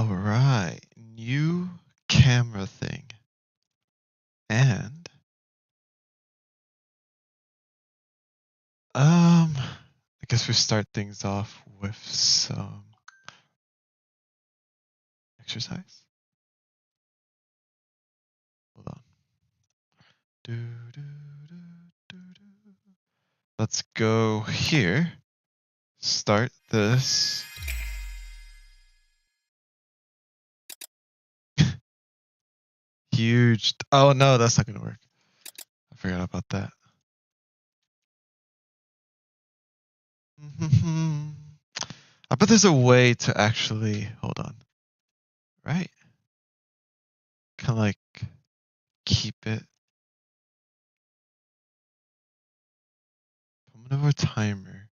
All right, new camera thing. And I guess we start things off with some exercise. Hold on. Do, do, do, do, do. Let's go here. Start this. Huge. Oh no, that's not gonna work. I forgot about that. I bet there's a way to actually hold on. Right? Kind of like keep it. I'm gonna have a timer.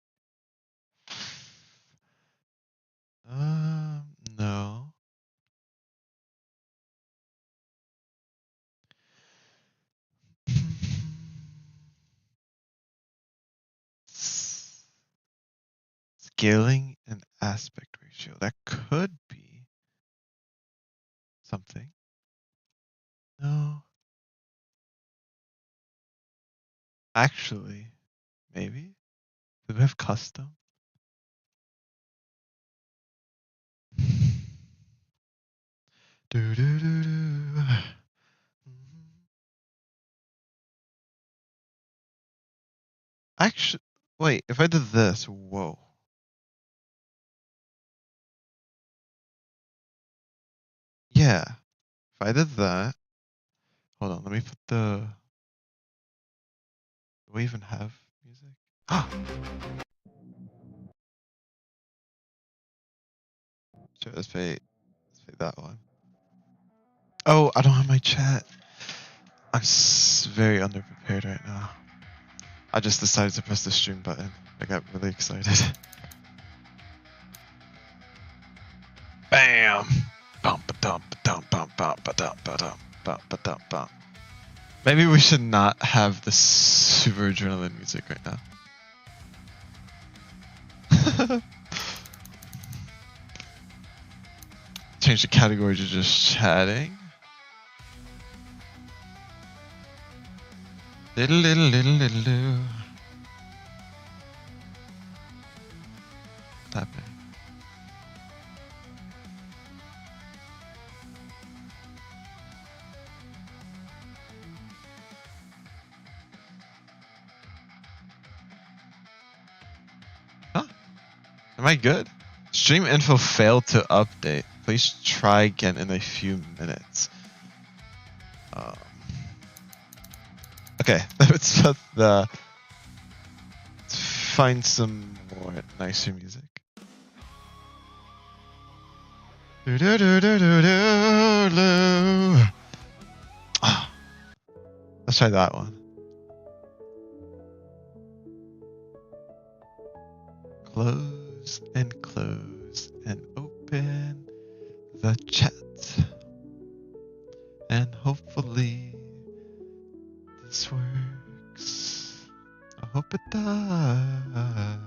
No. Scaling and aspect ratio. That could be something. No. Actually, maybe. Do we have custom? Do do do do. Actually, wait. If I did this, whoa. Yeah. If I did that, hold on. Let me put the. Do we even have music? Sure, let's play that one. Oh, I don't have my chat. I'm very underprepared right now. I just decided to press the stream button. I got really excited. Bam! Bum ba dum ba dum bum bum ba dum ba dum bum ba dum bum. Maybe we should not have the super adrenaline music right now. Change the category to just chatting. Little little little little little. What's happening? Huh? Am I good? Stream info failed to update. Please try again in a few minutes. Okay, let's find some more nicer music. Let's try that one. Close and open the chat. And hopefully this works. I hope it does.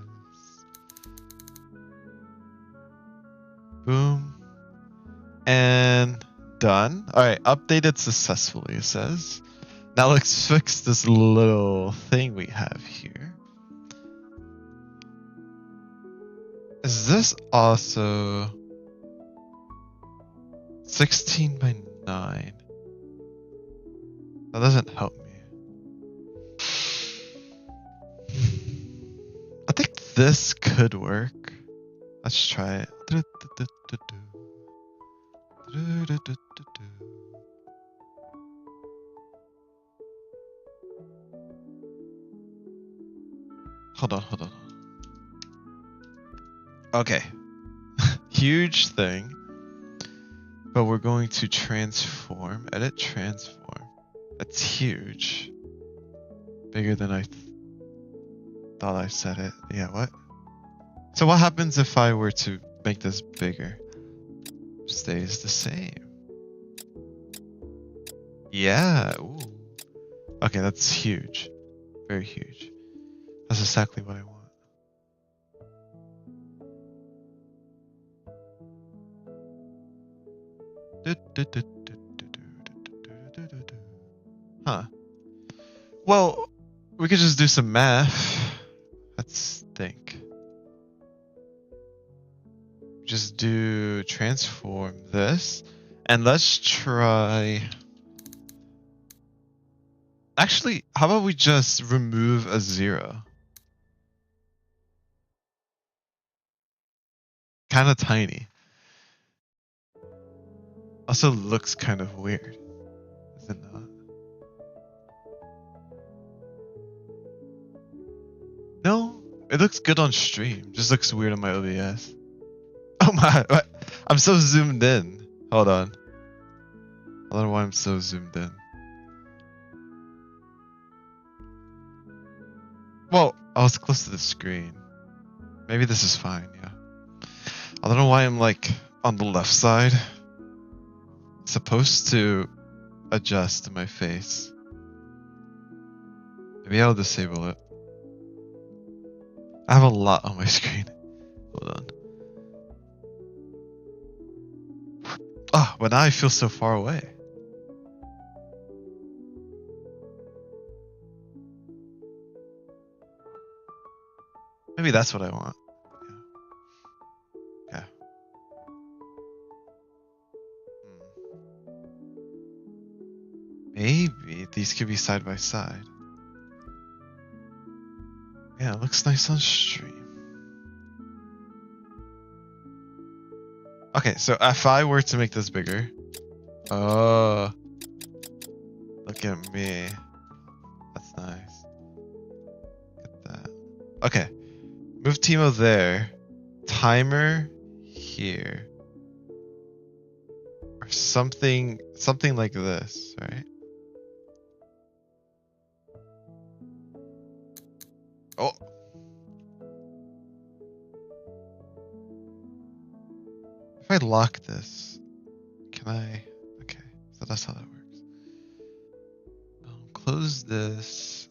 Boom. And done. Alright, updated successfully, it says. Now let's fix this little thing we have here. Is this also 16 by 9? That doesn't help me. I think this could work. Let's try it. Hold on. Okay. Huge thing. But we're going to transform. Edit transform. That's huge. Bigger than I thought I said it. Yeah, what? So what happens if I were to make this bigger? Stays the same. Yeah. Ooh. Okay, that's huge. Very huge. That's exactly what I want. Huh. Well, we could just do some math. Let's think. Just do transform this. And let's try... Actually, how about we just remove a 0? Kind of tiny. Also looks kind of weird. Is it not? No, it looks good on stream. Just looks weird on my OBS. Oh my, what? I'm so zoomed in. Hold on. I don't know why I'm so zoomed in. Well, I was close to the screen. Maybe this is fine, yeah. I don't know why I'm like on the left side. It's supposed to adjust to my face. Maybe I'll disable it. I have a lot on my screen. Hold on. Oh, but now I feel so far away. Maybe that's what I want. Yeah. Okay. Maybe these could be side by side. Yeah, it looks nice on stream. Okay, so if I were to make this bigger, oh, look at me. That's nice. Look at that. Okay, move Teemo there. Timer here, or something like this, right? Oh. If I lock this, can I? Okay, so that's how that works. Close this.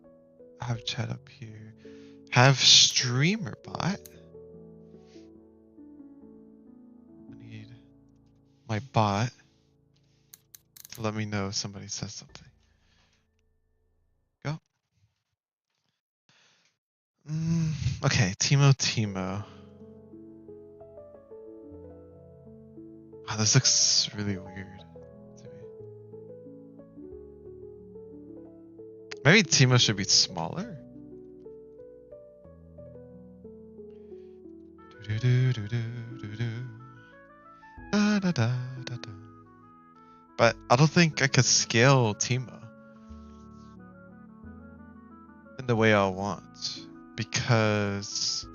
Have chat up here. Have streamer bot. I need my bot to let me know if somebody says something. Go. Okay, Teemo. Wow, this looks really weird to me. Maybe Teemo should be smaller? But I don't think I could scale Teemo in the way I want, because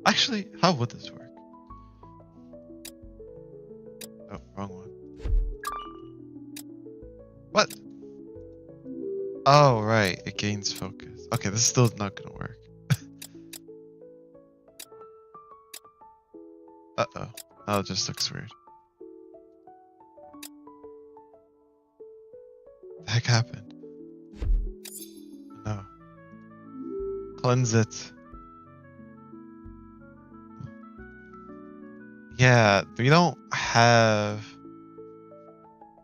actually, how would this work? Oh, wrong one. What? Oh, right, it gains focus. Okay, this is still not gonna work. Uh-oh. Oh, it just looks weird. The heck happened? No. Cleanse it. Yeah, we don't have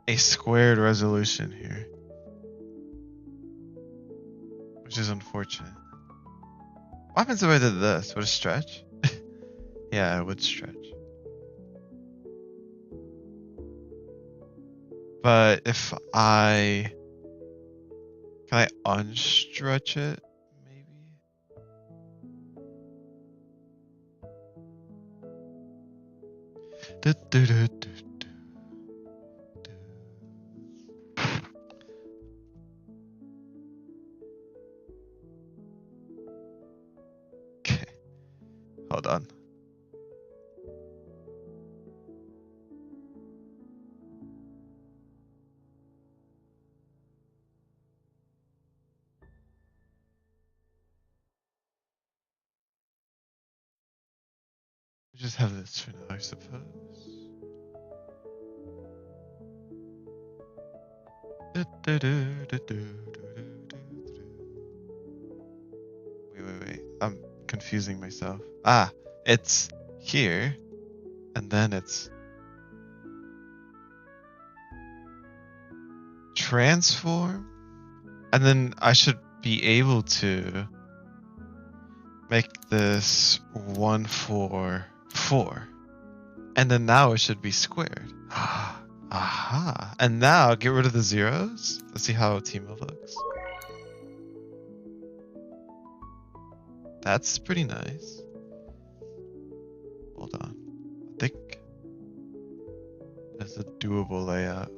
a squared resolution here, which is unfortunate. What happens if I did this? Would it stretch? Yeah, it would stretch. But if I... Can I unstretch it? Maybe? Okay. Hold on. Just have this for now, I suppose. confusing myself. Ah, it's here, and then it's transform, and then I should be able to make this 1, 4, 4. And then now it should be squared. Aha. And now get rid of the zeros. Let's see how Teemo looks. That's pretty nice. Hold on. I think that's a doable layout.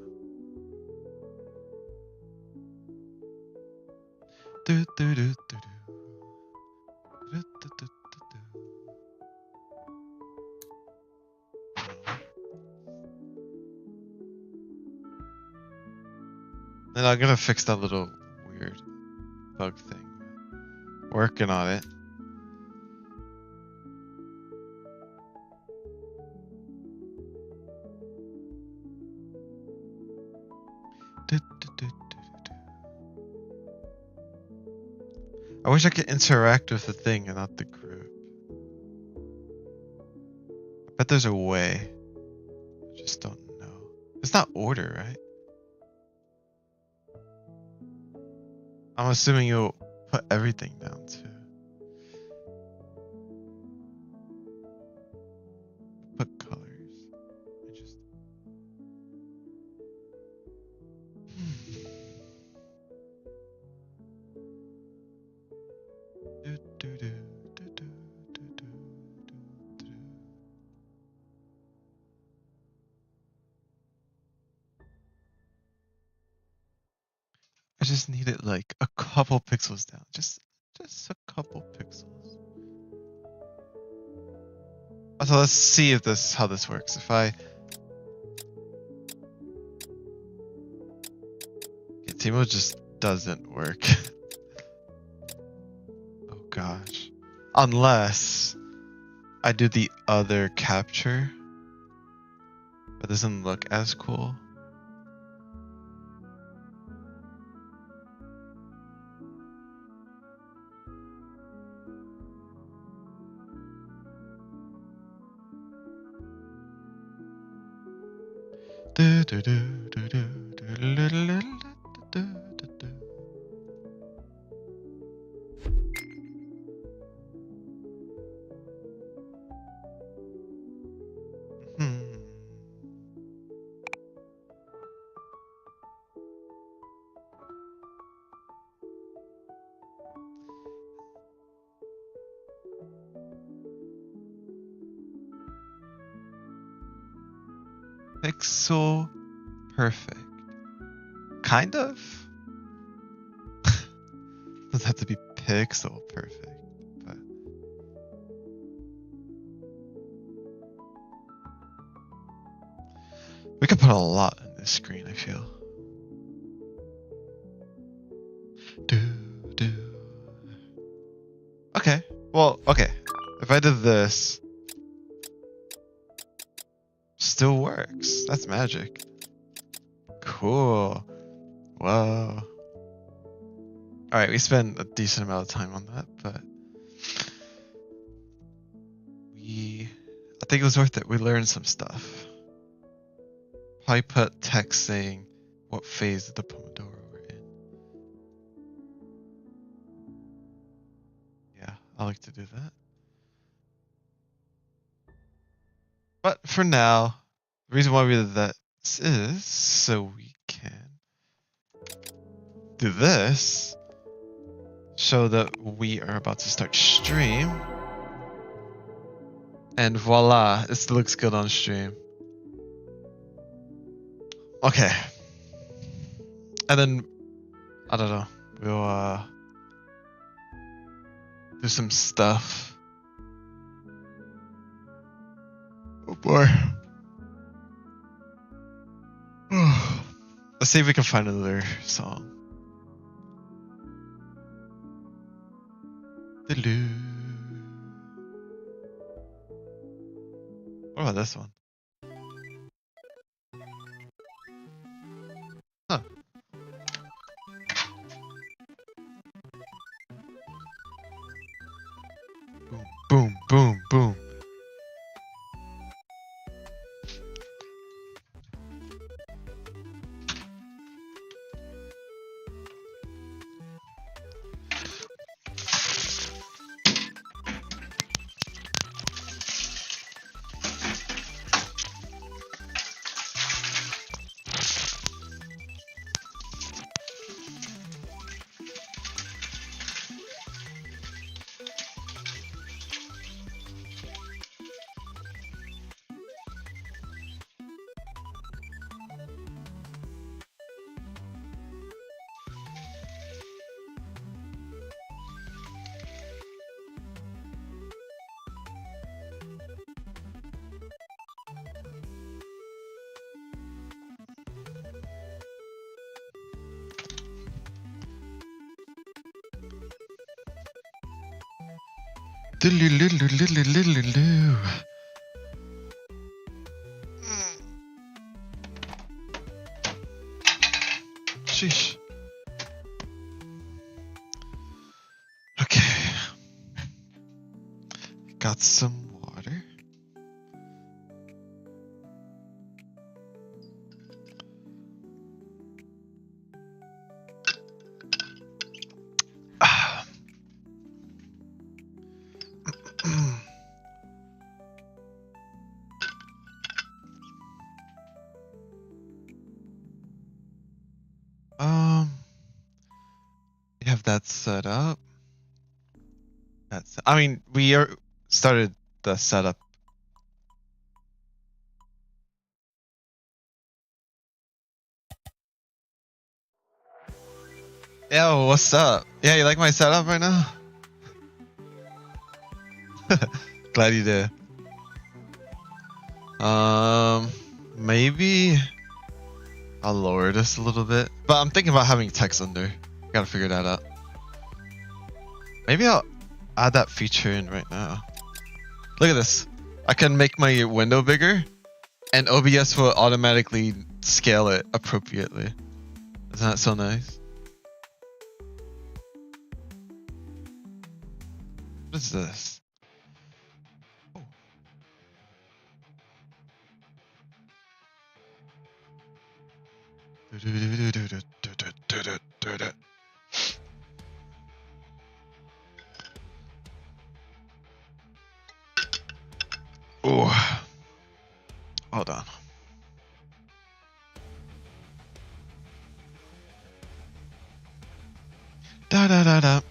Do, do, do, do, do. Do, do, do, do, do. And I'm gonna fix that little weird bug thing. Working on it. Do, do, do, do, do. I wish I could interact with the thing and not the group. I bet there's a way. I just don't know. It's not order, right? I'm assuming you'll put everything down too. Put colors. Interesting. Do, do, do, do, do, do, do, do. I just need it like a couple pixels down. Just a couple pixels. So let's see if how this works. If I Teemo just doesn't work. Oh gosh. Unless I do the other capture, but it doesn't look as cool. Do, do, do, do, do, do, do, do, do, do, do. Pixel perfect. Kind of. Doesn't have to be pixel perfect, but we could put a lot on this screen, I feel. Do. Okay. Well, okay. If I did this, still works. That's magic. Cool. Whoa. Alright, we spent a decent amount of time on that, but I think it was worth it. We learned some stuff. Probably put text saying what phase of the Pomodoro we're in. Yeah, I like to do that. But for now, the reason why we did that is so we can do this, show that we are about to start stream, and voila, it looks good on stream. Okay. And then, I don't know, we'll do some stuff. Oh boy. Let's see if we can find another song. What about this one? Huh. Boom. Sheesh. Okay. Got some water. We have that set up. I mean, we started the setup. Yo, what's up? Yeah, you like my setup right now? Glad you did. Maybe I'll lower this a little bit, but I'm thinking about having text under. Gotta figure that out. Maybe I'll add that feature in right now. Look at this. I can make my window bigger, and OBS will automatically scale it appropriately. Isn't that so nice? What is this? Oh, hold on. Da da da da.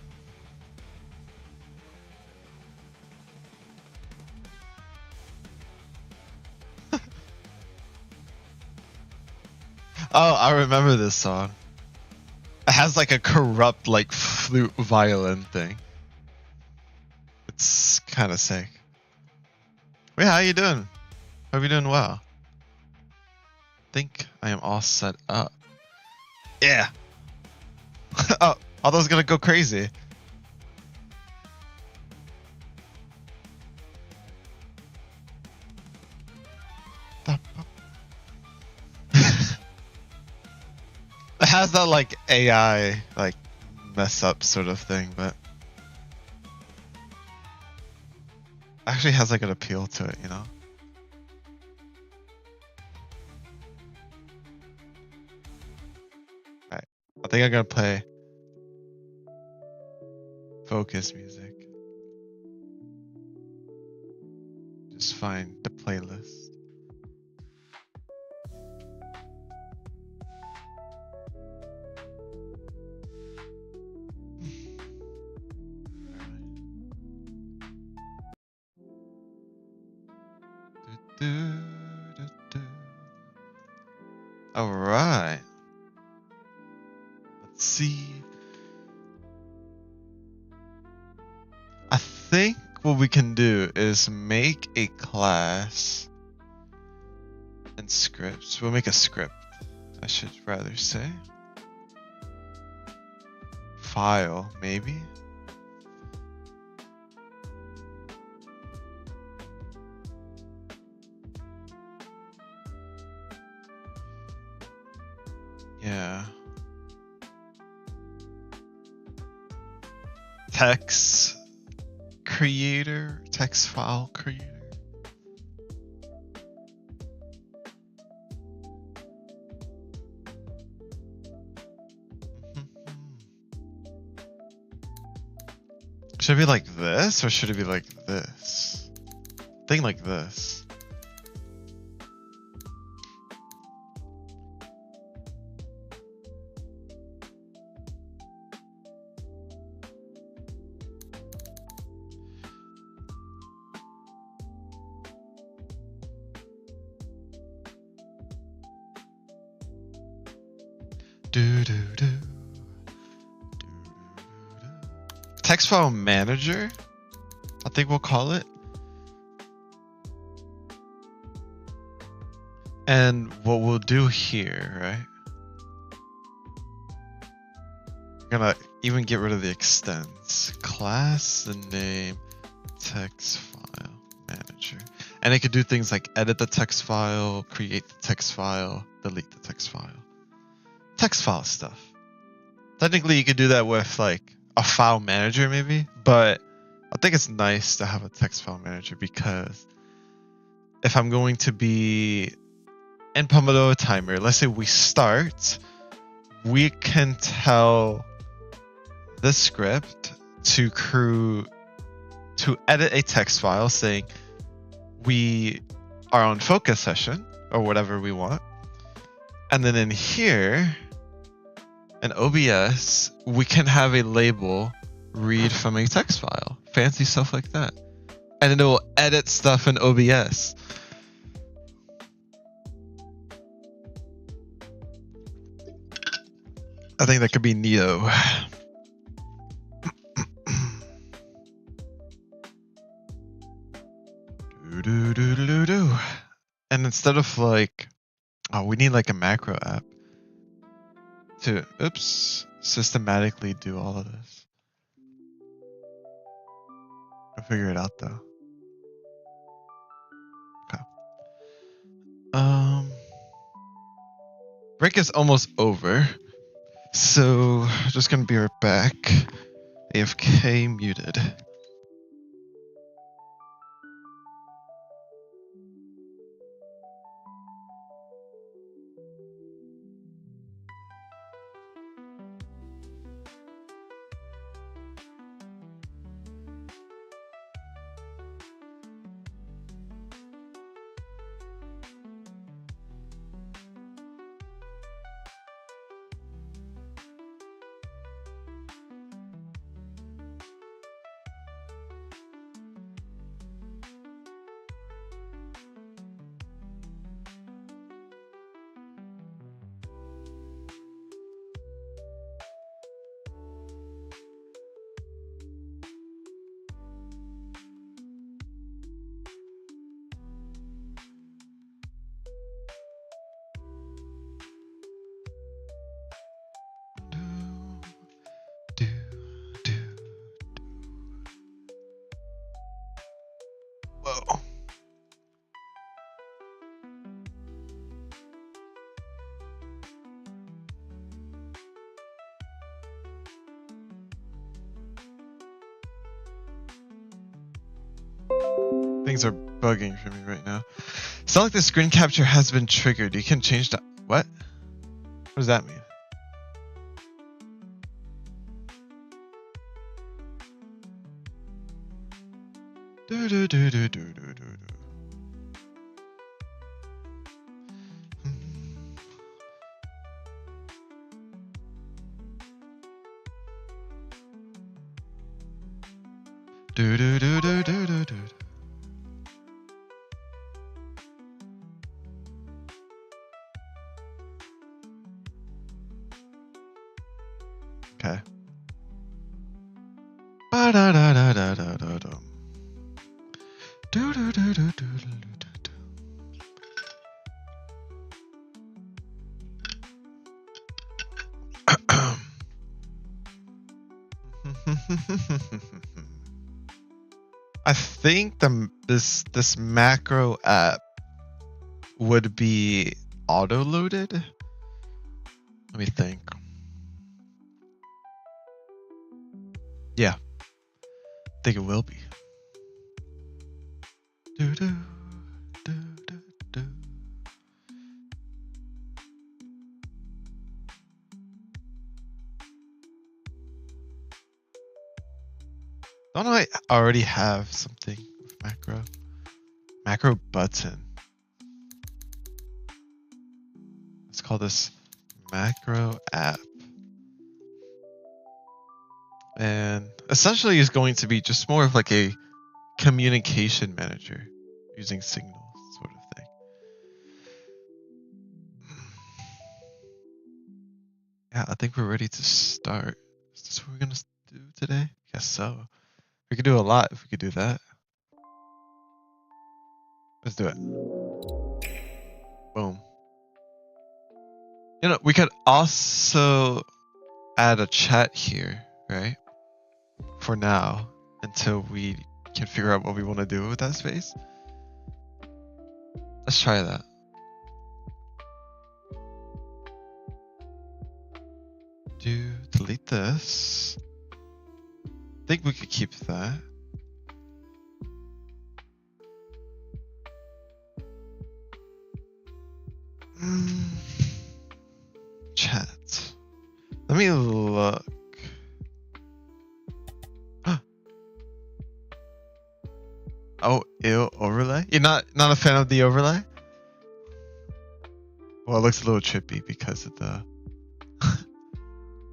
Oh, I remember this song. It has like a corrupt, like flute violin thing. It's kind of sick. Wait, how you doing? Hope you're doing well. I think I am all set up. Yeah. Oh, all those gonna go crazy. It has that like AI like mess up sort of thing, but actually has like an appeal to it, you know? Alright, I think I'm gonna play focus music. Just find the playlist. All right. Let's see. I think what we can do is make a class and scripts. We'll make a script, I should rather say. File, maybe. Yeah. Text creator, text file creator. Should it be like this or should it be like this? I think like this. Text file manager, I think we'll call it. And what we'll do here, right? We're gonna even get rid of the extents. Class, the name, text file manager. And it could do things like edit the text file, create the text file, delete the text file. Text file stuff. Technically, you could do that with like a file manager maybe, but I think it's nice to have a text file manager because if I'm going to be in Pomodoro timer, let's say we start, we can tell the script to edit a text file saying we are on focus session or whatever we want. And then in here, in OBS, we can have a label read from a text file. Fancy stuff like that. And it will edit stuff in OBS. I think that could be neato. And instead of like, oh, we need like a macro app to, systematically do all of this. I'll figure it out though. Okay. Break is almost over. So, just gonna be right back. AFK muted. Whoa. Things are bugging for me right now. Select the screen capture has been triggered. You can change the... What? What does that mean? Okay. I think this macro app would be auto loaded. Let me think. Yeah, I think it will be. Don't I already have something with macro? Macro button. Let's call this macro app. And essentially is going to be just more of like a communication manager using Signal sort of thing. Yeah, I think we're ready to start. Is this what we're gonna do today? Guess so. We could do a lot if we could do that. Let's do it. Boom. You know, we could also add a chat here, right? For now, until we can't figure out what we want to do with that space. Let's try that. Delete this. I think we could keep that. Chat. Let me look. Oh, ew, overlay? You're not a fan of the overlay? Well, it looks a little trippy because of the...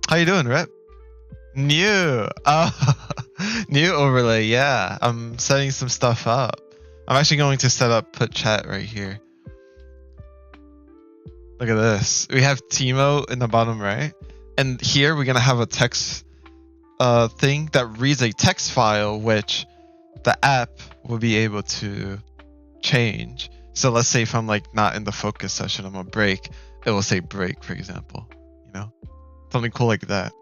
How you doing, Rep? New! Oh, new overlay, yeah. I'm setting some stuff up. I'm actually going to put chat right here. Look at this. We have Timo in the bottom right. And here we're going to have a text thing that reads a text file, which the app will be able to change. So let's say if I'm like not in the focus session, I'm on break, it will say break, for example, you know, something cool like that.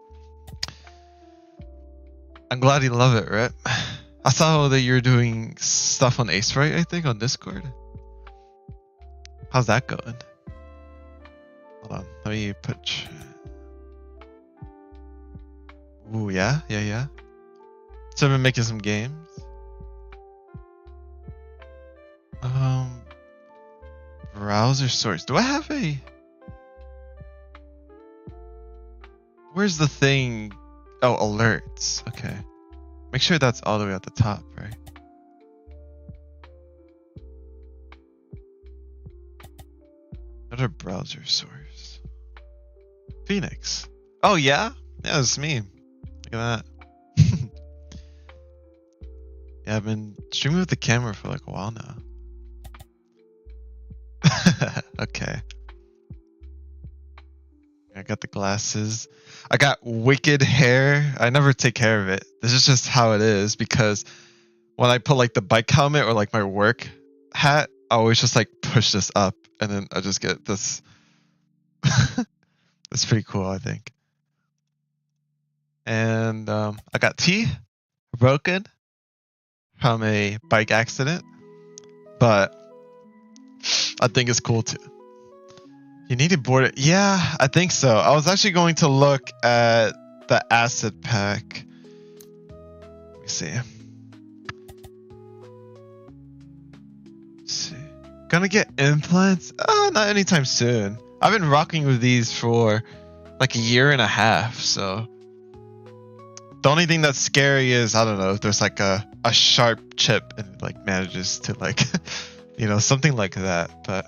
I'm glad you love it, Rip. I saw that you're doing stuff on Aseprite, I think, on Discord. How's that going? Hold on, let me put... Ooh, yeah. So I've been making some games. Browser source. Do I have a... Where's the thing? Oh, alerts. Okay. Make sure that's all the way at the top, right? Another browser source. Phoenix. Oh, yeah? Yeah, it's me. Look at that. Yeah, I've been streaming with the camera for like a while now. Okay. I got the glasses. I got wicked hair. I never take care of it. This is just how it is because when I put like the bike helmet or like my work hat, I always just like push this up and then I just get this. That's pretty cool, I think. And I got teeth broken from a bike accident, but I think it's cool too. You need to board it. Yeah, I think so. I was actually going to look at the acid pack. Let me see. Gonna get implants? Not anytime soon. I've been rocking with these for like a year and a half, so the only thing that's scary is, I don't know, if there's like a sharp chip and it like manages to like, you know, something like that. But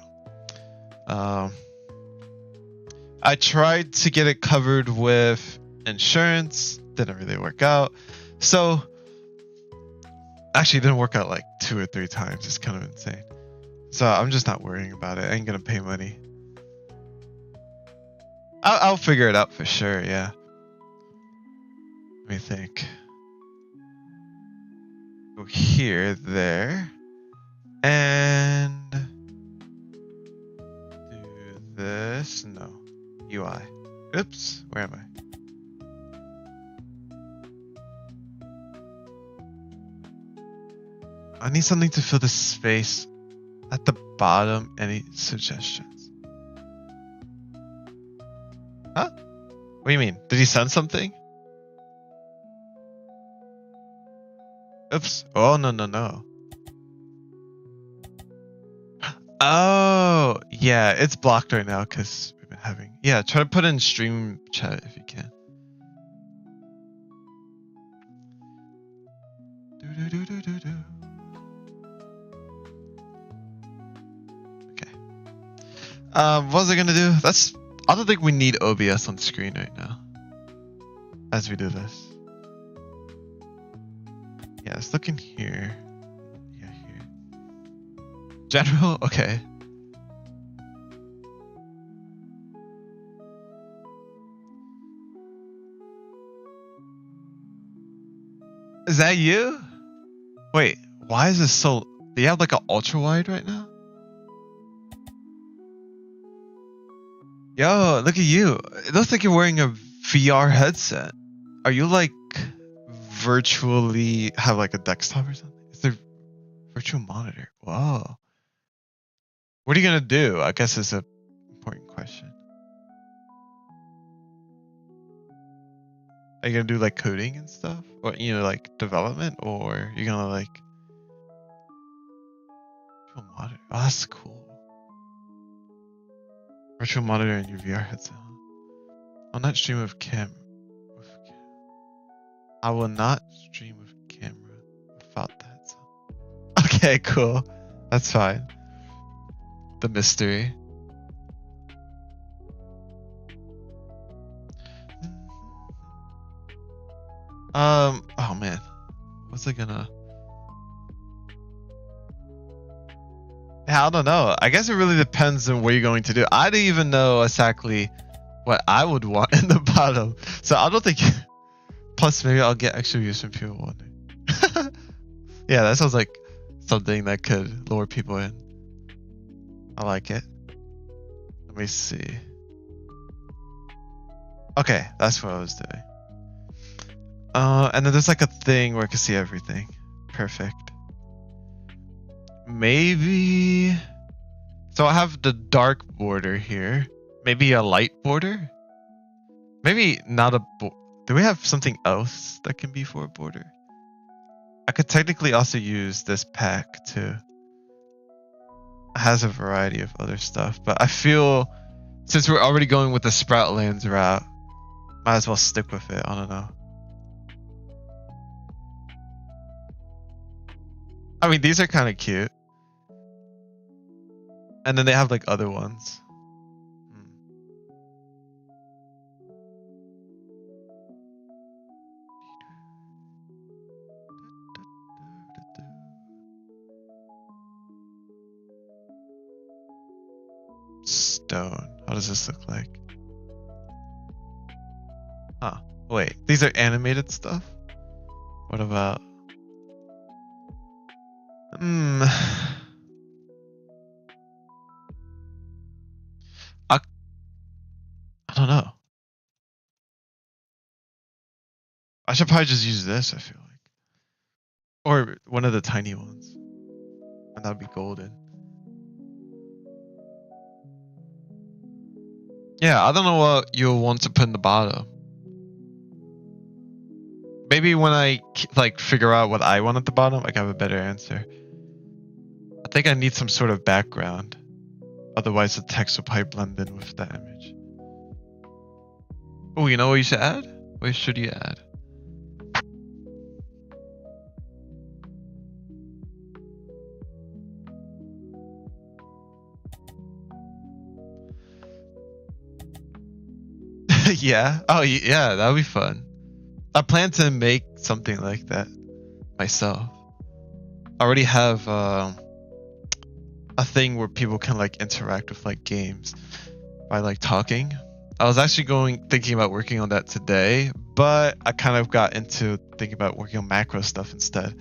I tried to get it covered with insurance, didn't really work out. So actually it didn't work out like 2 or 3 times. It's kind of insane. So I'm just not worrying about it. I ain't gonna pay money. I'll figure it out for sure, yeah. Let me think. Go here, there. And do this. No. UI. Oops. Where am I? I need something to fill the space at the bottom. Any suggestions? Huh? What do you mean? Did he send something? Oops. Oh, no. Oh, yeah. It's blocked right now because we've been having... Yeah, try to put in stream chat if you can. Okay. What was I gonna do? I don't think we need OBS on screen right now as we do this. Yeah, let's look in here. Yeah, here. General? Okay. Is that you? Wait, why is this so... Do you have like an ultra wide right now? Yo, look at you. It looks like you're wearing a VR headset. Are you like virtually have like a desktop or something? Virtual monitor. Whoa. What are you gonna do? I guess it's an important question. Are you gonna do like coding and stuff, or like development, or are you gonna like virtual monitor? Oh, that's cool. Virtual monitor and your VR headset. I'll not stream with cam. I will not stream with camera without the headset. Okay, cool. That's fine. The mystery. Oh man. What's it gonna... Yeah, I don't know. I guess it really depends on what you're going to do. I don't even know exactly what I would want in the bottom. So I don't think... Plus, maybe I'll get extra views from people wondering. Yeah, that sounds like something that could lure people in. I like it. Let me see. Okay, that's what I was doing. And then there's like a thing where I can see everything. Perfect. Maybe... So I have the dark border here. Maybe a light border? Maybe not a... Do we have something else that can be for a border? I could technically also use this pack too. It has a variety of other stuff, but I feel since we're already going with the Sproutlands route, might as well stick with it. I don't know. I mean, these are kind of cute. And then they have like other ones. Stone. How does this look like? Huh. Wait, these are animated stuff? What about... I don't know. I should probably just use this, I feel like. Or one of the tiny ones. And that would be golden. Yeah, I don't know what you'll want to put in the bottom. Maybe when I like figure out what I want at the bottom, I can have a better answer. I think I need some sort of background. Otherwise the text will probably blend in with the image. Oh, you know what you should add? What should you add? Yeah. Oh, yeah, that would be fun. I plan to make something like that myself. I already have a thing where people can like interact with like games by like talking. I was actually thinking about working on that today, but I kind of got into thinking about working on macro stuff instead,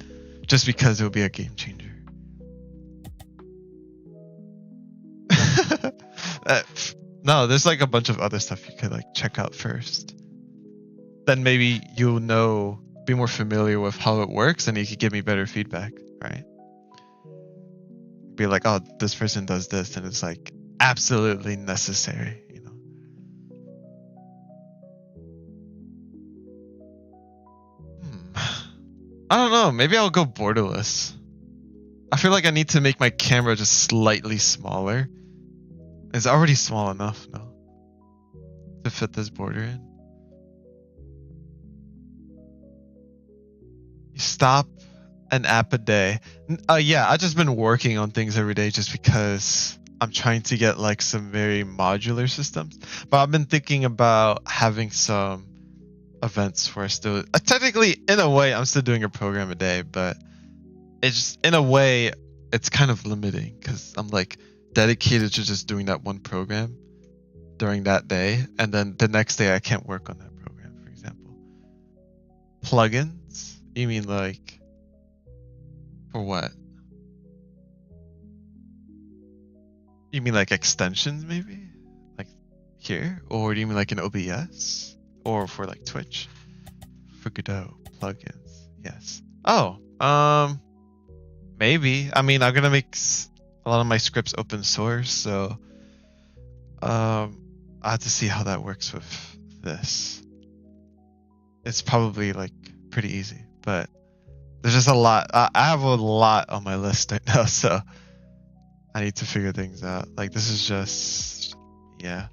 just because it would be a game changer. No, there's like a bunch of other stuff you could like check out first. Then maybe you'll be more familiar with how it works, and you could give me better feedback, right? Be like, oh, this person does this, and it's like absolutely necessary, you know? I don't know. Maybe I'll go borderless. I feel like I need to make my camera just slightly smaller. It's already small enough, no? To fit this border in. You stop an app a day. Yeah, I've just been working on things every day just because I'm trying to get like some very modular systems. But I've been thinking about having some events where I still... technically, in a way, I'm still doing a program a day, but it's just, in a way, it's kind of limiting because I'm like dedicated to just doing that one program during that day, and then the next day I can't work on that program, for example. Plugins? You mean like for what? You mean like extensions maybe? Like here? Or do you mean like an OBS? Or for like Twitch? For Godot plugins. Yes. Oh, Maybe. I mean, I'm gonna make a lot of my scripts open source, so I have to see how that works with this. It's probably like pretty easy, but there's just a lot. I have a lot on my list right now, so I need to figure things out. Like this is just, yeah.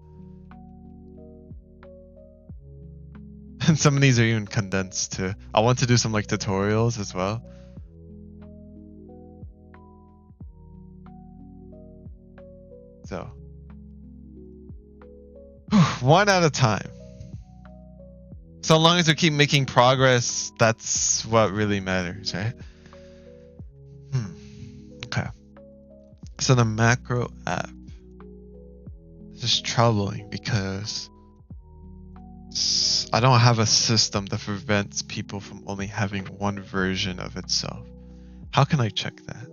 And some of these are even condensed too. I want to do some like tutorials as well. So, one at a time. So long as we keep making progress, that's what really matters, right? Okay. So the macro app. This is troubling because I don't have a system that prevents people from only having one version of itself. How can I check that?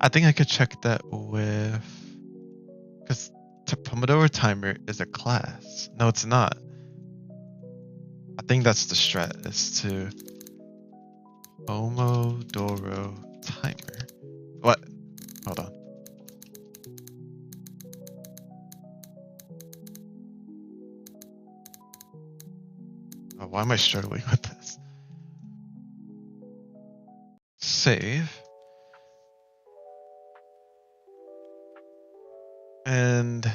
I think I could check that with, because Pomodoro Timer is a class. No, it's not. I think that's the strat, is to Pomodoro Timer. What? Hold on. Oh, why am I struggling with this? Save. And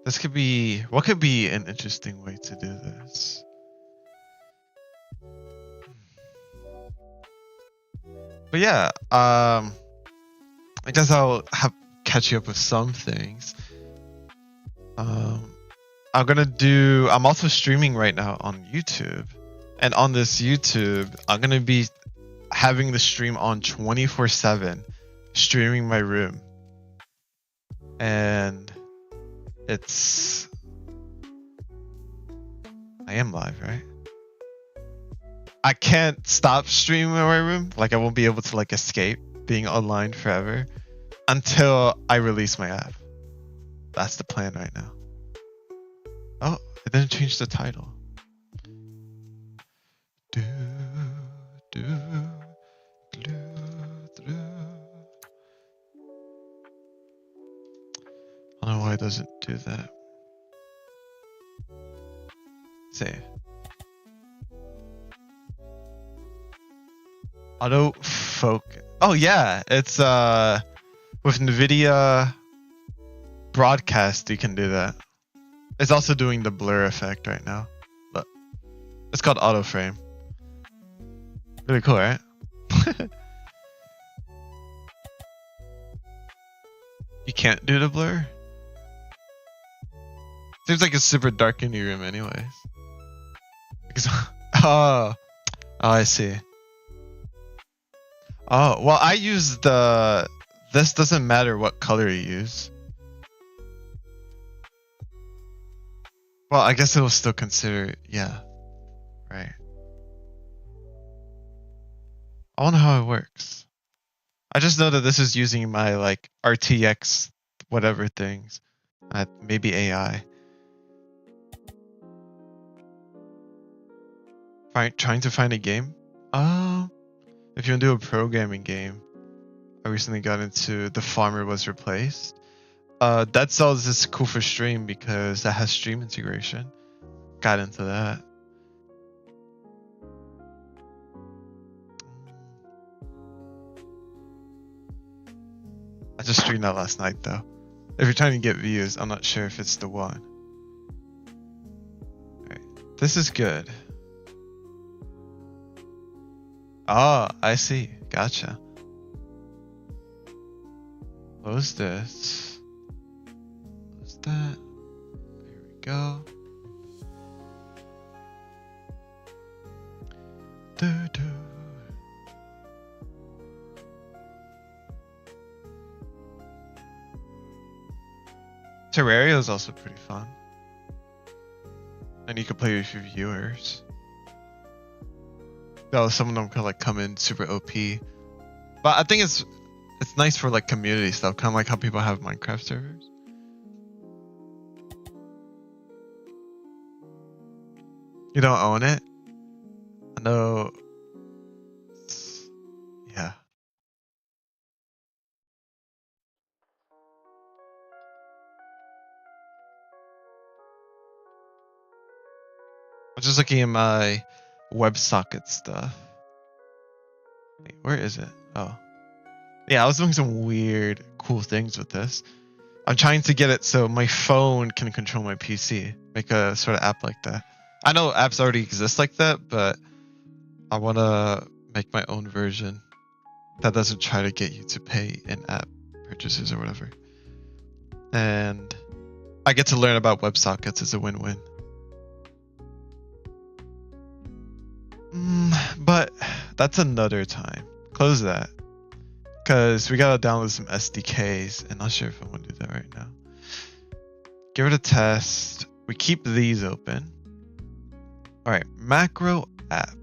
this could be, what could be an interesting way to do this? But yeah, I guess I'll catch you up with some things. I'm also streaming right now on YouTube. And on this YouTube, I'm gonna be having the stream on 24/7, streaming my room. And I am live, right? I can't stop streaming in my room. Like I won't be able to like escape being online forever until I release my app. That's the plan right now. Oh, it didn't change the title. I don't know why it doesn't do that. Save. Auto focus. Oh yeah, it's with NVIDIA Broadcast you can do that. It's also doing the blur effect right now, but it's called auto frame. Really cool, right? You can't do the blur? Seems like it's super dark in your room anyways. Oh, I see. Oh, well, I use this doesn't matter what color you use. Well, I guess it will still consider, yeah, right. I wonder how it works. I just know that this is using my like RTX whatever things, maybe AI. Trying to find a game? If you want to do a programming game, I recently got into The Farmer Was Replaced. Dead Cells is cool for stream because that has stream integration. Got into that. I just streamed that last night though. If you're trying to get views, I'm not sure if it's the one. Alright, this is good. Oh, I see. Gotcha. Close this. Close that. There we go. Do-do. Terraria is also pretty fun. And you can play with your viewers. Though some of them could like come in super OP. But I think it's nice for like community stuff, kind of like how people have Minecraft servers. You don't own it? I know. Yeah. just looking at my WebSocket stuff. Wait, where is it? Oh. Yeah, I was doing some weird, cool things with this. I'm trying to get it so my phone can control my PC. Make a sort of app like that. I know apps already exist like that, but I want to make my own version that doesn't try to get you to pay in-app purchases or whatever. And I get to learn about WebSockets. It's a win-win. But that's another time. Close that. Because we gotta download some SDKs, and not sure if I want to do that right now. Give it a test. We keep these open. Alright, macro app.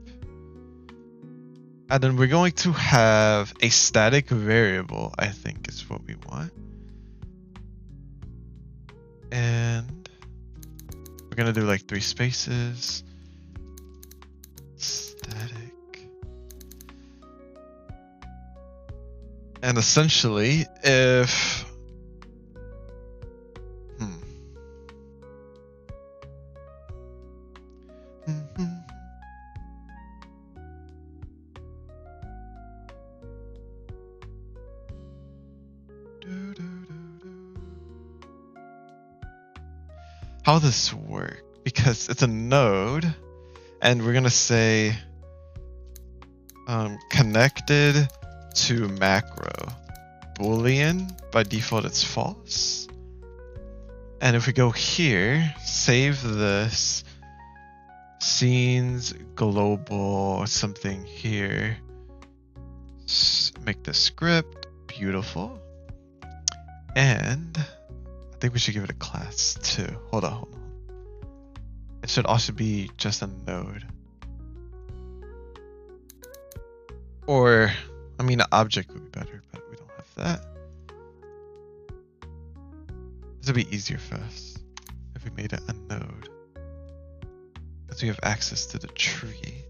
And then we're going to have a static variable, I think is what we want. And we're gonna do like 3 spaces. Static. And essentially, if how this work? Because it's a node, and we're gonna say connected to macro. Boolean, by default it's false. And if we go here, save this, scenes, global, something here, make the script, beautiful. And I think we should give it a class too. Hold on. It should also be just a node. Or, I mean, an object would be better, but we don't have that. This would be easier for us if we made it a node. Because we have access to the tree.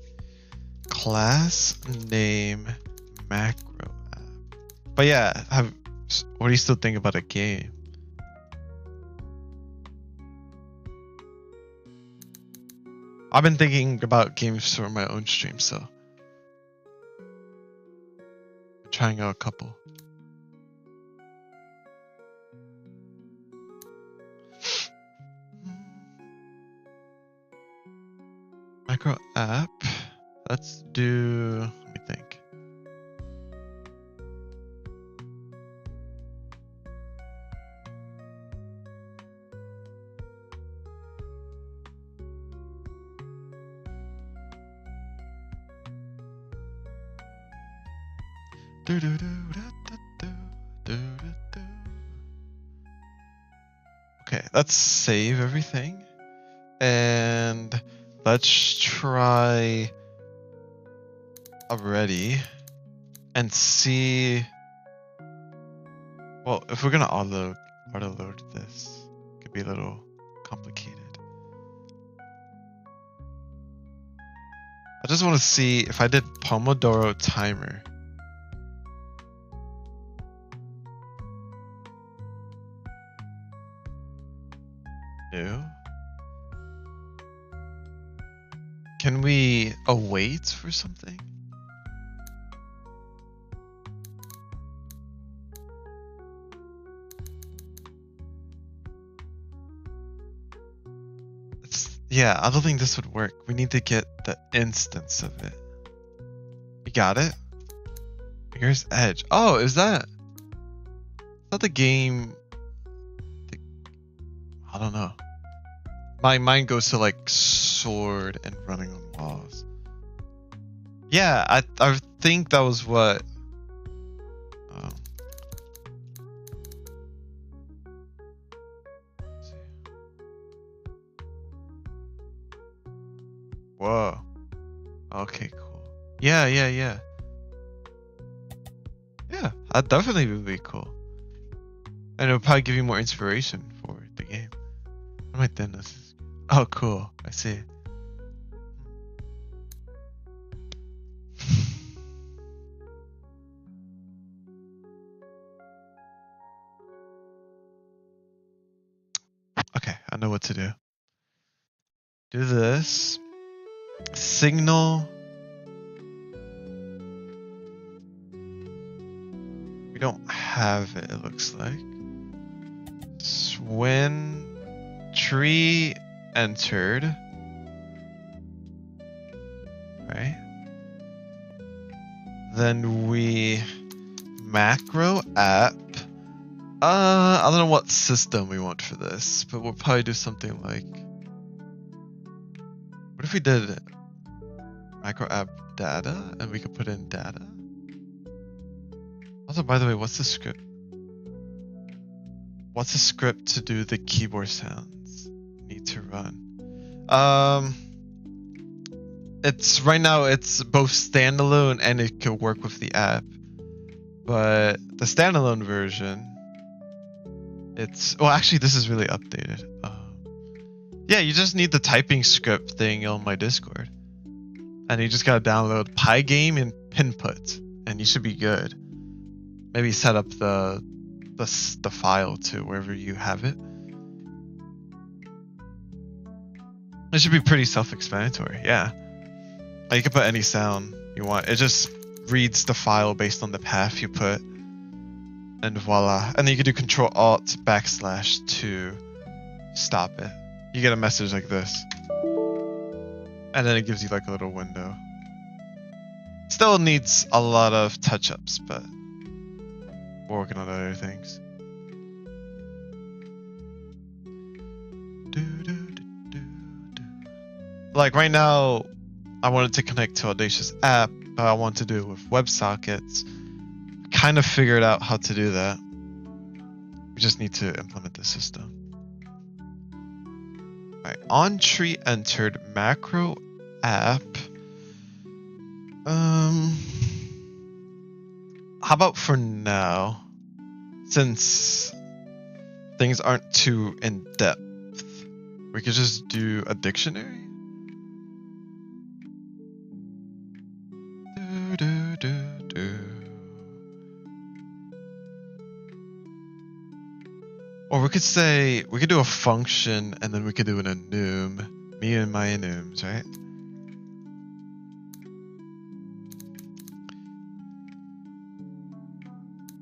Class name macro app. But yeah, what do you still think about a game? I've been thinking about games for my own stream, so I'm trying out a couple. Macro app. Let's do, let me think. Okay, let's save everything. And let's try already and see. Well, if we're gonna auto load this, it could be a little complicated. I just want to see if I did Pomodoro timer. No. Can we await for something? Yeah, I don't think this would work. We need to get the instance of it. You got it? Here's Edge. Oh, is that the game? I don't know. My mind goes to like sword and running on walls. Yeah, I think that was what. Whoa. Okay, cool. Yeah. Yeah, that definitely would be cool. And it'll probably give you more inspiration for the game. Oh my goodness. Oh, cool. I see. Okay, I know what to do. Do this. Signal. We don't have it, it looks like. When tree entered, right? Then we macro app. I don't know what system we want for this, but we'll probably do something like, what if we did macro app data and we could put in data? Also, by the way, what's the script? What's the script to do the keyboard sounds need to run? It's right now it's both standalone and it can work with the app. But the standalone version, it's, well, actually this is really updated. Yeah, you just need the typing script thing on my Discord. And you just gotta download Pygame and Pinput, and you should be good. Maybe set up the file to wherever you have it. It should be pretty self-explanatory, yeah. Like you can put any sound you want. It just reads the file based on the path you put, and voila. And then you can do Control-Alt// to stop it. You get a message like this, and then it gives you like a little window. Still needs a lot of touch-ups, but we're working on other things. Like right now, I wanted to connect to Audacious app, but I want to do it with WebSockets. Kind of figured out how to do that. We just need to implement the system. Alright, on tree entered macro app. How about for now, since things aren't too in depth, we could just do a dictionary? Or we could say, we could do a function and then we could do an enum, me and my enums, right?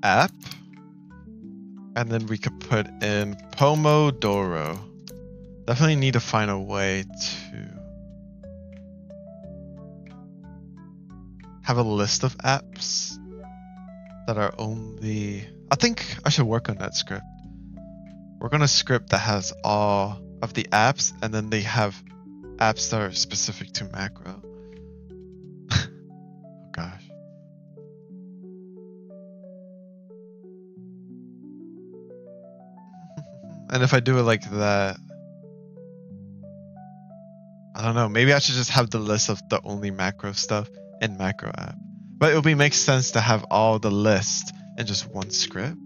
App, and then we could put in Pomodoro. Definitely need to find a way to have a list of apps that are only, I think I should work on that script. We're gonna script that has all of the apps, and then they have apps that are specific to macro. Oh gosh. And if I do it like that, I don't know, maybe I should just have the list of the only macro stuff in macro app. But it would make sense to have all the list in just one script.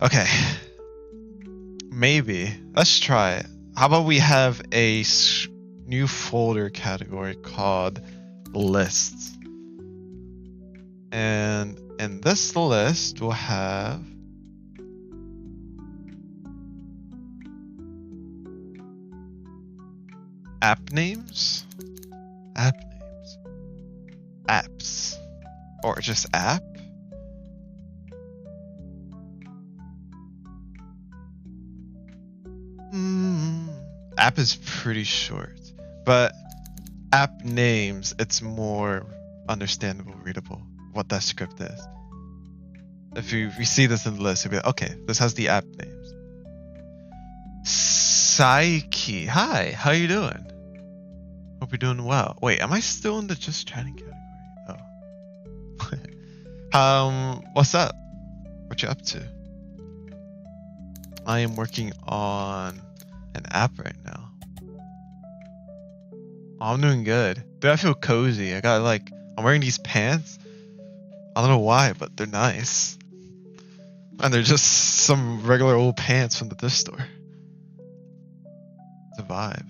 Okay, maybe let's try it. How about we have a new folder category called lists, and in this list we'll have app names, apps, or just app. App is pretty short, but app names, it's more understandable, readable, what that script is. If you see this in the list, you'll be like, okay, this has the app names. Psyche, hi, how you doing? Hope you're doing well. Wait, am I still in the just chatting category? Oh. What's up? What you up to? I am working on an app right now. Oh, I'm doing good. Dude, I feel cozy. I'm wearing these pants. I don't know why, but they're nice. And they're just some regular old pants from the thrift store. vibe.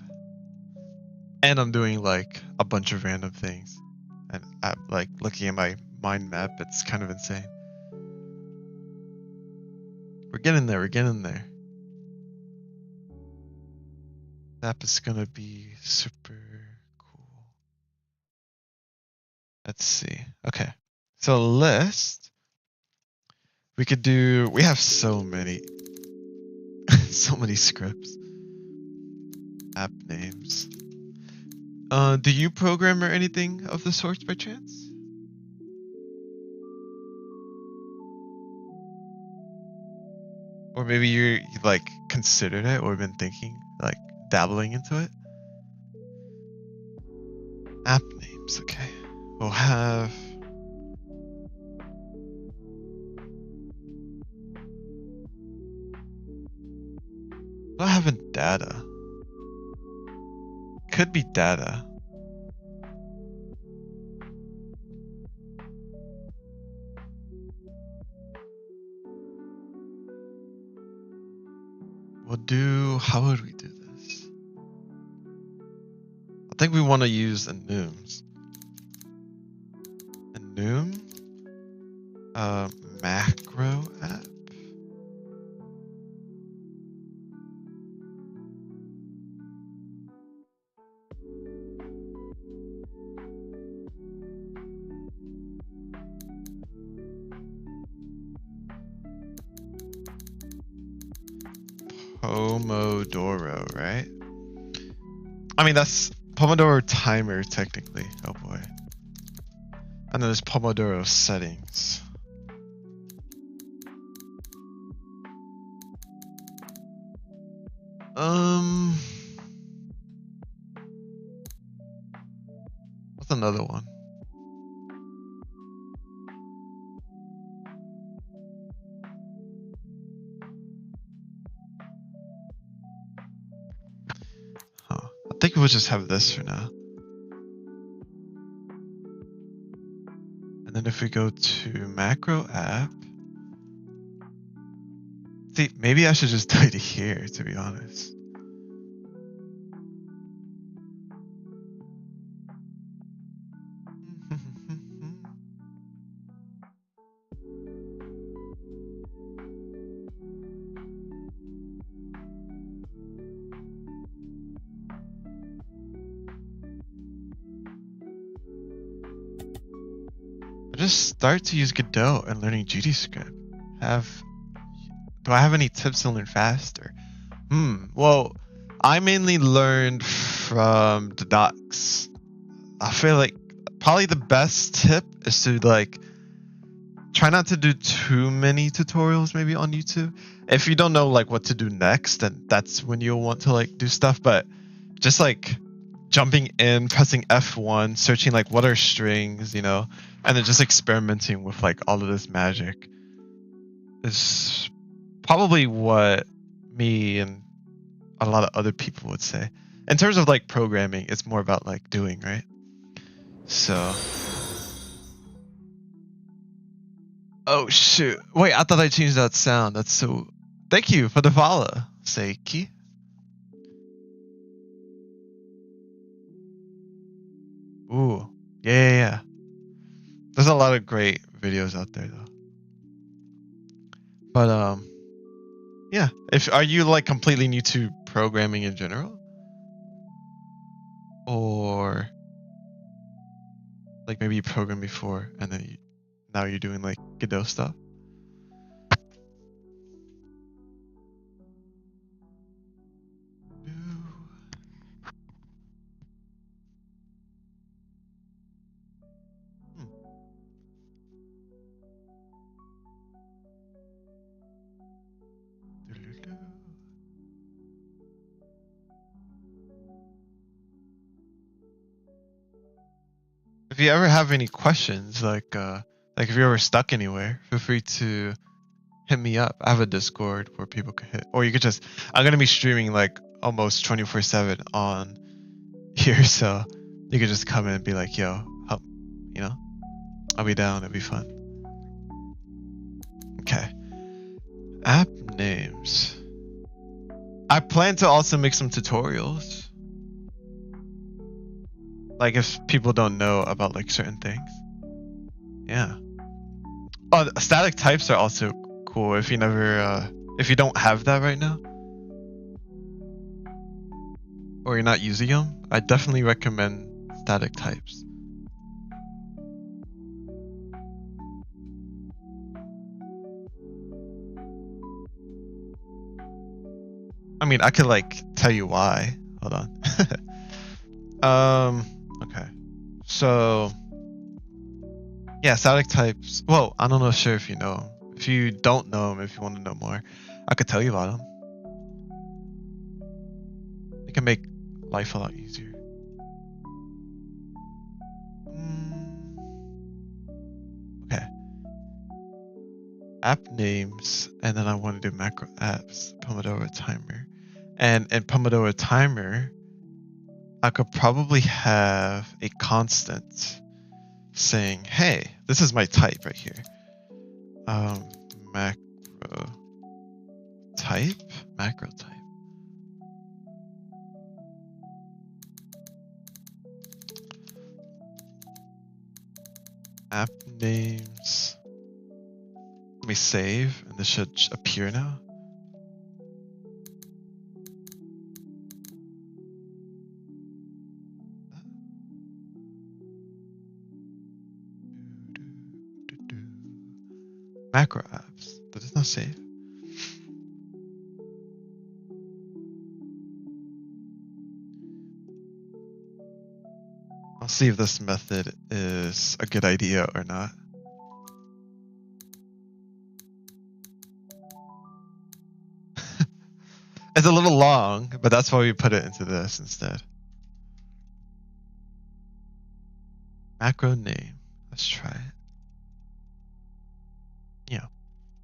And I'm doing like a bunch of random things. And I'm like looking at my mind map, it's kind of insane. We're getting there, we're getting there. Map is gonna be super cool. Let's see. Okay. So list. We could do, we have so many so many scripts. App names. Do you program or anything of the sorts by chance? Or maybe you like considered it or been thinking, like dabbling into it? App names, okay. We'll have not having data. Could be data. We'll do, how would we do this? I think we want to use enums. Enum, macro app. Pomodoro, right? I mean, that's Pomodoro timer technically. Oh boy. And then there's Pomodoro settings. What's another one? I think we'll just have this for now. And then if we go to macro app, see, maybe I should just do it here, to be honest. Just start to use Godot and learning GDScript. Do I have any tips to learn faster? Well, I mainly learned from the docs. I feel like probably the best tip is to like try not to do too many tutorials maybe on YouTube. If you don't know like what to do next, then that's when you'll want to like do stuff. But just like jumping in, pressing F1, searching like what are strings, you know, and then just experimenting with like all of this magic is probably what me and a lot of other people would say. In terms of like programming, it's more about like doing, right? So, oh shoot, wait, I thought I changed that sound. That's so, thank you for the follow, Seiki. Ooh, yeah. There's a lot of great videos out there though. But yeah. Are you like completely new to programming in general? Or like maybe you programmed before and then now you're doing like Godot stuff? If you ever have any questions, like if you're ever stuck anywhere, feel free to hit me up. I have a Discord where people can hit, or you could just, I'm gonna be streaming like almost 24/7 on here, so you could just come in and be like, yo, help, you know, I'll be down, it'll be fun. Okay. App names. I plan to also make some tutorials. Like if people don't know about like certain things. Yeah. Oh, static types are also cool if you never, if you don't have that right now. Or you're not using them, I definitely recommend static types. I mean, I could like tell you why. Hold on. Okay. So, yeah, static types. Well, I don't know sure if you know them. If you don't know them, if you want to know more, I could tell you about them. It can make life a lot easier. Okay. App names, and then I want to do macro apps, Pomodoro timer. And in Pomodoro timer, I could probably have a constant saying, hey, this is my type right here. Macro type. App names. Let me save, and this should appear now. Macro apps. Did it not save? I'll see if this method is a good idea or not. It's a little long, but that's why we put it into this instead. Macro name. Let's try it. Yeah,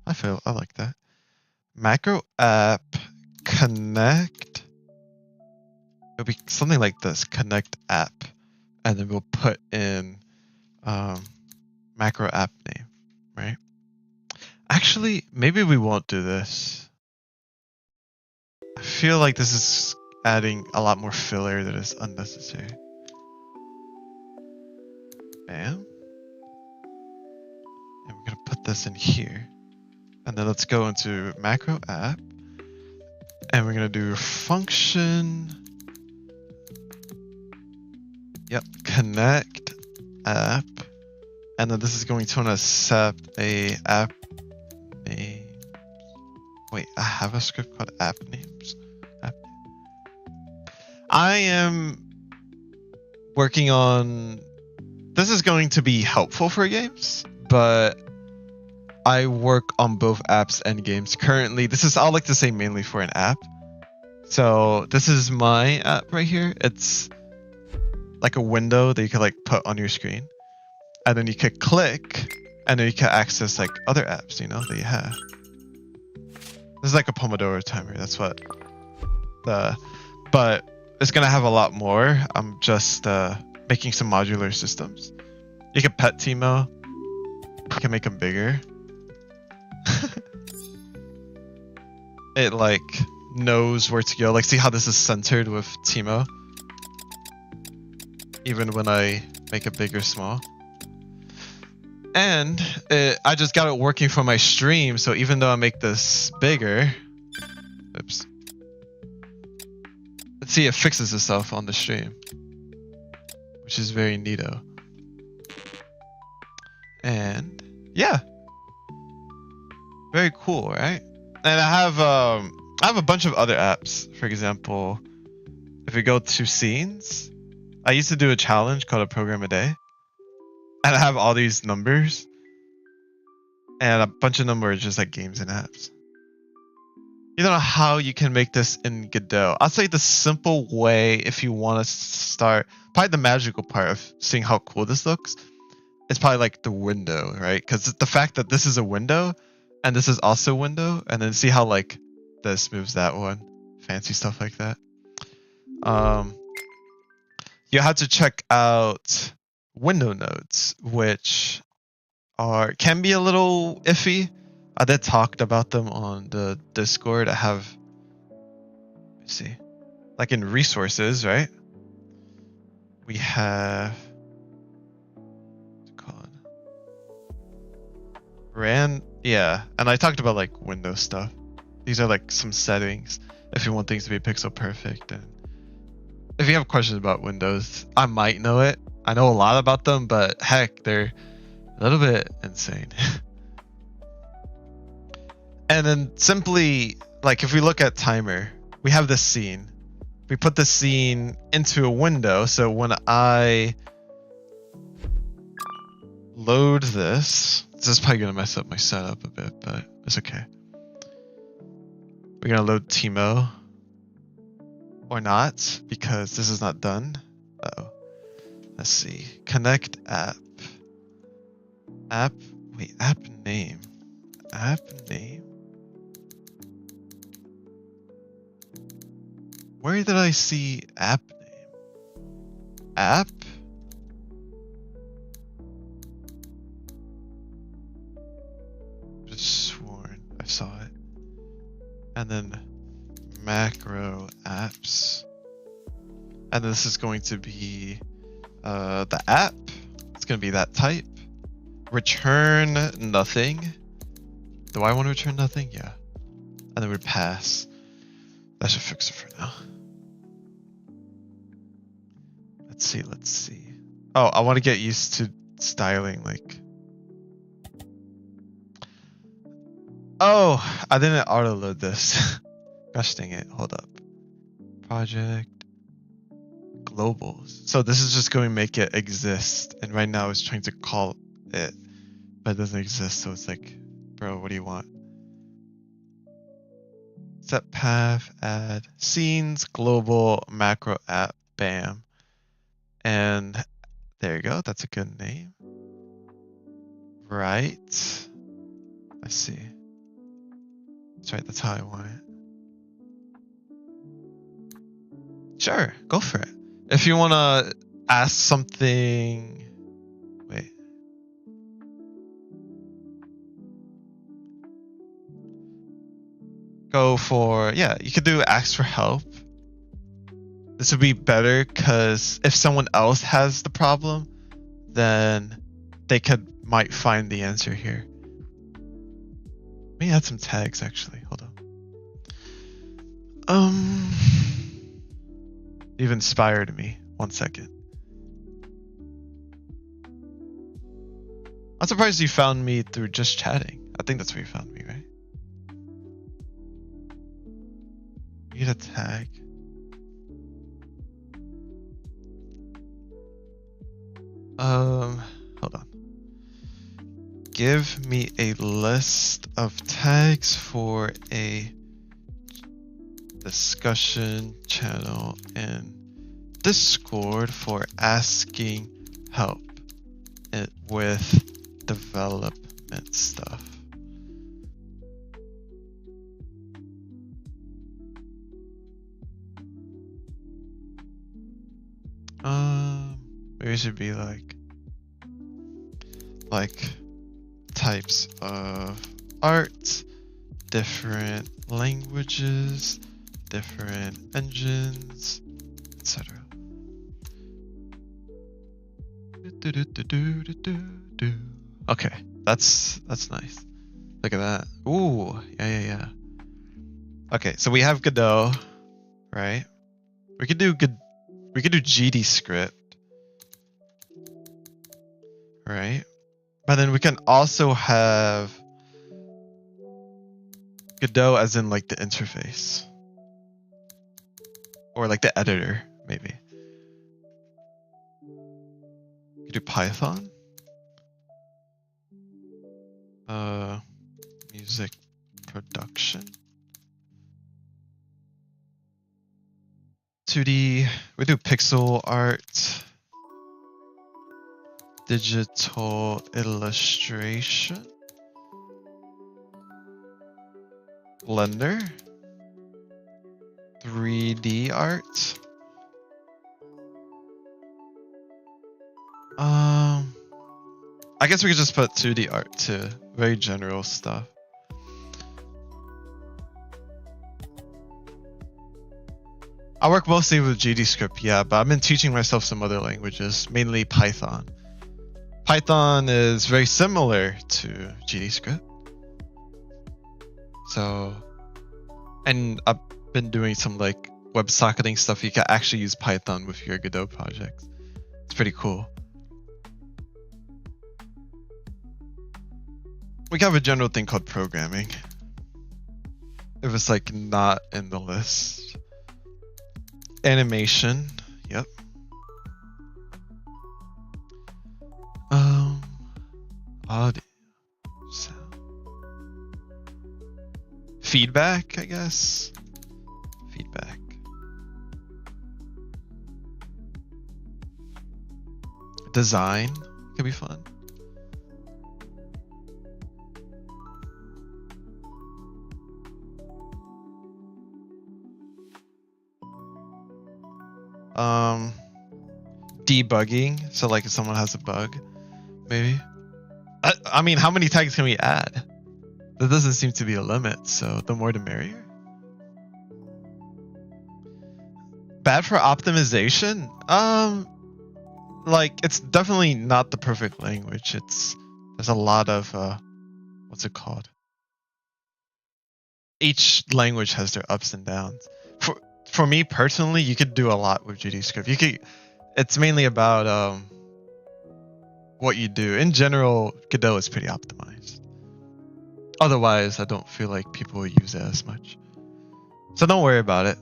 I like that. Macro app connect. It'll be something like this: connect app, and then we'll put in macro app name, right? Actually, maybe we won't do this. I feel like this is adding a lot more filler that is unnecessary. Bam. And we're gonna put this in here. And then let's go into macro app. And we're gonna do function. Yep, connect app. And then this is going to accept a app name. Wait, I have a script called app names. I am working on, this is going to be helpful for games, but I work on both apps and games currently. This is, I like to say mainly for an app. So this is my app right here. It's like a window that you can like put on your screen, and then you could click, and then you can access like other apps, you know, that you have. This is like a Pomodoro timer. That's what but it's gonna have a lot more. I'm just making some modular systems. You can pet Timo. You can make them bigger. It like knows where to go. Like, see how this is centered with Timo? Even when I make it big or small. And I just got it working for my stream, so even though I make this bigger, oops. Let's see, it fixes itself on the stream, which is very neato. And yeah, very cool, right? And I have a bunch of other apps. For example, if we go to scenes, I used to do a challenge called a program a day. And I have all these numbers, and a bunch of them are just like games and apps. You don't know how you can make this in Godot. I'll say the simple way, if you want to start, probably the magical part of seeing how cool this looks, it's probably like the window, right? Because the fact that this is a window, and this is also a window, and then see how like this moves that one, fancy stuff like that. You have to check out window nodes, which can be a little iffy. I did talked about them on the Discord. I have Let's see. Like in resources, right? We have what's it called? Yeah, and I talked about like Windows stuff. These are like some settings if you want things to be pixel perfect. And if you have questions about Windows, I might know it. I know a lot about them, but heck, they're a little bit insane. And then simply, like if we look at timer, we have this scene. We put the scene into a window, so when I load this is probably gonna mess up my setup a bit, but it's okay. We're gonna load Teemo or not, because this is not done. Uh-oh. Let's see. Connect app. App name. App name. Where did I see app name? App? Just sworn I saw it. And then macro apps. And this is going to be the app. It's going to be that type. Return nothing. Do I want to return nothing? Yeah. And then we pass. That should fix it for now. Let's see. Oh, I want to get used to styling like. Oh, I didn't auto load this. Gosh dang it. Hold up. Project. Globals. So this is just going to make it exist. And right now it's trying to call it, but it doesn't exist. So it's like, bro, what do you want? Set path, add scenes, global, macro app, bam. And there you go. That's a good name. Right. I see. That's right. That's how I want it. Sure. Go for it. If you want to ask something. Wait. Go for, yeah, you could do ask for help. This would be better because if someone else has the problem, then they might find the answer here. Let me add some tags actually. Hold on. You've inspired me. 1 second. I'm surprised you found me through just chatting. I think that's where you found me, right? Need a tag. Hold on. Give me a list of tags for a discussion channel in Discord for asking help with development stuff. Maybe it should be like types of art, different languages, different engines, etc. Okay, that's nice. Look at that. Ooh, yeah. Okay, so we have Godot, right? We could do GD script, right? But then we can also have Godot as in like the interface, or like the editor, maybe. You could do Python. Music production. 2D, we do pixel art. Digital illustration. Blender. 3D art. I guess we could just put 2D art too. Very general stuff. I work mostly with GDScript, yeah, but I've been teaching myself some other languages, mainly Python. Python is very similar to GDScript. So, and I've been doing some like WebSocketing stuff. You can actually use Python with your Godot projects. It's pretty cool. We have a general thing called programming. It was like not in the list. Animation, yep. Audio, sound. Feedback, I guess. Feedback. Design could be fun. Debugging, so like if someone has a bug, maybe. I mean, how many tags can we add? There doesn't seem to be a limit, so the more the merrier. Bad for optimization? Like it's definitely not the perfect language. There's a lot of what's it called? Each language has their ups and downs. For me personally, you could do a lot with GDScript. It's mainly about what you do. In general, Godot is pretty optimized. Otherwise, I don't feel like people will use it as much. So don't worry about it.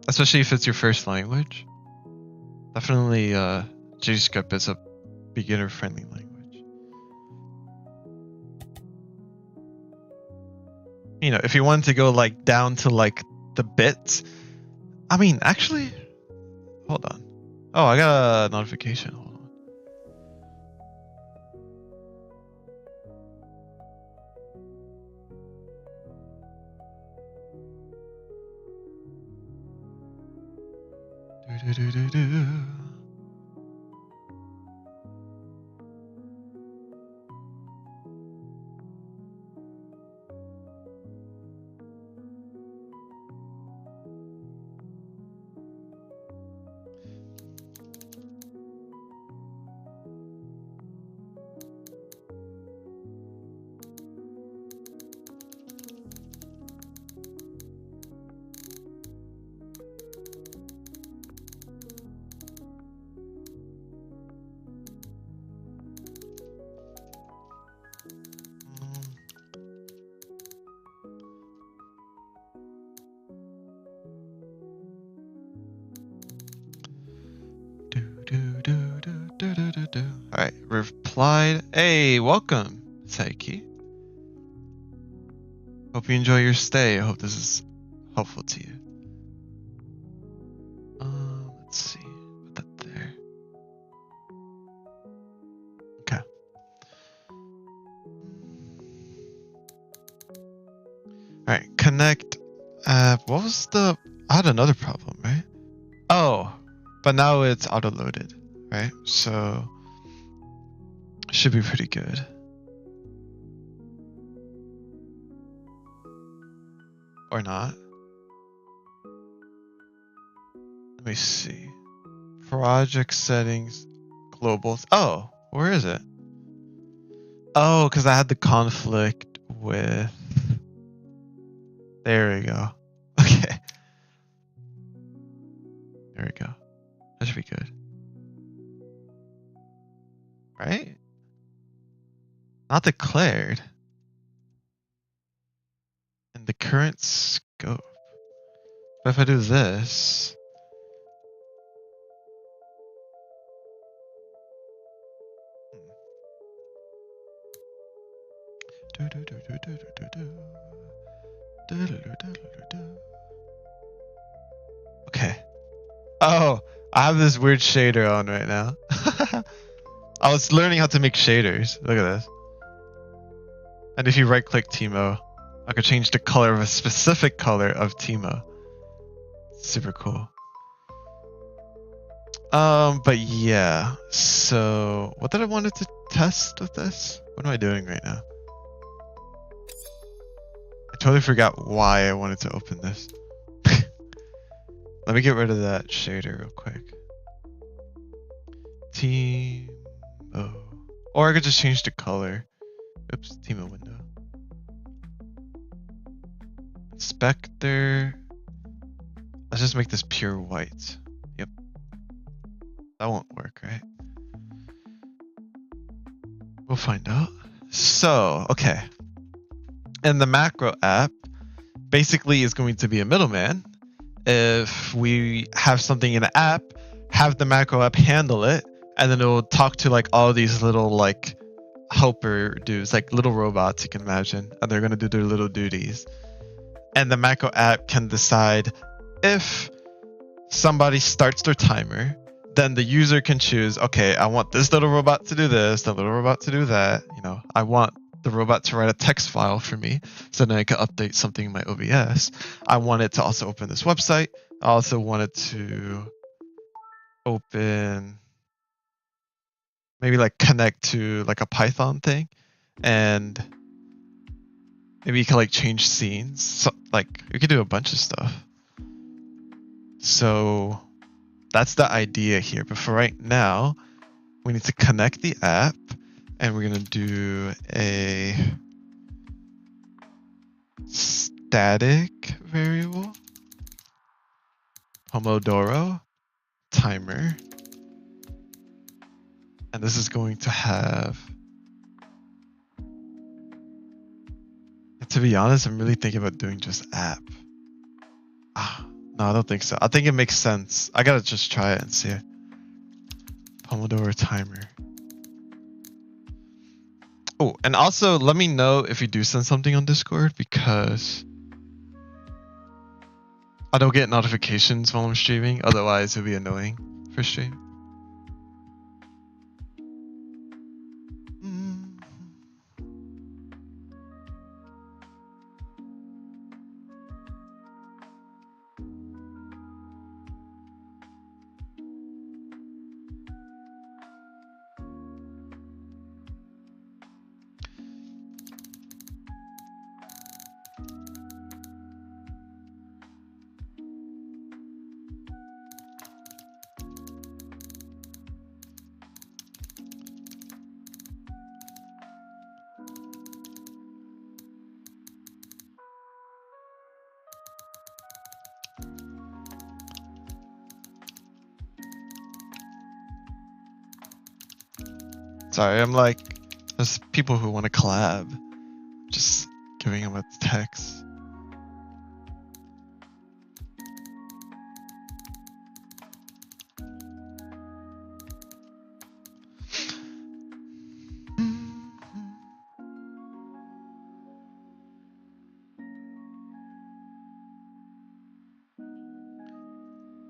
Especially if it's your first language. Definitely GDScript is a beginner-friendly language. You know, if you want to go like down to like the bits, I mean, actually, hold on. Oh, I got a notification. Hold on. Alright, replied. Hey, welcome, Saiki. Hope you enjoy your stay. I hope this is helpful to you. Let's see. Put that there. Okay. Alright, connect app. What was the... I had another problem, right? Oh, but now it's auto-loaded, right? So... should be pretty good. Or not. Let me see. Project settings, global. Oh, where is it? Oh, because I had the conflict with... There we go. Okay. There we go. That should be good. Right? Not declared. In the current scope. But if I do this... Okay. Oh, I have this weird shader on right now. I was learning how to make shaders. Look at this. And if you right click Teemo, I could change the color of a specific color of Teemo. Super cool. But yeah. So what did I wanted to test with this? What am I doing right now? I totally forgot why I wanted to open this. Let me get rid of that shader real quick. Team O. Or I could just change the color. Oops, Team O window. Inspector. Let's just make this pure white. Yep. That won't work, right? We'll find out. So, okay. And the macro app basically is going to be a middleman. If we have something in the app, have the macro app handle it, and then it will talk to like all these little like helper dudes, like little robots you can imagine, and they're gonna do their little duties. And the macro app can decide if somebody starts their timer, then the user can choose, okay, I want this little robot to do this, the little robot to do that. You know, I want the robot to write a text file for me so then I can update something in my OBS. I want it to also open this website. I also want it to open, maybe like connect to like a Python thing, and maybe you can like change scenes. So, like you could do a bunch of stuff. So that's the idea here. But for right now, we need to connect the app, and we're gonna do a static variable, Pomodoro timer. And this is going to have, to be honest, I'm really thinking about doing just app. No, I don't think so. I think it makes sense. I gotta just try it and see it. Pomodoro timer. Oh, and also let me know if you do send something on Discord, because I don't get notifications while I'm streaming. Otherwise, it'd be annoying for stream. Sorry, I'm like, there's people who want to collab. Just giving them a text.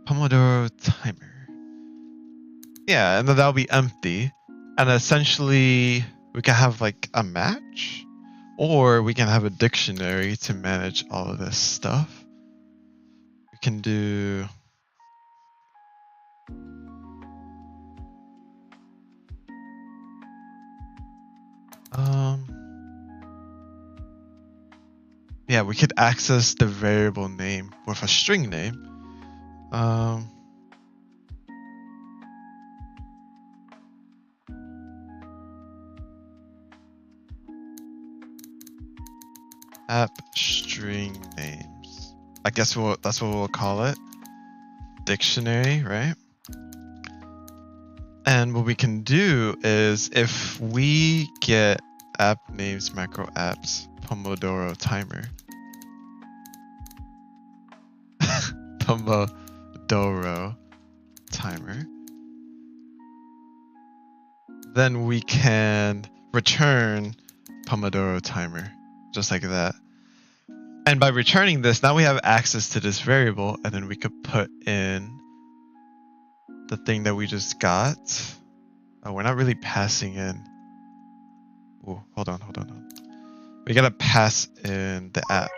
Pomodoro timer. Yeah, and then that'll be empty. And essentially, we can have like a match, or we can have a dictionary to manage all of this stuff. We can do yeah, we could access the variable name with a string name. App string names. I guess that's what we'll call it. Dictionary, right? And what we can do is, if we get app names macro apps Pomodoro timer, Pomodoro timer, then we can return Pomodoro timer, just like that. And by returning this, now we have access to this variable, and then we could put in the thing that we just got. Oh, we're not really passing in. Oh, hold on. We gotta pass in the app.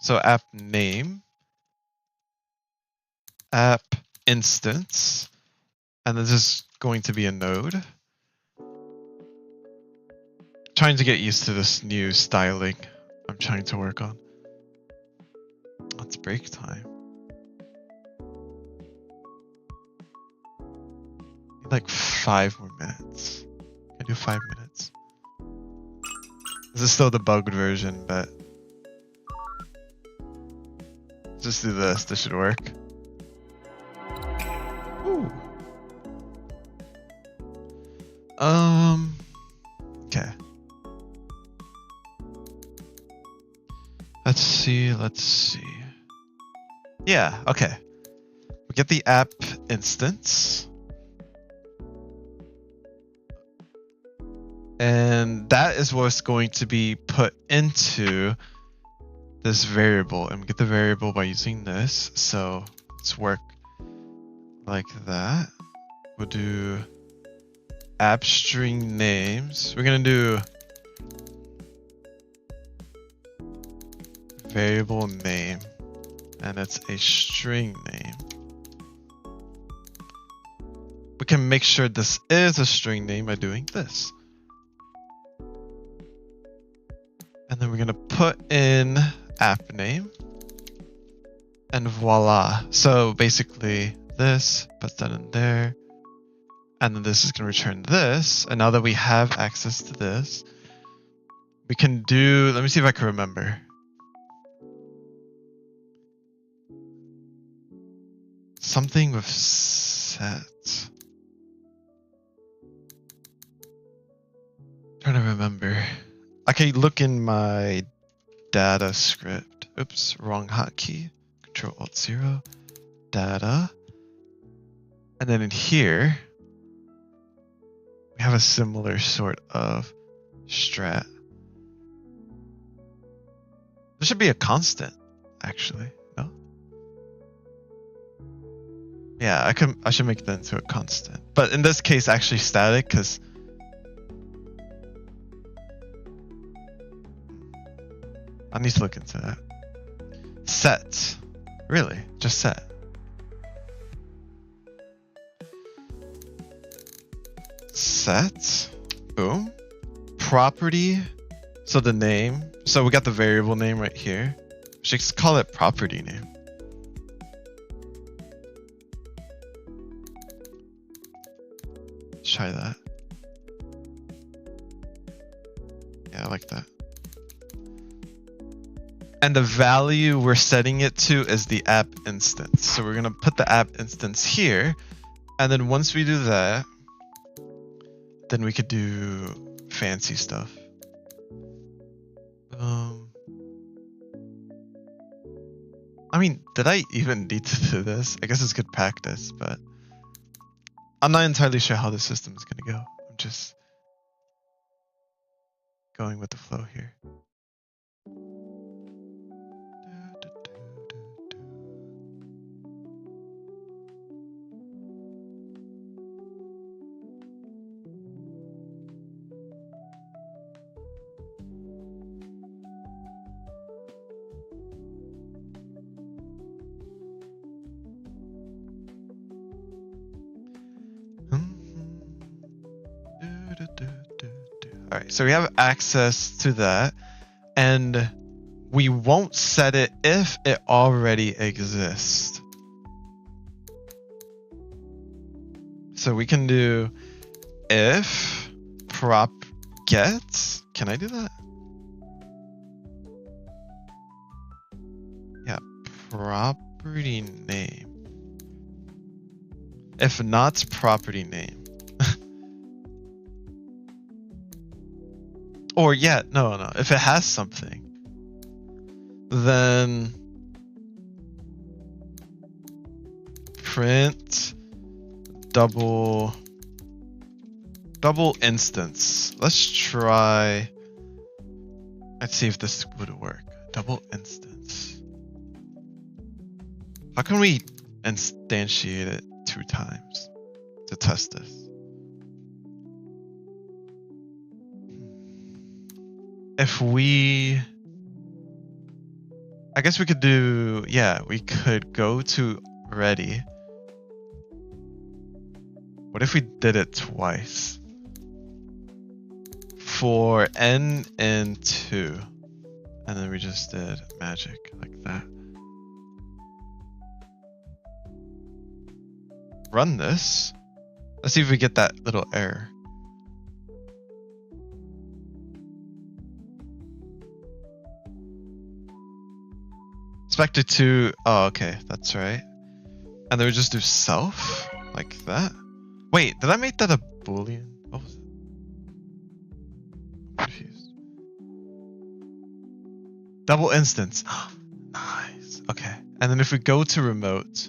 So app name, app instance, and this is going to be a node. Trying to get used to this new styling I'm trying to work on. It's break time. Like 5 more minutes. I do 5 minutes. This is still the bugged version, but just do this. This should work. Ooh. Okay. Let's see. Yeah, okay. We get the app instance. And that is what's going to be put into this variable. And we get the variable by using this. So let's work like that. We'll do app string names. We're going to do variable name. And it's a string name. We can make sure this is a string name by doing this. And then we're going to put in app name. And voila. So basically this, puts that in there. And then this is going to return this. And now that we have access to this, we can do, let me see if I can remember. Something with set. Trying to remember. I can look in my data script. Oops, wrong hotkey. Control Alt 0. Data. And then in here, we have a similar sort of strat. There should be a constant, actually. No? Yeah, I should make that into a constant. But in this case, actually static, because I need to look into that. Set. Really? Just set. Set. Boom. Property. So the name. So we got the variable name right here. We should just call it property name. Let's try that. Yeah, I like that. And the value we're setting it to is the app instance. So we're going to put the app instance here. And then once we do that, then we could do fancy stuff. I mean, did I even need to do this? I guess it's good practice, but I'm not entirely sure how the system is going to go. I'm just going with the flow here. All right, so we have access to that, and we won't set it if it already exists. So we can do if prop get. Can I do that? Yeah, property name. If not property name. Or yeah, no. If it has something, then print double instance. Let's try. Let's see if this would work. Double instance. How can we instantiate it 2 times to test this? If we, I guess we could do, yeah, we could go to ready. What if we did it twice? For n and 2. And then we just did magic like that. run this. Let's see if we get that little error. Expected to, oh, okay, that's right. And then we just do self, like that. Wait, did I make that a Boolean? What was it? I'm confused. Double instance. Nice, okay. And then if we go to remote,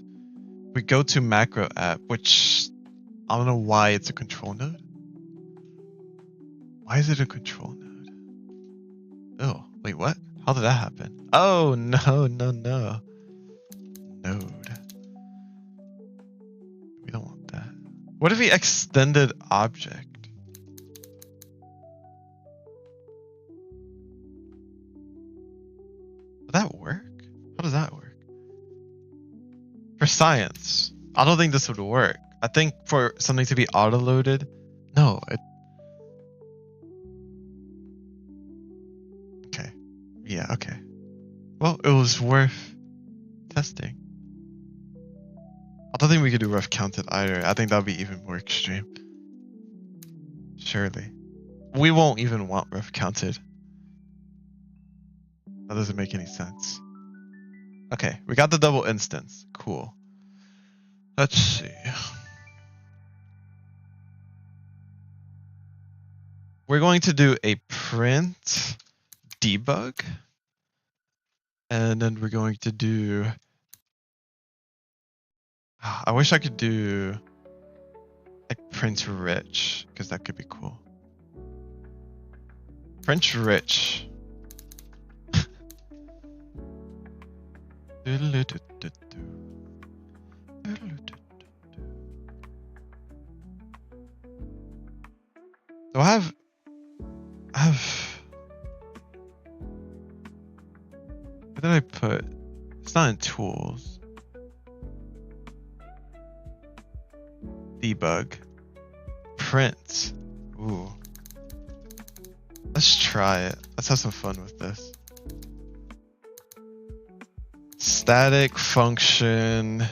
we go to macro app, which I don't know why it's a control node. Why is it a control node? Oh, wait, what? How did that happen? Oh, no. Node. We don't want that. What if we extended object? Would that work? How does that work? For science, I don't think this would work. I think for something to be auto-loaded, no. Okay. Yeah, okay. Well, it was worth testing. I don't think we could do rough counted either. I think that would be even more extreme. Surely. We won't even want rough counted. That doesn't make any sense. Okay, we got the double instance. Cool. Let's see. We're going to do a print debug. And then we're going to do... I wish I could do like print rich, because that could be cool. Print rich. So I have what did I put? It's not in tools. Debug. Print. Ooh. Let's try it. Let's have some fun with this. Static function.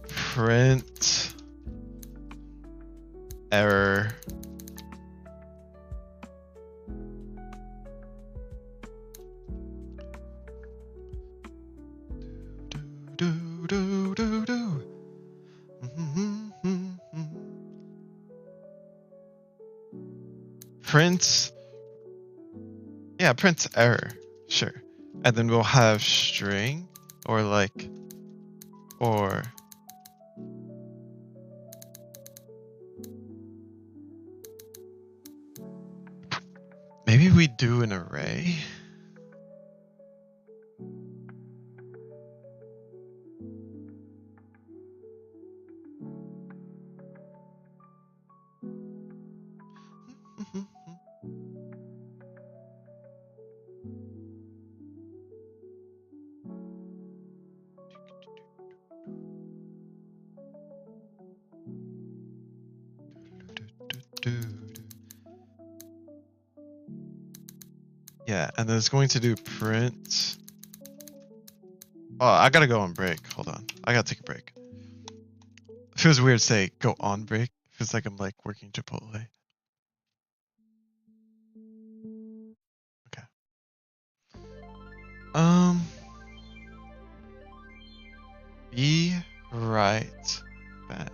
Print. Error. Print. Yeah, print error. Sure. And then we'll have string or like, or maybe we do an array. Yeah, and then it's going to do print. Oh, I gotta go on break. Hold on. I gotta take a break. It feels weird to say go on break. It feels like I'm like working Chipotle. Okay. Be right back.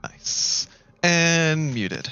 Nice. And muted.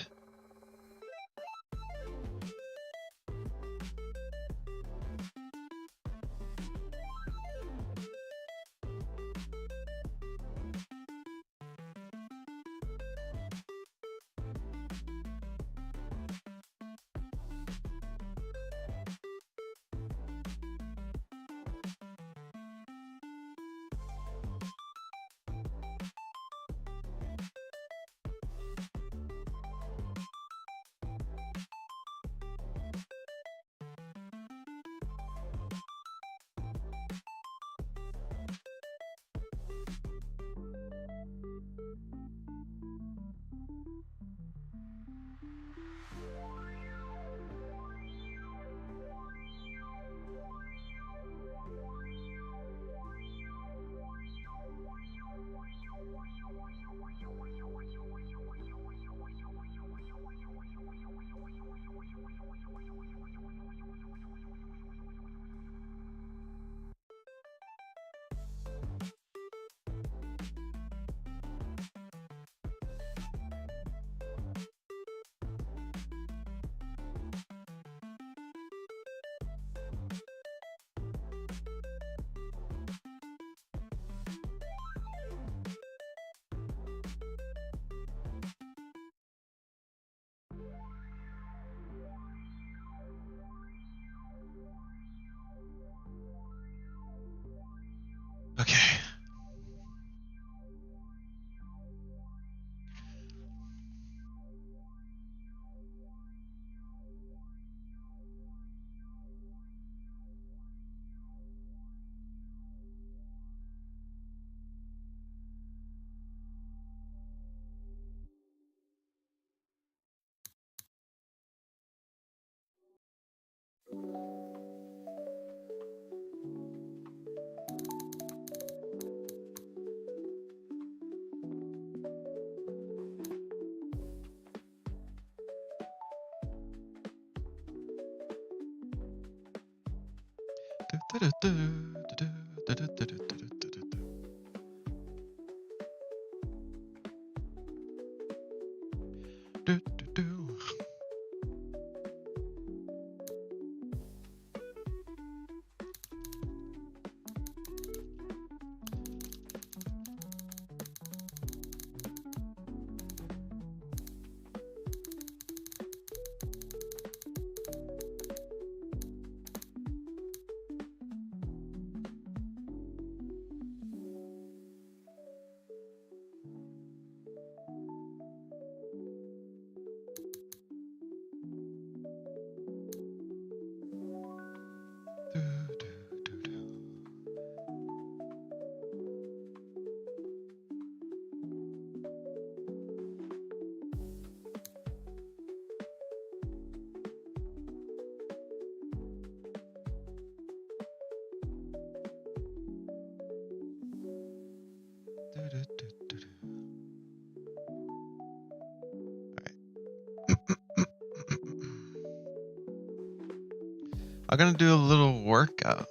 I'm gonna do a little workout.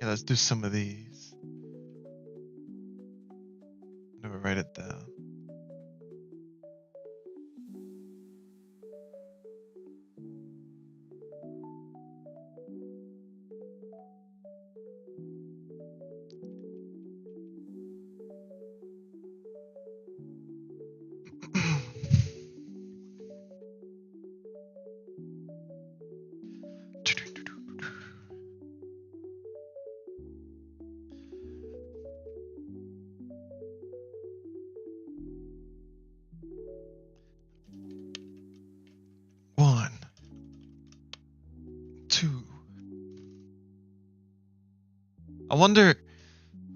Yeah, let's do some of these. Never write it down. One, two. I wonder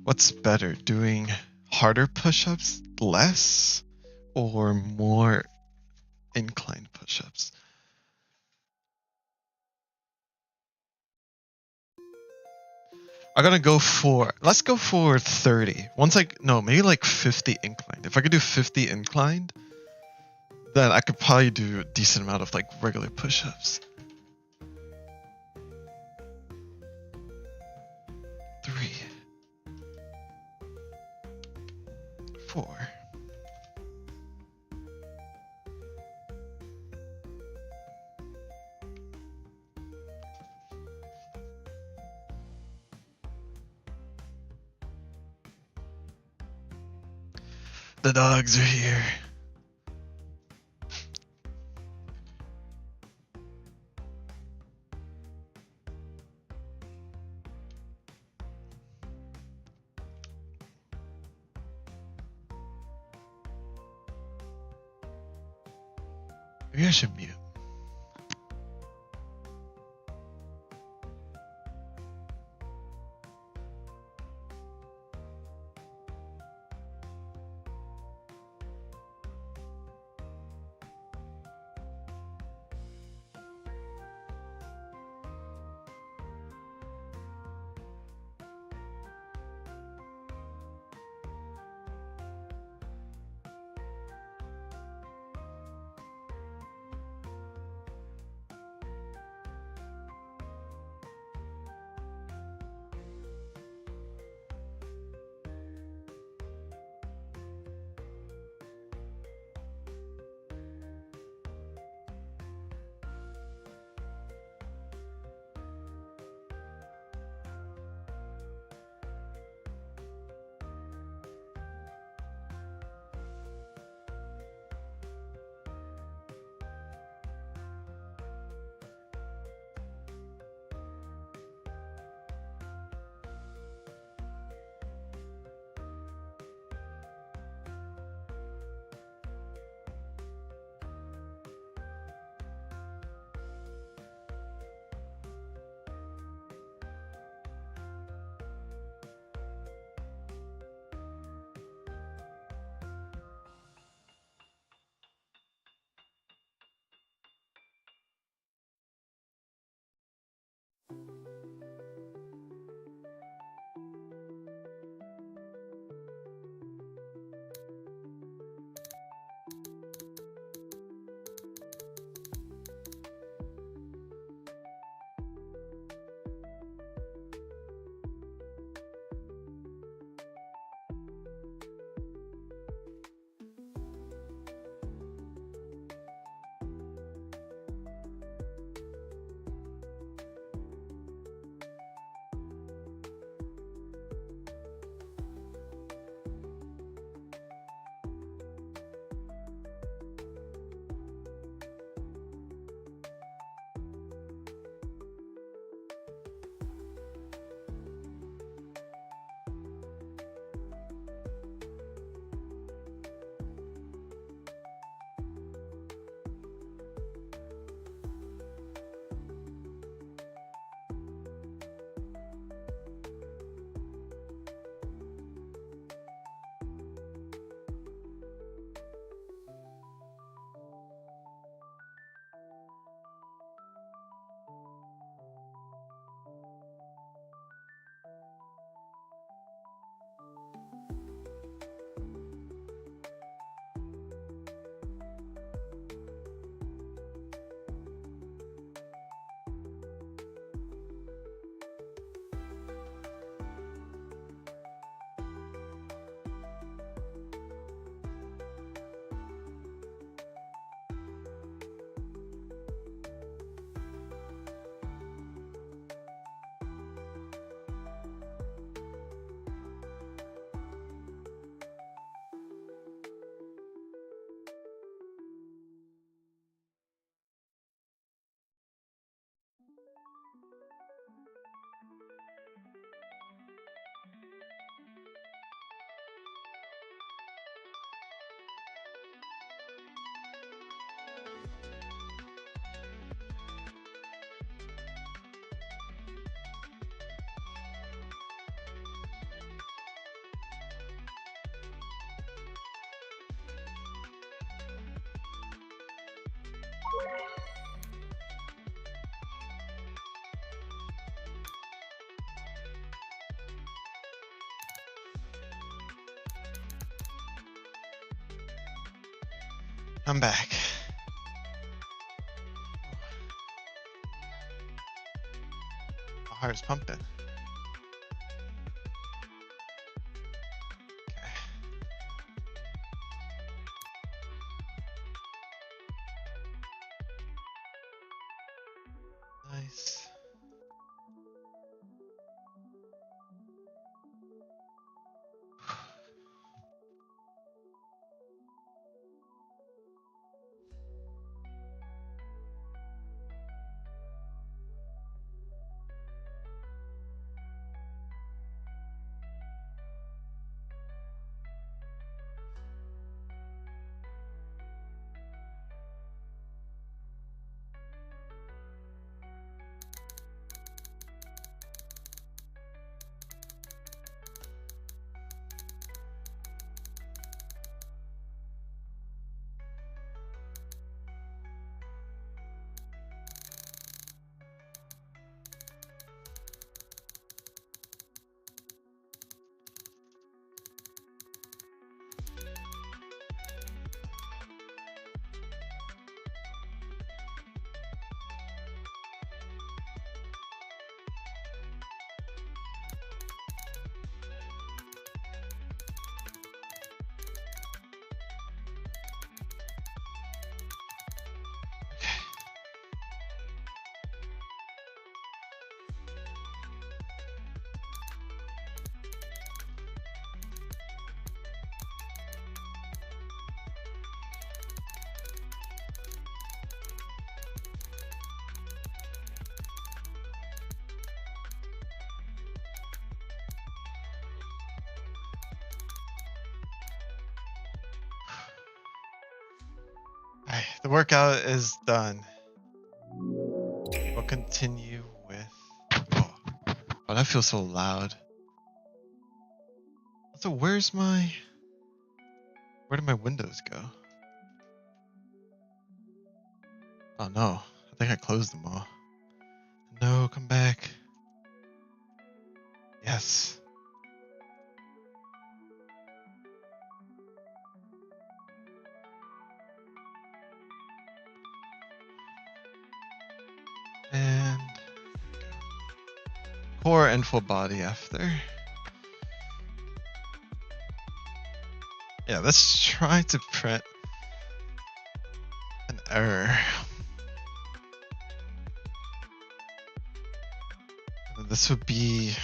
what's better, doing harder push-ups, less, or more incline push-ups? I'm gonna go for, let's go for 30. No, maybe like 50 inclined. If I could do 50 inclined, then I could probably do a decent amount of like regular push-ups. 3, 4. The dogs are here. Maybe I should mute. I'm back. My heart's pumping. Okay. Nice. Alright, the workout is done. We'll continue with. Oh, that feels so loud. So where did my windows go? Oh no, I think I closed them all. No, come back. Yes. And core and full body after. Yeah, let's try to print an error. And this would be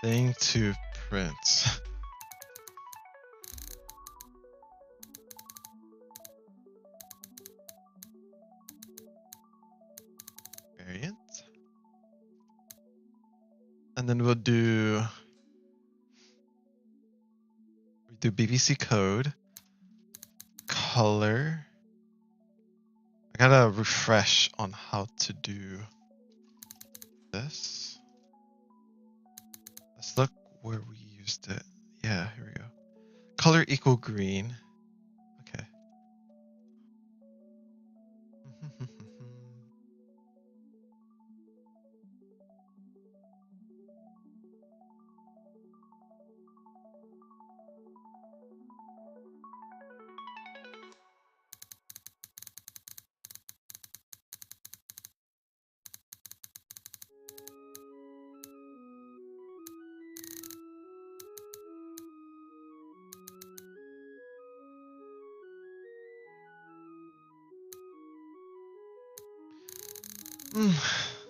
thing to print. Variant. And then we'll do BBC code, color. I gotta refresh on how to do this. Let's look where we used it. Yeah, here we go. Color equal green. Okay.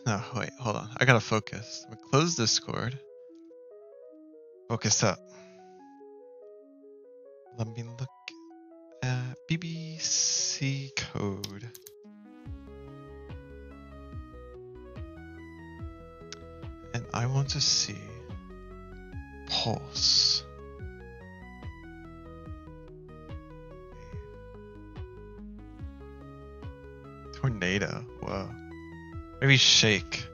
No, wait, hold on. I gotta focus. I'm gonna close Discord. Focus up. Let me look at BBC code. And I want to see pulse. Tornado. Whoa. Maybe shake.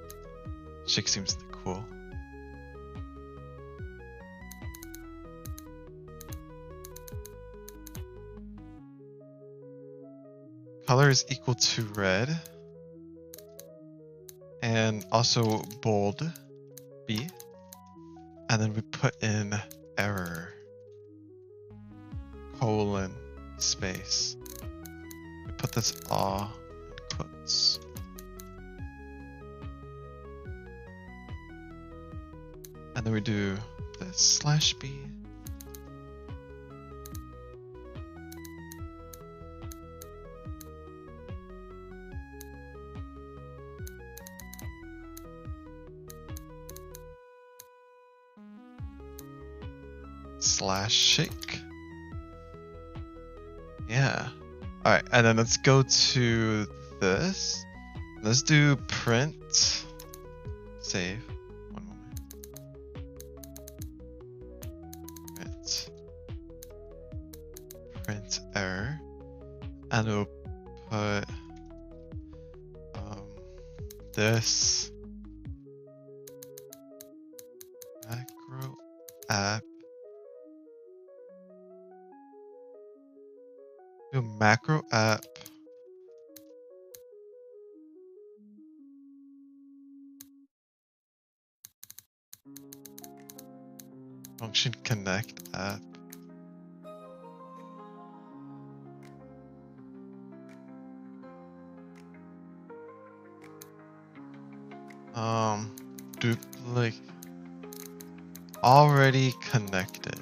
Shake seems cool. color is equal to red. And also bold B. And then we put in error, colon, space. We put this all in quotes. And then we do this /B. /shake. Yeah. All right, and then let's go to this. Let's do print. Save. One moment. Print error, and we'll put this macro app. Do macro app function connect app. Duplicate already connected.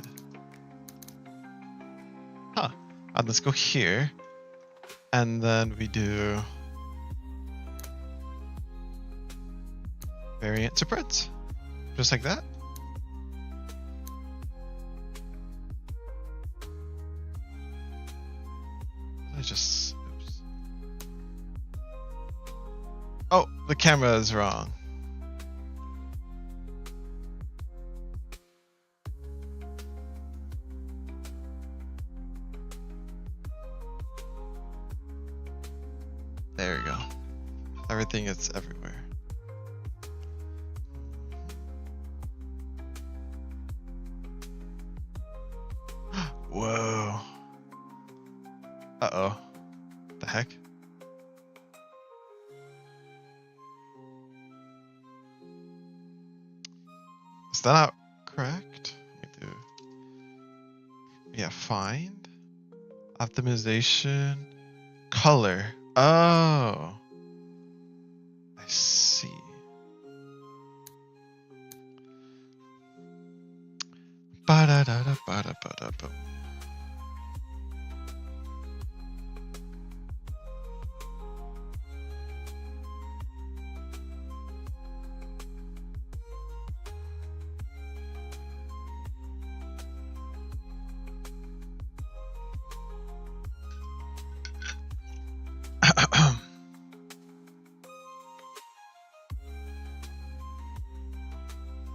Huh. And let's go here. And then we do variant to print. Just like that. Oops. Oh, the camera is wrong. There we go. Everything is everywhere. Whoa. Uh-oh. The heck? Is that not correct? Let me do. Yeah, find. Optimization. Color. Oh. I see. Ba-da-da-da-ba-da-ba-da-ba.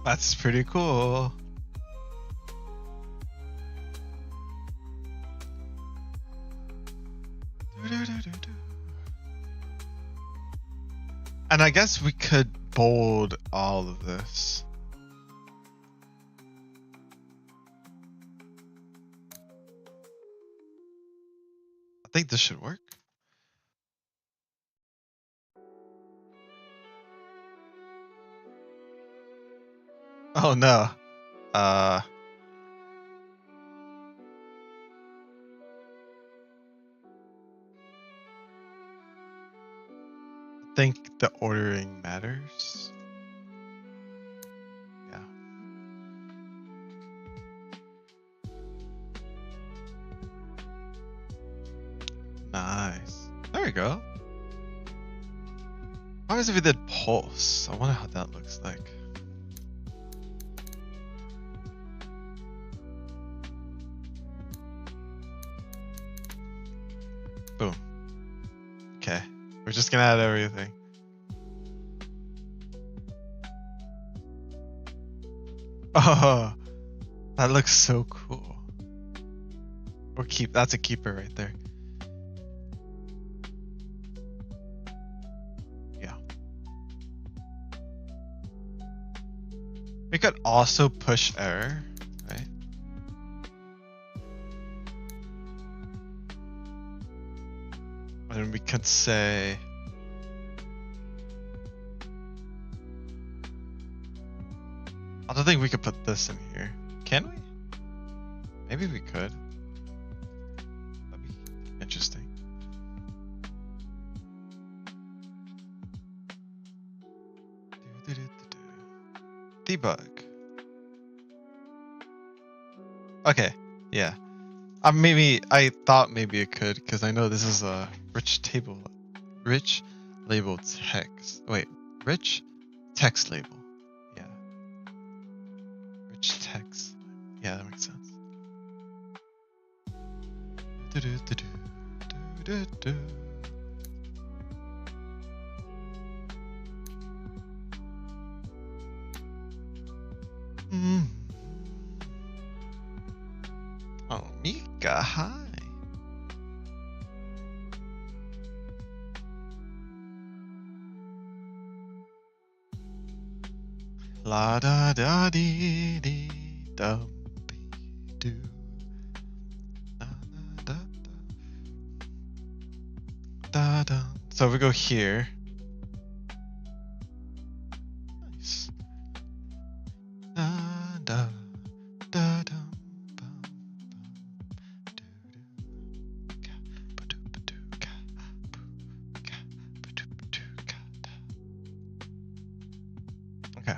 That's pretty cool. And I guess we could bold all of this. I think this should work. Oh no. I think the ordering matters. Yeah. Nice. There we go. How is if we did pulse? I wonder how that looks like. Boom. Okay. We're just gonna add everything. Oh, that looks so cool. Or that's a keeper right there. Yeah. We could also push error, right? And we could say I don't think we could put this in here. Can we? Maybe we could. That'd be interesting. Debug. Okay, yeah. Maybe I thought maybe it could because I know this is a rich label text. Wait, rich text label. Yeah. Rich text. Yeah, that makes sense. Oh, Mika, hi. La da da dee dee dum doo. Da da da da. So we go here. Nice. Da da da da. Okay.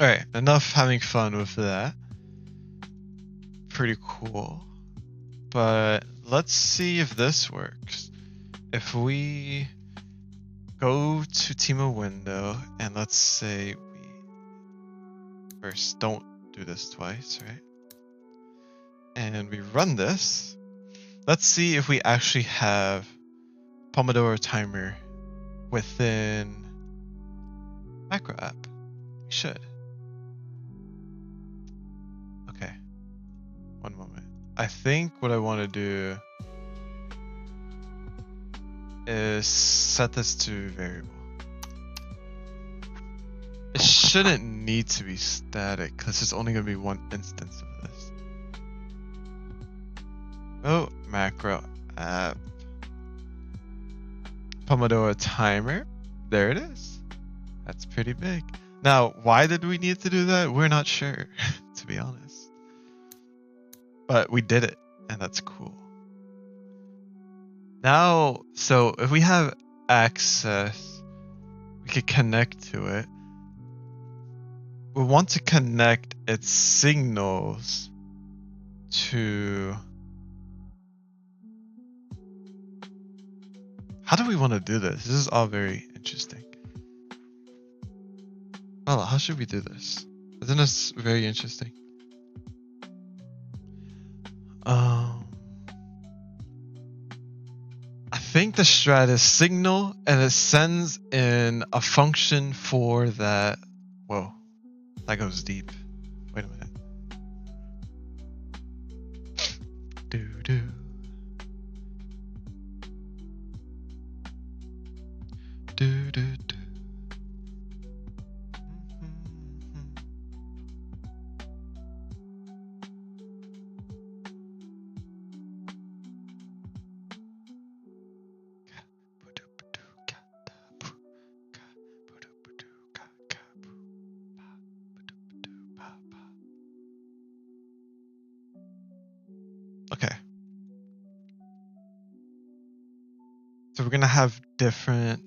Alright, enough having fun with that. Pretty cool. But let's see if this works. If we go to Teemo window and let's say we first don't do this twice, right? And we run this. Let's see if we actually have Pomodoro timer within macro app. We should. Okay. One moment. I think what I want to do is set this to variable. It shouldn't need to be static because there's only going to be one instance of this. Oh, macro app. Pomodoro timer. There it is. That's pretty big. Now, why did we need to do that? We're not sure, to be honest. But we did it, and that's cool. Now, so if we have access, we could connect to it. We want to connect its signals to... How do we want to do this? This is all very interesting. Well, how should we do this? Isn't this very interesting? I think the strat is signal, and it sends in a function for that. Whoa, that goes deep. Wait a minute. Do. Okay. So we're gonna have different.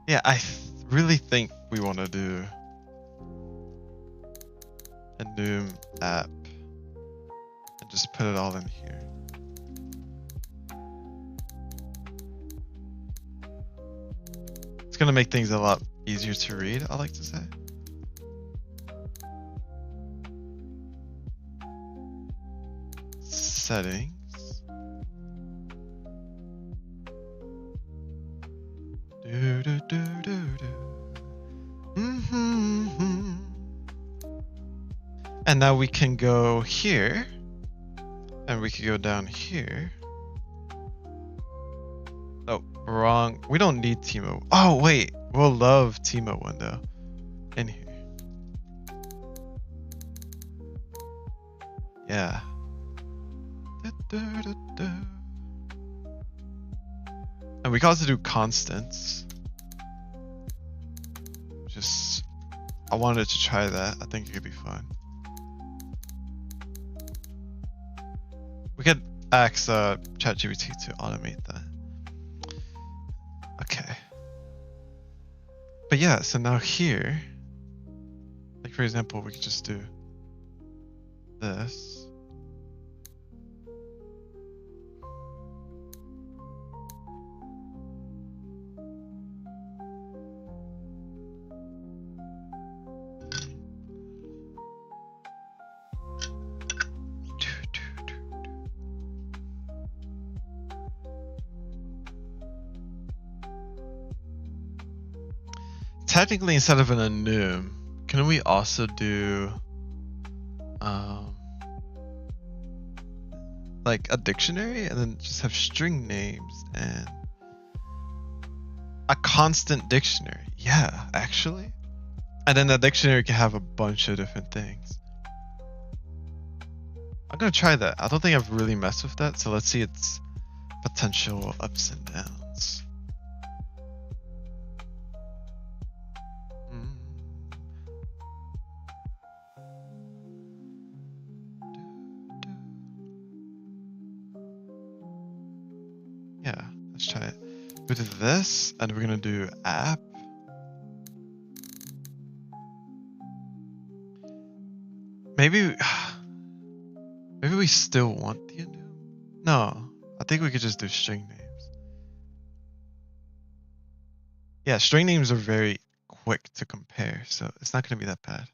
Yeah, I really think we want to do a new app and just put it all in here. It's gonna make things a lot easier to read, I like to say. Settings. And now we can go here. And we can go down here. Oh, wrong. We don't need Teemo. Oh, wait. We'll love Teemo window in here. Yeah. And we can also do constants. Just, I wanted to try that. I think it could be fun. We could ask ChatGPT to automate that. Okay. But yeah, so now here, like for example, we could just do this. Technically, instead of an enum, can we also do like a dictionary and then just have string names and a constant dictionary? Yeah, actually. And then the dictionary can have a bunch of different things. I'm gonna try that. I don't think I've really messed with that, so let's see its potential ups and downs. Yeah, let's try it. We do this, and we're gonna do app. Maybe we still want the enum. No, I think we could just do string names. Yeah, string names are very quick to compare, so it's not gonna be that bad.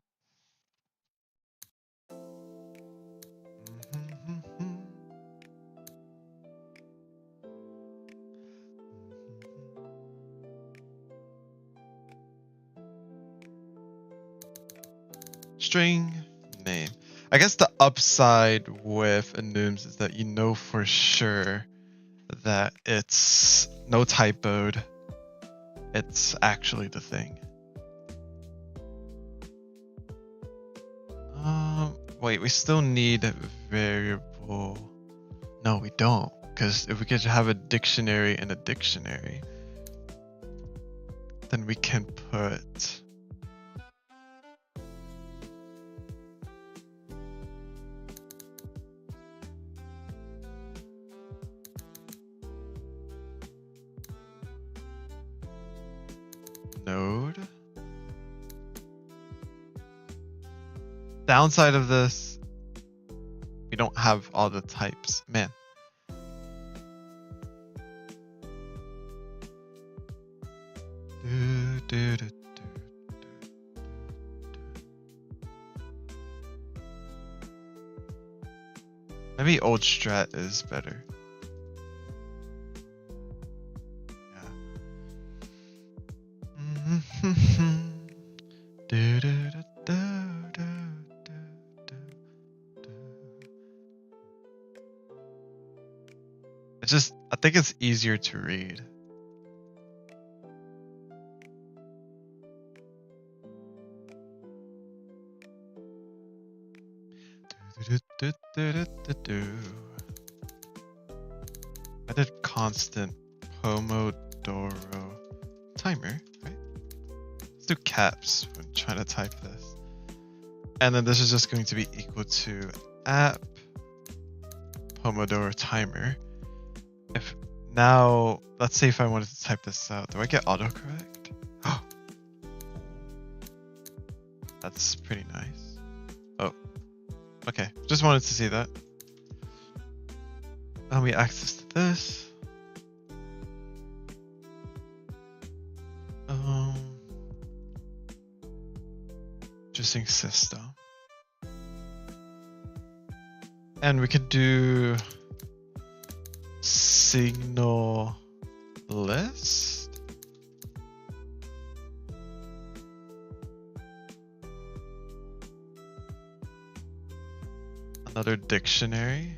String name. I guess the upside with enums is that you know for sure that it's no typoed. It's actually the thing. Wait, we still need a variable. No, we don't, because if we could have a dictionary and a dictionary, then we can put node. Downside of this, we don't have all the types. Man. Maybe old strat is better. It's just, I think it's easier to read. I did constant Pomodoro timer, right? Let's do caps when trying to type this. And then this is just going to be equal to app Pomodoro timer. If now, let's say if I wanted to type this out, do I get autocorrect? Oh, that's pretty nice. Oh, okay. Just wanted to see that. Now we access to this. Interesting system. And we could do signal list. Another dictionary.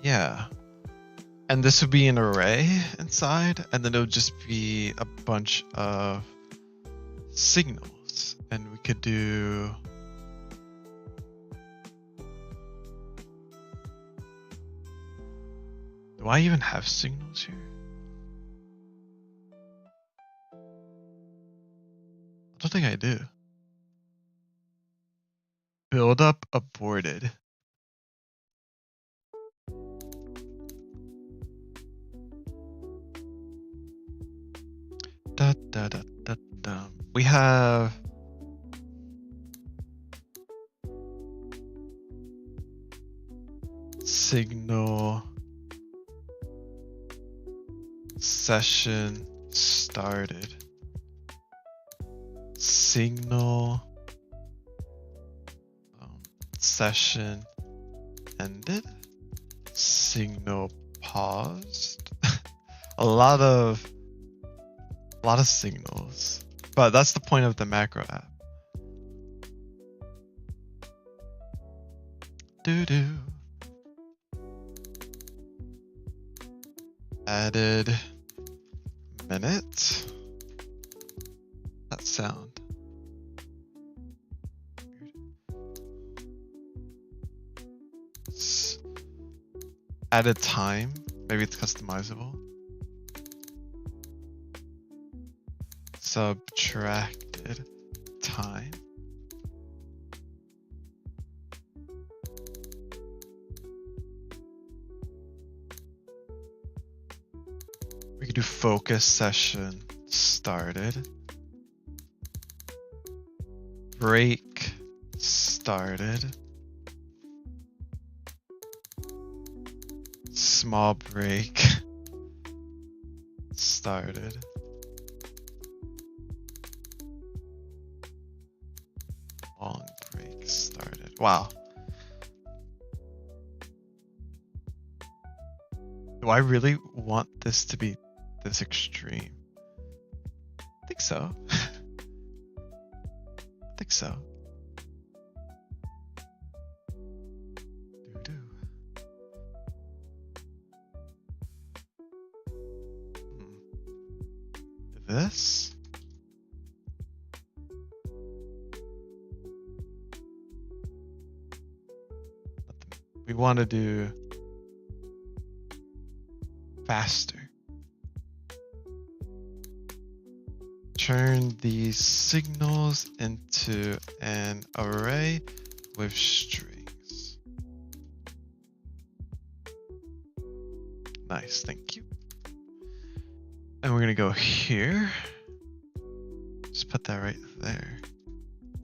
Yeah. And this would be an array inside, and then it would just be a bunch of signals. And we could do... Do I even have signals here? I don't think I do. Build up aborted. Da, da, da, da, da. We have signal session started. Signal session ended. Signal paused. a lot of signals, but that's the point of the macro app. Doo-doo. Added minute. That sound. Added time. Maybe it's customizable. Subtracted time. We could do focus session started. Break started. Small break started. Long break started. Wow. Do I really want this to be this extreme? I think so. I think so. This? We want to do faster. Turn these signals into an array with strings. Nice, thank you. And we're gonna go here. Just put that right there.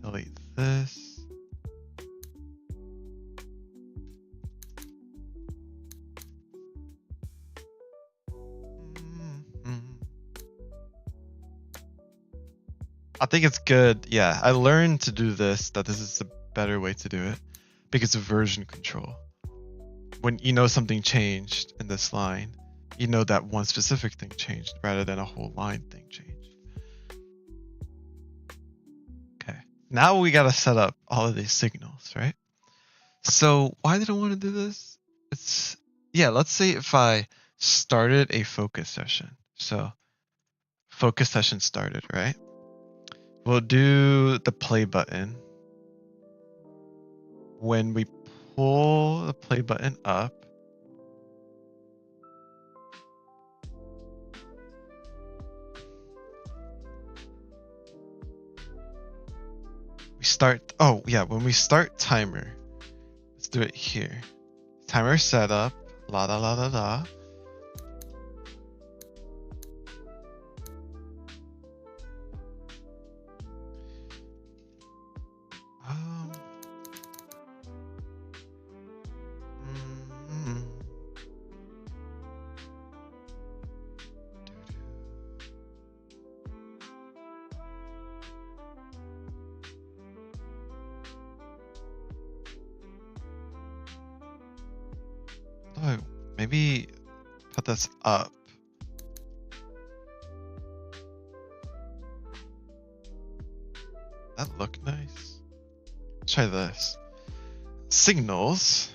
Delete this. I think it's good. Yeah, I learned to do this, that this is the better way to do it because of version control. When you know something changed in this line, you know that one specific thing changed rather than a whole line thing changed. Okay, now we gotta set up all of these signals, right? So why did I want to do this? Let's say if I started a focus session. So focus session started, right? We'll do the play button. When we pull the play button up, when we start timer, let's do it here. Timer setup, la da la da da. Maybe put this up. That look nice. Let's try this. Signals.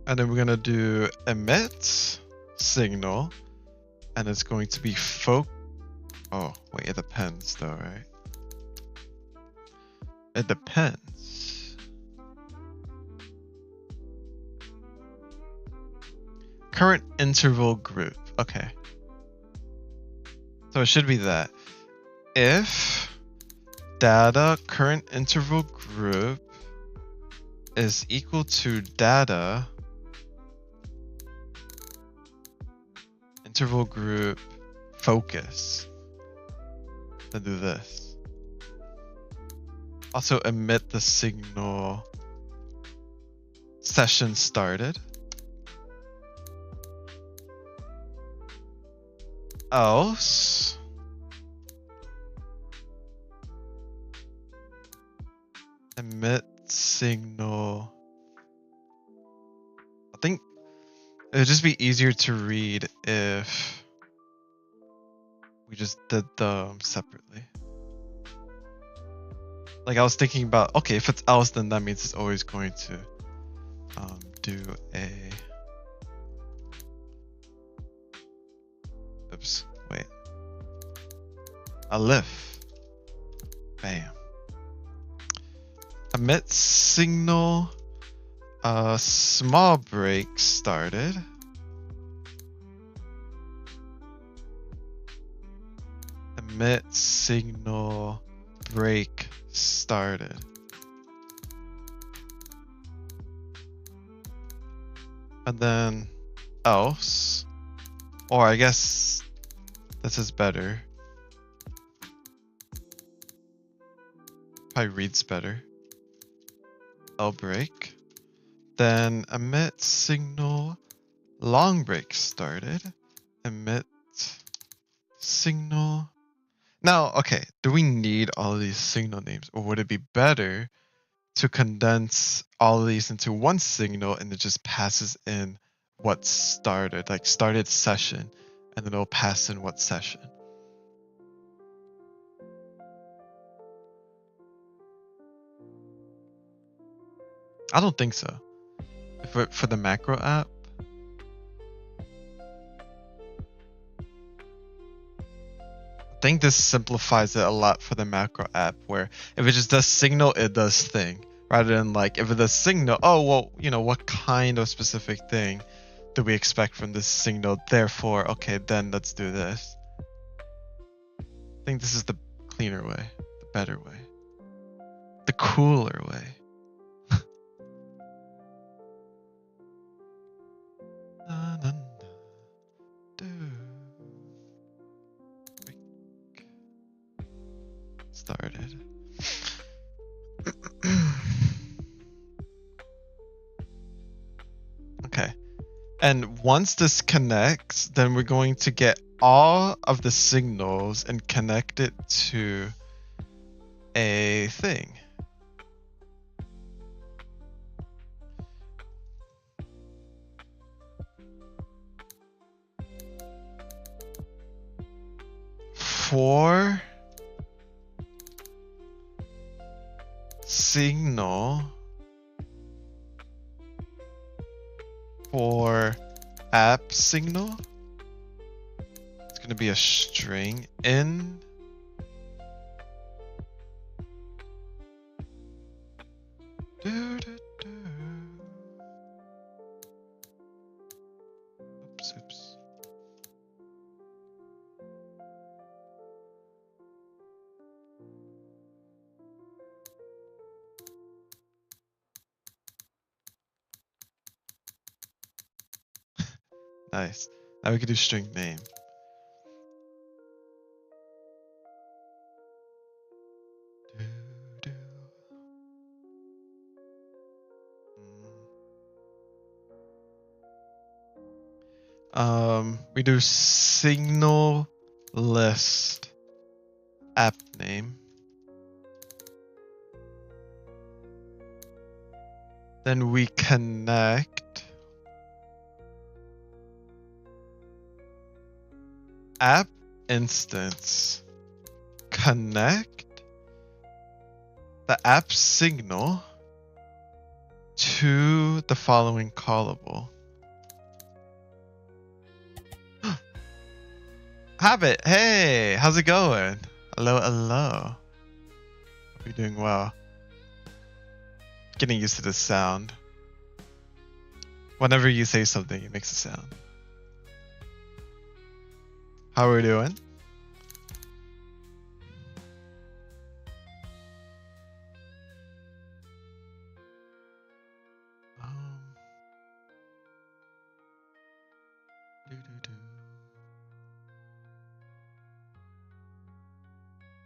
And then we're gonna do emit signal. And it's going to be oh, wait, it depends though, right? It depends. Current interval group. Okay. So it should be that. If data current interval group is equal to data interval group focus, then do this. Also emit the signal session started. Else emit signal. I think it would just be easier to read if we just did them separately. Like I was thinking about, okay, if it's else, then that means it's always going to do a. Oops, wait. A lift. Bam. Emit signal. Small break started. Emit signal break started. And then else, or I guess this is better. Probably reads better. L break. Then emit signal long break started. Emit signal. Now, okay, do we need all of these signal names, or would it be better to condense all of these into one signal and it just passes in what started, like started session, and then it'll pass in what session? I don't think so. For the macro app, I think this simplifies it a lot for the macro app, where if it just does signal, it does thing, rather than like if it does signal, oh well, you know, what kind of specific thing do we expect from this signal? Therefore, okay, then let's do this. I think this is the cleaner way, the better way, the cooler way. Started. Okay. And once this connects, then we're going to get all of the signals and connect it to a thing. For signal for app signal, it's going to be a string in oops. Nice. Now we can do string name. We do signal list app name. Then we connect app instance connect the app signal to the following callable. Habit, hey, how's it going? Hello, hello. Hope you're doing well. Getting used to this sound. Whenever you say something, it makes a sound. How are we doing?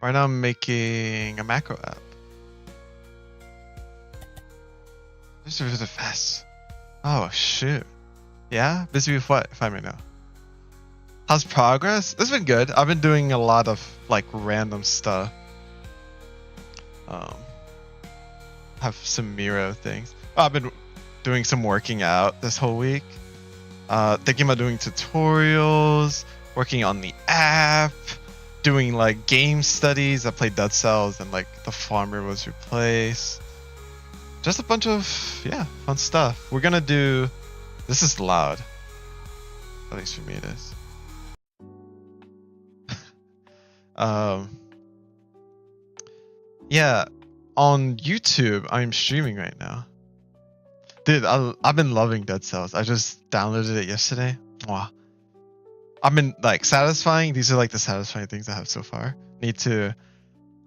Right now I'm making a macro app. This is really fast. Oh shoot. Yeah? Busy with what, if I may know? How's progress? It's been good. I've been doing a lot of like random stuff. Have some Miro things. I've been doing some working out this whole week. Thinking about doing tutorials, working on the app, doing like game studies. I played Dead Cells and like the farmer was replaced. Just a bunch of, yeah, fun stuff. We're gonna do, this is loud. At least for me it is. Yeah, on YouTube, I'm streaming right now. Dude, I've been loving Dead Cells. I just downloaded it yesterday. Mwah. I've been like satisfying. These are like the satisfying things I have so far. Need to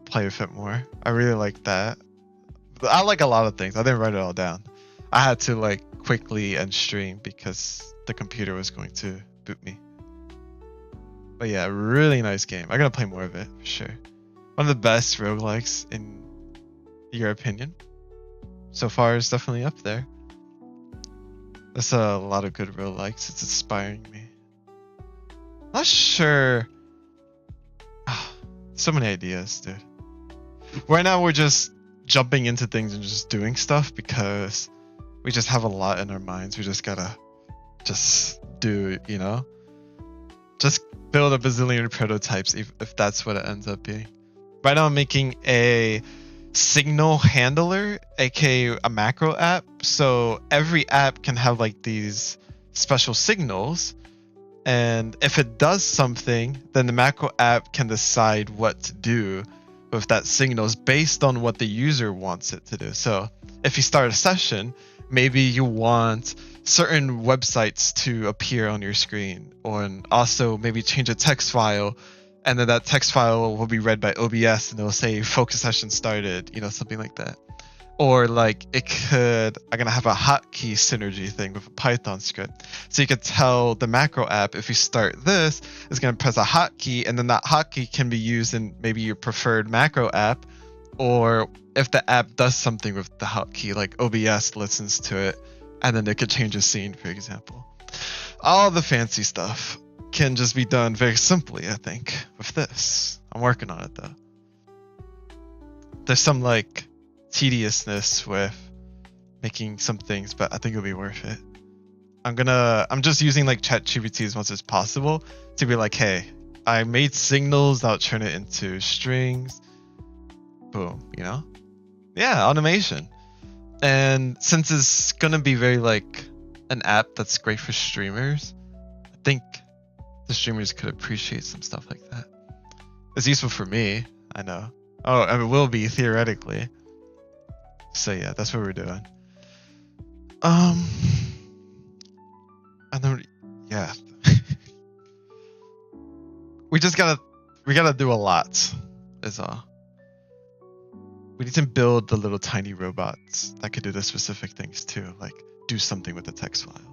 play with it more. I really like that. I like a lot of things. I didn't write it all down. I had to like quickly end stream because the computer was going to boot me. But yeah, really nice game. I'm gonna play more of it for sure. One of the best roguelikes in your opinion. So far it's definitely up there. There's a lot of good roguelikes. It's inspiring me. Not sure. So many ideas, dude. Right now we're just jumping into things and just doing stuff because we just have a lot in our minds. We just gotta just do, you know? Just build a bazillion prototypes if that's what it ends up being. Right now I'm making a signal handler, aka a macro app. So every app can have like these special signals. And if it does something, then the macro app can decide what to do with that signals based on what the user wants it to do. So if you start a session, maybe you want certain websites to appear on your screen, or also maybe change a text file, and then that text file will be read by OBS and it'll say focus session started, you know, something like that. Or like it could, I'm gonna have a hotkey synergy thing with a Python script. So you could tell the macro app, if you start this, it's gonna press a hotkey, and then that hotkey can be used in maybe your preferred macro app. Or if the app does something with the hotkey, like OBS listens to it, and then it could change a scene, for example. All the fancy stuff can just be done very simply, I think, with this. I'm working on it though. There's some like tediousness with making some things, but I think it'll be worth it. I'm just using like ChatGPT as much as possible to be like, hey, I made signals, I'll turn it into strings. Boom, you know? Yeah, automation. And since it's gonna be very like an app that's great for streamers, I think the streamers could appreciate some stuff like that. It's useful for me, I know. Oh, and it will be theoretically. So yeah, that's what we're doing. And then yeah. we gotta do a lot, is all. We need to build the little tiny robots that could do the specific things too, like do something with the text file.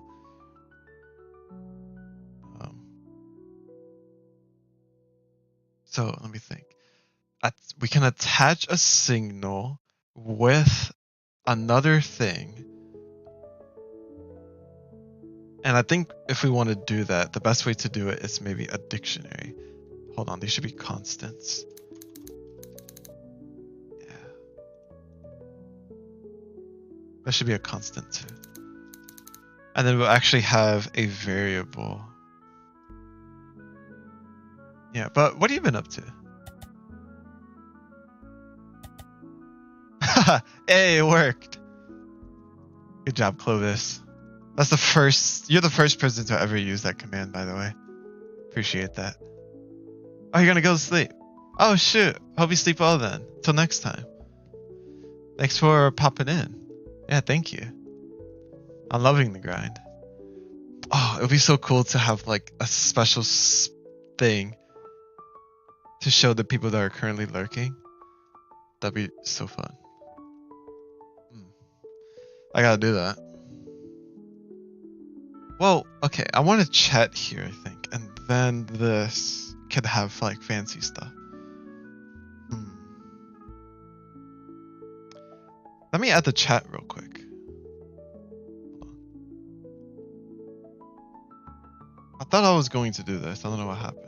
So let me think. We can attach a signal with another thing. And I think if we want to do that, the best way to do it is maybe a dictionary. Hold on, these should be constants. Yeah. That should be a constant too. And then we'll actually have a variable. Yeah, but what have you been up to? Hey, it worked. Good job, Clovis. That's the first. You're the first person to ever use that command, by the way. Appreciate that. Oh, you're gonna go to sleep. Oh shoot. Hope you sleep well then. Till next time. Thanks for popping in. Yeah, thank you. I'm loving the grind. Oh, it would be so cool to have like a special thing to show the people that are currently lurking. That'd be so fun. I gotta do that. Well, okay, I want to chat here, I think, and then this could have like fancy stuff. Let me add the chat real quick. I thought I was going to do this. I don't know what happened.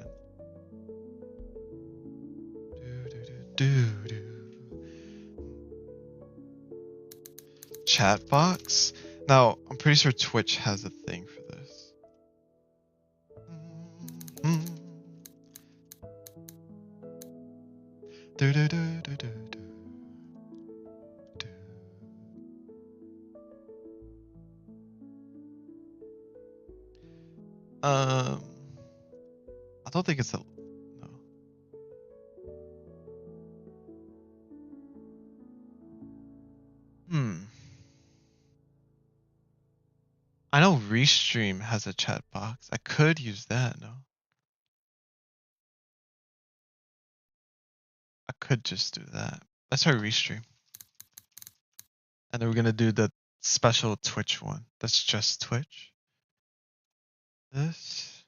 Chat box. Now, I'm pretty sure Twitch has a thing for this. I don't think it's a no. I know Restream has a chat box. I could use that, no? I could just do that. Let's try Restream. And then we're gonna do the special Twitch one. That's just Twitch. This.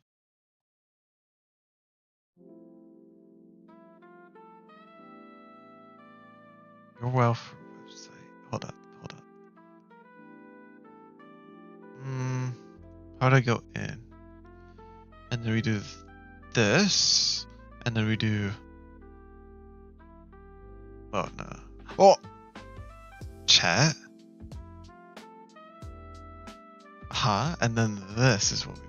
Your welfare website. Hold up. How do I go in? And then we do this. And then we do. Oh no. Oh! Chat? Huh? And then this is what we want.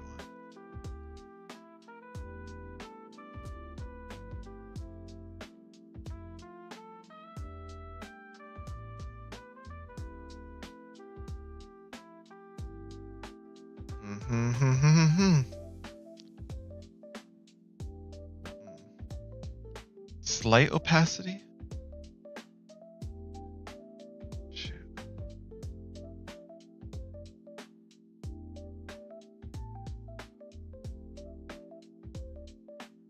Slight opacity? Shoot.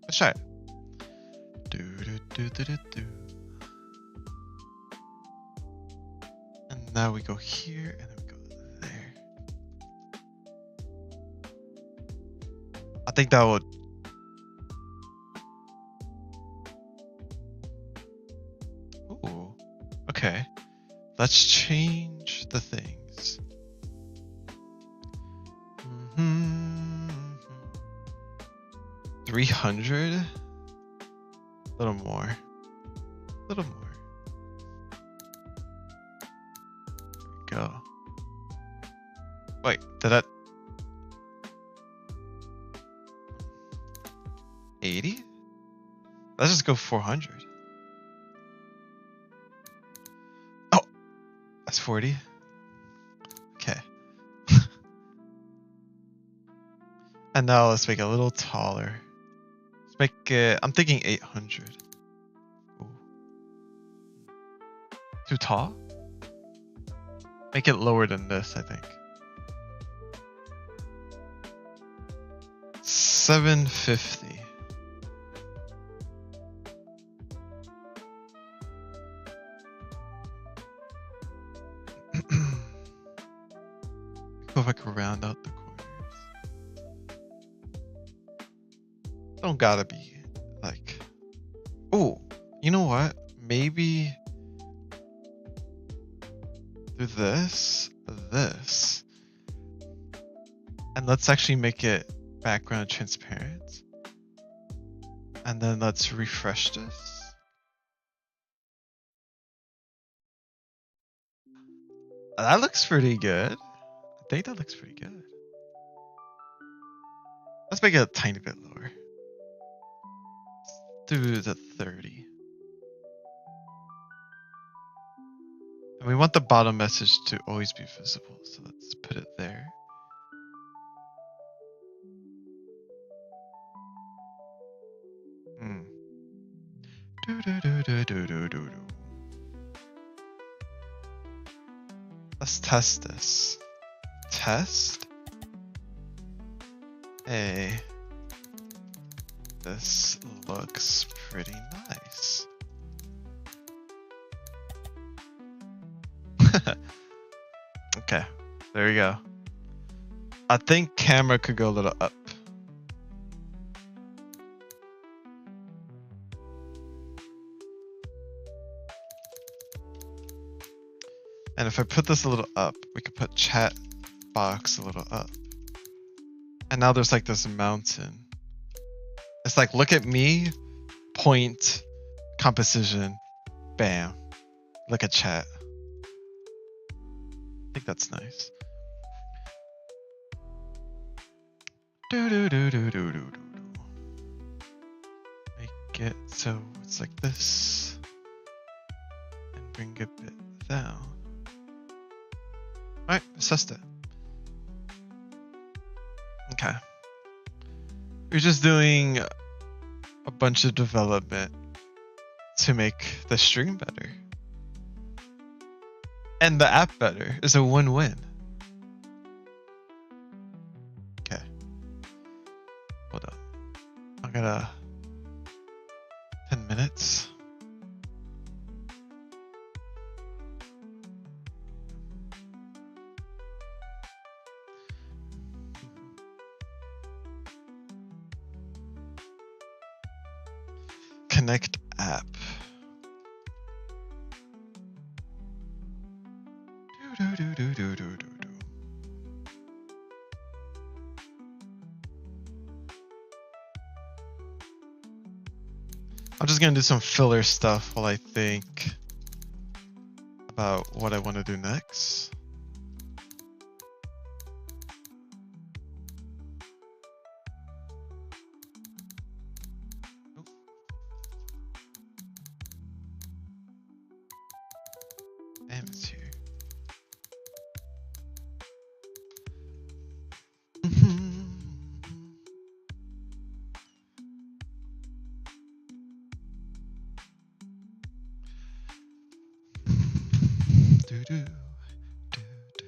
Let's try it. And now we go here and then we go there. I think that would. Ooh. Okay. Let's change the things. 300? A little more. A little more. There we go. Wait, did that 80? Let's just go 400. Oh, that's 40. Okay. And now let's make it a little taller. Let's make it, I'm thinking 800. Ooh. Too tall? Make it lower than this, I think. 750. If I can round out the corners. Don't gotta be like. Oh, you know what? Maybe do this, and let's actually make it background transparent. And then let's refresh this. That looks pretty good. I think that looks pretty good. Let's make it a tiny bit lower. do the 30. And we want the bottom message to always be visible, so let's put it there. Do, do, do, do, do, do, do. Let's test this. Test. Hey, this looks pretty nice. Okay, there we go. I think camera could go a little up. And if I put this a little up, we could put chat box a little up. And now there's like this mountain. It's like, look at me, point, composition, bam. Look at chat. I think that's nice. Do do do do do do do. Make it so it's like this. And bring a bit down. Alright, assessed it. Okay. We're just doing a bunch of development to make the stream better. And the app better. It's a win-win. Okay. Hold up. I got 10 minutes. Connect app. Do, do, do, do, do, do, do. I'm just gonna do some filler stuff while I think about what I want to do next. Damn, it's here. Do, do, do, do.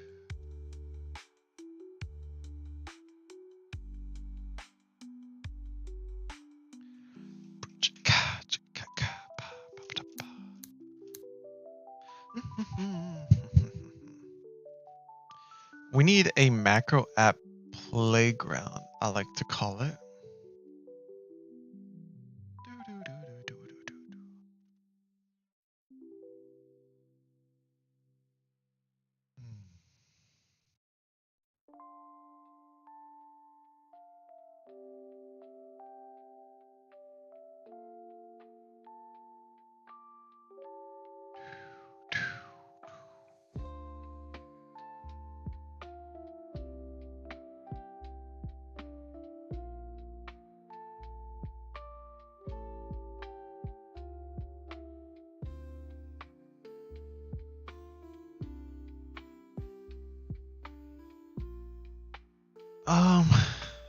We need a macro app playground, I like to call it.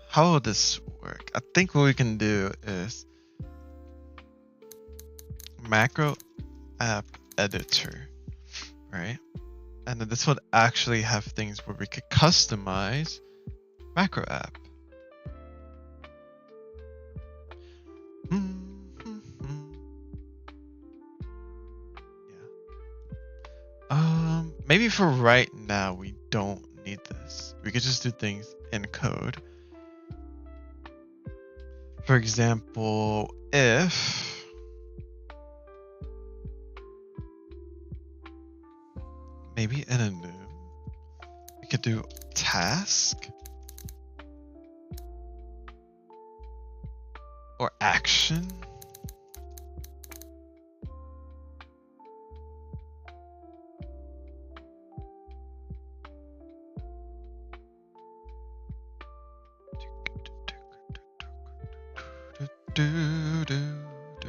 How will this work? I think what we can do is macro app editor, right? And then this would actually have things where we could customize macro app. Yeah. Maybe for right now we don't need this. We could just do things in code. For example, if maybe in a new, we could do task or action. Do, do, do.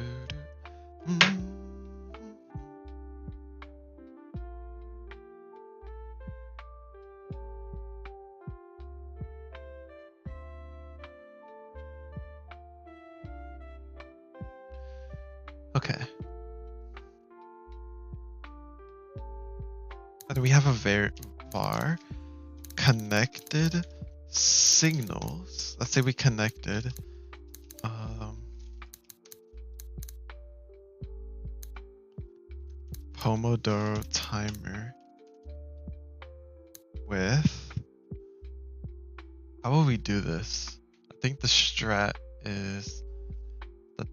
And we have a var connected signals. Let's say we connected Pomodoro timer with, how will we do this? I think the strat is the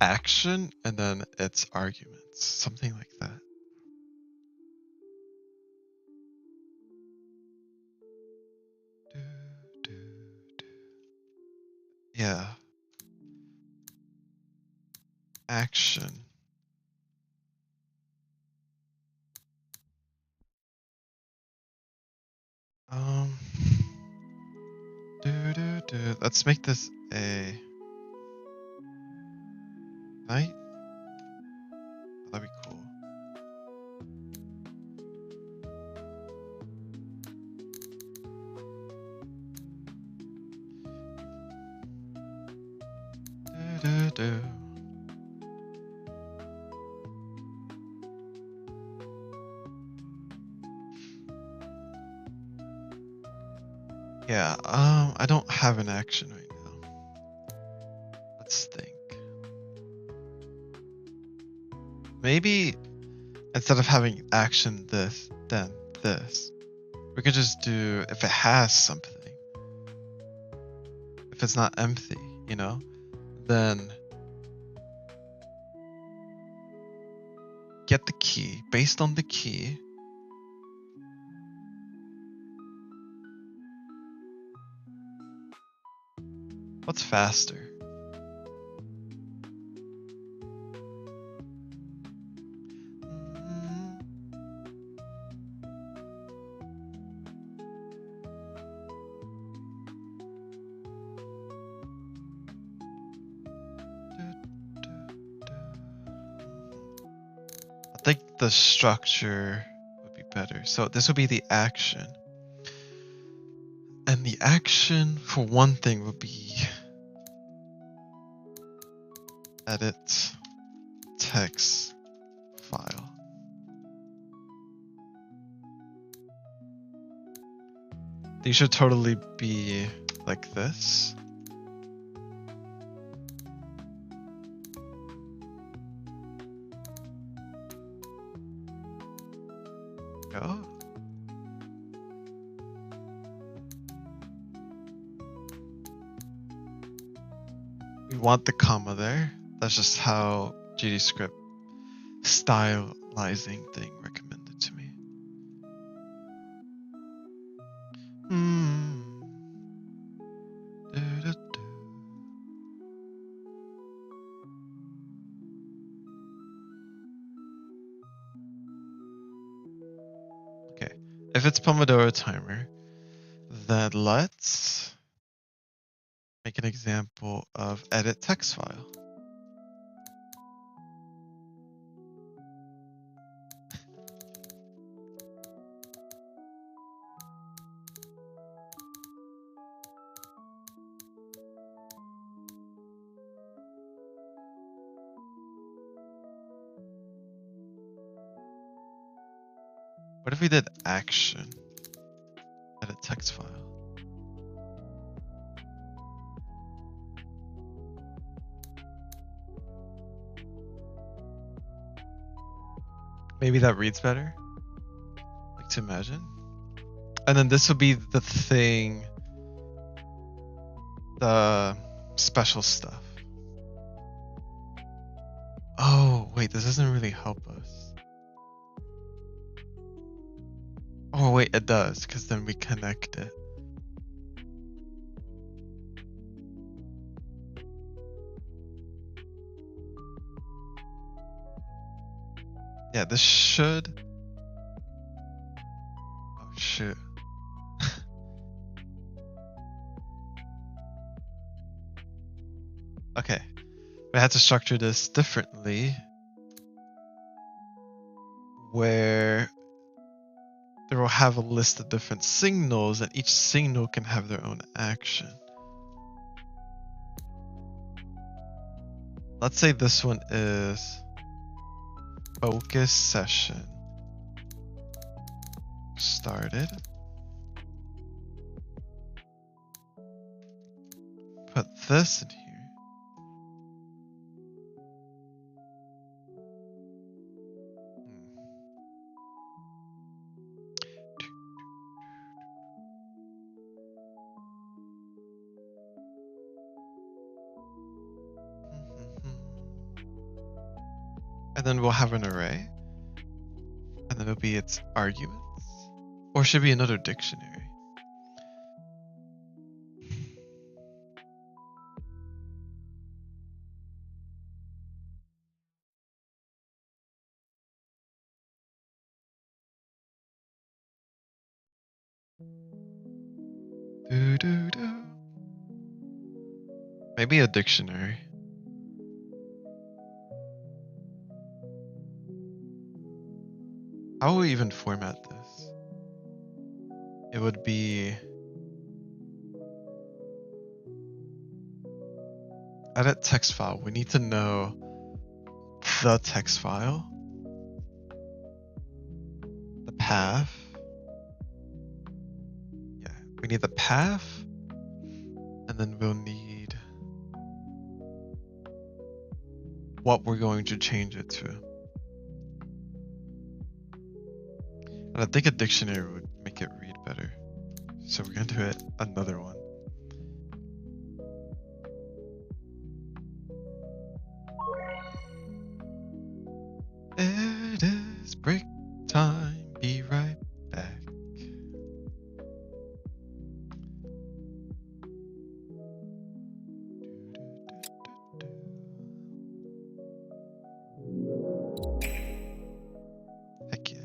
action and then its arguments, something like that. Yeah. Action. Let's make this a night. That'd be cool. Yeah, I don't have an action right now. Let's think. Maybe instead of having action this, then this, we could just do, if it has something, if it's not empty, you know, then get the key. Based on the key, what's faster? I think the structure would be better. So this would be the action. And the action for one thing would be edit text file. These should totally be like this. Go. We want the comma there. That's just how GDScript stylizing thing recommended to me. Okay, if it's Pomodoro timer, then let's make an example of edit text file. What if we did action, edit text file? Maybe that reads better, like to imagine. And then this would be the thing, the special stuff. Oh, wait, this doesn't really help us. Oh, wait, it does, because then we connect it. Yeah, this should... Oh, shit. Okay. I had to structure this differently, where they will have a list of different signals, and each signal can have their own action. Let's say this one is focus session. started. Put this in here. And then we'll have an array. And then it'll be its arguments. Or should be another dictionary. Maybe a dictionary. How will we even format this? It would be edit text file. We need to know the text file, the path. Yeah, we need the path, and then we'll need what we're going to change it to. And I think a dictionary would make it read better. So we're going to do it another one. It is break time. Be right back. Heck yeah.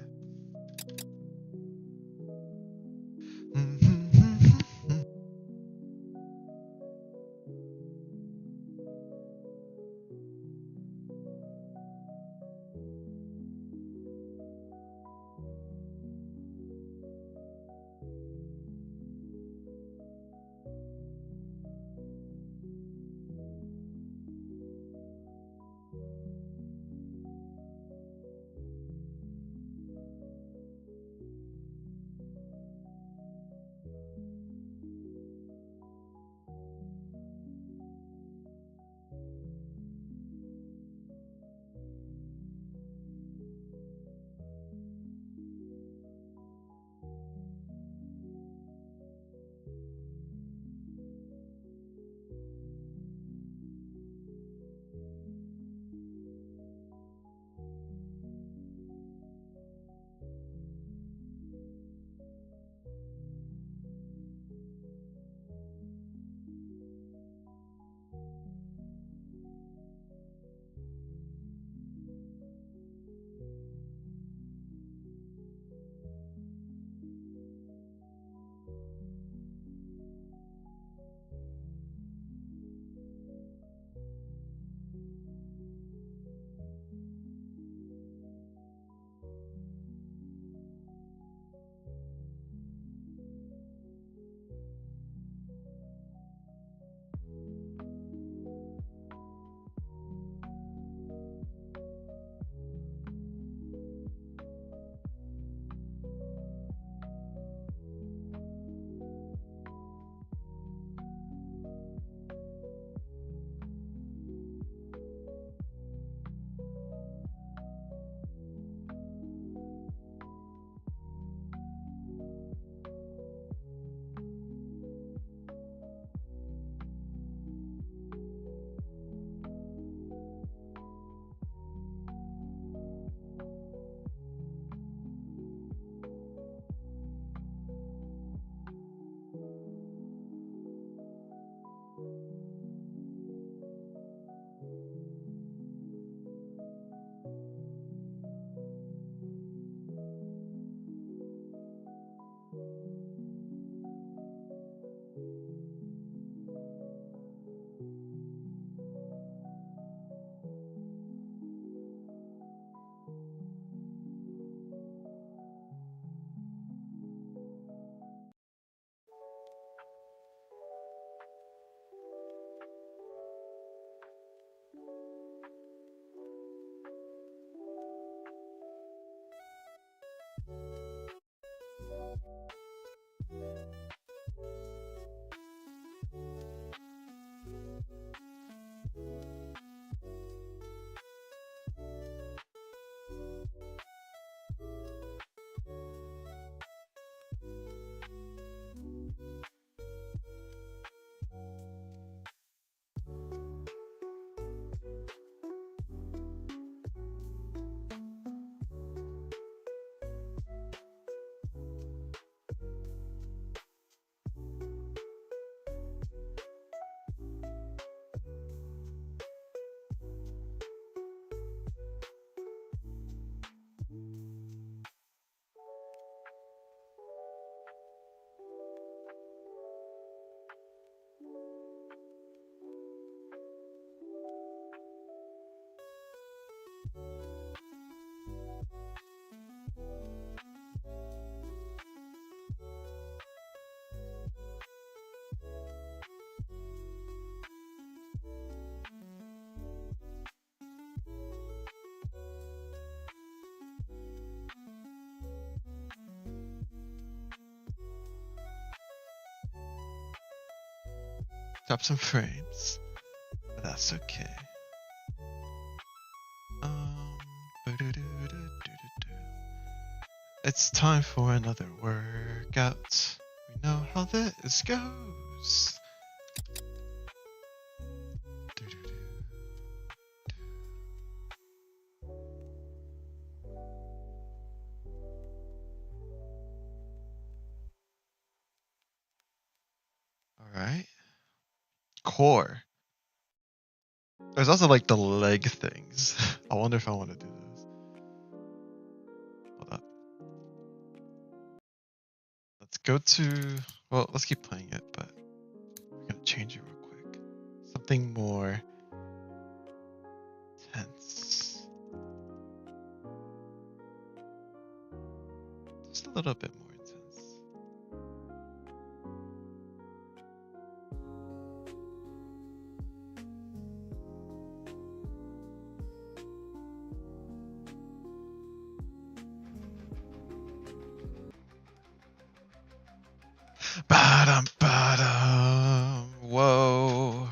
Drop some frames. But that's okay. Ba-do-do-do-do-do-do. It's time for another workout. We know how this goes. Do-do-do. Alright. Core. There's also like the leg things. I wonder if I want to do those. Hold up. Let's go to, well, let's keep playing it, but we're gonna change it real quick. Something more tense. Just a little bit more intense. Ba-dum, ba-dum. Whoa.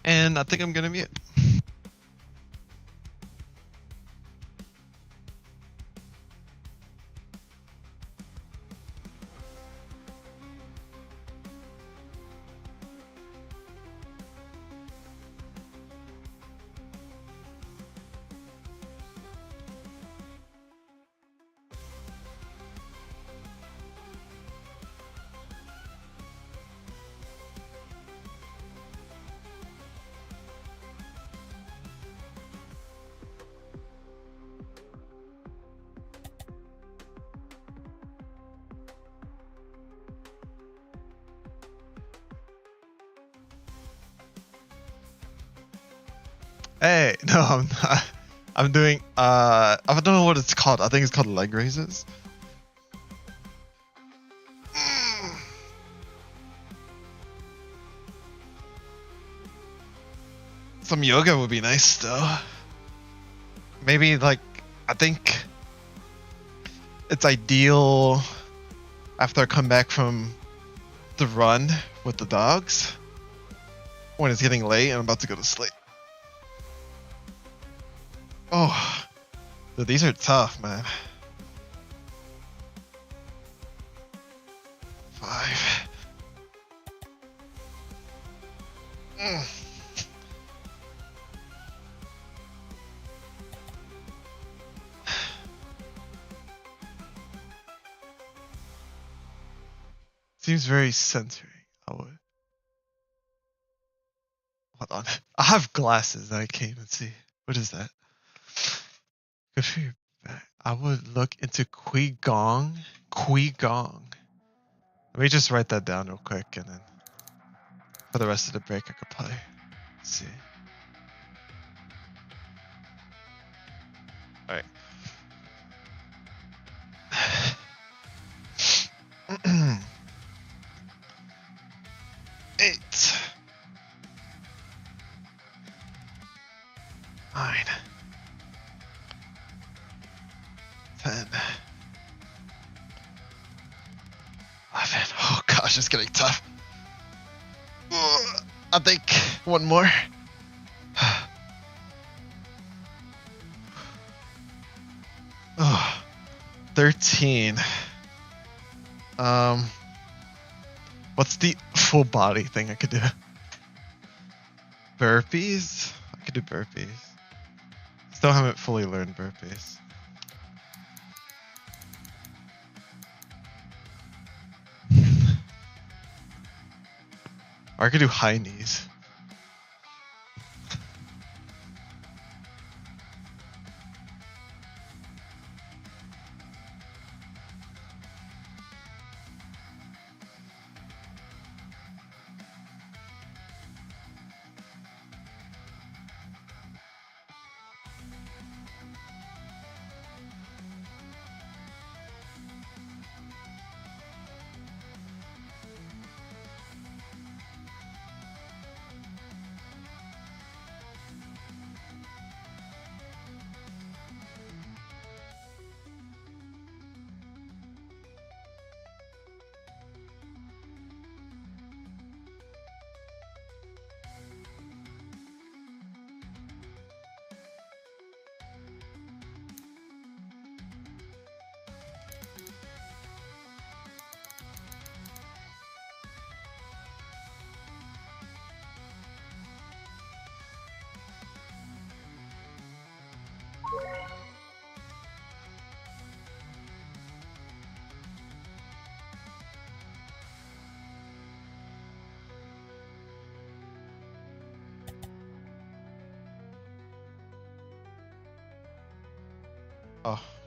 And I think I'm gonna mute. Hey, no, I'm not. I'm doing, I don't know what it's called. I think it's called leg raises. Some yoga would be nice though. Maybe like, I think it's ideal after I come back from the run with the dogs when it's getting late and I'm about to go to sleep. Oh, dude, these are tough, man. 5. Seems very centering. I would. Hold on. I have glasses that I can't even see. What is that? Good for your back. I would look into Qigong. Qigong. Let me just write that down real quick and then for the rest of the break I could play. Let's see. Alright. 8. 9. 10. 11. Oh gosh, it's getting tough. I think one more. 13. What's the full body thing I could do? Burpees? I could do burpees. Still haven't fully learned burpees. Or I could do high knees.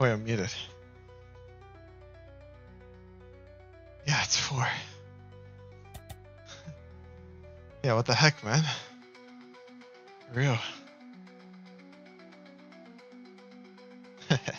Wait, I'm muted. Yeah, it's 4. Yeah, what the heck, man? For real. Okay.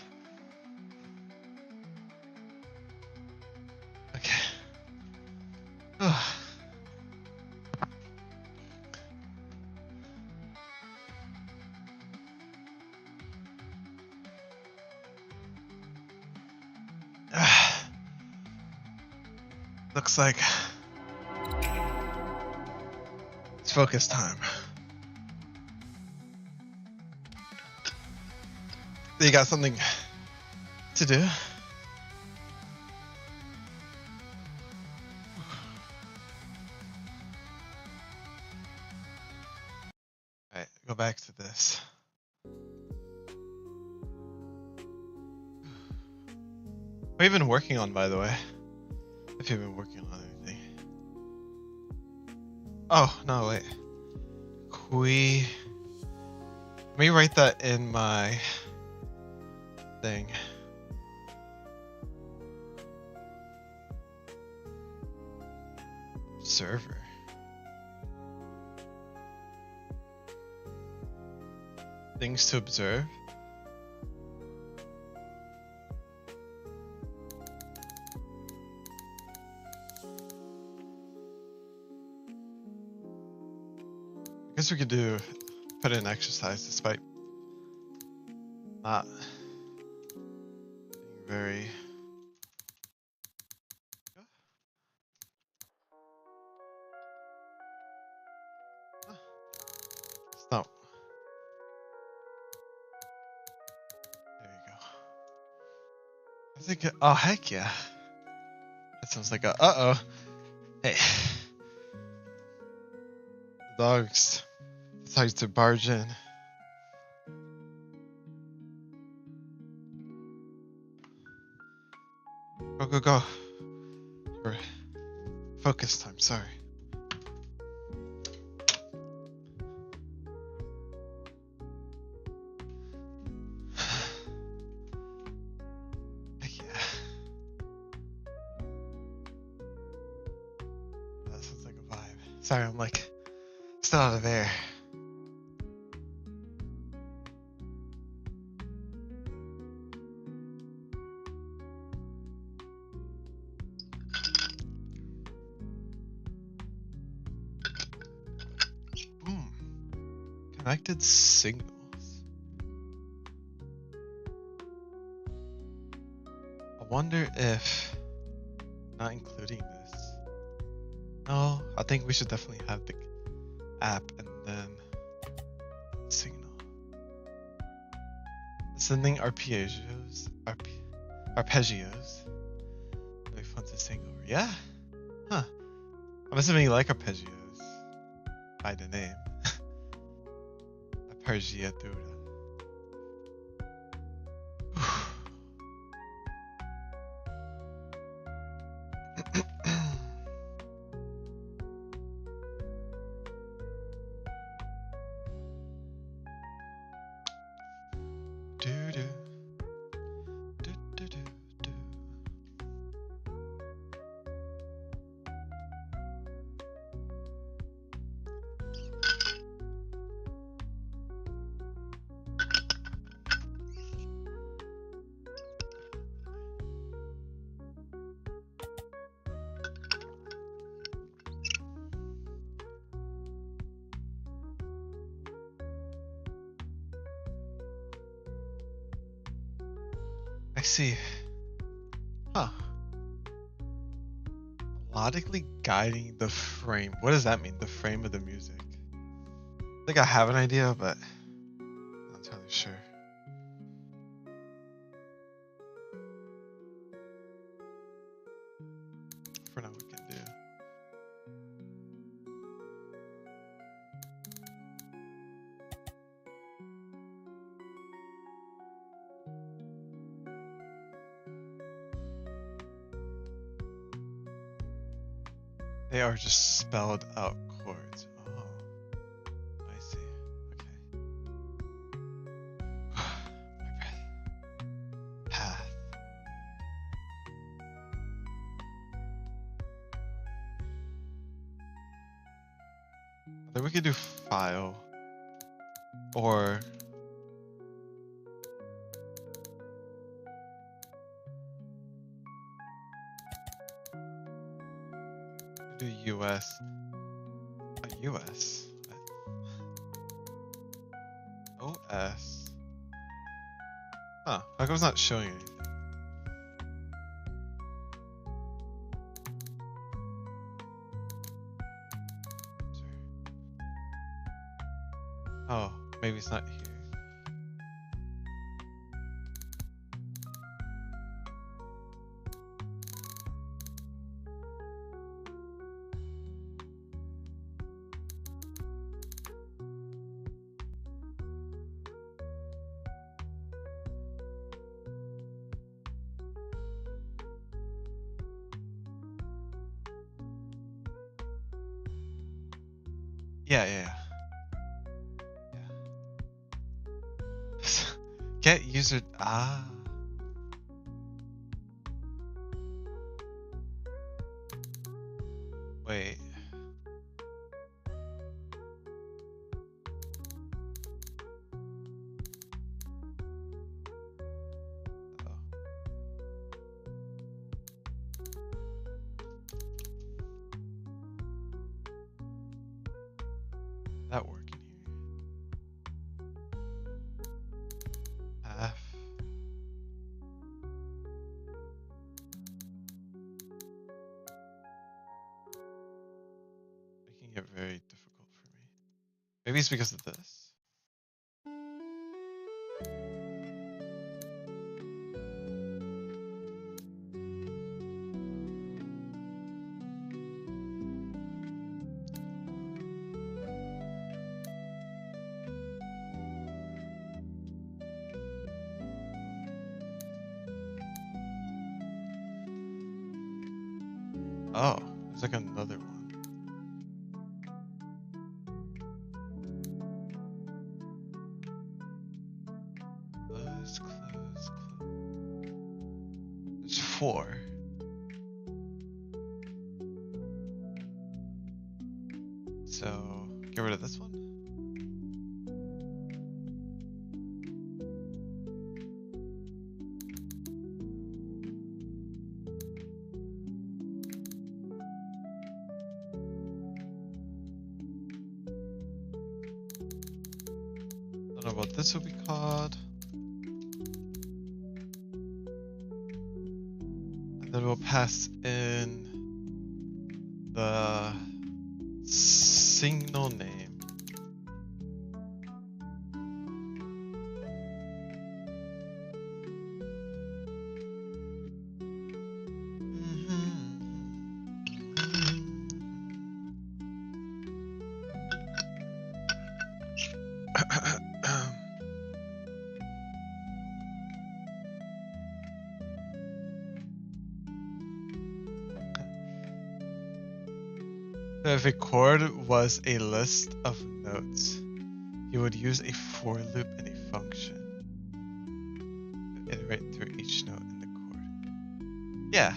Looks like it's focus time. You got something to do? Alright, go back to this. What have you been working on, by the way? If you've been working on anything. Oh, no, wait. Let me write that in my thing. Server. Things to observe. I guess we could put in exercise despite not being very. Stop. There you go. I think. Oh heck yeah! That sounds like a. Uh oh. Hey. The dogs decides to barge in. Go go go. For focus time. Sorry. Sorry, I'm like still out of air. Connected signals. I wonder if not including this. No, I think we should definitely have the app and then signal. Sending arpeggios. Arpeggios. Really fun to sing over. Yeah? Huh. I'm assuming you like arpeggios by the name. Arpeggiatura. I see. Huh. Melodically guiding the frame. What does that mean? The frame of the music. I think I have an idea, but I'm not entirely sure. For now, we can do. They are just spelled out chords. Oh, I see. Okay. My breath. Then we could do file or do US. US. OS. Huh, how come it's not showing anything? Oh, maybe it's not here. Yeah. Get user. Ah. Wait. Oh. That working here. F. Making it very difficult for me. Maybe it's because of this. Oh, there's like another one. Close. There's 4. So, get rid of this one. Don't know what this will be called. And then we'll pass in the signal name. If a chord was a list of notes, you would use a for loop in a function to iterate through each note in the chord. Yeah,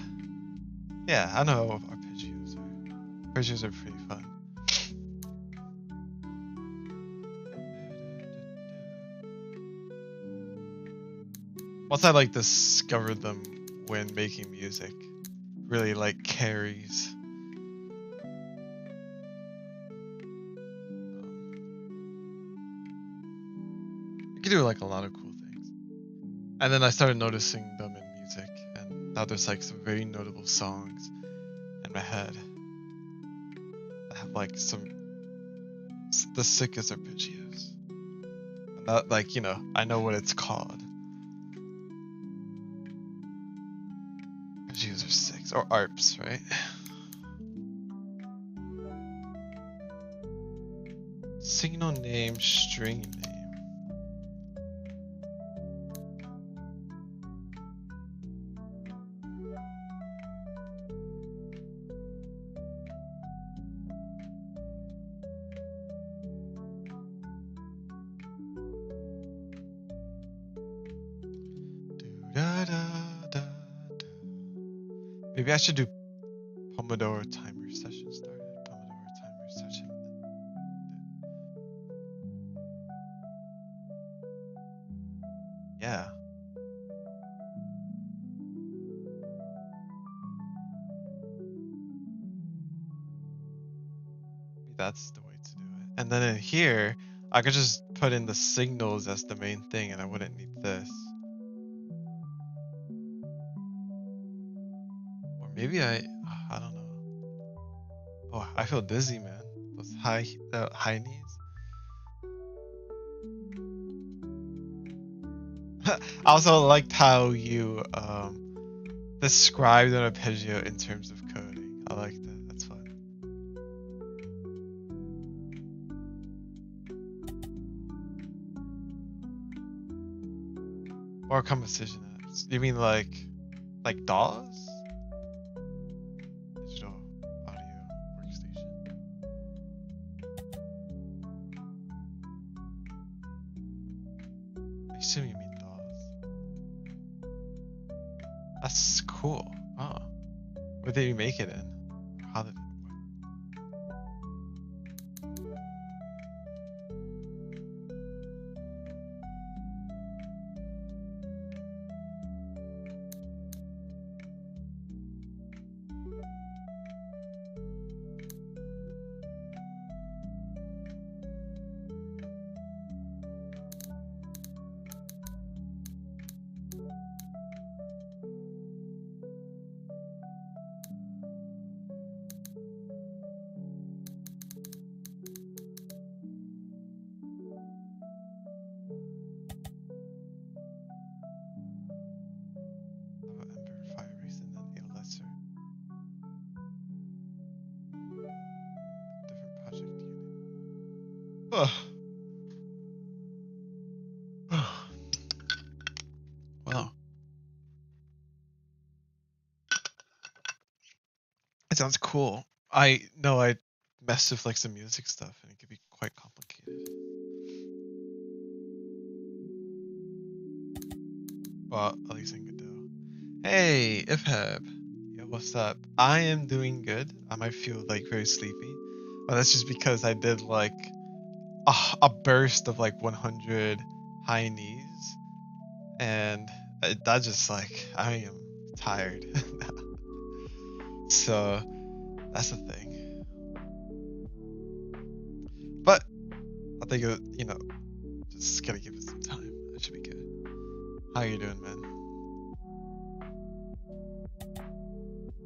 I know arpeggios are. Arpeggios are pretty fun. Once I like discovered them when making music, really like carries. You can do like a lot of cool things. And then I started noticing them in music, and now there's like some very notable songs in my head that have like the sickest arpeggios. And that, like, you know, I know what it's called. Arpeggios are sick, or arps, right? Signal name, string name. Maybe I should do Pomodoro timer session started. Pomodoro timer session Yeah. That's the way to do it. And then in here, I could just put in the signals as the main thing and I wouldn't need this. Or maybe I don't know. Oh, I feel dizzy, man. Those high knees. I also liked how you described an arpeggio in terms of coding. I like that. That's fun. Or composition apps. You mean like DAWs? Digital audio workstation. I assume you mean DAWs. That's cool. Oh. What did you make it in? How did it work? Ember Fire Race and then a lesser. Different project unit. Ugh. Wow. It sounds cool. I know I messed with like some music stuff and it could be quite complicated. Well, at least in Godot. Hey, Ifhab. Yo, what's up? I am doing good. I might feel like very sleepy, but that's just because I did like a burst of like 100 high knees, and that just like I am tired. So that's the thing. But I think just gotta give it some time. That should be good. How you doing, man?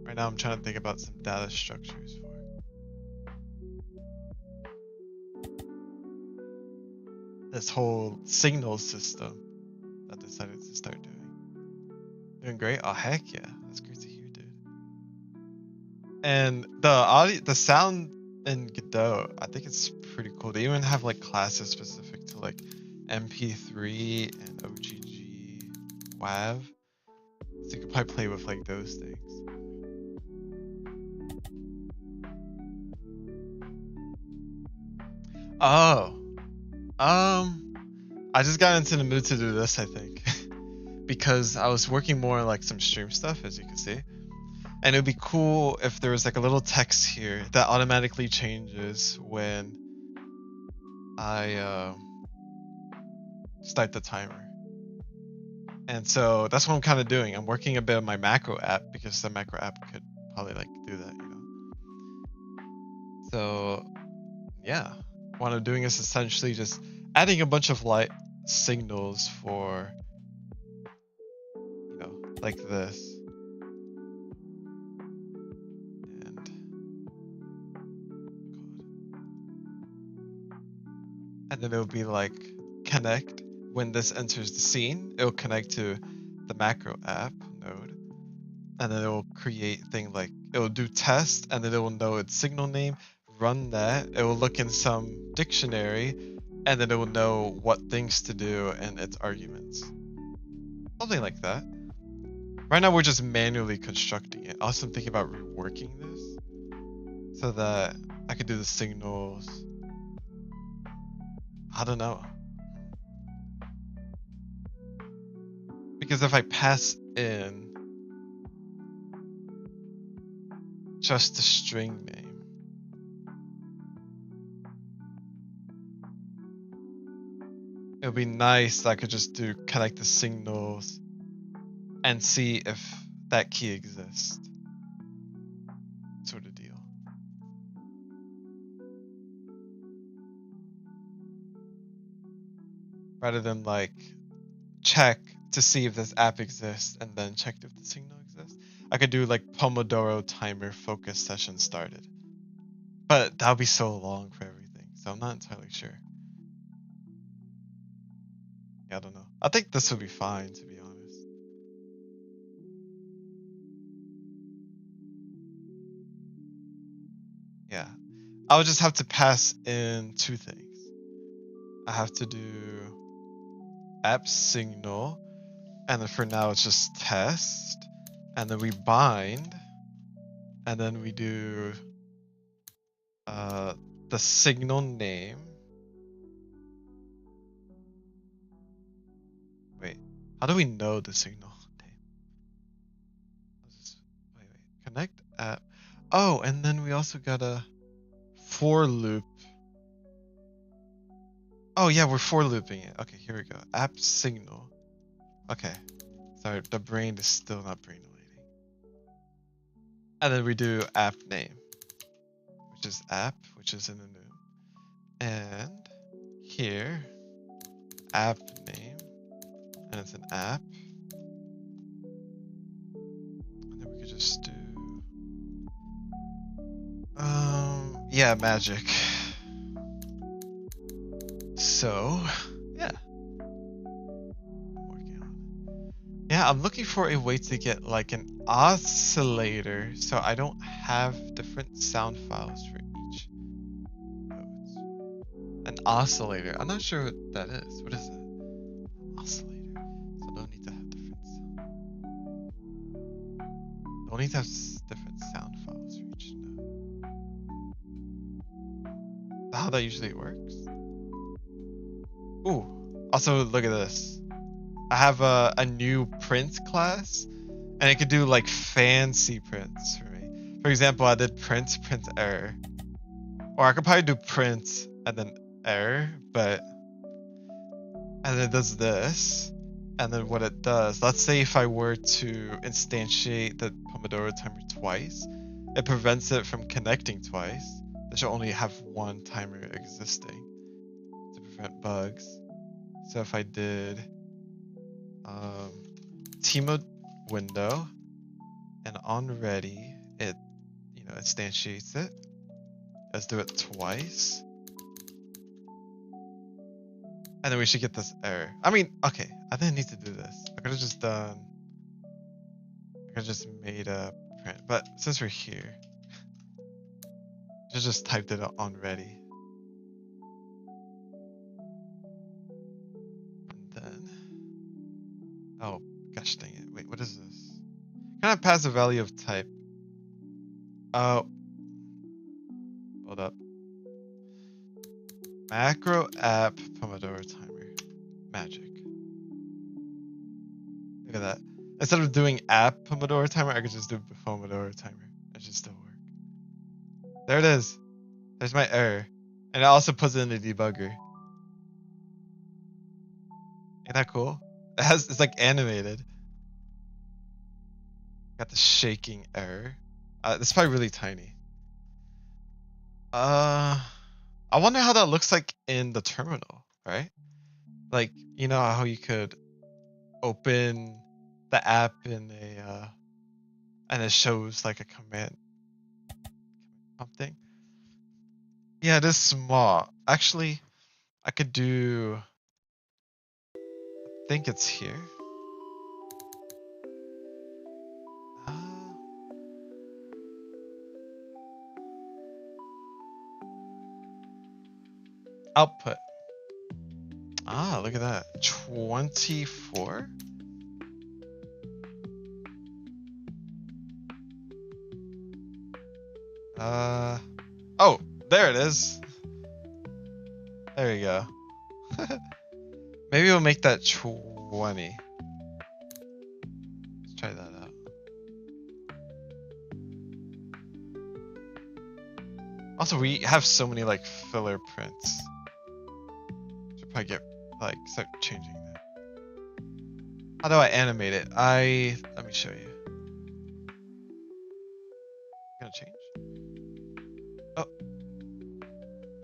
Right now I'm trying to think about some data structures for this whole signal system that I decided to start doing. Doing great? Oh heck yeah. That's great to hear, dude. And the sound in Godot, I think it's pretty cool. They even have like classes specific to like MP3 and OGG, WAV. So you could probably play with like those things. Oh, I just got into the mood to do this, I think, because I was working more on like some stream stuff, as you can see. And it would be cool if there was like a little text here that automatically changes when I start the timer. And so that's what I'm kind of doing. I'm working a bit on my macro app because the macro app could probably like do that, you know. So yeah, what I'm doing is essentially just adding a bunch of light signals for, like this. And then it'll be like connect when this enters the scene. It'll connect to the macro app node, and then it will create thing like it will do test, and then it will know its signal name. Run that. It will look in some dictionary, and then it will know what things to do and its arguments. Something like that. Right now we're just manually constructing it. Also, I'm thinking about reworking this so that I could do the signals. I don't know. Because if I pass in just the string name, it would be nice I could just connect the signals and see if that key exists. Sort of deal. Rather than like check to see if this app exists and then check if the signal exists. I could do like Pomodoro timer focus session started. But that would be so long for everything, so I'm not entirely sure. Yeah, I don't know. I think this would be fine, to be honest. Yeah. I would just have to pass in two things. I have to do app signal, and then for now it's just test, and then we bind, and then we do the signal name. Wait, how do we know the signal name? Wait, connect app. Oh, and then we also got a for loop. Oh yeah, we're for looping it. Okay, here we go. App signal. Okay. Sorry, the brain is still not brainolating. And then we do app name, which is app, which is in the new. And here, app name, and it's an app. And then we could just do, yeah, magic. So, yeah. Yeah, I'm looking for a way to get like an oscillator so I don't have different sound files for each note. An oscillator. I'm not sure what that is. What is it? Oscillator. So don't need to have different don't need to have different sound files for each note. Is that how that usually works? Ooh. Also, look at this. I have a new print class, and it could do like fancy prints for me. For example, I did print error. Or I could probably do print and then error, and then it does this. And then what it does, let's say if I were to instantiate the Pomodoro timer twice, it prevents it from connecting twice. It should only have one timer existing to prevent bugs. So if I did Tmode window and on ready, it instantiates it. Let's do it twice. And then we should get this error. I mean, okay, I didn't need to do this. I could have just made a print. But since we're here, just typed it on ready. And then, oh gosh dang it. Wait, what is this? Can I pass a value of type? Oh, hold up. Macro app Pomodoro timer. Magic. Look at that. Instead of doing app Pomodoro timer, I could just do Pomodoro timer. It should still work. There it is. There's my error. And it also puts it in the debugger. Ain't that cool? It's like animated. Got the shaking error. It's probably really tiny. I wonder how that looks like in the terminal, right? Like, you know how you could open the app in a and it shows like a command something. Yeah, it is small. Actually, I could do, I think it's here. Output. Ah, look at that. 24? Oh, there it is. There you go. Maybe we'll make that 20. Let's try that out. Also, we have so many like filler prints. Should probably get like start changing that. How do I animate it? Let me show you. Gonna change. Oh,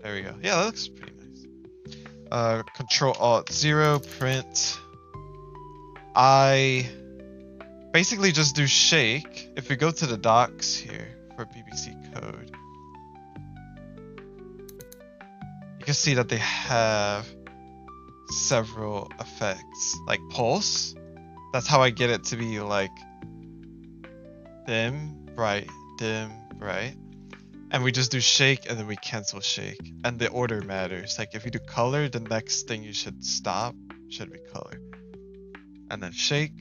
there we go. Yeah, that looks pretty nice. Control Alt 0, print. I basically just do shake. If we go to the docs here for BBC Code, you can see that they have several effects, like pulse. That's how I get it to be like dim, bright, and we just do shake and then we cancel shake, and the order matters. Like if you do color, the next thing you should stop should be color, and then shake.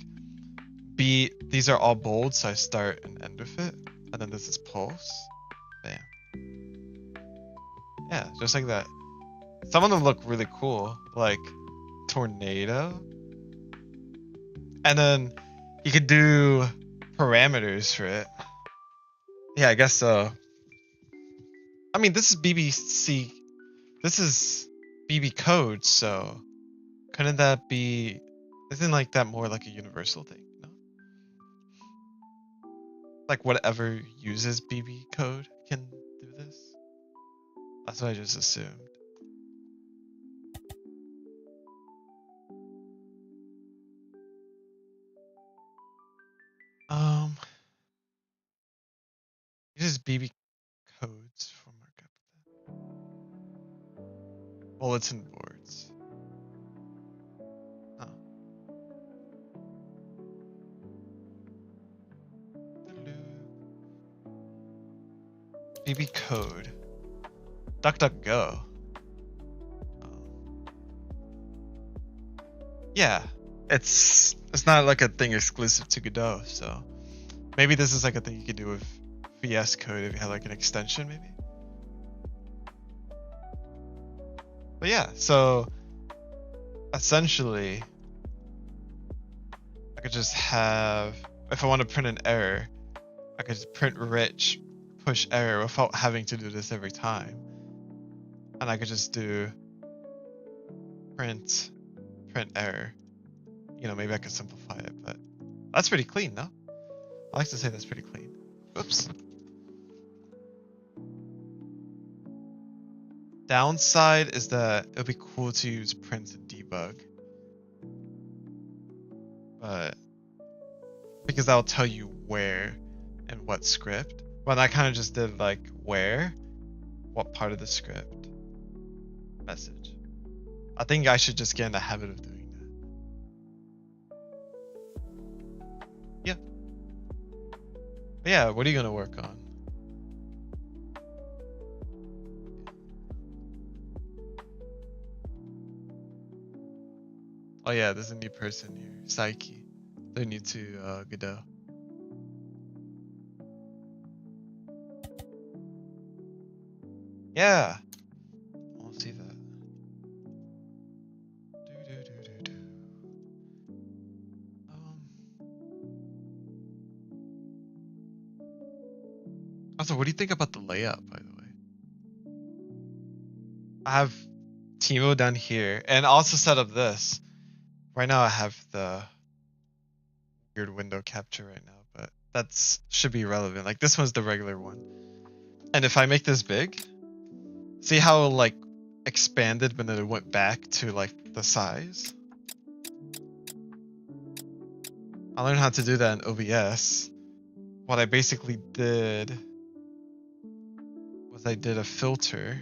These are all bold, so I start and end with it, and then this is pulse. Bam. Yeah, just like that. Some of them look really cool, like tornado. And then you could do parameters for it. Yeah, I guess so. I mean, this is BBC. This is BB code, so couldn't that be? Isn't like that more like a universal thing? No. Like whatever uses BB code can do this. That's what I just assumed. Uses BB codes for markup. Bulletin boards. Huh. BB code. DuckDuckGo. Yeah, it's not like a thing exclusive to Godot, so maybe this is like a thing you could do with VS Code if you had like an extension, maybe. But yeah, so essentially, I could just have, if I want to print an error, I could just print rich, push error without having to do this every time. And I could just do print error. You know, maybe I could simplify it, but that's pretty clean, no? I like to say that's pretty clean. Oops. Downside is that it would be cool to use print and debug. But because that'll tell you where and what script. But I kind of just did like where, what part of the script, message. I think I should just get in the habit of doing that. Yeah. But yeah, what are you gonna work on? Oh yeah, there's a new person here, Psyche. They're new to Godot. Yeah, I'll see that. Also, what do you think about the layout, by the way? I have Timo down here, and also set up this. Right now I have the weird window capture right now, but that's should be relevant. Like this one's the regular one. And if I make this big, see how like expanded when it went back to like the size? I learned how to do that in OBS. What I basically did was I did a filter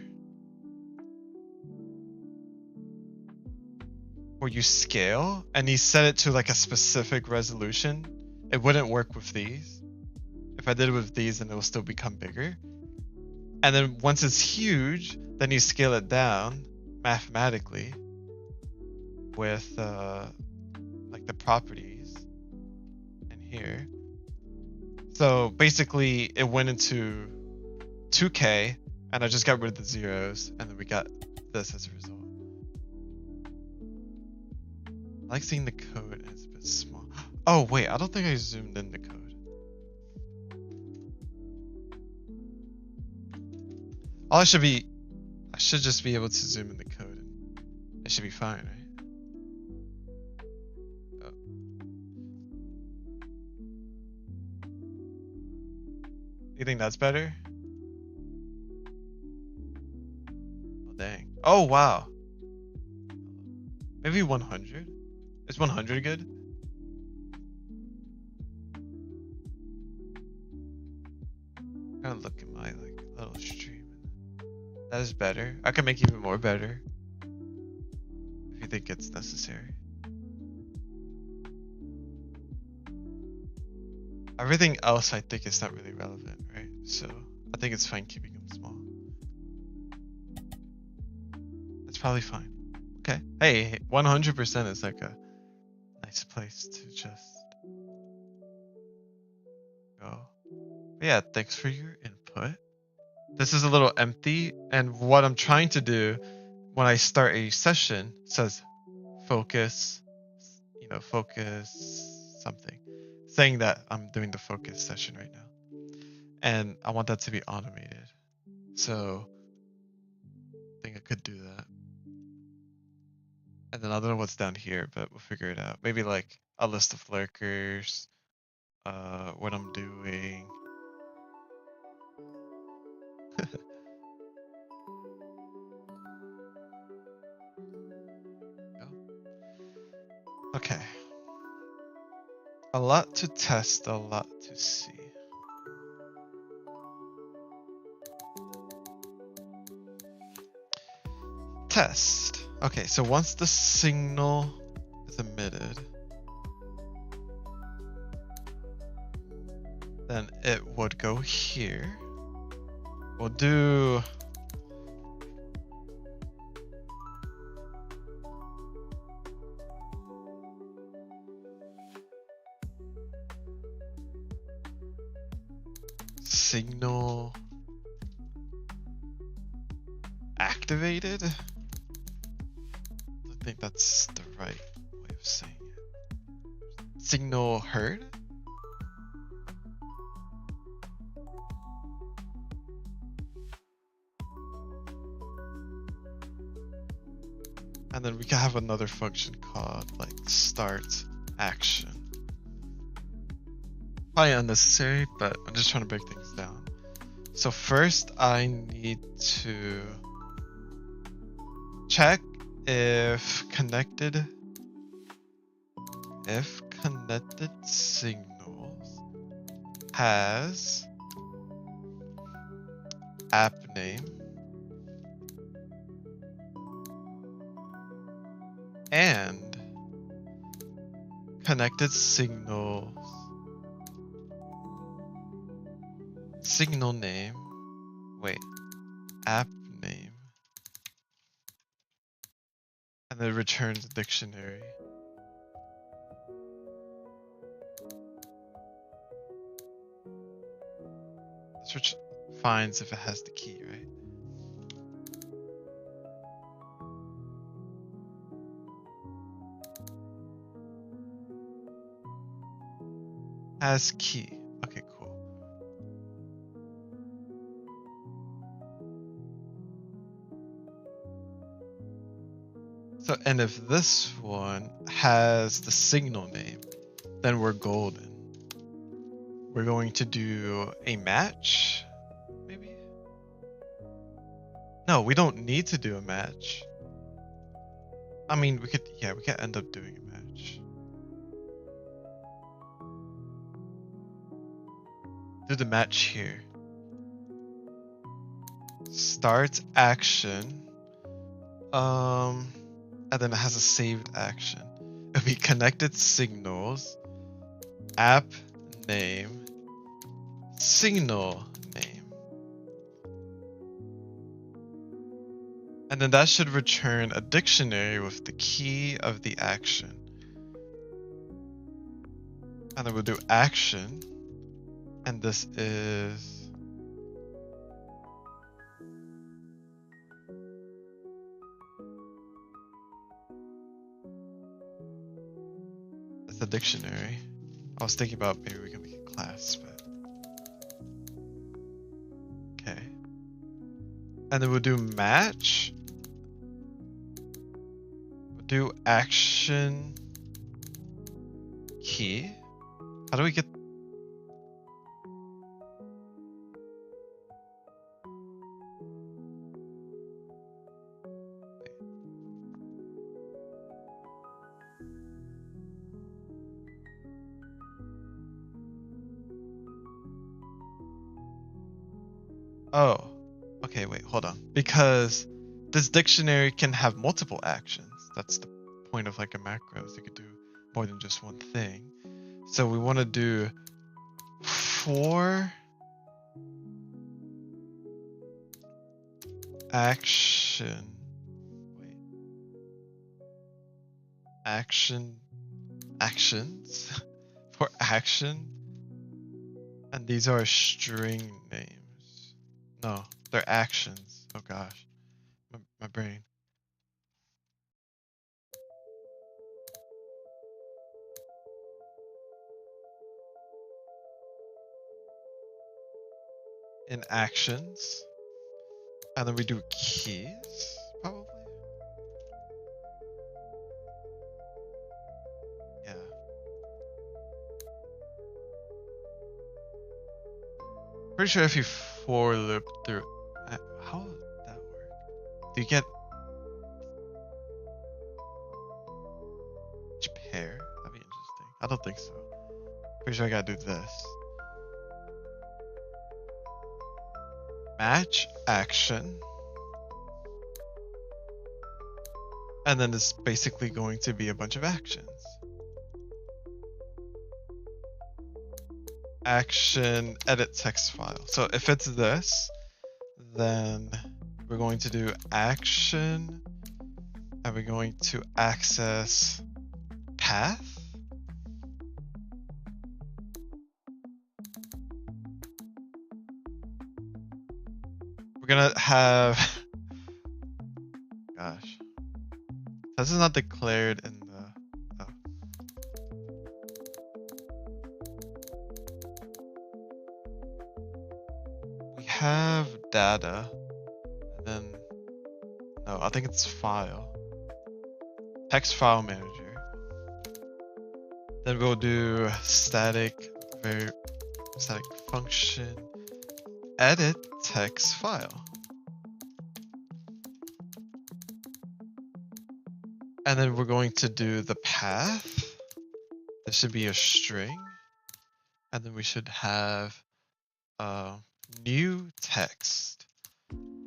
where you scale and you set it to like a specific resolution. It wouldn't work with these. If I did it with these, then it will still become bigger. And then once it's huge, then you scale it down mathematically with like the properties in here. So basically it went into 2K and I just got rid of the zeros and then we got this as a result. I like seeing the code and it's a bit small. Oh wait, I don't think I zoomed in the code. I should just be able to zoom in the code and it should be fine, right? You think that's better? Oh, dang. Oh, wow. Maybe 100? Is 100 good? I'm gonna look at my like little stream. That is better. I can make even more better if you think it's necessary. Everything else I think is not really relevant, right? So I think it's fine keeping them small. That's probably fine. Okay. Hey, 100% is like a nice place to just go. But yeah, thanks for your input. This is a little empty, and what I'm trying to do when I start a session says focus, focus something, saying that I'm doing the focus session right now. And I want that to be automated. So I think I could do that. And then I don't know what's down here, but we'll figure it out. Maybe like a list of lurkers, what I'm doing. Okay. A lot to test, a lot to see. Test. Okay, so once the signal is emitted, then it would go here. We'll do signal activated. I think that's the right way of saying it. Signal heard. And then we can have another function called like start action. Probably unnecessary, but I'm just trying to break things down. So first I need to check if connected signals has app name and connected signals signal name, app name, and then returns dictionary. This finds if it has the key, right? Has key. Okay, cool. So, and if this one has the signal name, then we're golden. We're going to do a match, maybe? No, we don't need to do a match. I mean, we could end up doing a match. Do the match here. Start action. And then it has a saved action. It'll be connected signals, app name, signal name. And then that should return a dictionary with the key of the action. And then we'll do action. And this is the dictionary. I was thinking about maybe we can make a class, but okay. And then we'll do match. We'll do action key. How do we get? Oh, okay, wait, hold on. Because this dictionary can have multiple actions. That's the point of like a macro, is it could do more than just one thing. So we want to do 4 action. Wait. Actions for action. And these are string names. No, they're actions. Oh gosh. My brain. In actions. And then we do keys, probably. Yeah. Pretty sure if you for loop through, how would that work? Do you get each pair? That'd be interesting. I don't think so. Pretty sure I gotta do this. Match action. And then it's basically going to be a bunch of actions. Action edit text file. So if it's this, then we're going to do action and we're going to access path. We're gonna have, gosh, this is not declared in the, oh. We have data, and then, no, I think it's file, text file manager. Then we'll do static function edit text file. And then we're going to do the path. This should be a string. And then we should have new text.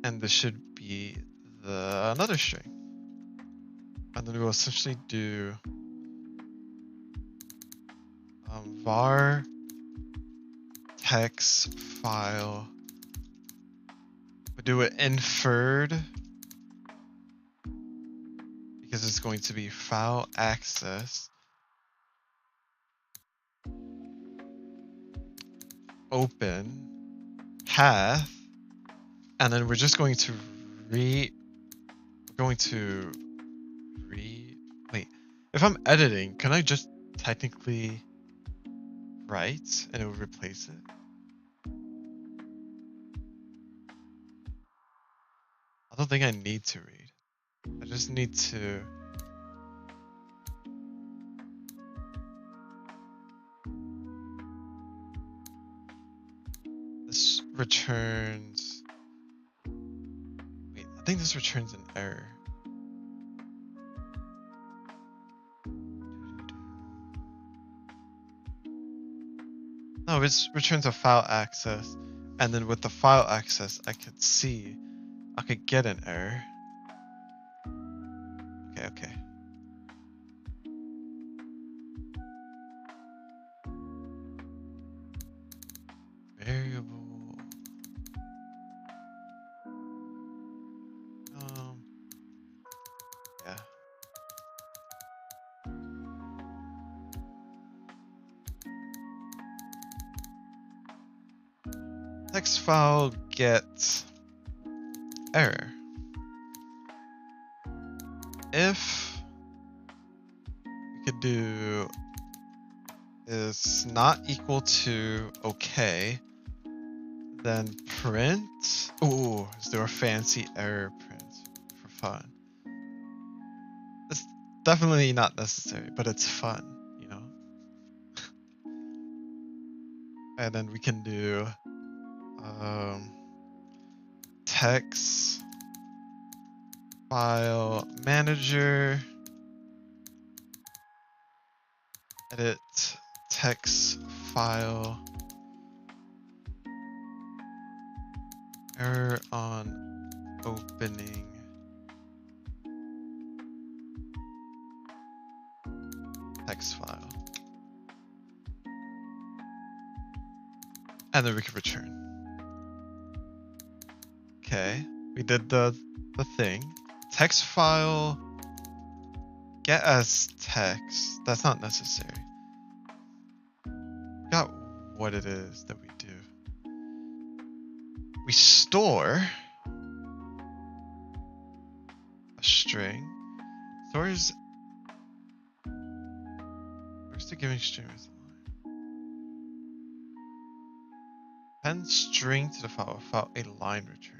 And this should be another string. And then we'll essentially do var text file. We do it inferred because it's going to be file access open path, and then we're just going to wait, if I'm editing, can I just technically write and it will replace it? I don't think I need to read. I just need to this returns, wait, I think this returns an error. No, it returns a file access, and then with the file access, I could get an error. Okay. Variable. Yeah. Text file get error. If we could do is not equal to okay, then print. Ooh, is there a fancy error print for fun? It's definitely not necessary, but it's fun, you know? And then we can do text file manager edit text file Error on opening text file. And then we can return. Okay, we did the thing. Text file, get as text. That's not necessary. Got what it is that we do. We store a string. Stores. Where's the giving string? Append string to the file without a line return.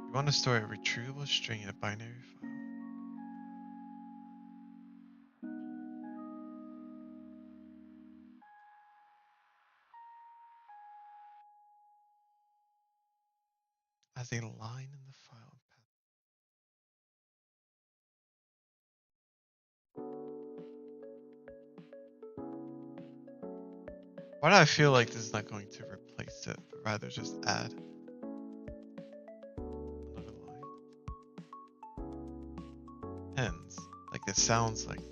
You want to store a retrievable string in a binary file. As a line in the file. Why do I feel like this is not going to replace it, but rather just add another line? Hence, like it sounds like that.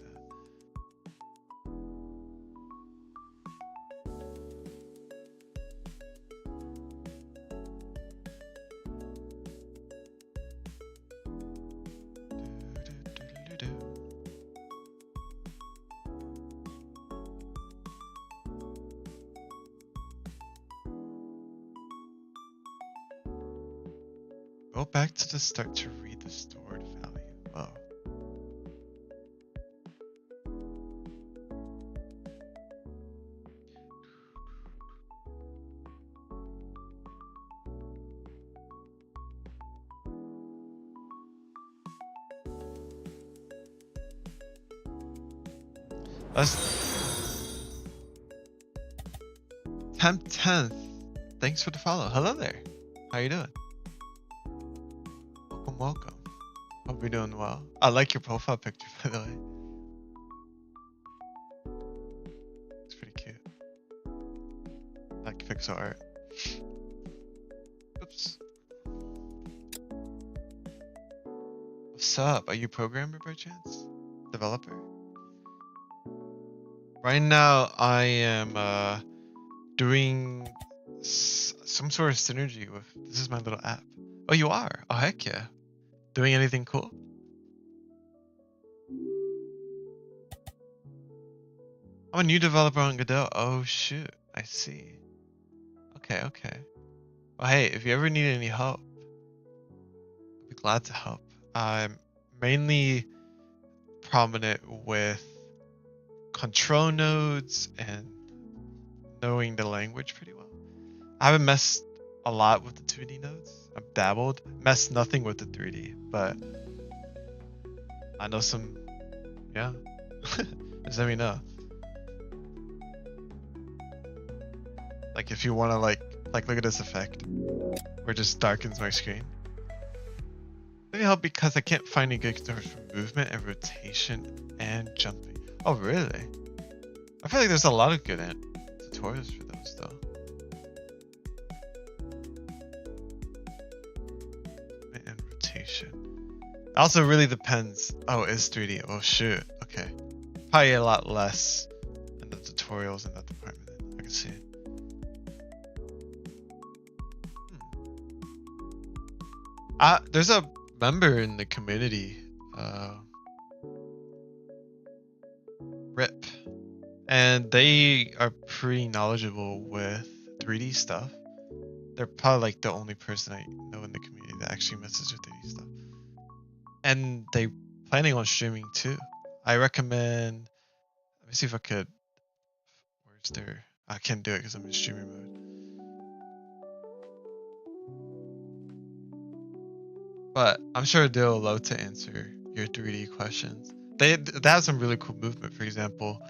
Go back to the start to read the stored value. Oh. That's Temp 10th. Thanks for the follow. Hello there. How you doing? Welcome. Hope you're doing well. I like your profile picture, by the way. It's pretty cute. I like pixel art. Oops. What's up? Are you a programmer by chance? Developer? Right now, I am doing some sort of synergy with. This is my little app. Oh, you are? Oh, heck yeah. Doing anything cool? I'm a new developer on Godot. Oh shoot, I see. Okay. Well, hey, if you ever need any help, I'd be glad to help. I'm mainly prominent with control nodes and knowing the language pretty well. I haven't messed a lot with the 2D nodes. I've dabbled, messed nothing with the 3D, but I know some, yeah. Just let me know. Like if you want to like look at this effect, where it just darkens my screen. Let me help because I can't find any good controls for movement and rotation and jumping. Oh really? I feel like there's a lot of good tutorials for those though. It also really depends. Oh, it's 3D. Oh shoot. Okay. Probably a lot less in the tutorials in that department. I can see it. There's a member in the community, RIP, and they are pretty knowledgeable with 3D stuff. They're probably like the only person I know in the community that actually messes with 3D stuff. And they planning on streaming too. I recommend. Let me see if I could. Where's their? I can't do it because I'm in streaming mode. But I'm sure they'll love to answer your 3D questions. They have some really cool movement. For example,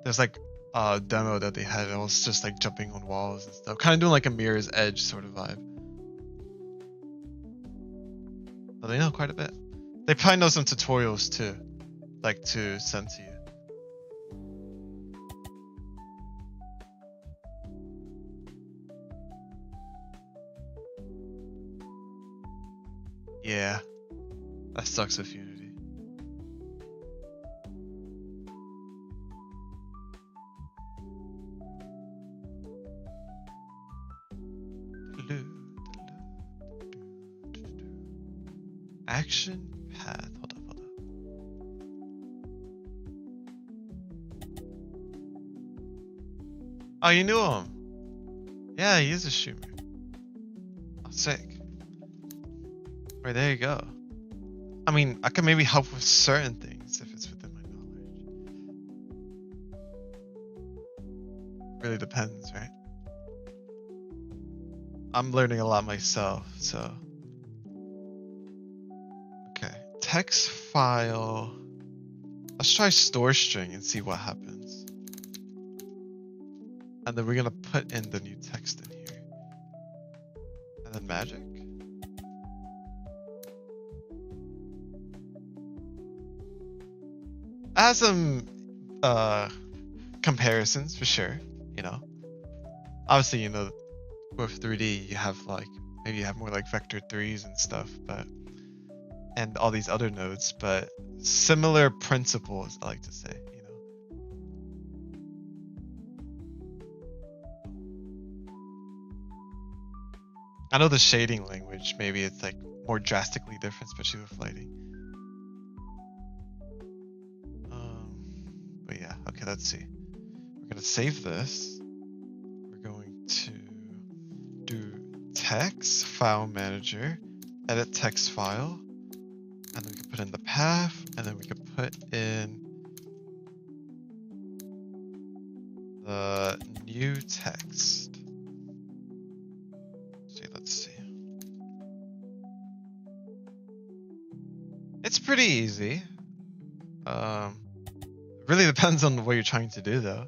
there's like a demo that they had. It was just like jumping on walls and stuff, kind of doing like a Mirror's Edge sort of vibe. So they know quite a bit. They probably know some tutorials too. like to send to you. Yeah, that sucks with Unity. Action path. Hold up. Oh, you knew him. Yeah, he is a streamer. Oh, sick. Right, there you go. I mean, I can maybe help with certain things if it's within my knowledge. Really depends, right? I'm learning a lot myself, so. Okay, text file. Let's try store string and see what happens. And then we're gonna put in the new text in here. And then magic. It has some comparisons for sure, you know. Obviously, you know, with 3D you have like, maybe you have more like vector 3s and stuff, but and all these other nodes, but similar principles, I like to say, you know. I know the shading language, maybe it's like more drastically different, especially with lighting. But yeah, okay, let's see. We're gonna save this. We're going to do text file manager, edit text file, and then we can put in the path, and then we can put in the new text. Let's see. It's pretty easy. Really depends on what you're trying to do, though.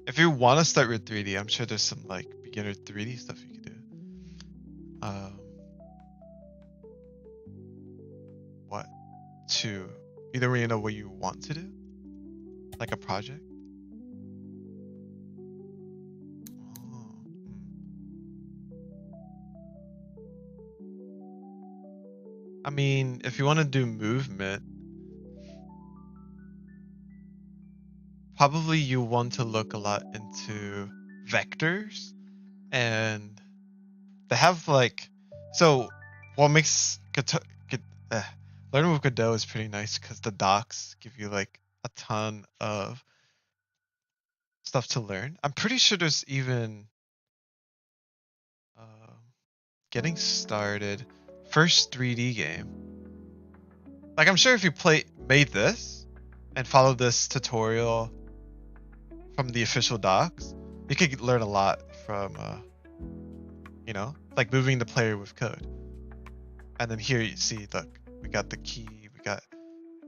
If you want to start with 3D, I'm sure there's some like beginner 3D stuff you could do. What to either way, you know what you want to do, like a project. I mean, if you want to do movement, probably you want to look a lot into vectors, and they have like, so what makes learning with Godot is pretty nice because the docs give you like a ton of stuff to learn. I'm pretty sure there's even getting started, first 3D game. Like, I'm sure if you made this and followed this tutorial from the official docs, you could learn a lot from, you know, like moving the player with code. And then here you see, look, we got the key, we got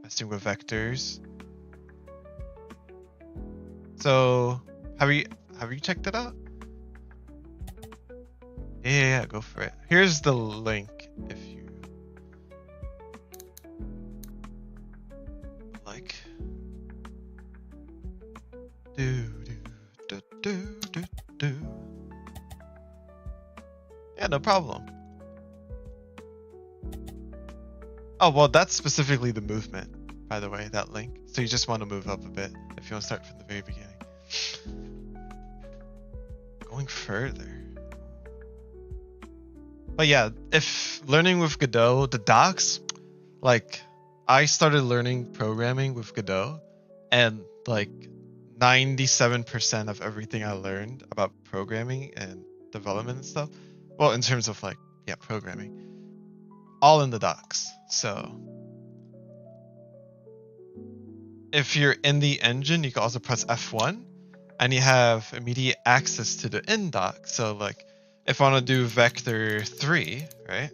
messing with vectors. So have you checked it out? Yeah, go for it. Here's the link if you like. Yeah, no problem. Oh, well, that's specifically the movement, by the way, that link. So you just want to move up a bit if you want to start from the very beginning. Going further. But yeah, if learning with Godot, the docs, like, I started learning programming with Godot, and like 97% of everything I learned about programming and development and stuff, well, in terms of like, yeah, programming, all in the docs. So if you're in the engine, you can also press F1 and you have immediate access to the indoc. So like, if I want to do vector 3, right?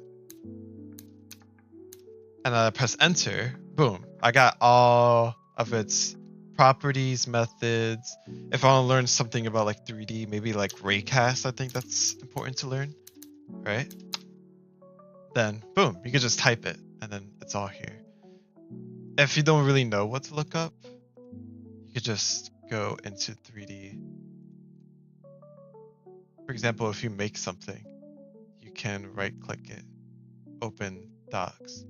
And I press enter, boom, I got all of its properties, methods. If I want to learn something about like 3D, maybe like raycast, I think that's important to learn, right? Then boom, you can just type it and then it's all here. If you don't really know what to look up, you could just go into 3D. For example, if you make something, you can right click it, open docs.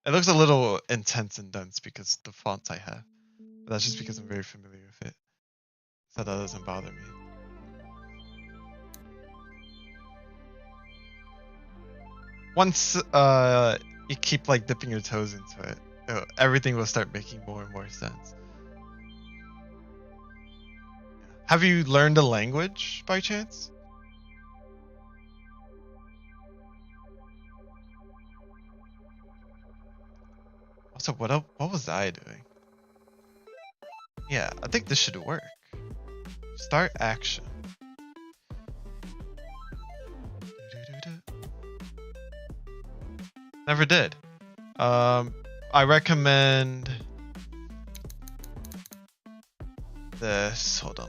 It looks a little intense and dense because the fonts I have, but that's just because I'm very familiar with it. So that doesn't bother me. Once you keep like dipping your toes into it, everything will start making more and more sense. Have you learned a language by chance? Also, what was I doing? Yeah, I think this should work. Start action. Never did. I recommend this. Hold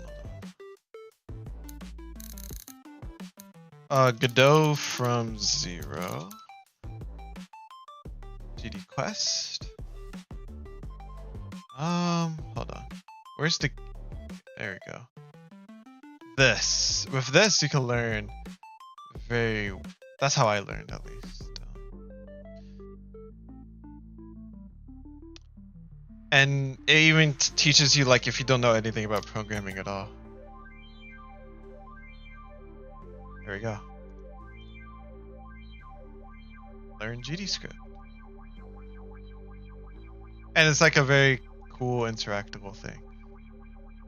on. Godot from Zero. GD Quest. Hold on. Where's the... There we go. This. With this, you can learn very... That's how I learned, at least. And it even teaches you, like, if you don't know anything about programming at all. There we go. Learn GDScript. And it's like a very cool, interactable thing.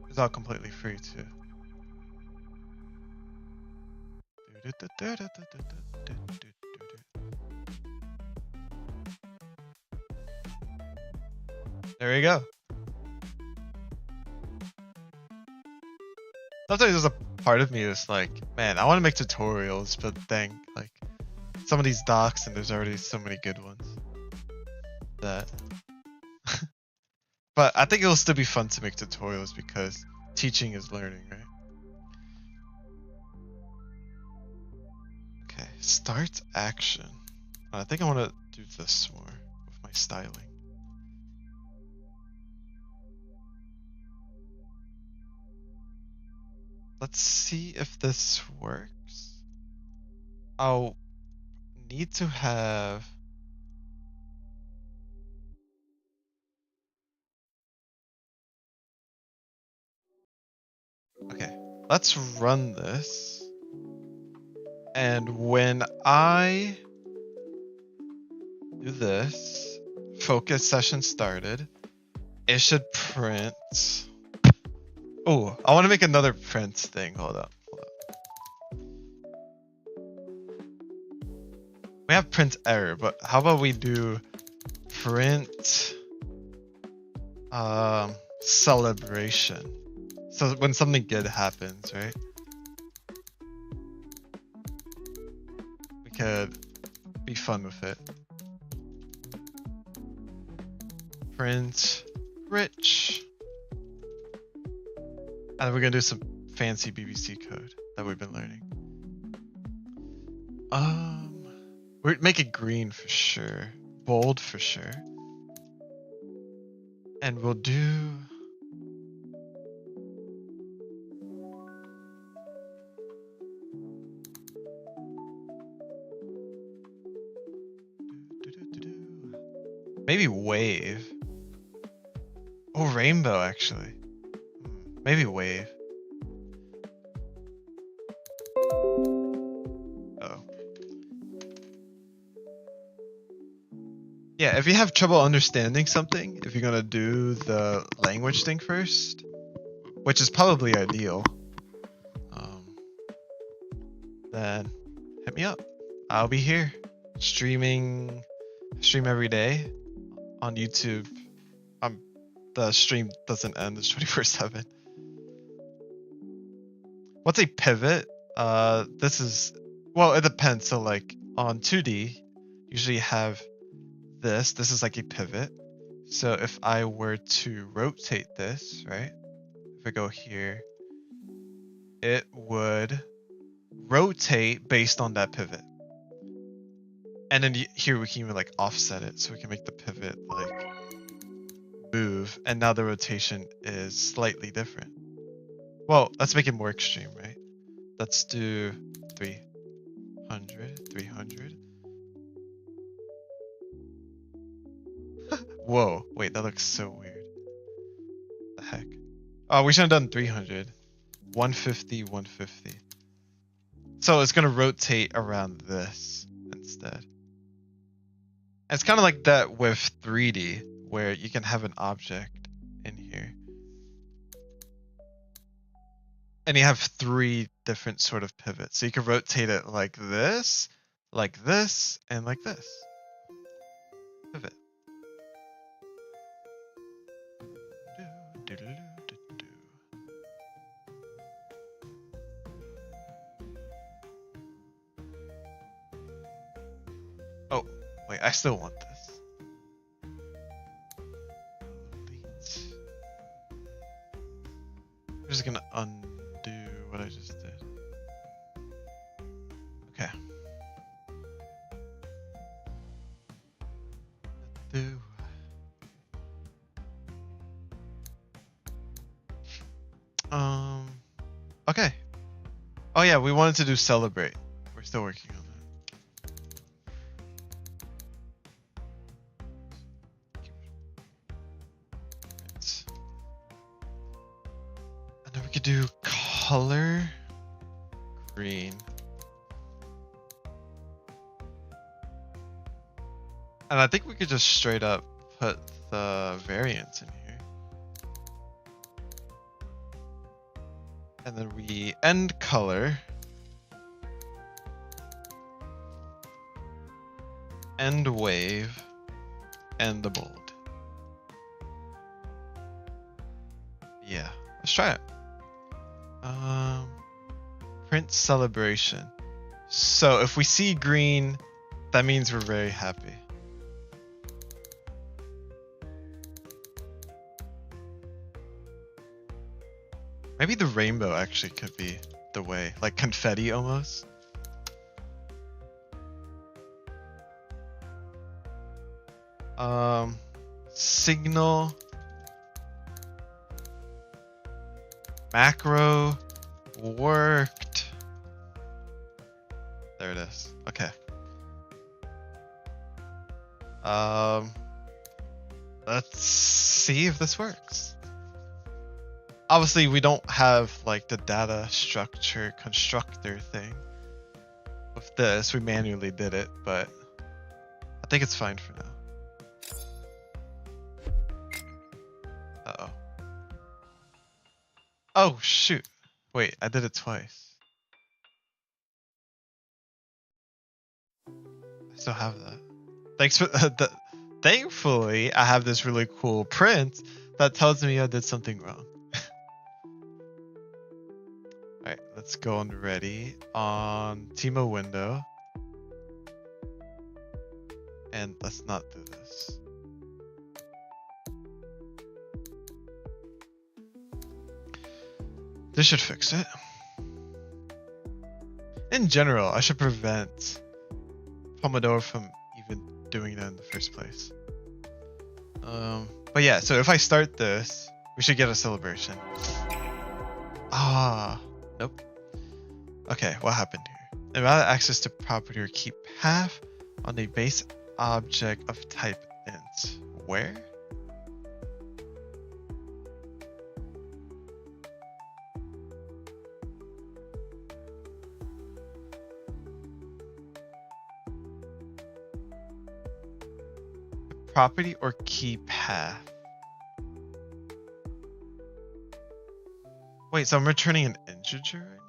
It's all completely free, too. There you go. Sometimes there's a part of me that's like, man, I want to make tutorials, but dang, like, some of these docs and there's already so many good ones that... But I think it'll still be fun to make tutorials because teaching is learning, right? Okay, start action. I think I want to do this more with my styling. Let's see if this works. I'll need to have... Okay, let's run this. And when I do this, focus session started, it should print. Oh, I want to make another print thing. Hold up. We have print error, but how about we do print celebration? So when something good happens, right? We could be fun with it. Print rich. And we're gonna do some fancy BBC code that we've been learning. We'll make it green for sure. Bold for sure. And we'll do... Maybe wave. Oh, rainbow actually. Maybe wave. Oh. Yeah, if you have trouble understanding something, if you're gonna do the language thing first, which is probably ideal, then hit me up. I'll be here stream every day on YouTube. The stream doesn't end, it's 24/7. What's a pivot? This is, well, it depends. So like on 2D, usually you have this is like a pivot. So if I were to rotate this, right? If I go here, it would rotate based on that pivot. And then here we can even like offset it, so we can make the pivot like move, and now the rotation is slightly different. Well, let's make it more extreme, right? Let's do 300, 300. Whoa, wait, that looks so weird. The heck? Oh, we should have done 300. 150, 150. So it's gonna rotate around this instead. It's kind of like that with 3D, where you can have an object in here. And you have 3 different sort of pivots. So you can rotate it like this, and like this. Pivot. Oh, wait, I still want this. I'm just gonna undo what I just did. Okay. Undo. Okay. Oh yeah, we wanted to do celebrate. We're still working on that. And then we could do color green. And I think we could just straight up put the variants in here. And then we end color. End wave. And the bold. Yeah, let's try it. Print celebration. So if we see green, that means we're very happy. Maybe the rainbow actually could be the way, like confetti almost. Signal. Macro worked. There it is. Okay. Let's see if this works. Obviously, we don't have like the data structure constructor thing. With this, we manually did it, but I think it's fine for now. Uh-oh. Oh, shoot. Wait, I did it twice. I still have that. Thanks for thankfully, I have this really cool print that tells me I did something wrong. Alright, let's go on ready on Timo window. And let's not do this. This should fix it. In general, I should prevent Pomodoro from even doing that in the first place. But yeah, so if I start this, we should get a celebration. Ah, nope. Okay, what happened here? Invalid access to property or key path on a base object of type int. Where? Property or key path. Wait, so I'm returning an integer right now?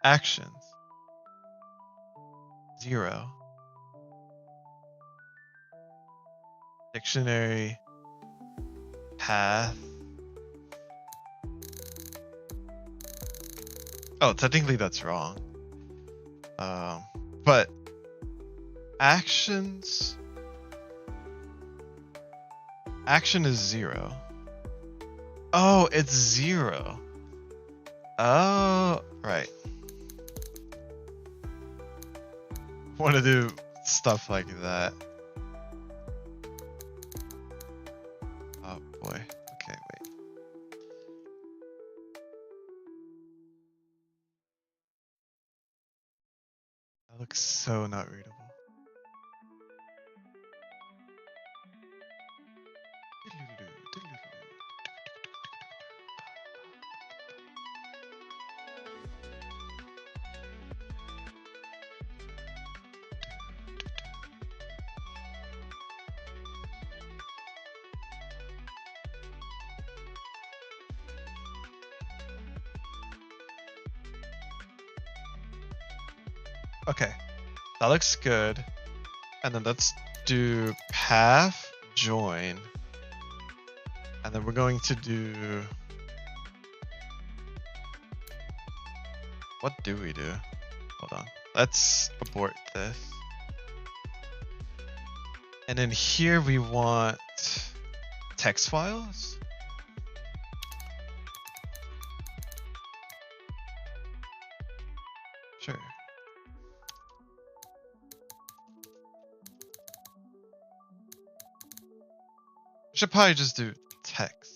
Actions. 0. Dictionary. Path. Oh, technically that's wrong. But actions. Action is 0. Oh, it's 0. Oh, right. Want to do stuff like that. Oh boy. Okay, wait. That looks so not readable. Okay, that looks good. And then let's do path join. And then we're going to do, what do we do? Hold on. Let's abort this. And in here we want text files. Sure. We should probably just do text.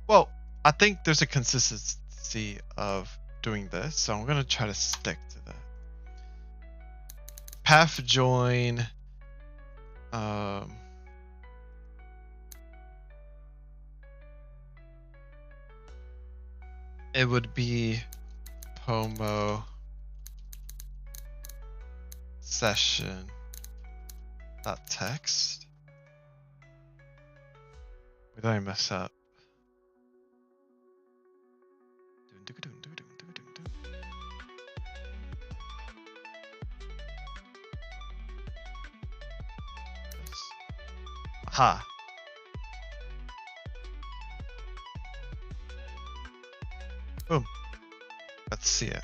Well, I think there's a consistency of doing this, so I'm gonna try to stick to that. Path join. It would be Pomo session dot text. Where did I mess up? Aha. Boom. Let's see it.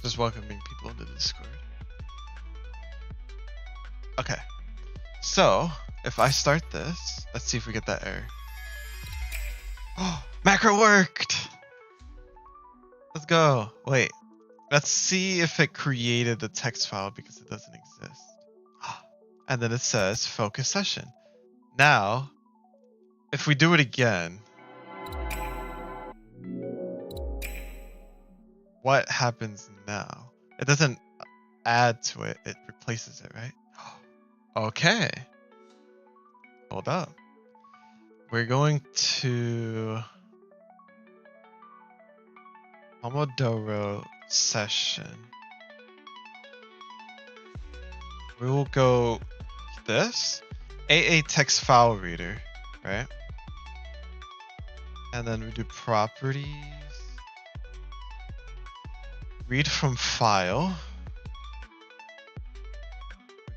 Just welcoming people into Discord. Okay. So, if I start this, let's see if we get that error. Oh, macro worked! Let's go. Wait. Let's see if it created the text file because it doesn't exist. And then it says focus session. Now, if we do it again, what happens now? It doesn't add to it, it replaces it, right? Okay. Hold up. We're going to Pomodoro session. We will go this AA text file reader, right? And then we do properties, read from file,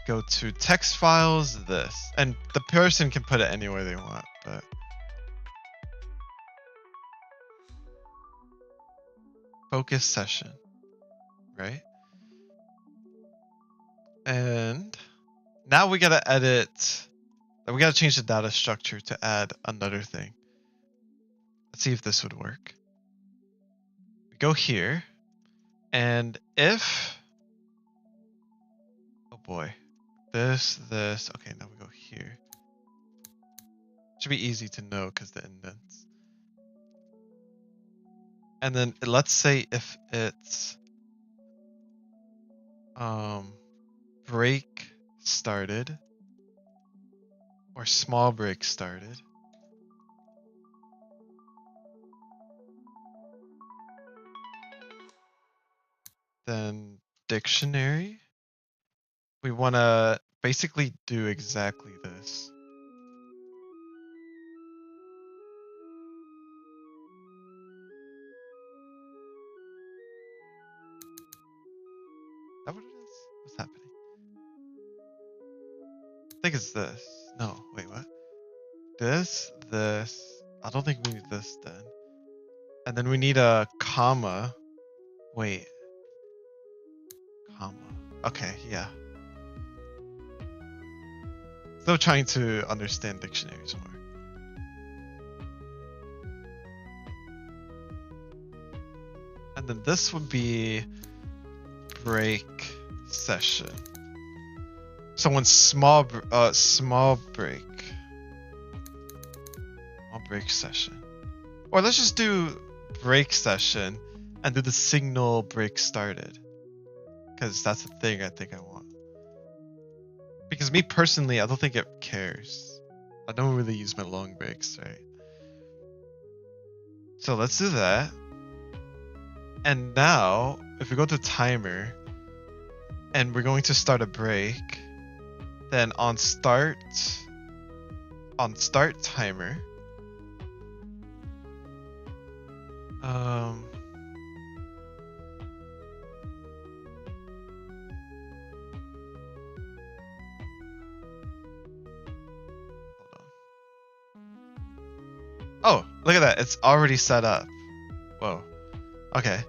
go to text files, this, and the person can put it anywhere they want, but focus session, right? And now we gotta edit, we gotta change the data structure to add another thing. Let's see if this would work. We go here, and if, oh boy, this, okay, now we go here. Should be easy to know because the indents. And then let's say if it's break started or small break started. Then dictionary. We want to basically do exactly this. Is that what it is? What's happening? think it's this. No, wait, what? This. I don't think we need this then. And then we need a comma. Wait. Comma. Okay, yeah. Still trying to understand dictionaries more. And then this would be break session. Someone's small break. Small break session. Or let's just do break session and do the signal break started. Because that's the thing I think I want. Because me personally, I don't think it cares. I don't really use my long breaks, right? So let's do that. And now, if we go to timer, and we're going to start a break, then on start timer, oh, look at that. It's already set up. Whoa. Okay.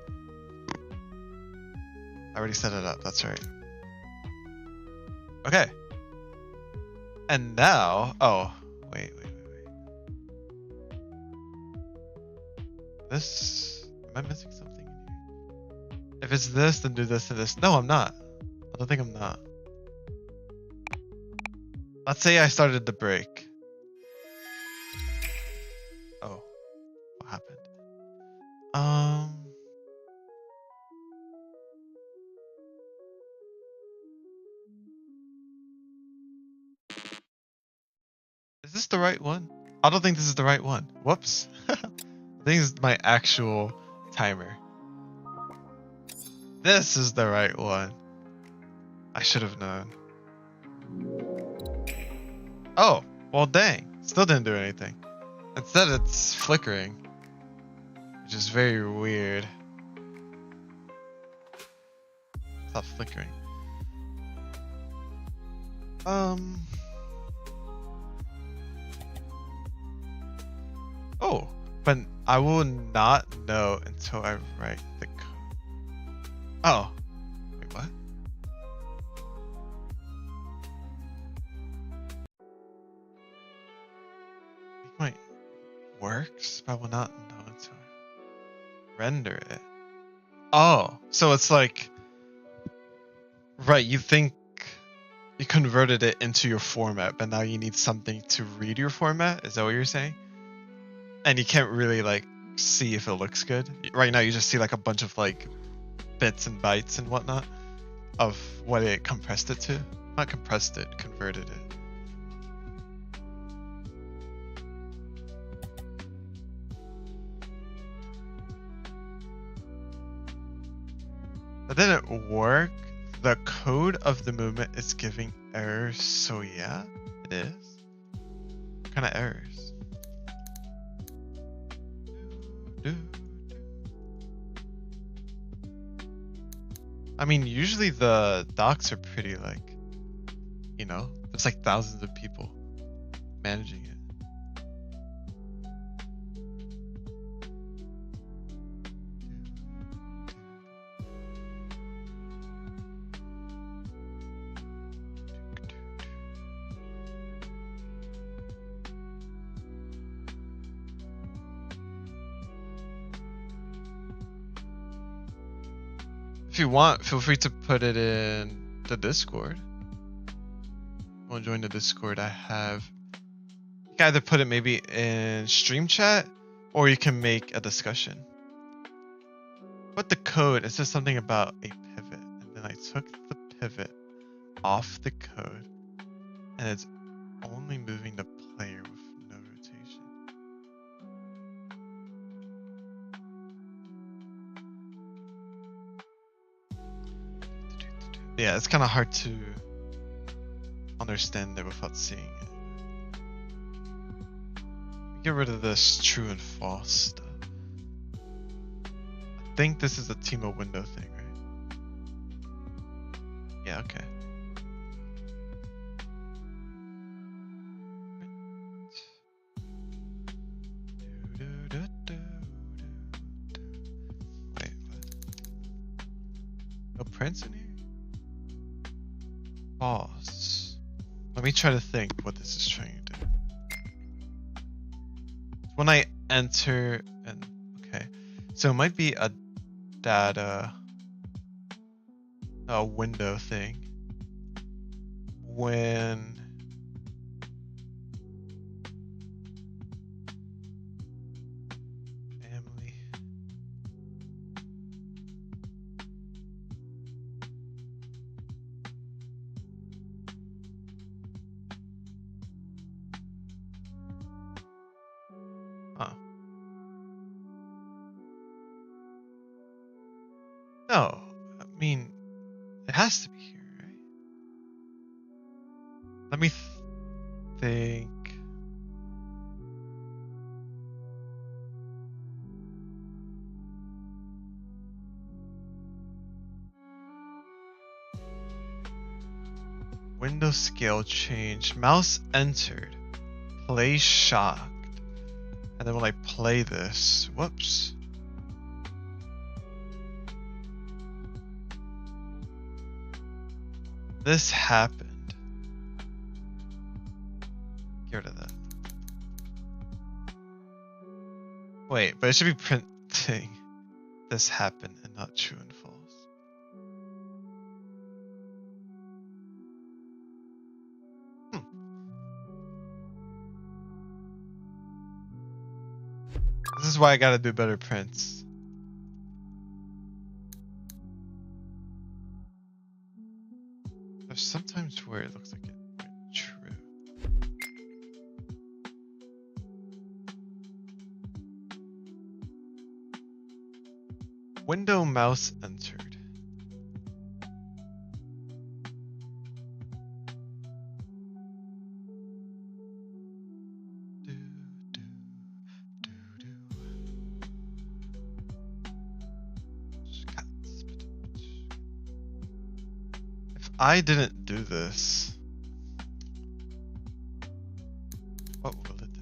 I already set it up. That's right. Okay. And now, oh, wait. This, am I missing something in here? If it's this, then do this and this. No, I'm not. I don't think I'm not. Let's say I started the break. Oh, what happened? Is this the right one? I don't think this is the right one. Whoops. I think this is my actual timer. This is the right one. I should have known. Oh, well dang. Still didn't do anything. Instead it's flickering. Which is very weird. Stop flickering. Oh, but I will not know until I write the code. Oh, wait, what? It might works, but I will not know until I render it. Oh, so it's like, right, you think you converted it into your format, but now you need something to read your format? Is that what you're saying? And you can't really like see if it looks good. Right now you just see like a bunch of like bits and bytes and whatnot of what it compressed it to. Not compressed it, converted it. That didn't work. The code of the movement is giving errors, so yeah, it is. What kind of errors? I mean, usually the docs are pretty like, you know, there's like thousands of people managing it. If you want, feel free to put it in the Discord. Want to join the Discord? I have. You can either put it maybe in stream chat, or you can make a discussion. But the code, it says something about a pivot, and then I took the pivot off the code, and it's only moving the player with no rotation. Yeah, it's kind of hard to understand it without seeing it. Get rid of this true and false stuff. I think this is a Timo window thing, right? Yeah, okay. prints in here? Pause. Let me try to think what this is trying to do. When I enter and okay, so it might be a data, a window thing. When family. Oh. No, I mean, it has to be here, right? Let me think. Window scale change. Mouse entered. Play shocked. And then when I play this, whoops. This happened. Get rid of that. Wait, but it should be printing this happened and not true and false. This is why I gotta do better prints. There's sometimes where it looks like it went true. Window mouse entered. I didn't do this. What will it do?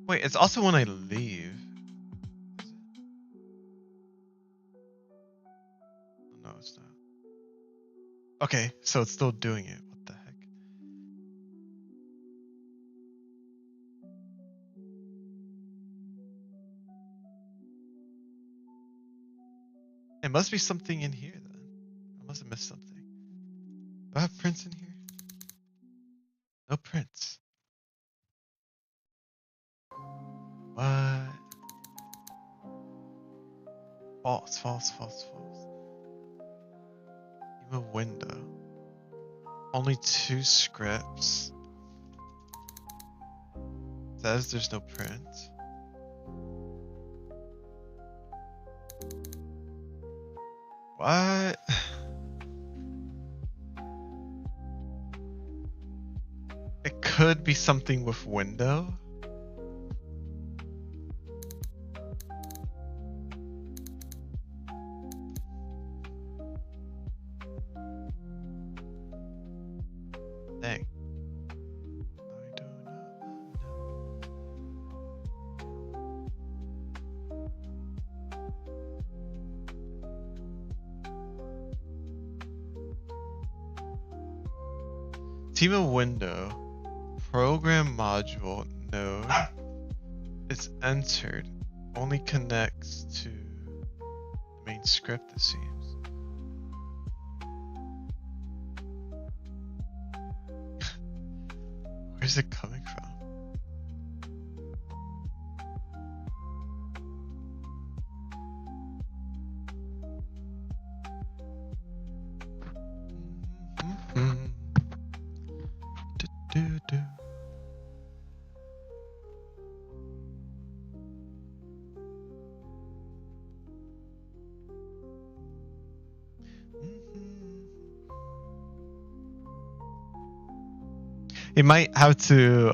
Wait, it's also when I leave. Is it? No, it's not. Okay, so it's still doing it. What the heck? It must be something in here then. I must have missed something. Do I have prints in here? No prints. What? False, false, false, false. Even a window. Only 2 scripts. Says there's no print. What? It could be something with window. Dang. I do not know. Team of window. Program module node. It's entered. Only connects to the main script, it seems. Where's it coming from? Do. You might have to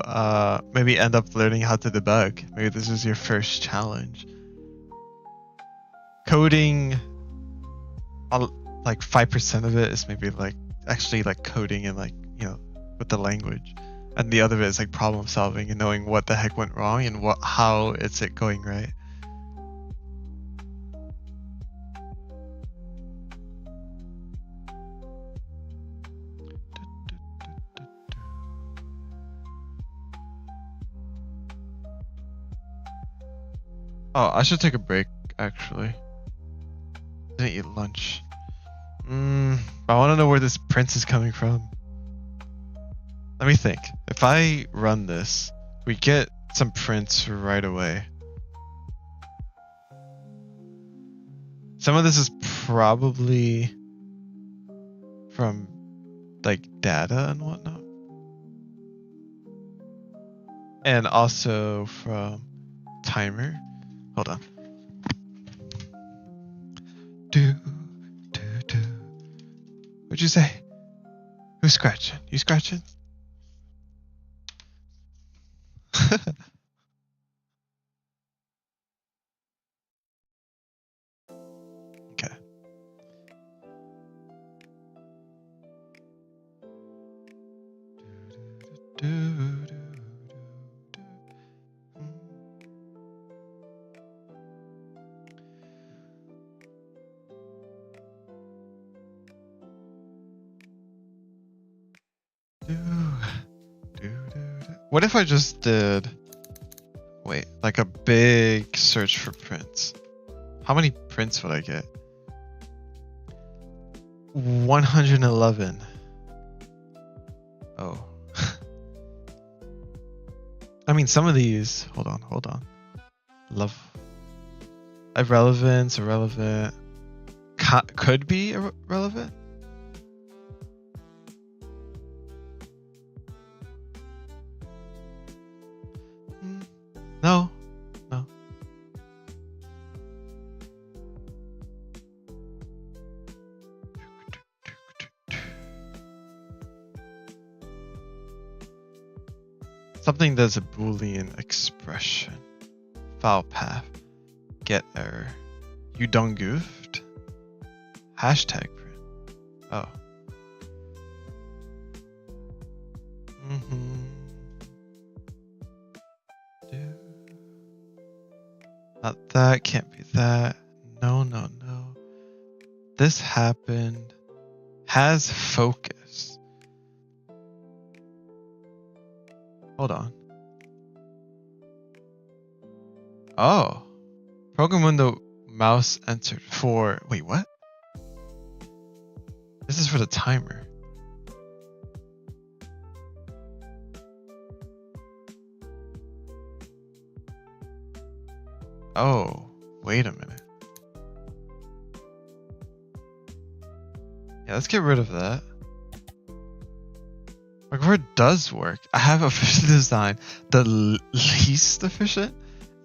maybe end up learning how to debug. Maybe this is your first challenge. Coding, like 5% of it is maybe like actually like coding and like, you know, with the language. and the other bit is like problem solving and knowing what the heck went wrong and how is it going right. Oh, I should take a break actually. Didn't eat lunch. But I want to know where this prince is coming from. Let me think. If I run this, we get some prints right away. Some of this is probably from like data and whatnot. And also from timer. Hold on. What'd you say? Who's scratching? You scratching? Okay. What if I just did, wait, like a big search for prints? How many prints would I get? 111. Oh. I mean, some of these, hold on. Love. Irrelevance, irrelevant. Could be irrelevant? No. Something that's a Boolean expression. File path. Get error. You done goofed? Hashtag print. Oh. Not that, can't be that. No. This happened. Has focus. Hold on. Oh. Program window mouse entered for, wait, what? This is for the timer. Oh, wait a minute. Yeah, let's get rid of that. Like, where it does work, I have efficient design, the least efficient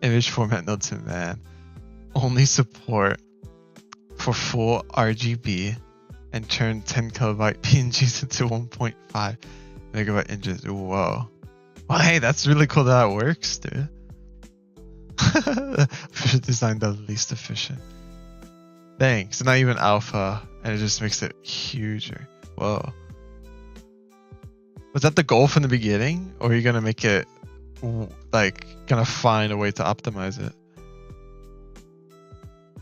image format known to man. Only support for full RGB and turn 10 kilobyte PNGs into 1.5 megabyte images. Whoa. Well, hey, that's really cool that it works, dude. Efficient design, the least efficient. Dang, it's not even alpha, and it just makes it huger. Whoa. Was that the goal from the beginning, or are you gonna make it like gonna find a way to optimize it?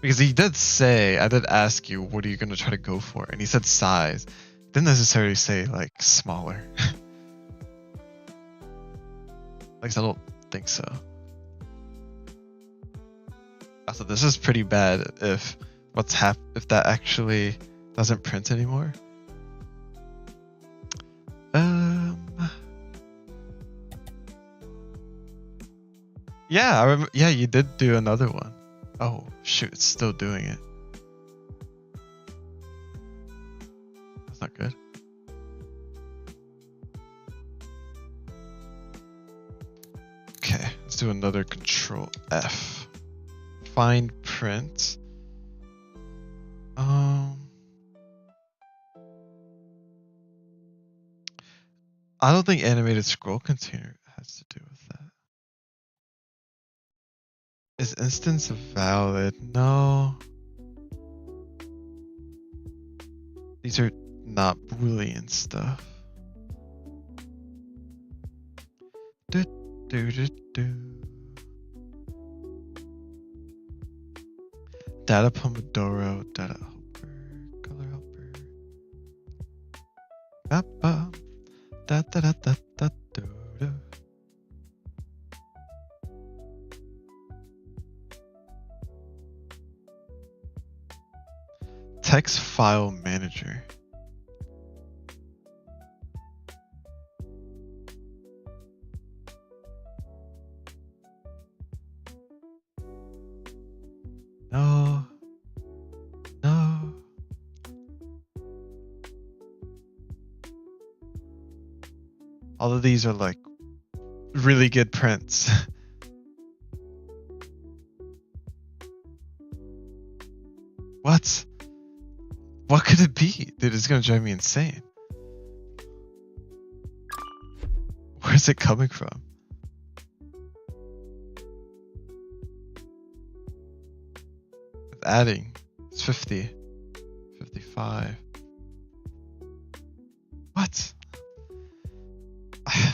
Because he did say, I did ask you, what are you gonna try to go for, and he said size. Didn't necessarily say like smaller. Like, I don't think so. Also, this is pretty bad if if that actually doesn't print anymore. Yeah, yeah, you did do another one. Oh shoot, it's still doing it. That's not good. Okay, let's do another Control F. Find print. I don't think animated scroll container has to do with that. Is instance valid? No. These are not Boolean stuff. Do do do. Data Pomodoro, data helper, color helper. Ba ba. Da da da da da do do. Text file manager. No. No. All of these are like really good prints. What? What could it be? Dude, it's gonna drive me insane. Where's it coming from? Adding. It's 50. 55. What?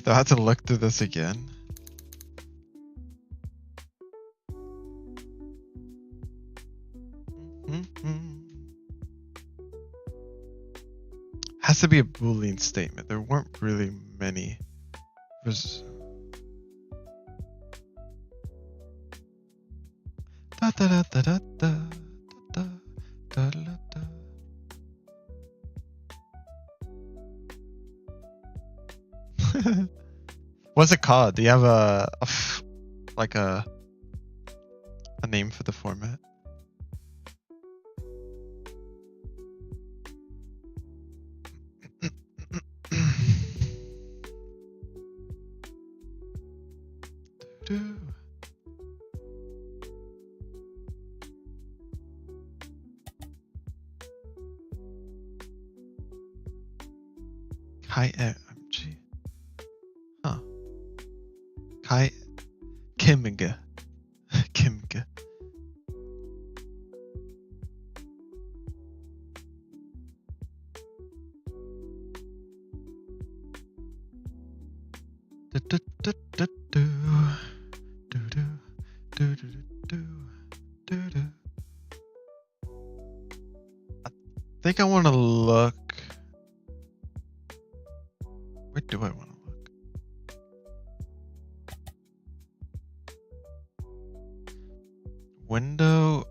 Do I have to look through this again? Has to be a Boolean statement. There weren't really many. Da da da da da da da da da da. What's it called? Do you have a name for the format? Kai MG. Huh. Kai Kimga. Kimga. Do do do do do do do do do do do do. I think I want to look. Where do I want to look? Window,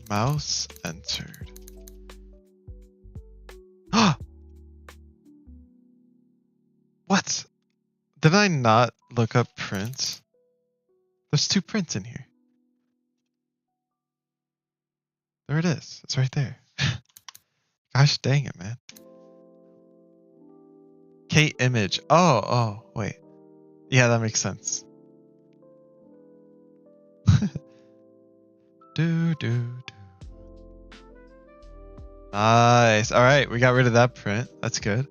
mouse entered. What? Did I not look up prints? There's 2 prints in here. There it is. It's right there. Gosh dang it, man. K image. Oh, wait. Yeah, that makes sense. do. Nice. All right, we got rid of that print. That's good.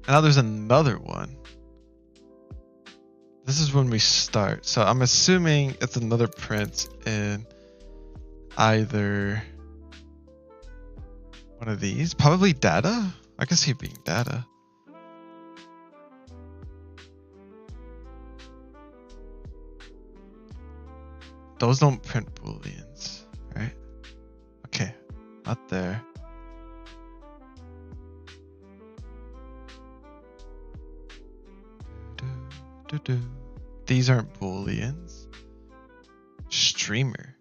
And now there's another one. This is when we start. So I'm assuming it's another print in either one of these. Probably data. I can see it being data. Those don't print booleans, right? Okay, not there. These aren't booleans. Streamer.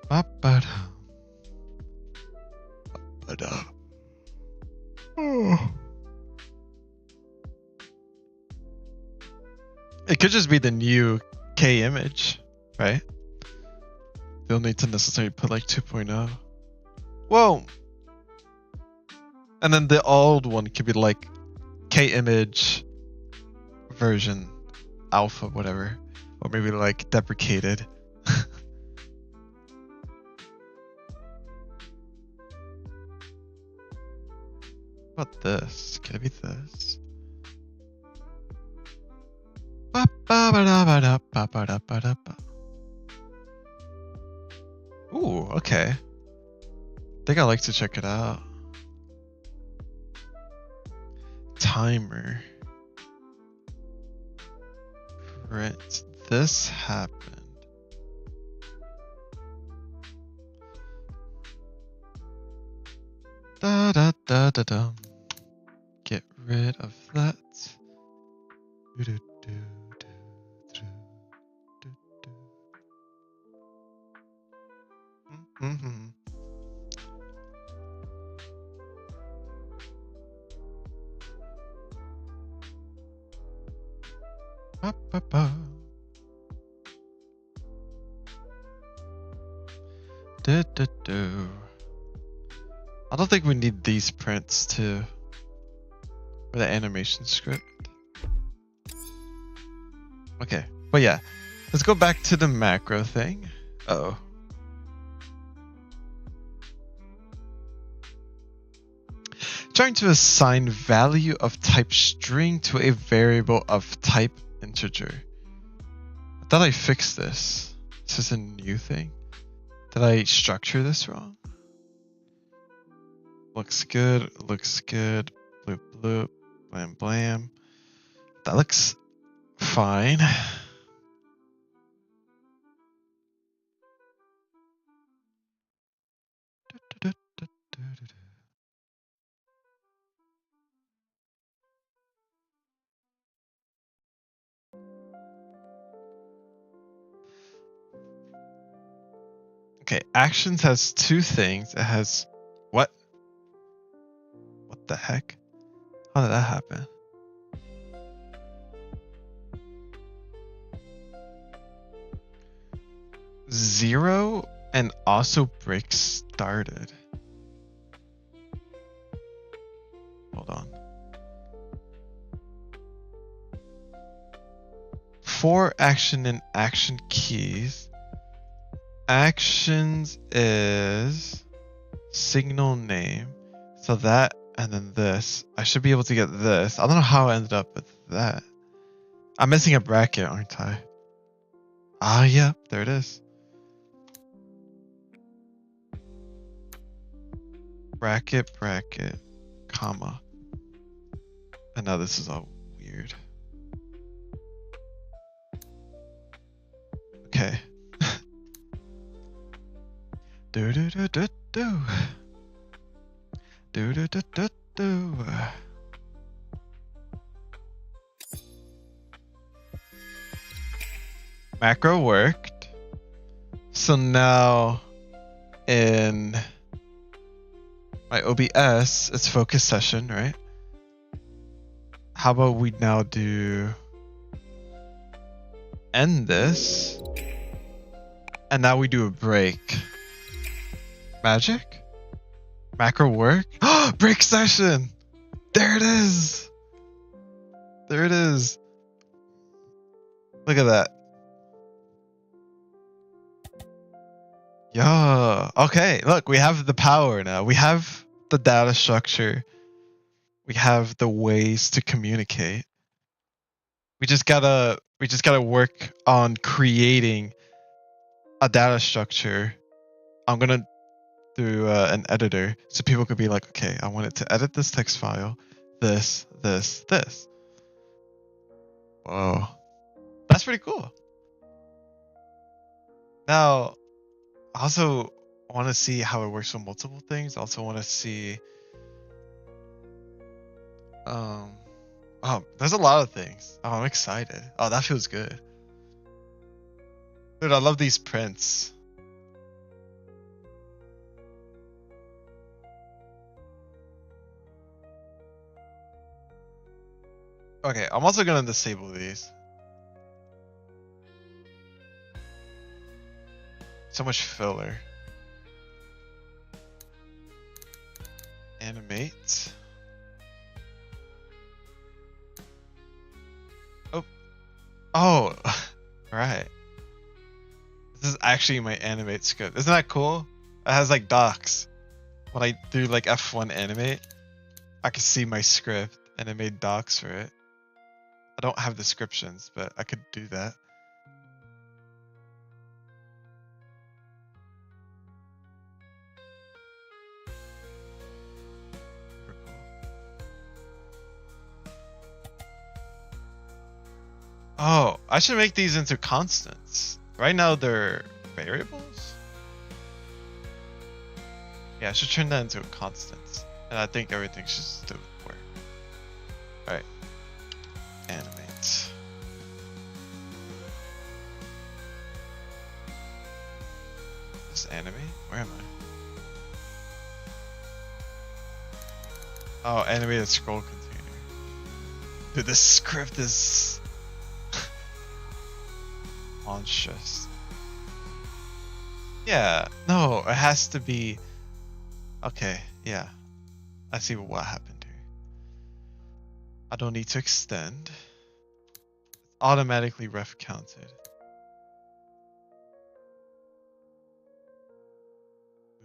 Ba-ba-da. Ba-da. Oh. It could just be the new K image, right? They'll need to necessarily put like 2.0. Whoa! And then the old one could be like K image version alpha, whatever. Or maybe like deprecated. What about this? Could it be this? Ooh, okay. I think I'd like to check it out. timer. Print. This happened. Da da da da da. Get rid of that. Do, do, do, do, do, do, do. Mm-hmm. Ba, ba, ba. Do, do, do. I don't think we need these prints to for the animation script. Okay, but yeah, let's go back to the macro thing. Uh-oh. Trying to assign value of type string to a variable of type integer. I thought I fixed this. This is a new thing. Did I structure this wrong? Looks good, looks good. Bloop, bloop, blam, blam. That looks fine. Okay, actions has two things. It has what? What the heck? How did that happen? Zero and also break started. Hold on. For action and action keys. Actions is signal name. So that and then this. I should be able to get this. I don't know how I ended up with that. I'm missing a bracket, aren't I? Ah, yeah, there it is. Bracket, bracket, comma. And now this is all weird. Okay. Do do do do do. Do do do do do. Macro worked. So now in my OBS, it's focus session, right? How about we now do end this, and now we do a break. Magic? Macro work? Break session! There it is! There it is. Look at that. Yeah. Okay, look, we have the power now. We have the data structure. We have the ways to communicate. We just gotta work on creating a data structure. I'm gonna do an editor so people could be like, okay, I want it to edit this text file, this. Whoa, that's pretty cool. Now, I also want to see how it works with multiple things. I also want to see, oh, there's a lot of things. Oh, I'm excited. Oh, that feels good. Dude, I love these prints. Okay, I'm also gonna disable these. So much filler. Animate. Oh, right. This is actually my animate script. Isn't that cool? It has like docs. When I do like F1 animate, I can see my script and it made docs for it. I don't have descriptions, but I could do that. Oh, I should make these into constants. Right now they're variables? Yeah, I should turn that into a constant. And I think everything should still work. Alright. Animate. This animate? Where am I? Oh, animated scroll container. Dude, this script is monstrous. Yeah, no, it has to be. Okay, yeah. I see what happened here. I don't need to extend. It's automatically ref counted.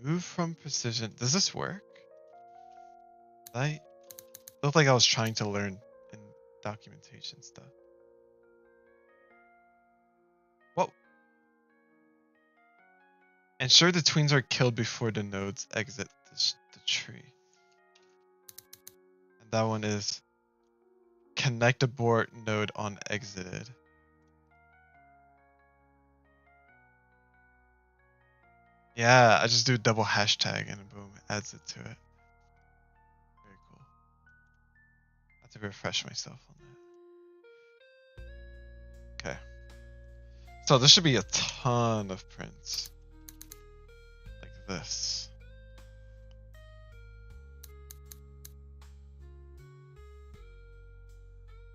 Move from precision. Does this work? I looked like I was trying to learn in documentation stuff. What? Ensure the twins are killed before the nodes exit the tree. And that one is connect abort node on exited. Yeah, I just do a double hashtag and boom, it adds it to it. Very cool. I have to refresh myself on that. Okay. So this should be a ton of prints. Like this.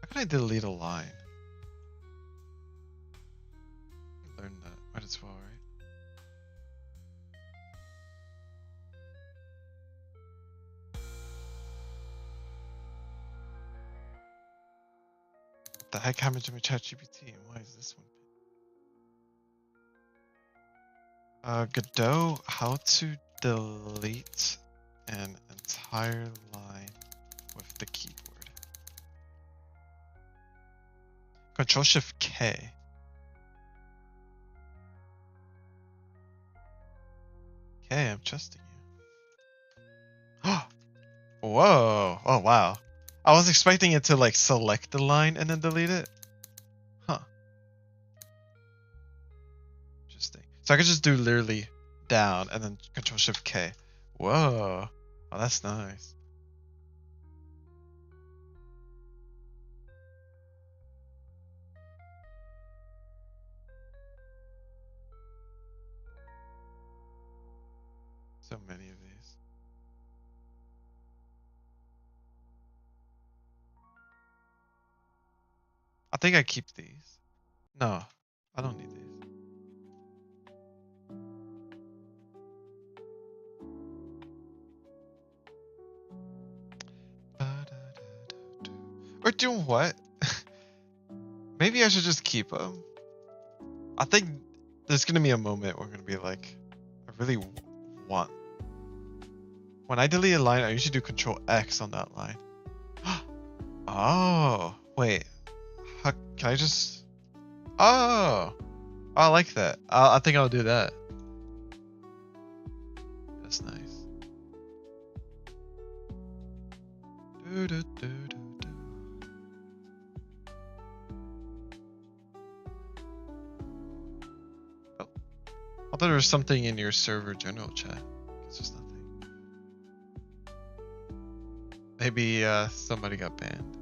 How can I delete a line? Learn that. Might as well, right? What the heck happened to my ChatGPT and why is this one? Godot, how to delete an entire line with the keyboard. Control Shift K. Okay, I'm trusting you. Whoa. Oh, wow. I was expecting it to like select the line and then delete it. Huh. Interesting. So I could just do literally down and then Control Shift K. Whoa. Oh, that's nice. So many of these. I think I keep these. No, I don't need these. We're doing what? Maybe I should just keep them. I think there's gonna be a moment where I'm gonna be like, I really want. When I delete a line, I usually do Control X on that line. Oh, wait. How, can I just? Oh, I like that. I think I'll do that. That's nice. Do, do, do, do, do. Oh, I thought there was something in your server general chat. It's just nothing. Maybe somebody got banned.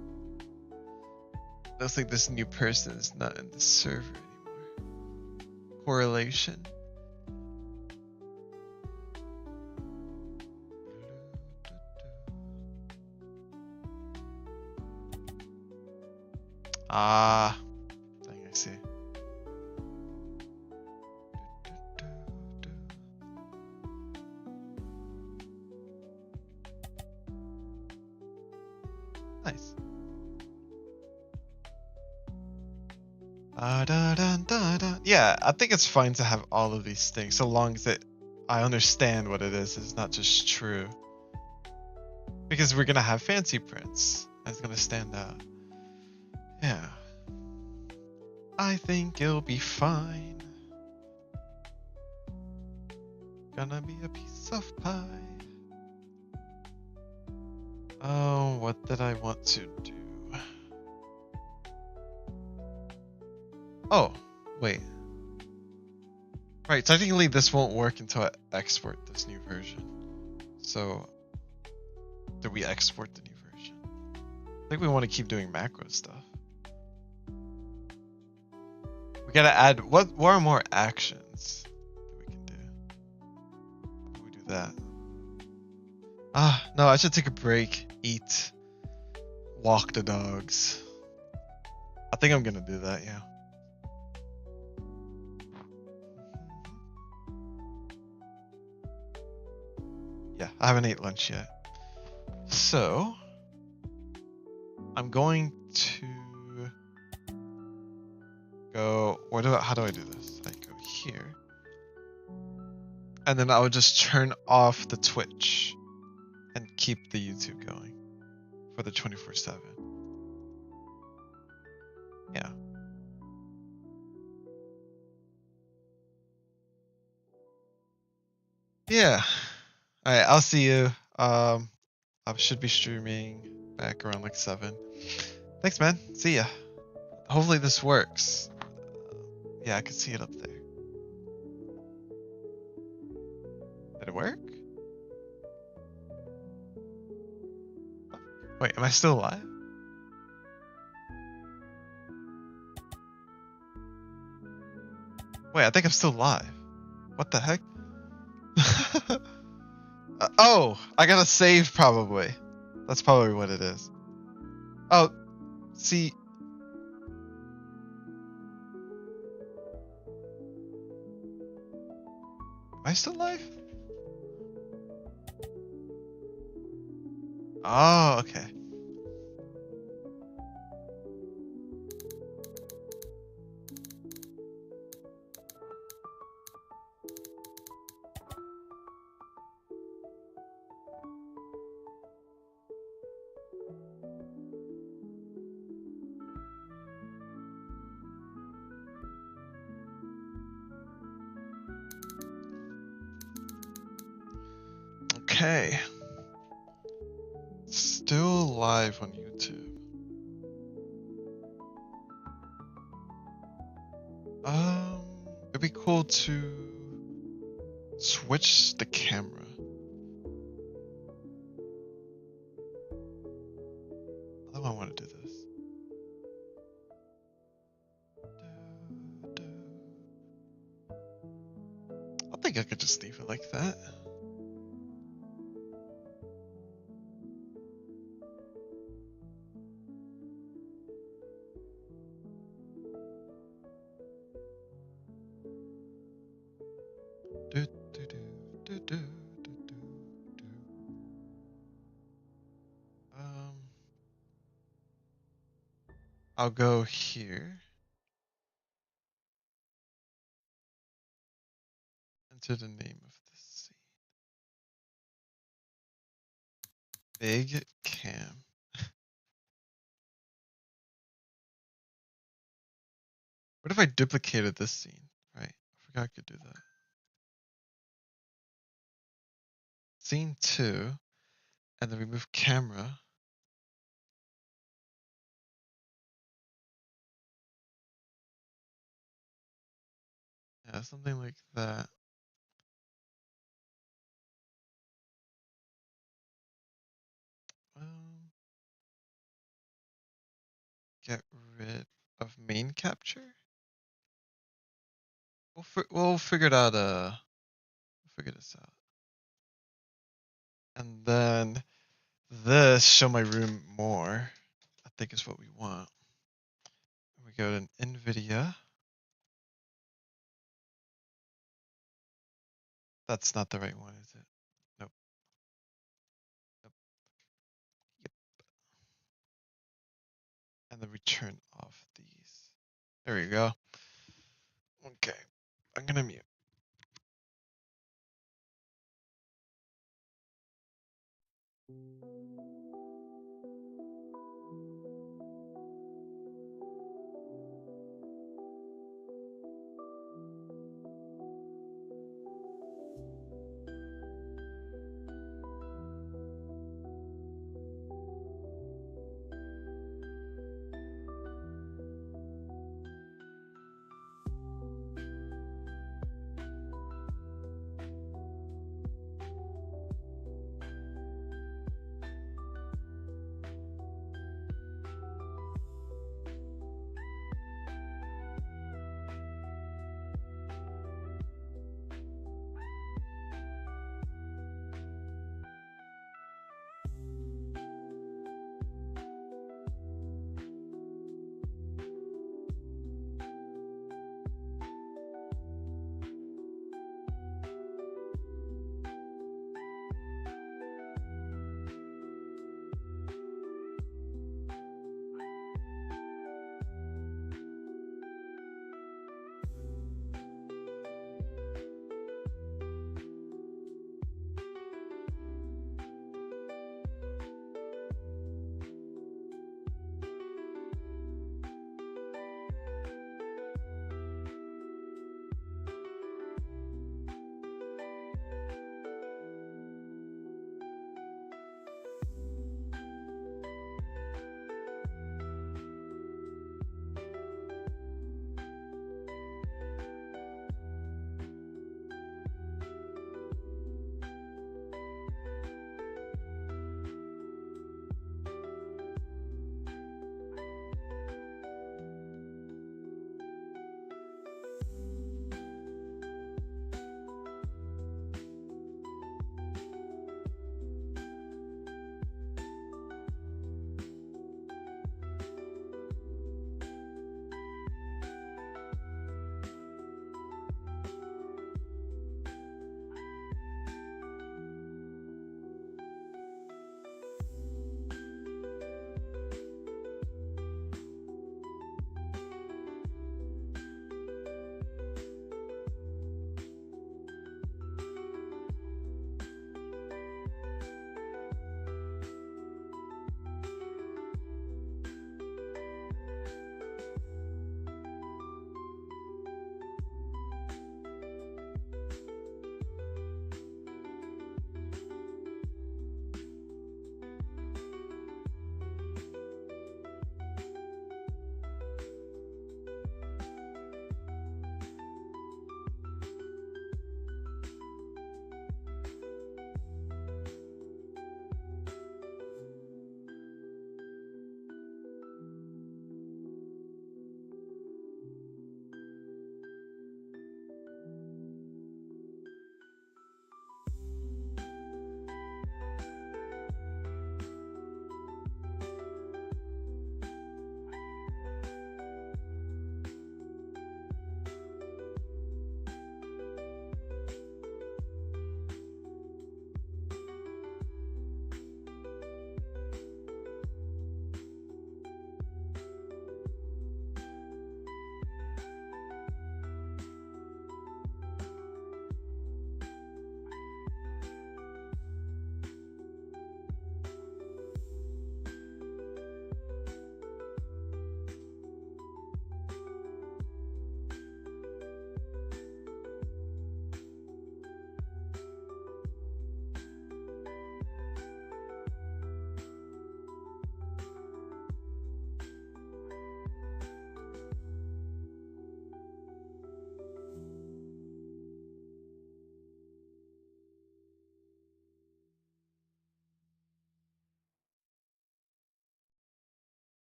Looks like this new person is not in the server anymore. Correlation. Ah, I think I see. Nice. Yeah, I think it's fine to have all of these things so long as I understand what it is. It's not just true. Because we're gonna have fancy prints. That's gonna stand out. Yeah. I think it'll be fine. Gonna be a piece of pie. Oh, what did I want to do? Oh, wait. Right, technically this won't work until I export this new version. So, do we export the new version? I think we want to keep doing macro stuff. We gotta add, what are more actions that we can do? How do we do that? No, I should take a break, eat, walk the dogs. I think I'm gonna do that, yeah. Yeah, I haven't ate lunch yet. So, I'm going to go, how do I do this? I go here. And then I would just turn off the Twitch and keep the YouTube going for the 24/7. Yeah. Yeah. All right, I'll see you. I should be streaming back around like 7. Thanks, man. See ya. Hopefully this works. Yeah, I can see it up there. Did it work? Wait, am I still alive? Wait, I think I'm still alive. What the heck? Oh, I gotta save probably. That's probably what it is. Oh, see. Am I still alive? Oh, okay. Okay. Still live on YouTube. It'd be cool to switch the camera. How do I want to do this? I think I could just leave it like that. Do, do, do, do, do, do, do, do. I'll go here. Enter the name of this scene. Big Cam. What if I duplicated this scene? Right, I forgot I could do that. Scene 2, and then remove camera. Yeah, something like that. Get rid of main capture. We'll figure it out. We'll figure this out. And then this show my room more. I think is what we want. We go to NVIDIA. That's not the right one, is it? Nope. Nope. Yep. And then we turn off these. There we go. Okay. I'm gonna mute.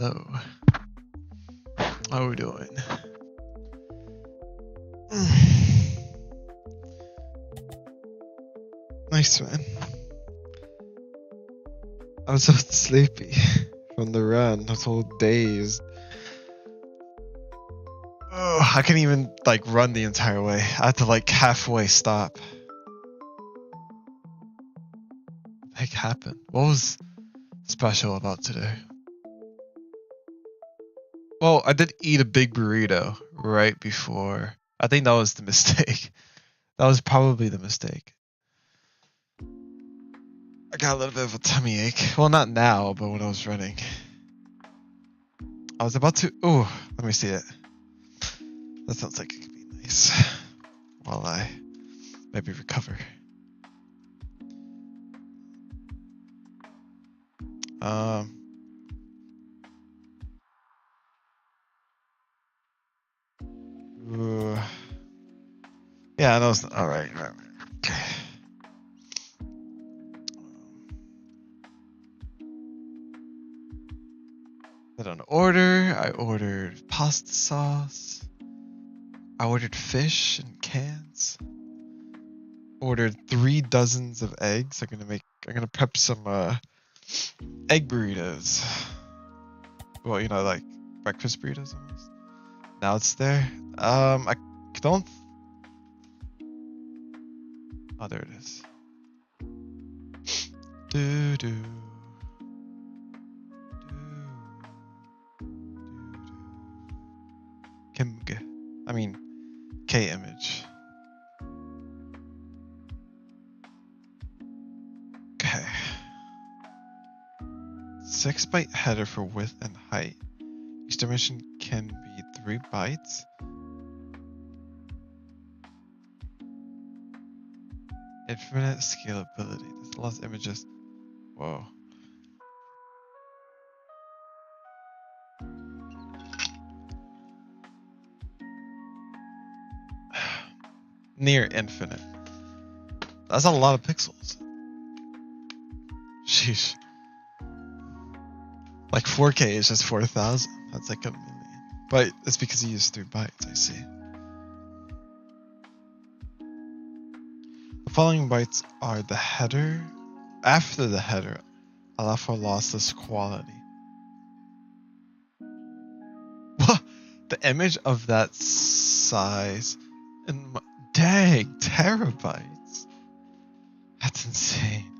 hello. How are we doing? Nice, man. I was so sleepy from the run. I was all dazed. Oh, I couldn't even like run the entire way. I had to like halfway stop. What the heck happened? What was special about today? Well, I did eat a big burrito right before. I think that was the mistake. That was probably the mistake. I got a little bit of a tummy ache. Well, not now, but when I was running. I was about to... Oh, let me see it. That sounds like it could be nice. While I maybe recover. Ooh. Yeah, I know it's... Alright. Okay. Put on order. I ordered pasta sauce. I ordered fish in cans. Ordered 3 dozens of eggs. I'm gonna prep some egg burritos. Well, you know, like breakfast burritos almost. Now it's there. I don't. Oh, there it is. Do do. K image. Okay. 6 byte header for width and height. Each dimension can be 3 bytes. Infinite scalability. There's lots of images. Whoa. Near infinite. That's a lot of pixels. Sheesh. Like 4K is just 4,000. That's like 1 million. But it's because you use 3 bytes, I see. The following bytes are the header. After the header, allow for lossless quality. What? The image of that size in dang, terabytes. That's insane.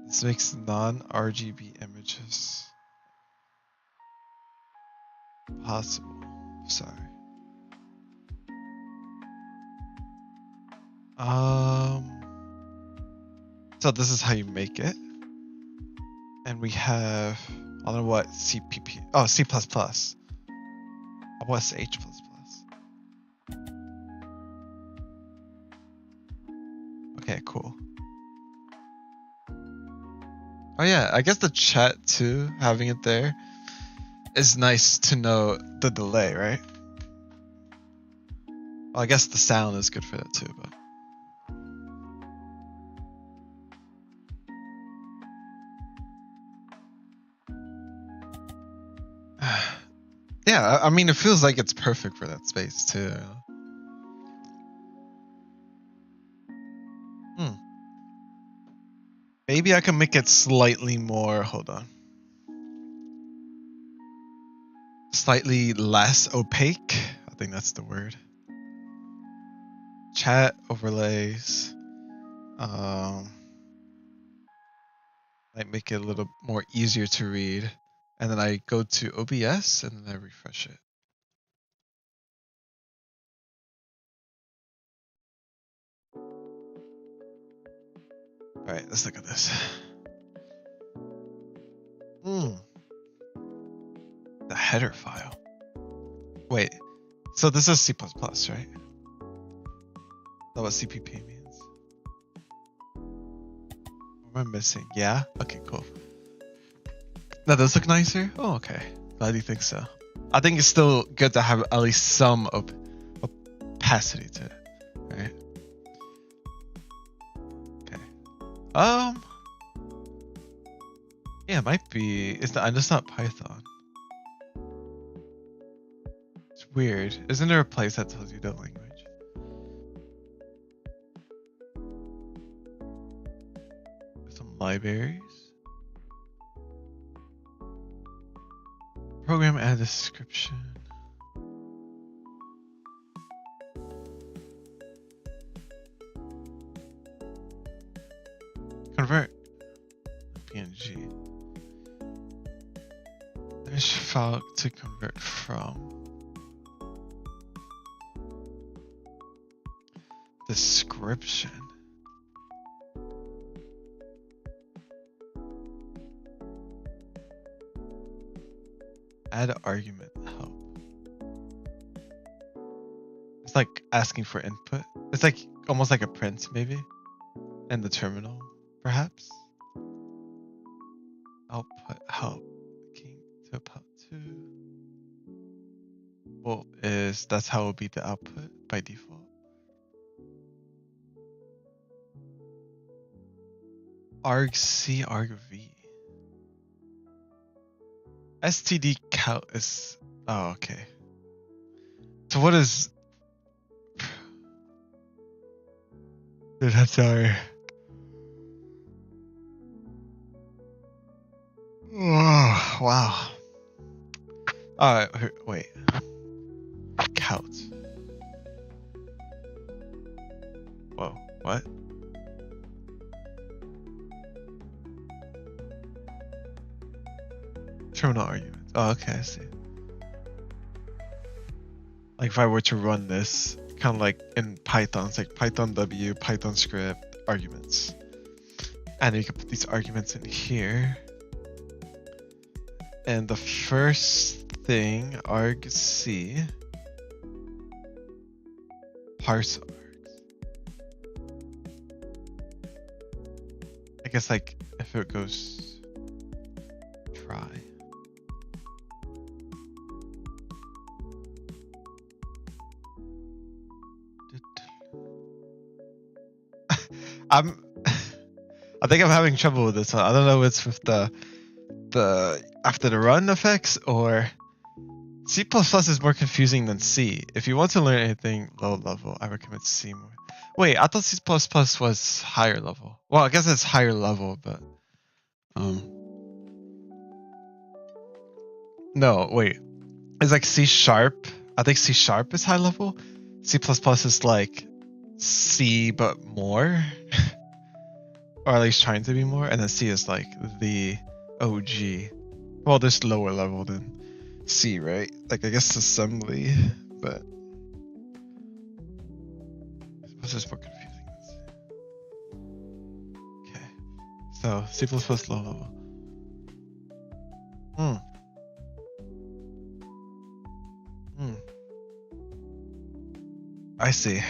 This makes non-RGB images possible. Sorry. So this is how you make it. And we have, I don't know what CPP, oh, C++. What's H++? Okay, cool. Oh yeah, I guess the chat too, having it there, is nice to know the delay, right? Well, I guess the sound is good for that too, but. Yeah, I mean, it feels like it's perfect for that space too. Maybe I can make it slightly more, hold on. Slightly less opaque. I think that's the word. Chat overlays. Might make it a little more easier to read. And then I go to OBS and then I refresh it. All right, let's look at this. The header file. Wait, so this is C++, right? That what CPP means? What am I missing? Yeah? Okay, cool. That does look nicer? Oh, okay. Glad you think so. I think it's still good to have at least some opacity to it, right? Okay. Yeah, it might be. It's not. It's not Python. It's weird. Isn't there a place that tells you the language? Some libraries. Program and description. Convert PNG. There's file to convert from. Description. Add argument help. It's like asking for input. It's like almost like a print maybe in the terminal perhaps. Output help. King to pop 2. Well, that's how it will be the output by default. argc argv. std count is, oh, okay. So what is, dude, I'm sorry. Oh, wow. Alright, wait. Count. Whoa, what? Terminal arguments. Oh, okay, I see. Like if I were to run this, kind of like in Python, it's like Python W, Python script, arguments. And you can put these arguments in here. And the first thing, argc, parse args. I guess like if it goes try. I think I'm having trouble with this one. I don't know if it's with the after the run effects or C++ is more confusing than C. If you want to learn anything low level, I recommend C more. Wait, I thought C++ was higher level. Well, I guess it's higher level, but no, wait. It's like C sharp. I think C sharp is high level. C++ is like C but more. Or at least trying to be more, and then C is like the OG. Well, there's lower level than C, right? Like I guess assembly, but this is more confusing than C. Okay, so C++ low level. I see.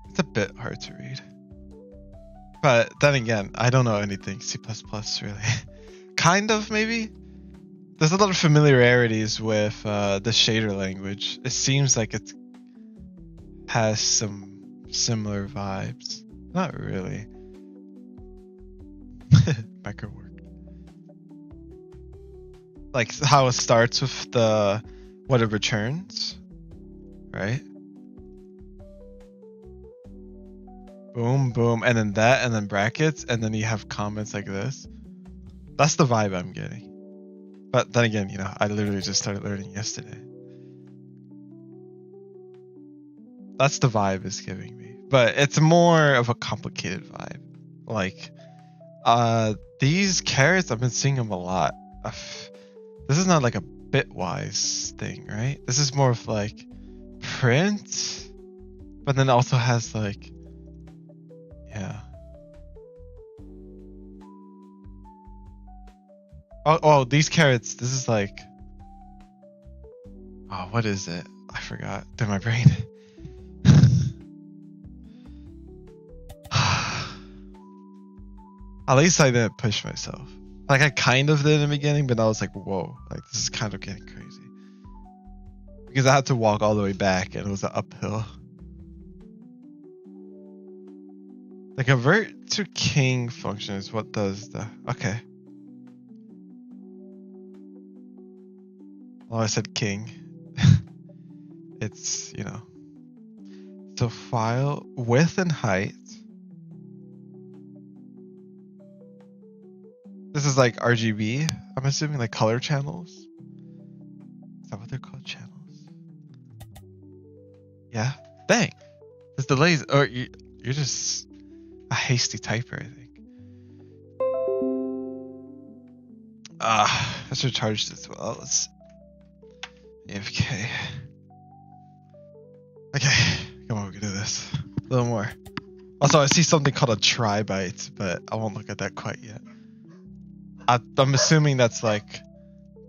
It's a bit hard to read. But then again, I don't know anything C++ really. Kind of, maybe? There's a lot of familiarities with the shader language. It seems like it has some similar vibes. Not really. Micro work. Like how it starts with the what it returns, right? Boom, boom, and then that, and then brackets, and then you have comments like this. That's the vibe I'm getting. But then again, you know, I literally just started learning yesterday. That's the vibe it's giving me. But it's more of a complicated vibe. Like, these carrots, I've been seeing them a lot. This is not like a bitwise thing, right? This is more of like print, but then it also has like, yeah. Oh, these carrots, this is like, oh, what is it? I forgot. In my brain. At least I didn't push myself. Like I kind of did in the beginning, but I was like, whoa, like this is kind of getting crazy. Because I had to walk all the way back and it was an uphill. The convert to king function is what does the... Okay. Well, I said king. It's, you know. So file, width and height. This is like RGB, I'm assuming, like color channels. Is that what they're called? Channels? Yeah. Dang. This delays, or you're just a hasty typer, I think. I should charge this well. Let's AFK. Okay, come on, we can do this. A little more. Also, I see something called a tri-byte, but I won't look at that quite yet. I'm assuming that's like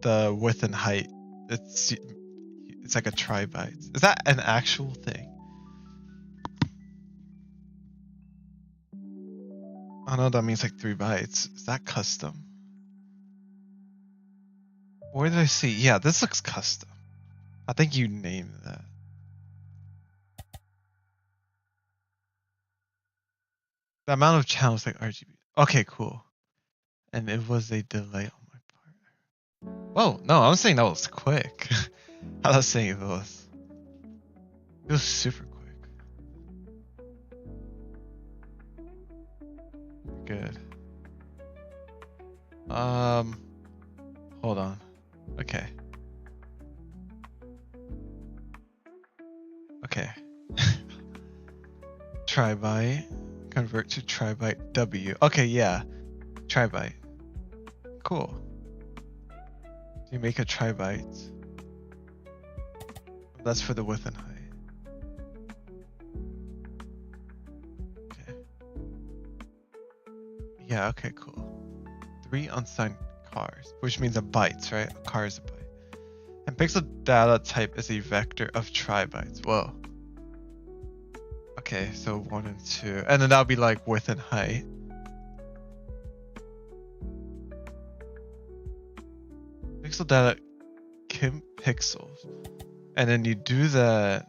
the width and height. It's like a tri-byte. Is that an actual thing? Oh no, that means like 3 bytes. Is that custom? Where did I see? Yeah, this looks custom. I think you named that. The amount of channels like RGB. Okay, cool. And it was a delay on my part. Whoa, no, I'm saying that was quick. I was saying it was super quick. Good. Hold on. Okay. Okay. Tri-byte. Convert to tri-byte W. Okay, yeah. Tri-byte. Cool. You make a tri-byte. That's for the width and height. Okay. Yeah, okay, cool. 3 unsigned cars, which means a byte, right? A car is a byte. And pixel data type is a vector of tri-bytes. Whoa. Okay, so 1 and 2. And then that'll be like width and height. Pixel data Kim pixels. And then you do that.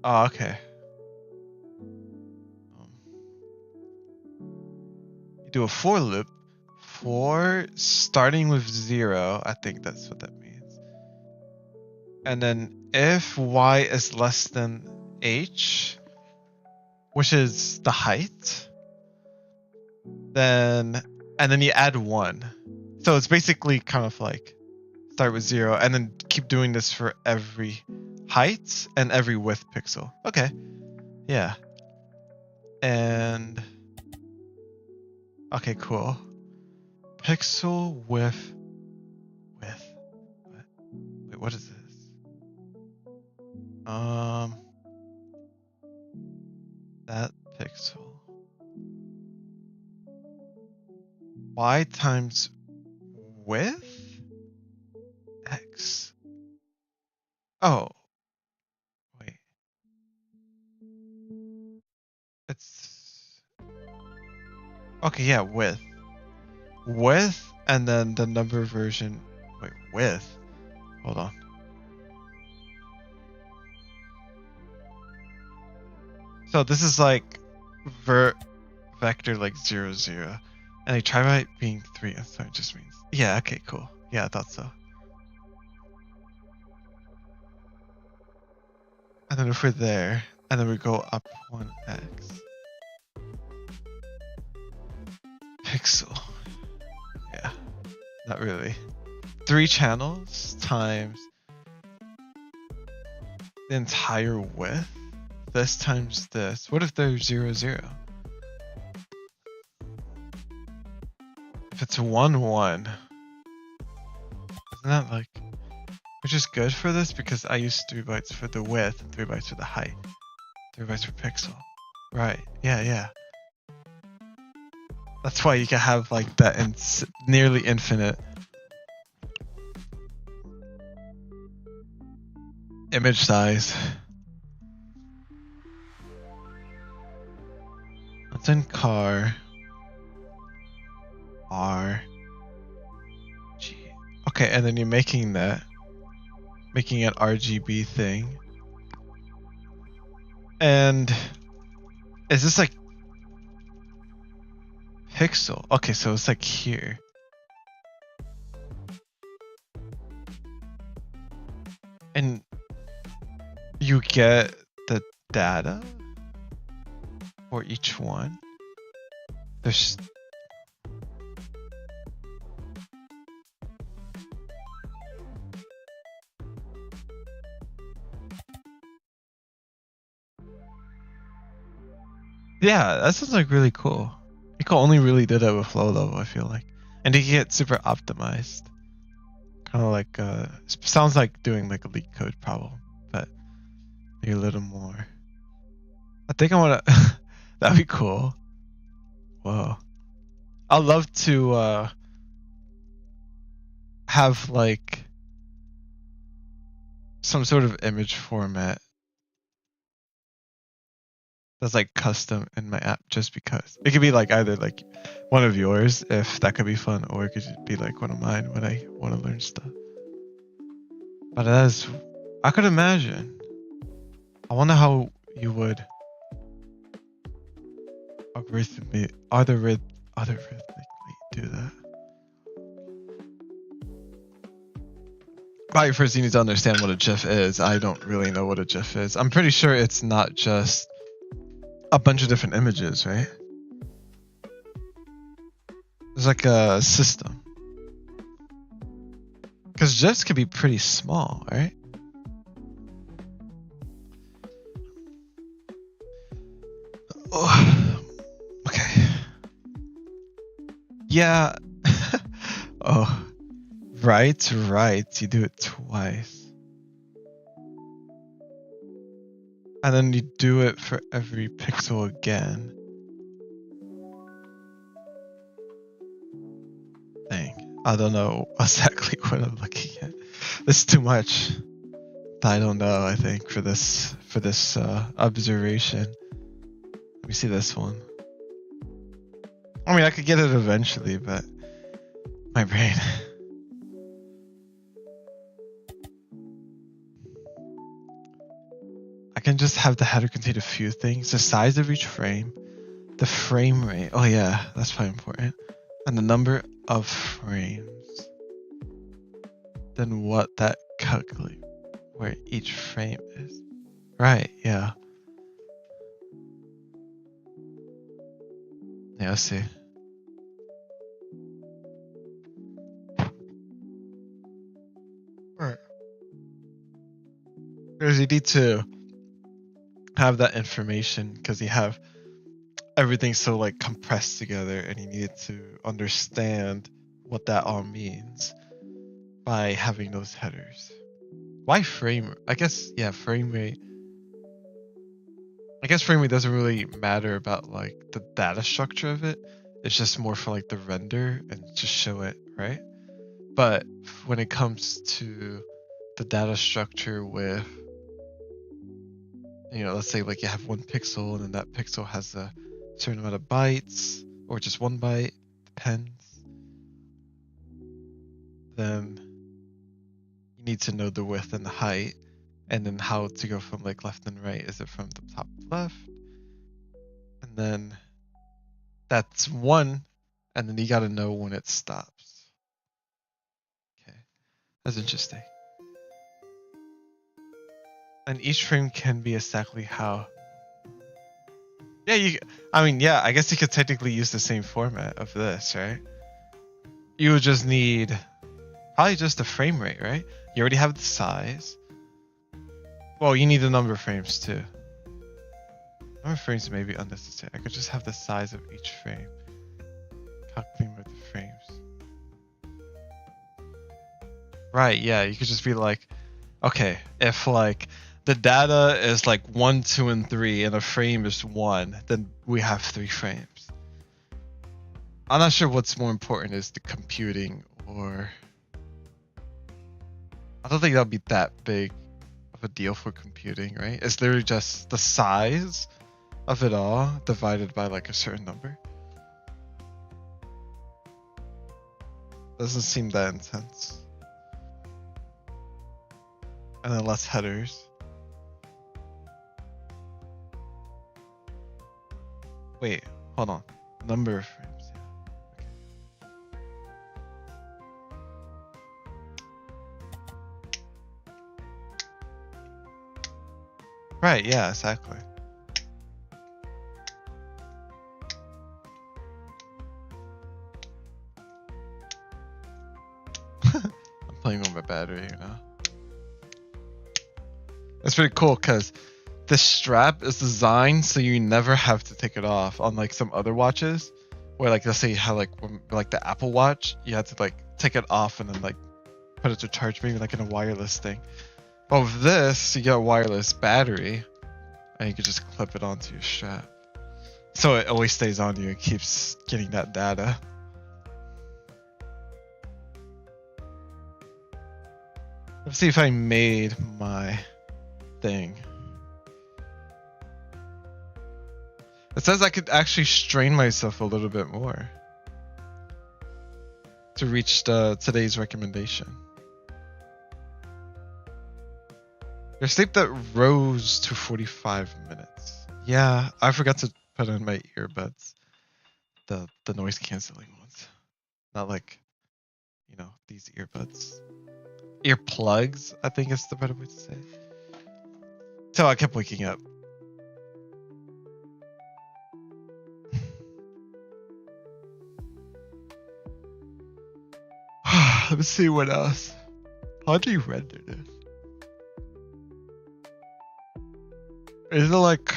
Oh, okay. You do a for loop. For starting with 0. I think that's what that means. And then if y is less than h, which is the height, then and then you add 1. So it's basically kind of like start with 0 and then keep doing this for every height and every width pixel. Okay. Yeah. And okay, cool. Pixel width. Wait, what is this? That pixel. Y times width x. Oh, wait. It's okay. Yeah, width, and then the number version. Wait, width. Hold on. So this is like vector like 0, 0. And a tri-byte being 3, so it just means... Yeah, okay, cool. Yeah, I thought so. And then if we're there, and then we go up 1x. Pixel. Yeah, not really. 3 channels times the entire width. This times this. What if they're 0, 0? If it's 1, 1, isn't that like, which is good for this because I use 3 bytes for the width and 3 bytes for the height. 3 bytes per pixel. Right, yeah. That's why you can have like that nearly infinite image size. What's in car? R G. Okay, and then you're making an RGB thing. And is this like pixel? Okay, so it's like here. And you get the data for each one. There's yeah, that sounds like really cool. You can only really do that with flow level, I feel like. And you can get super optimized. Kind of like sounds like doing like a leak code problem, but maybe a little more. I think I want to that'd be cool. Whoa. I'd love to have like some sort of image format that's like custom in my app, just because it could be like either like one of yours if that could be fun, or it could just be like one of mine when I want to learn stuff. But as I could imagine, I wonder how you would algorithmically do that. Probably first you need to understand what a GIF is. I don't really know what a GIF is. I'm pretty sure it's not just a bunch of different images, right? There's like a system. Because GIFs could be pretty small, right? Oh, okay. Yeah. Oh. Right. You do it twice. And then you do it for every pixel again. Dang. I don't know exactly what I'm looking at. This is too much. I don't know, I think, for this observation. Let me see this one. I mean, I could get it eventually, but my brain. I can just have the header contain a few things: the size of each frame, the frame rate. Oh yeah, that's probably important. And the number of frames. Then what that calculate where each frame is. Right, yeah. Yeah, I see. Right. Because you need to have that information because you have everything so like compressed together, and you need to understand what that all means by having those headers. Why frame? I guess, yeah, frame rate. I guess frame rate doesn't really matter about like the data structure of it. It's just more for like the render and just show it, right? But when it comes to the data structure with, you know, let's say like you have one pixel and then that pixel has a certain amount of bytes, or just one byte, depends. Then you need to know the width and the height, and then how to go from like left and right. Is it from the top to left? And then that's one, and then you got to know when it stops. Okay, that's interesting. And each frame can be exactly how. Yeah, I guess you could technically use the same format of this, right? You would just need probably just the frame rate, right? You already have the size. Well, you need the number of frames too. Number of frames may be unnecessary. I could just have the size of each frame. Calculating with the frames. Right, yeah, you could just be like, okay, if like the data is like 1, 2, and 3, and a frame is 1, then we have 3 frames. I'm not sure what's more important, is the computing, or I don't think that'll be that big of a deal for computing, right? It's literally just the size of it all divided by like a certain number. Doesn't seem that intense. And then less headers. Wait, hold on. Number of frames. Right, yeah, exactly. I'm playing with my battery, you know. It's pretty cool because this strap is designed so you never have to take it off. Unlike some other watches, where like let's say you have like the Apple Watch, you have to like take it off and then like put it to charge, maybe like in a wireless thing. But with this, you get a wireless battery, and you can just clip it onto your strap, so it always stays on you and keeps getting that data. Let's see if I made my thing. It says I could actually strain myself a little bit more to reach today's recommendation. Your sleep that rose to 45 minutes. Yeah, I forgot to put in my earbuds. The noise canceling ones. Not like, you know, these earbuds. Earplugs, I think is the better way to say it. So I kept waking up. Let me see what else. How do you render this? Is it like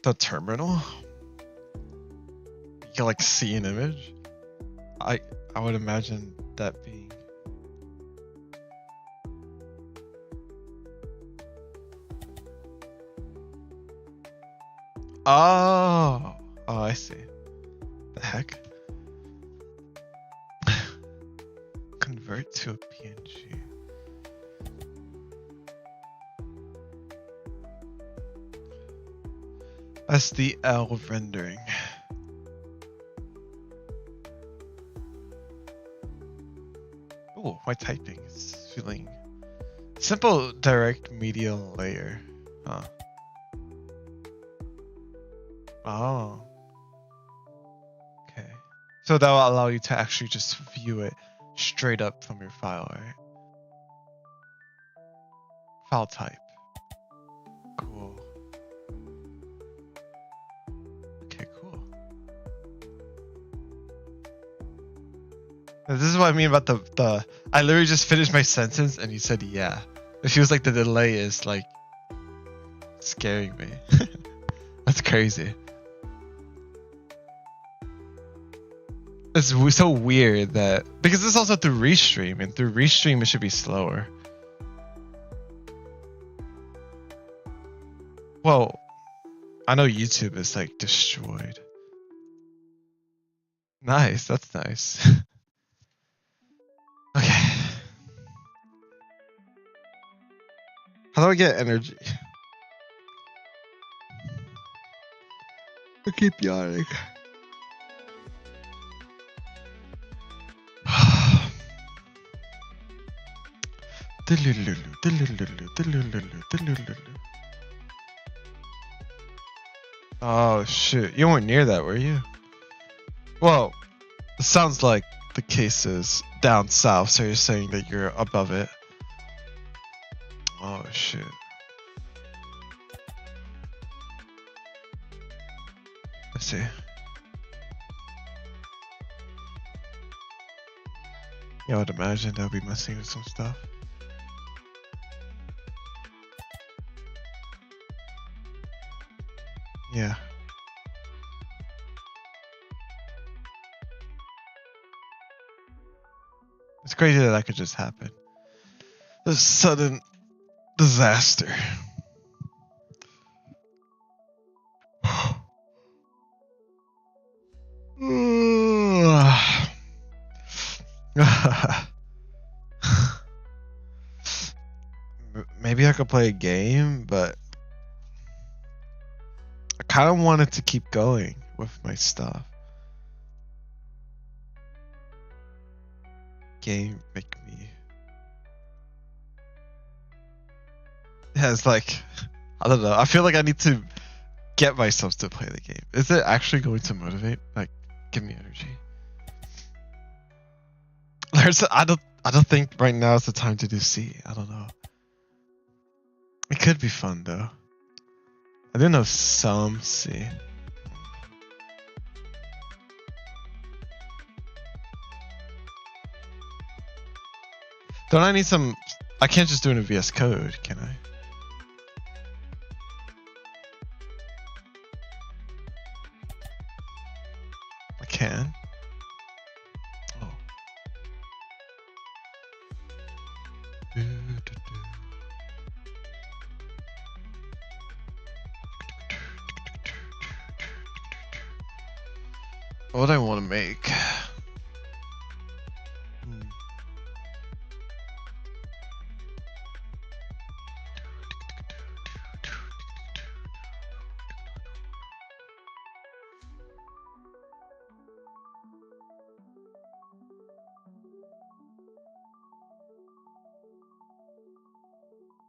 the terminal? You can like see an image? I would imagine that being. Oh, I see. The heck? Convert to a PNG. SDL rendering. Oh, my typing is feeling simple direct media layer. Huh. Oh. Okay. So that will allow you to actually just view it straight up from your file, right? File type. Cool. Okay, cool. Now, this is what I mean about the I literally just finished my sentence and you said yeah. It feels like the delay is like scaring me. That's crazy. It's so weird that because it's also through Restream, and through Restream it should be slower. Well, I know YouTube is like destroyed. Nice, that's nice. Okay. How do I get energy? I keep yawning. Oh shit, you weren't near that, were you? Well, it sounds like the case is down south, so you're saying that you're above it. Oh shit. Let's see. Yeah, I would imagine they'll be messing with some stuff. Yeah. It's crazy that could just happen. This sudden disaster. Maybe I could play a game, but I kind of wanted to keep going with my stuff. Game make me. Yeah, it's like, I don't know. I feel like I need to get myself to play the game. Is it actually going to motivate? Like, give me energy. I don't think right now is the time to do C. I don't know. It could be fun though. I do know some C. Don't I need some? I can't just do it in VS Code, can I? I can. Oh. What do I want to make?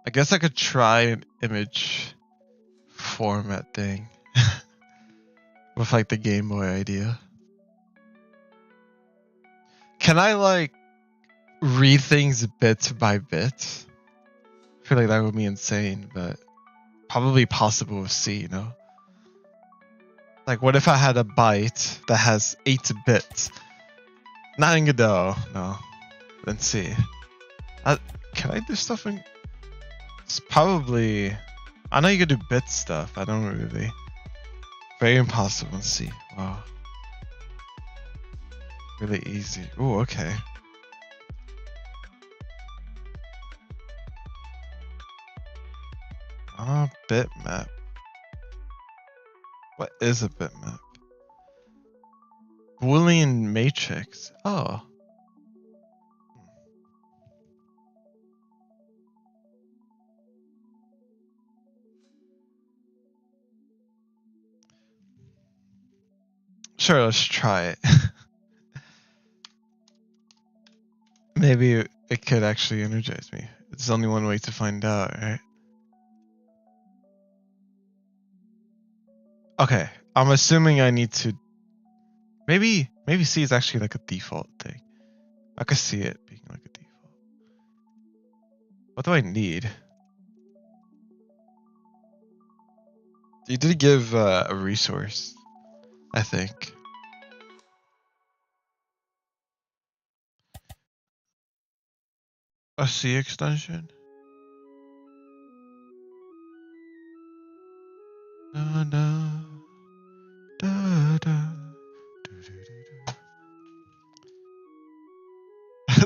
I guess I could try an image format thing with like the Game Boy idea. Can I like read things bit by bit? I feel like that would be insane, but probably possible with C, you know? Like what if I had a byte that has 8 bits? Not in Godot, no. Then C. Can I do stuff in... It's probably... I know you could do bit stuff, I don't really. Very impossible in C, wow. Really easy. Ooh, okay. Bitmap. What is a bitmap? Boolean matrix. Oh. Sure, let's try it. Maybe it could actually energize me. It's only one way to find out, right? Okay, I'm assuming I need to... Maybe C is actually like a default thing. I could see it being like a default. What do I need? You did give a resource, I think. A C extension? No, no. Da, da.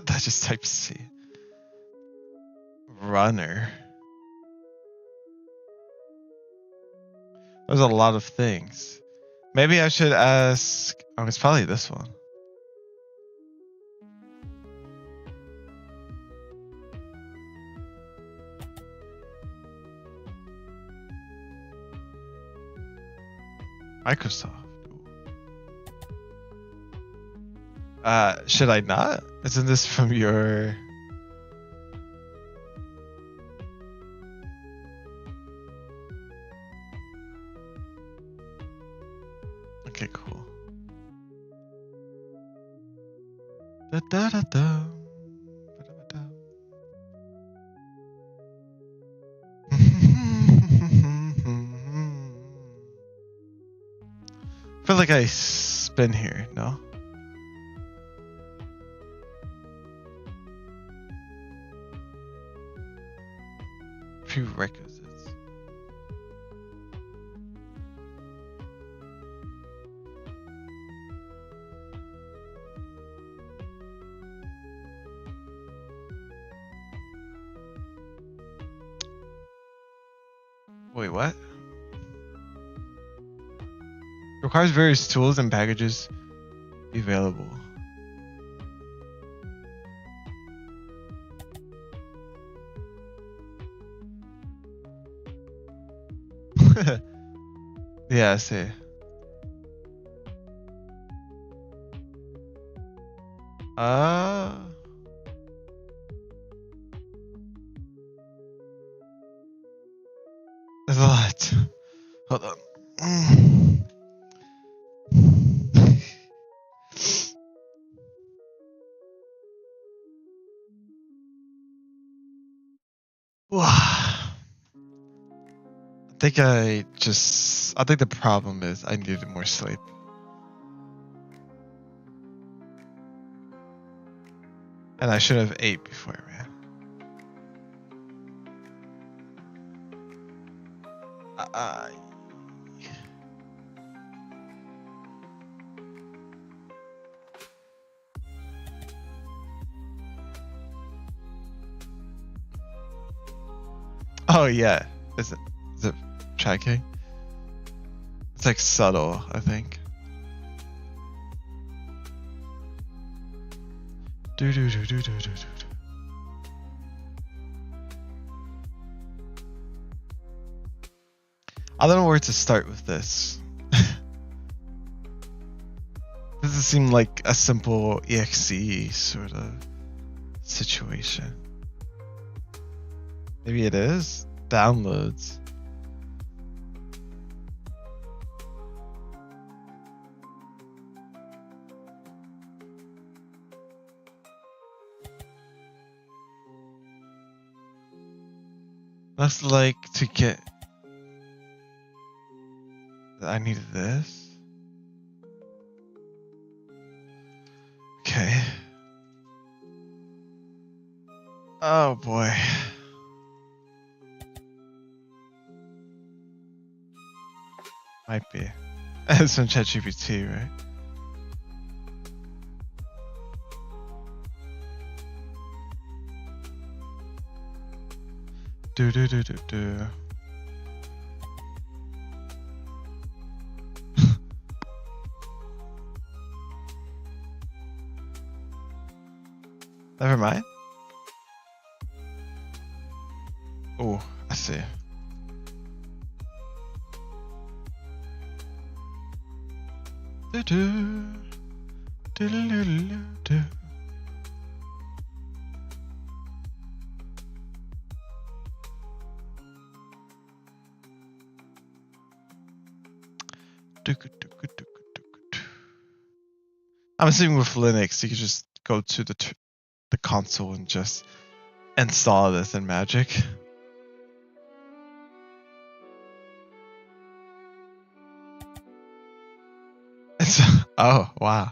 That just type C. Runner. There's a lot of things. Maybe I should ask... Oh, it's probably this one. Microsoft. Should I not? Isn't this from your... Okay, cool. Da, da, da, da. I feel like I spin here, no? Prerequisites. Wait, what? Requires various tools and packages available. Yeah, I see. There's a lot. Hold on. Mm. I think the problem is I needed more sleep. And I should have ate before I ran. Oh yeah, is it tracking? It's like subtle, I think. Do do do do do do do. I don't know where to start with this. Doesn't seem like a simple EXE sort of situation. Maybe it is? Downloads. Looks like to get... I need this. Okay. Oh boy. Might be. It's from ChatGPT, right? Do do do do do. Never mind. Oh, I see. Do do do do do do. I'm assuming with Linux, you can just go to the console and just install this in Magic. Oh, wow.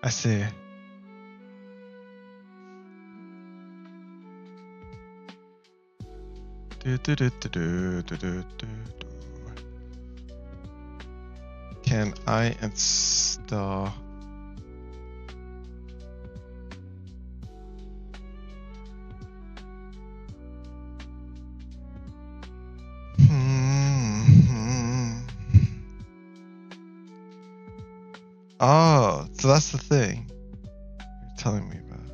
I see. Can I install? Oh, so that's the thing you're telling me about.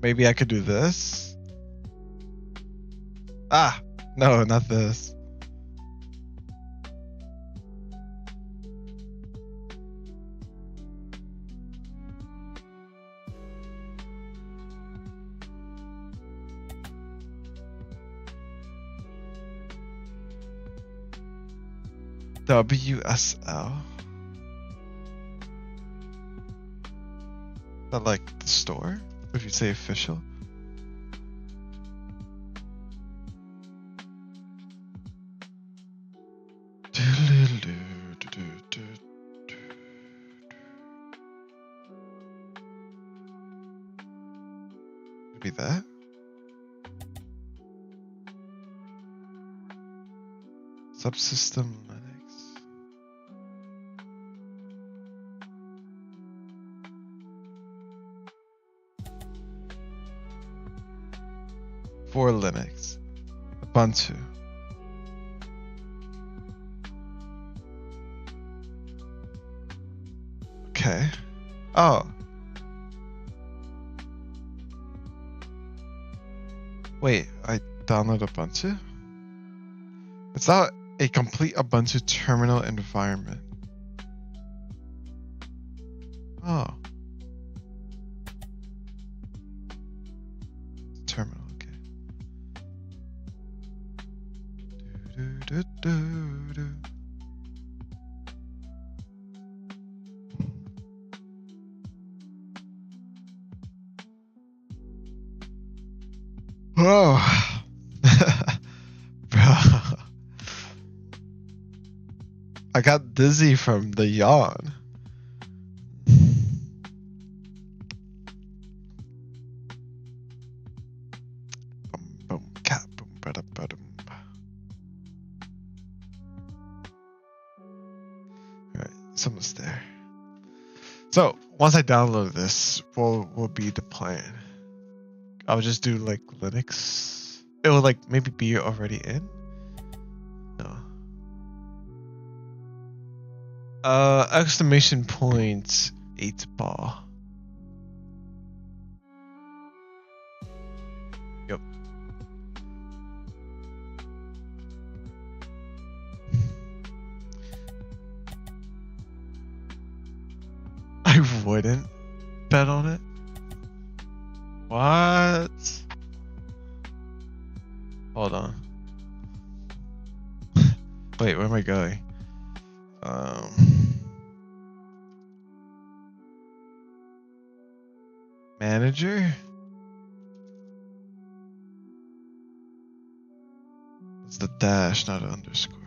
Maybe I could do this? Ah, no, not this. WSL? Is that like the store? If you say official? Maybe that? Subsystem Linux. For Linux. Ubuntu. Okay. Oh. Wait, I download Ubuntu? It's not a complete Ubuntu terminal environment. Oh. do, do, do. Oh, bro. I got dizzy from the yawn. Boom, boom, cat, boom, bada, bada. Alright, it's almost there. So once I download this, what will be the plan? I'll just do like Linux. It will like maybe be already in. No. Exclamation point 8-ball. Yep. I wouldn't bet on it. What? Hold on. Wait, where am I going? Manager? It's the dash, not an underscore.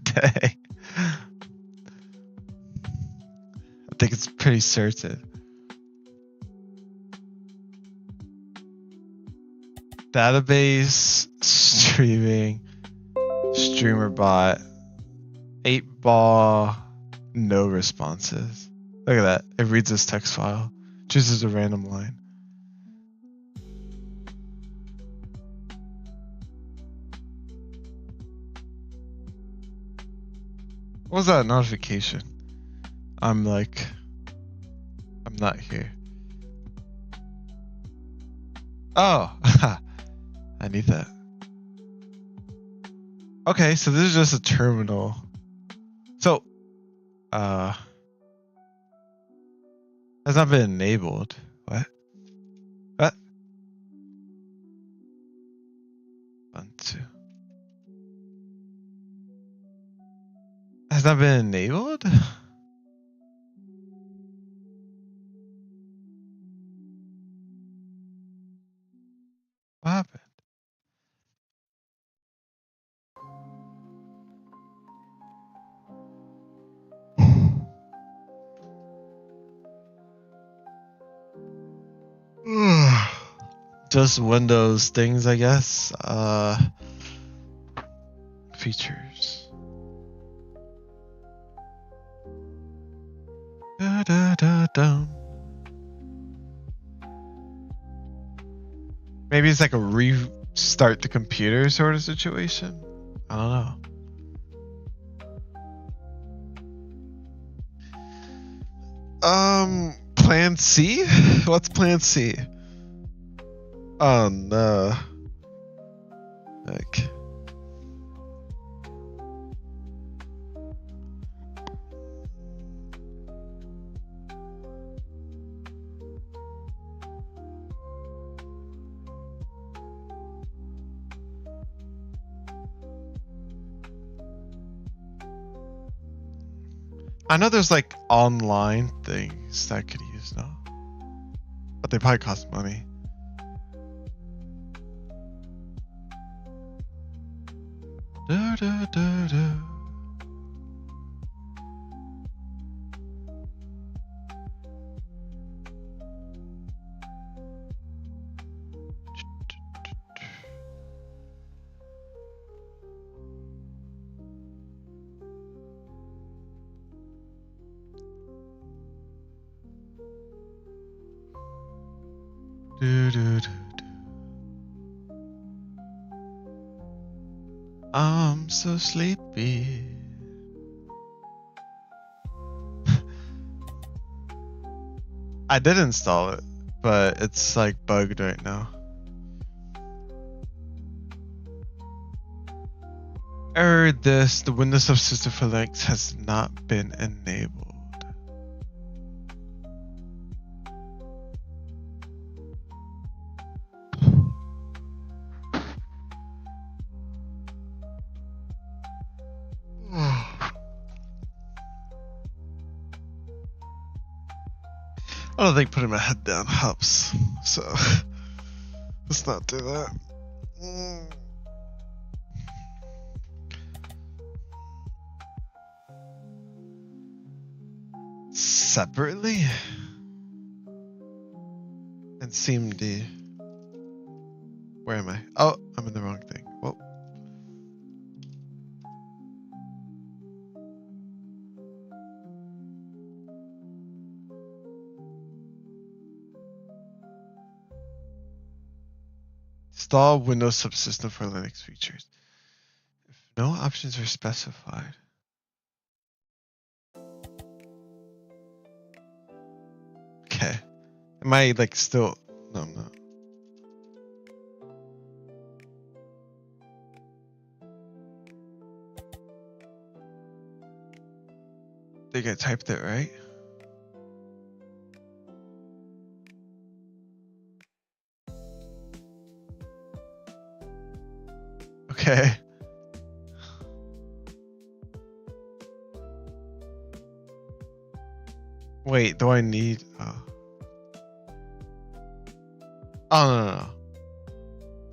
Dang. I think it's pretty certain. Database, streaming, streamer bot, 8-ball, no responses. Look at that. It reads this text file, chooses a random line. What was that notification? I'm not here. Oh, I need that. Okay, so this is just a terminal. So, has not been enabled. What? What? Ubuntu. Has not been enabled? What happened? Just Windows things, I guess. Features. Da, da, da, da. Maybe it's like a restart the computer sort of situation. I don't know. Plan C? What's plan C? Oh no. Like. I know there's like online things that I could use now, but they probably cost money. Da, da, da, da. Do, do, do, do. I'm so sleepy. I did install it, but it's like bugged right now. Error this, the Windows subsystem for Linux has not been enabled. I don't think putting my head down helps. So let's not do that. Separately? And CMD. Where am I? Oh, I'm in the wrong thing. Well. Install Windows subsystem for Linux features. If no options are specified. Okay. Am I like still? No, I'm not. I think I typed it right. Okay. Wait, do I need? Oh no.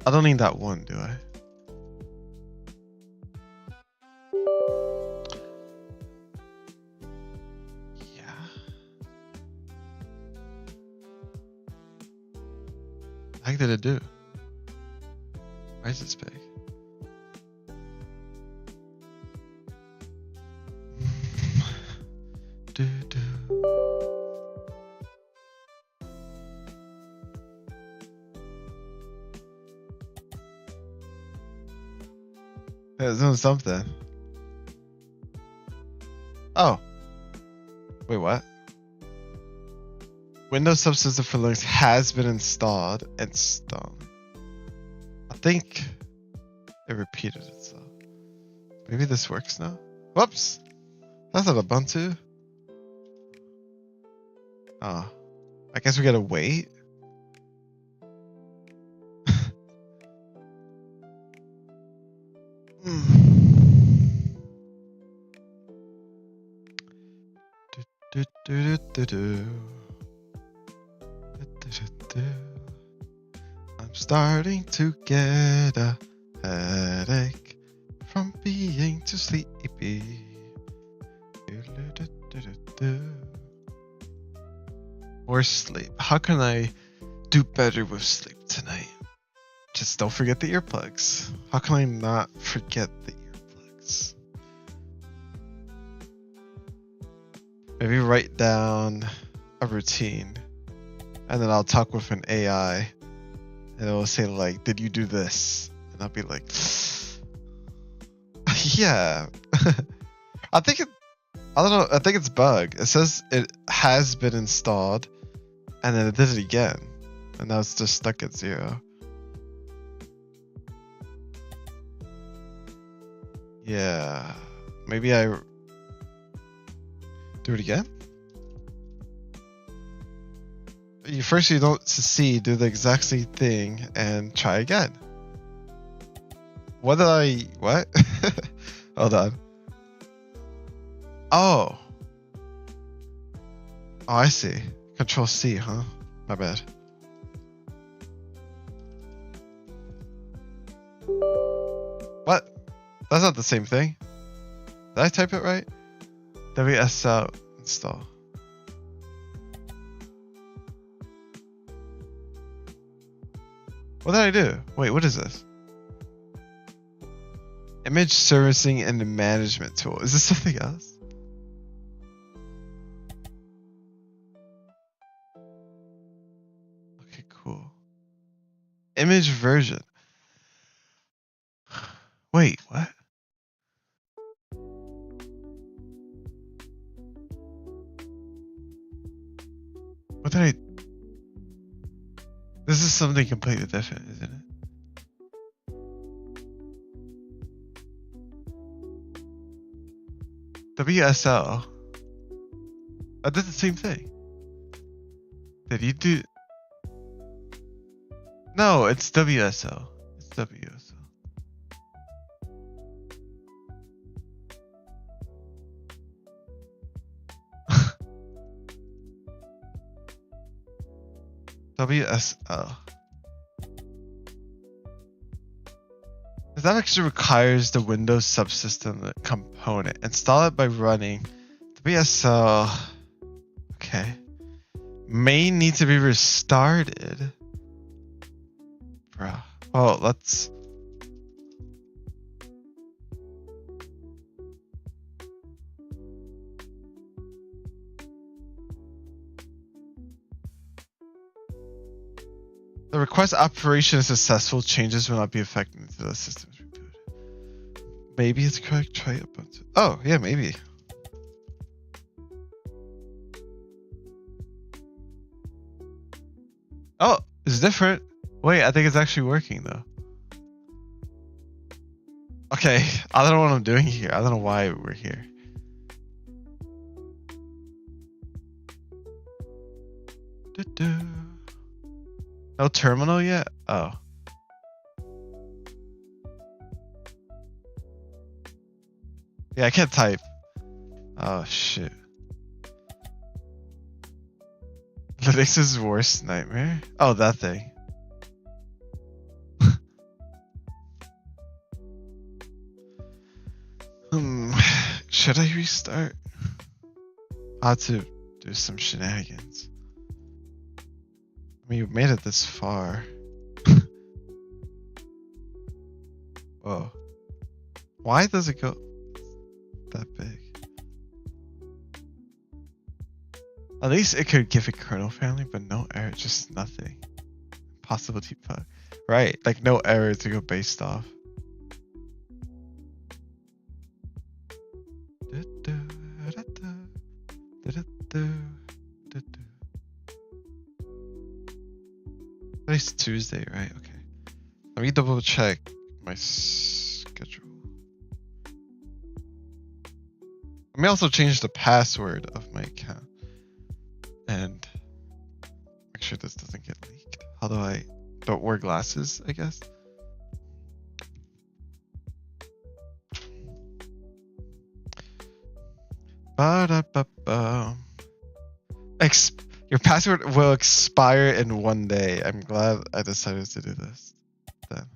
I don't need that one, do I? Yeah. What the heck did it do? Why is it big? Yeah, it's doing something. Oh. Wait, what? Windows subsystem for Linux has been installed. I think it repeated itself. Maybe this works now? Whoops! That's not Ubuntu. Oh. I guess we gotta wait. I'm starting to get a headache from being too sleepy. More sleep. How can I do better with sleep tonight? Just don't forget the earplugs. How can I not forget the earplugs? Maybe write down a routine and then I'll talk with an AI and it will say like, did you do this? And I'll be like, yeah. I don't know. I think it's bug. It says it has been installed and then it did it again. And now it's just stuck at 0. Yeah. Maybe I do it again? First you don't succeed, do the exact same thing and try again. What? Hold on. Oh, I see. Control C, huh? My bad. What? That's not the same thing. Did I type it right? WSL install. What did I do? Wait, what is this? Image servicing and the management tool. Is this something else? Okay, cool. Image version. Wait, what? What did I... This is something completely different, isn't it? WSL. I did the same thing. Did you do... No, it's WSL. It's WSL. WSL. That actually requires the Windows subsystem component. Install it by running WSL. Okay. May need to be restarted. Bruh. Oh, let's. The request operation is successful. Changes will not be affected until the system is rebooted. Maybe it's correct. Try Ubuntu. Oh, yeah, maybe. Oh, it's different. Wait, I think it's actually working though. Okay, I don't know what I'm doing here. I don't know why we're here. No terminal yet? Oh. Yeah, I can't type. Oh, shit. Linux's worst nightmare? Oh, that thing. Should I restart? I had to do some shenanigans. I mean, you've made it this far. Whoa. Why does it go that big? At least it could give a kernel family, but no error, just nothing. Possible debug. Right, like no error to go based off. Today's Tuesday, right? Okay. Let me double check my schedule. Let me also change the password of my account and make sure this doesn't get leaked. How do I don't wear glasses, I guess? Ba-da-ba-ba. Your password will expire in 1 day. I'm glad I decided to do this then.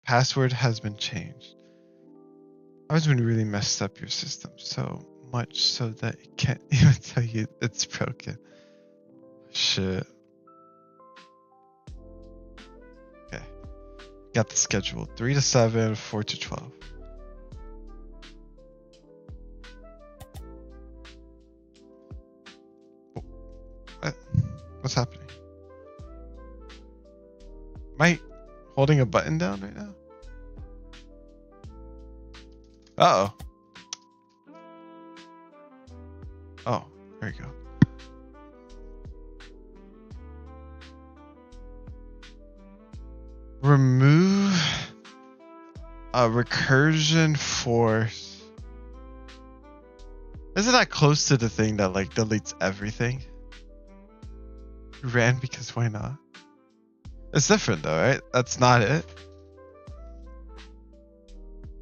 Password has been changed. I was really messed up your system so much so that it can't even tell you it's broken. Shit. Okay. Got the schedule. 3 to 7, 4 to 12. What's happening? Am I holding a button down right now? Uh-oh. Oh, there you go. Remove a recursion force. Isn't that close to the thing that like deletes everything? Ran because why not? It's different though, right? That's not it.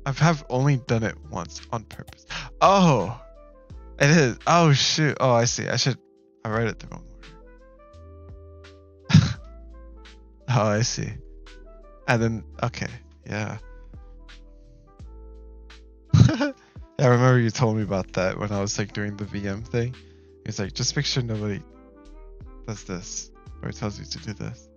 I have only done it once on purpose. Oh, it is. Oh shoot. Oh, I see. I read it the wrong way. Oh, I see. And then, okay. Yeah. Yeah, I remember you told me about that when I was like doing the VM thing. It's like, just make sure nobody does this or it tells you to do this.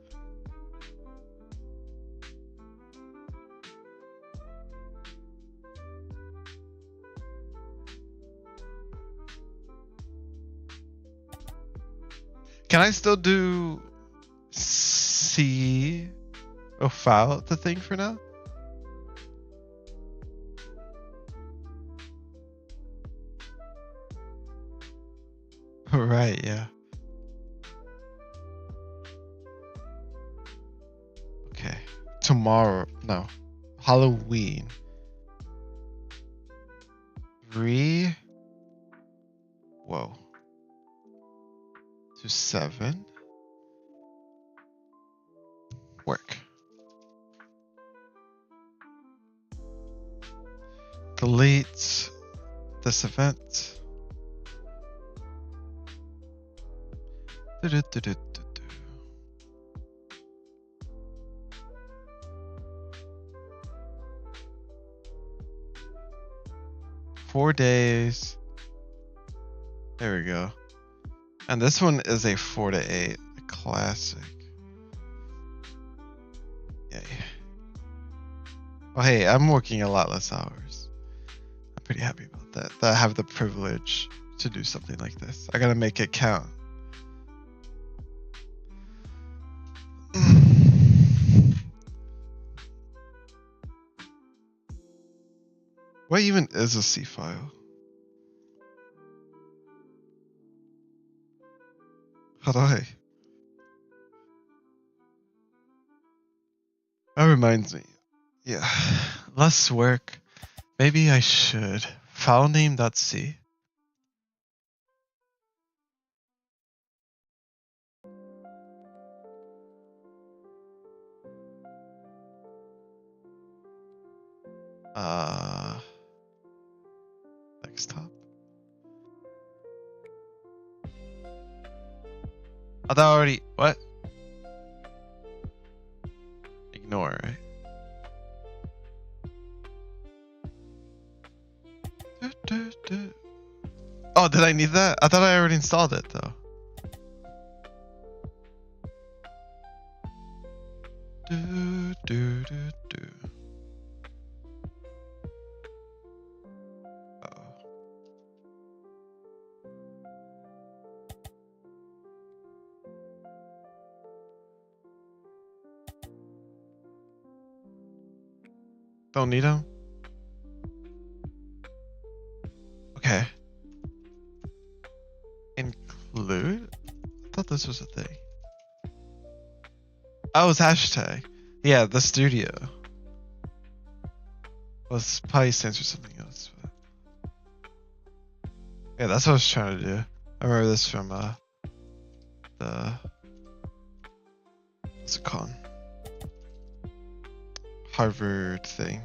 Can I still do C or file the thing for now? Right, yeah. Okay. Tomorrow, no. Halloween. 3. Whoa. To 7. Work. delete this event. Do-do-do-do-do-do. 4 days. There we go. And this one is a 4 to 8, a classic. Yay. Oh, hey, I'm working a lot less hours. I'm pretty happy about that. That I have the privilege to do something like this. I gotta make it count. What even is a C file? How do I? That reminds me. Yeah. Less work. Maybe I should. Filename.c. Desktop. Oh, that already. What? Ignore, right? Oh, did I need that? I thought I already installed it though. Don't need them? Okay. Include? I thought this was a thing. Oh, it's hashtag. Yeah, the studio. Well, it's probably stands for something else. But... yeah, that's what I was trying to do. I remember this from the what's it called? Harvard thing.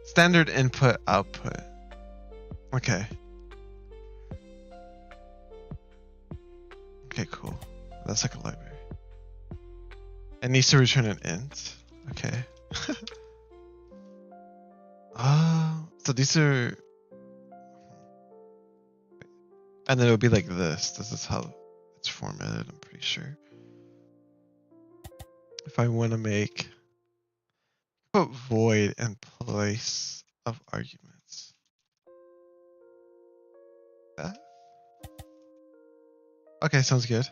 Standard input output. Okay. Okay, cool. That's like a library. It needs to return an int. Okay. So these are, and then it would be like this. This is how it's formatted, I'm pretty sure. If I want to make, put void in place of arguments. That? Okay, sounds good.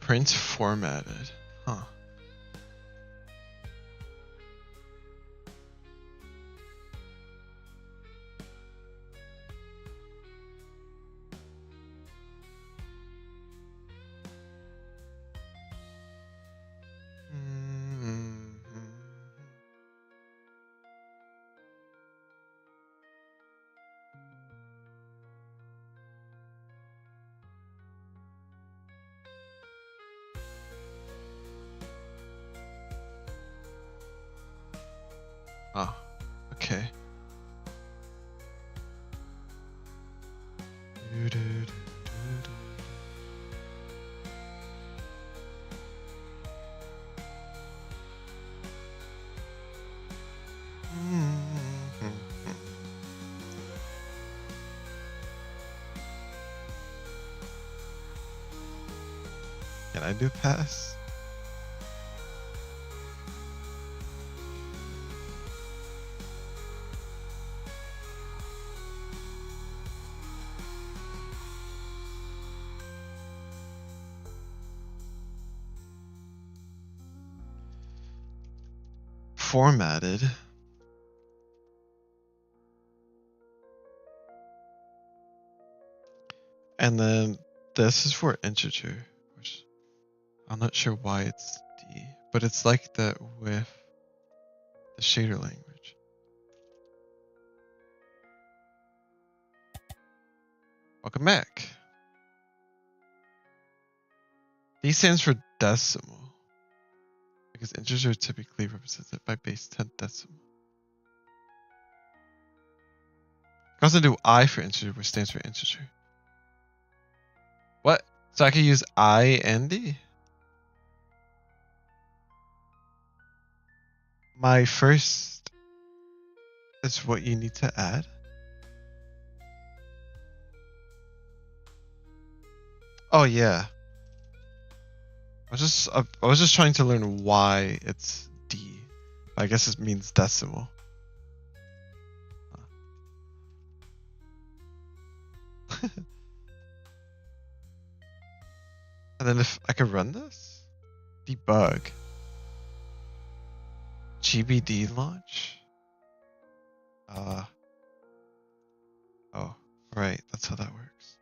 Print formatted. Huh. Oh, okay. Can I do pass? Formatted. And then this is for integer, which I'm not sure why it's D, but it's like that with the shader language. Welcome back. D stands for decimal, because integers are typically represented by base 10 decimal. You can also do I for integer, which stands for integer. What? So I can use I and D? My first is what you need to add. Oh yeah. I was just trying to learn why it's D. I guess it means decimal. And then if I could run this, debug, GBD launch. Oh, right, that's how that works.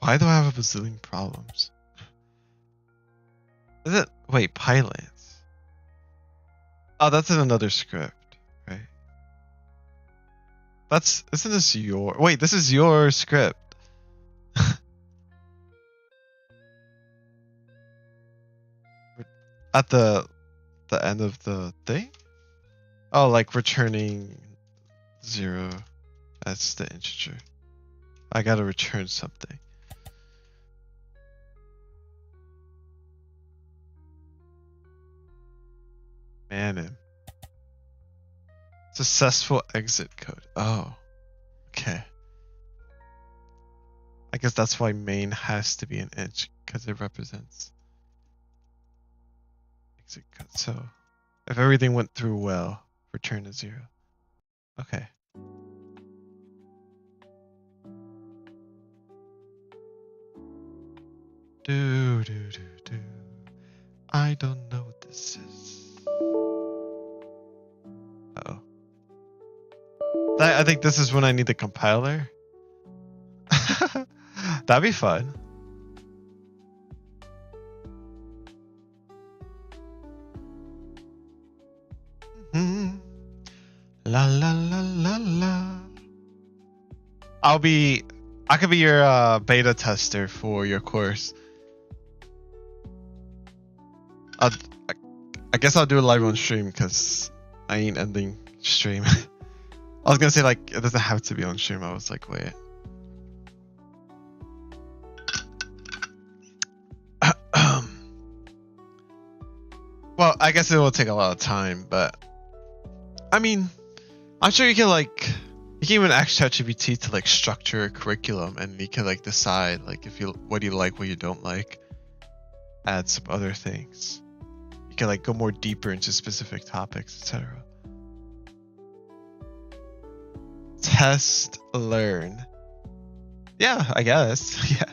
Why do I have a bazillion problems? Is it? Wait, Pylance. Oh, that's in another script, right? Isn't this your? Wait, this is your script. At the end of the thing? Oh, like returning 0 as the integer. I gotta return something. Man. Successful exit code. Oh, okay. I guess that's why main has to be an int, because it represents exit code. So if everything went through well, return a 0. Okay. Do. I don't know what this is. Uh-oh. I think this is when I need the compiler. That'd be fun. La la la la la. I could be your beta tester for your course. I guess I'll do it live on stream because I ain't ending stream. I was gonna say like it doesn't have to be on stream. I was like, wait. Well, I guess it will take a lot of time, but I mean, I'm sure you can even ask ChatGPT to like structure a curriculum, and you can like decide like what you like, what you don't like, add some other things. You can like go more deeper into specific topics, etc. Test, learn. Yeah, I guess. Yeah.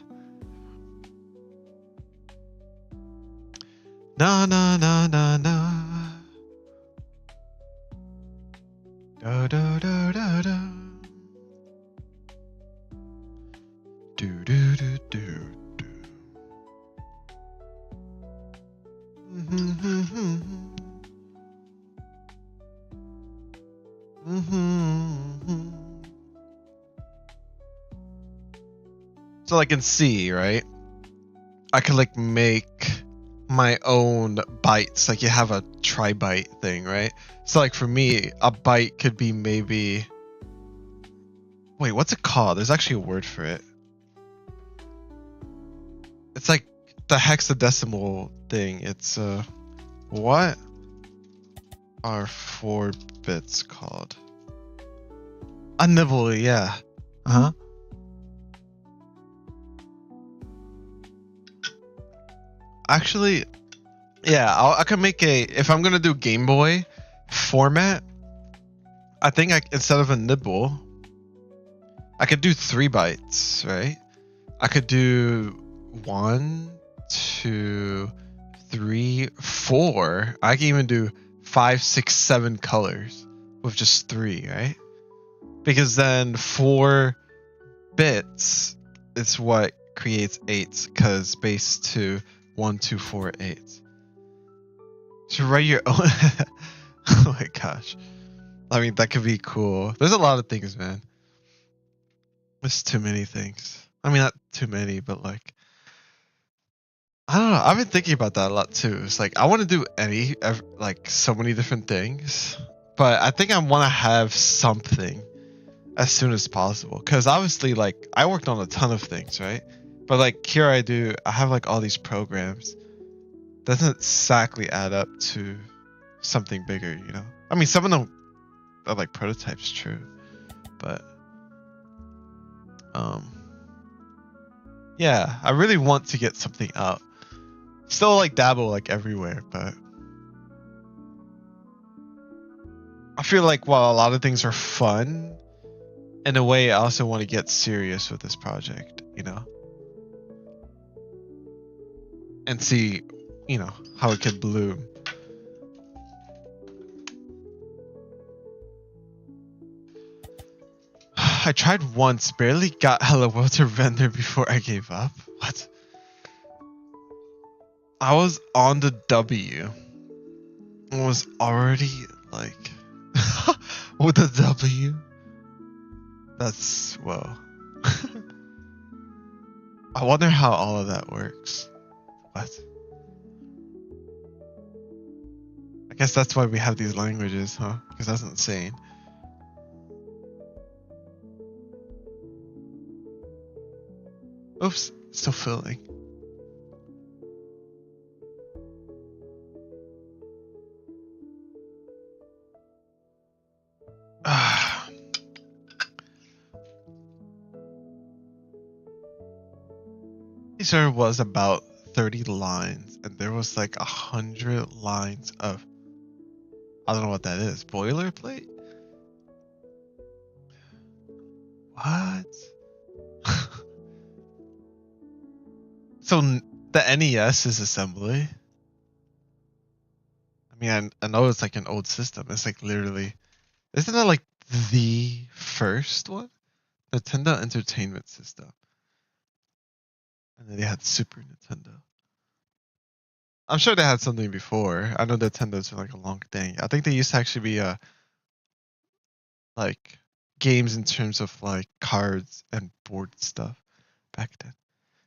No. Do. So like in C, right? I could like make my own bytes. Like you have a try byte thing, right? So like for me, a byte could be maybe. Wait, what's it called? There's actually a word for it. It's like the hexadecimal thing. It's what are 4 bits called? A nibble, yeah. Uh-huh. Actually, yeah, I can make a. If I'm gonna do Game Boy format, I think instead of a nibble, I could do 3 bytes, right? I could do 1, 2, 3, 4. I can even do 5, 6, 7 colors with just 3, right? Because then 4 bits is what creates 8s, because base 2, 1, 2, 4, 8. To write your own. Oh my gosh. I mean, that could be cool. There's a lot of things, man. There's too many things. I mean, not too many, but like, I don't know. I've been thinking about that a lot too. It's like, I want to do like so many different things, but I think I want to have something as soon as possible. Cause obviously, like, I worked on a ton of things, right? But like, here I have like all these programs. Doesn't exactly add up to something bigger, you know? I mean, some of them are like prototypes, true, but yeah, I really want to get something up. Still like dabble like everywhere, but I feel like while a lot of things are fun, in a way, I also want to get serious with this project, you know, and see, you know, how it can bloom. I tried once, barely got Hello World to render before I gave up. What? I was on the W. I was already like with the W. That's well. I wonder how all of that works. What? I guess that's why we have these languages, huh? Because that's insane. Oops, still filling. Teaser was about 30 lines, and there was like 100 lines of, I don't know what that is, boilerplate? What? So the NES is assembly? I mean, I know it's like an old system. It's like literally, isn't that like the first one? Nintendo Entertainment System. And then they had Super Nintendo. I'm sure they had something before. I know Nintendo's been like a long thing. I think they used to actually be like games in terms of like cards and board stuff back then.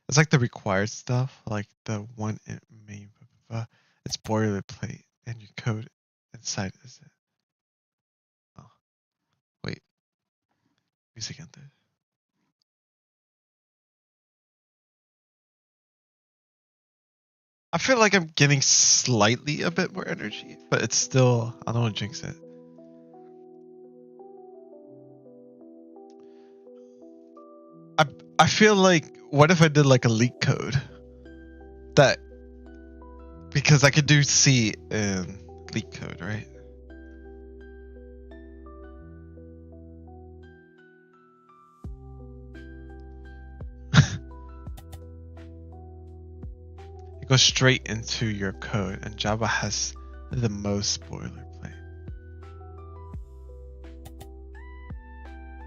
It's like the required stuff, like the one it main. It's boilerplate, and your code inside is it. Oh, wait, music ended. I feel like I'm getting slightly a bit more energy, but it's still, I don't want to jinx it. I feel like, what if I did like a leak code? That, because I could do C in leak code, right? It goes straight into your code, and Java has the most boilerplate.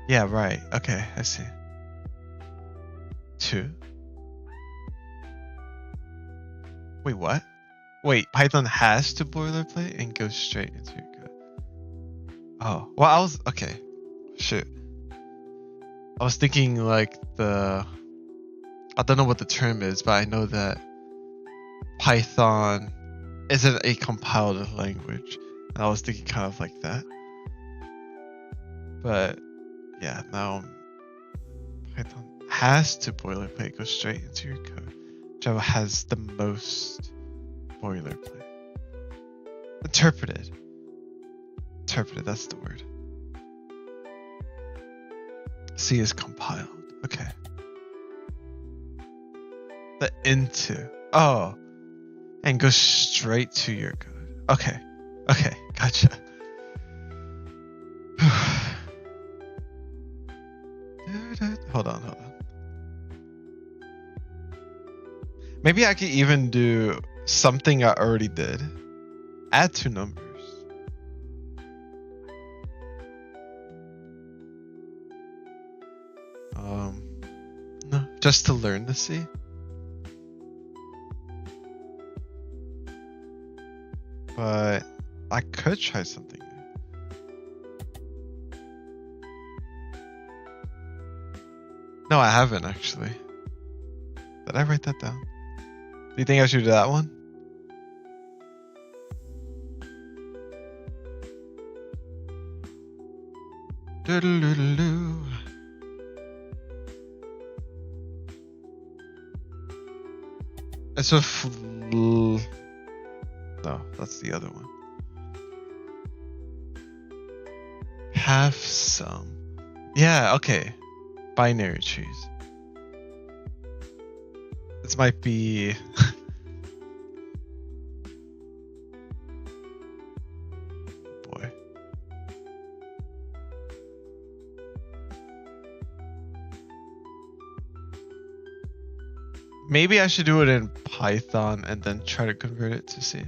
Yeah, right. Okay, I see. 2. Wait, what? Wait, Python has to boilerplate and goes straight into your code. Oh, well, I was okay. Shoot, I was thinking like I don't know what the term is, but I know that Python isn't a compiled language. And I was thinking kind of like that. But yeah, now Python has to boilerplate, go straight into your code. Java has the most boilerplate. Interpreted, that's the word. C is compiled. Okay. The into. Oh. and go straight to your code. Okay. Okay, gotcha. Hold on. Maybe I could even do something I already did. Add 2 numbers. No, just to learn to see. But I could try something new. No, I haven't actually. Did I write that down? Do you think I should do that one? Doodle-doodle-doo. It's a no, that's the other one. Have some. Yeah, okay. Binary trees. This might be boy. Maybe I should do it in Python and then try to convert it to C.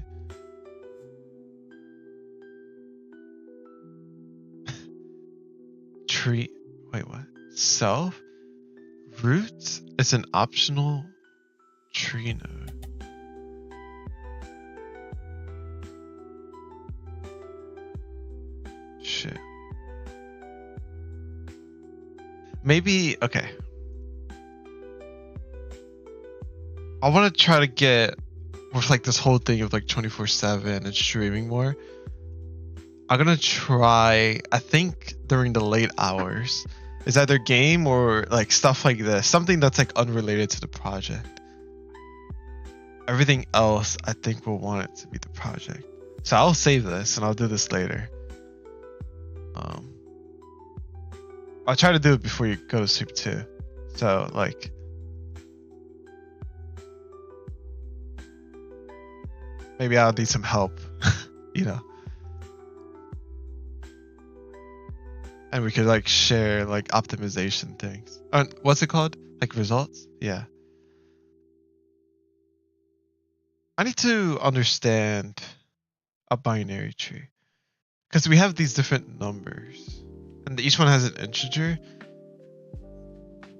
Tree. Wait, what? Self? Roots is an optional tree node. Shit. Maybe, okay. I want to try to get with like this whole thing of like 24/7 and streaming more. I'm gonna try, I think during the late hours, is either game or like stuff like this, something that's like unrelated to the project. Everything else, I think we'll want it to be the project. So I'll save this and I'll do this later. I'll try to do it before you go to sleep too. So like, maybe I'll need some help, you know. And we could like share like optimization things. What's it called? Like results? Yeah. I need to understand a binary tree because we have these different numbers and each one has an integer,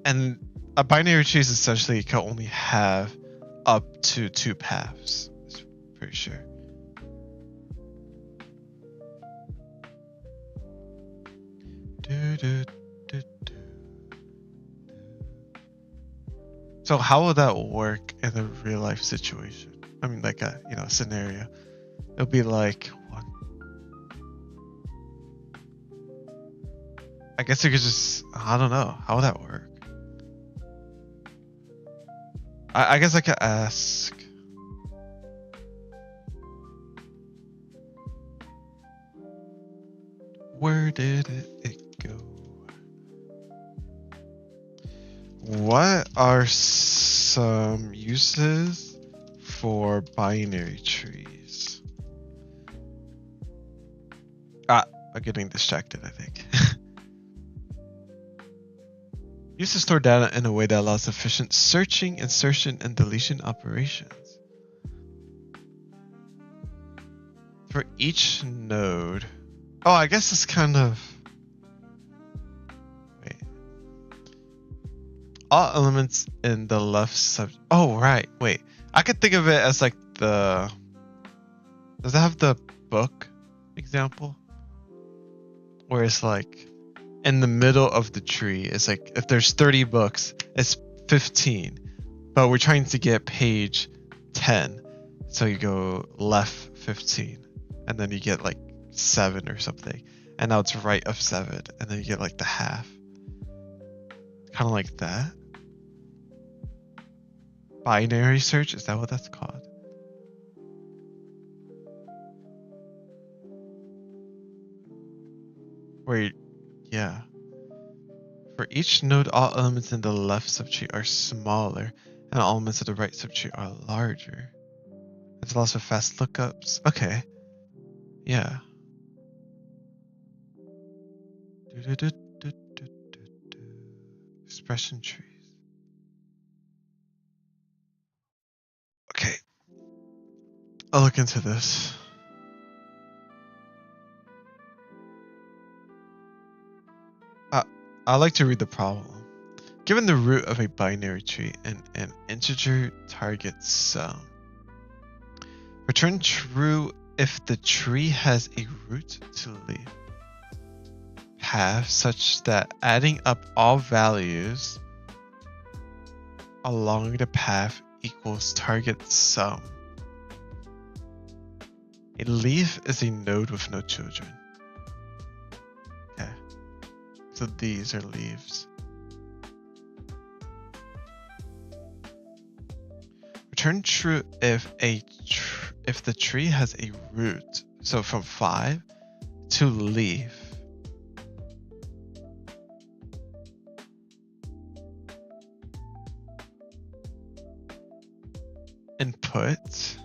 and a binary tree is essentially can only have up to 2 paths. It's pretty sure. So how will that work in a real life situation? I mean, like a scenario. It'll be like one. I guess you could just, I don't know, how would that work? I guess I could ask. Where did it go? What are some uses for binary trees? I'm getting distracted, I think. Use to store data in a way that allows efficient searching, insertion, and deletion operations. For each node. Oh, I guess it's kind of. Wait. All elements in the left sub. Oh, right. Wait. I could think of it as like the. Does it have the book example? Where it's like in the middle of the tree. It's like if there's 30 books, it's 15. But we're trying to get page 10. So you go left 15. And then you get like 7 or something, and now it's right of 7, and then you get like the half, kind of like that. Binary search, is that what that's called? Wait, yeah. For each node, all elements in the left subtree are smaller, and all elements of the right subtree are larger. It's also fast lookups. Okay. Yeah. Expression trees. Okay. I'll look into this. I'd like to read the problem. Given the root of a binary tree and an integer target sum, return true if the tree has a root to leaf path such that adding up all values along the path equals target sum. A leaf is a node with no children. Okay. So these are leaves. Return true if if the tree has a root. So from 5 to leaf. Input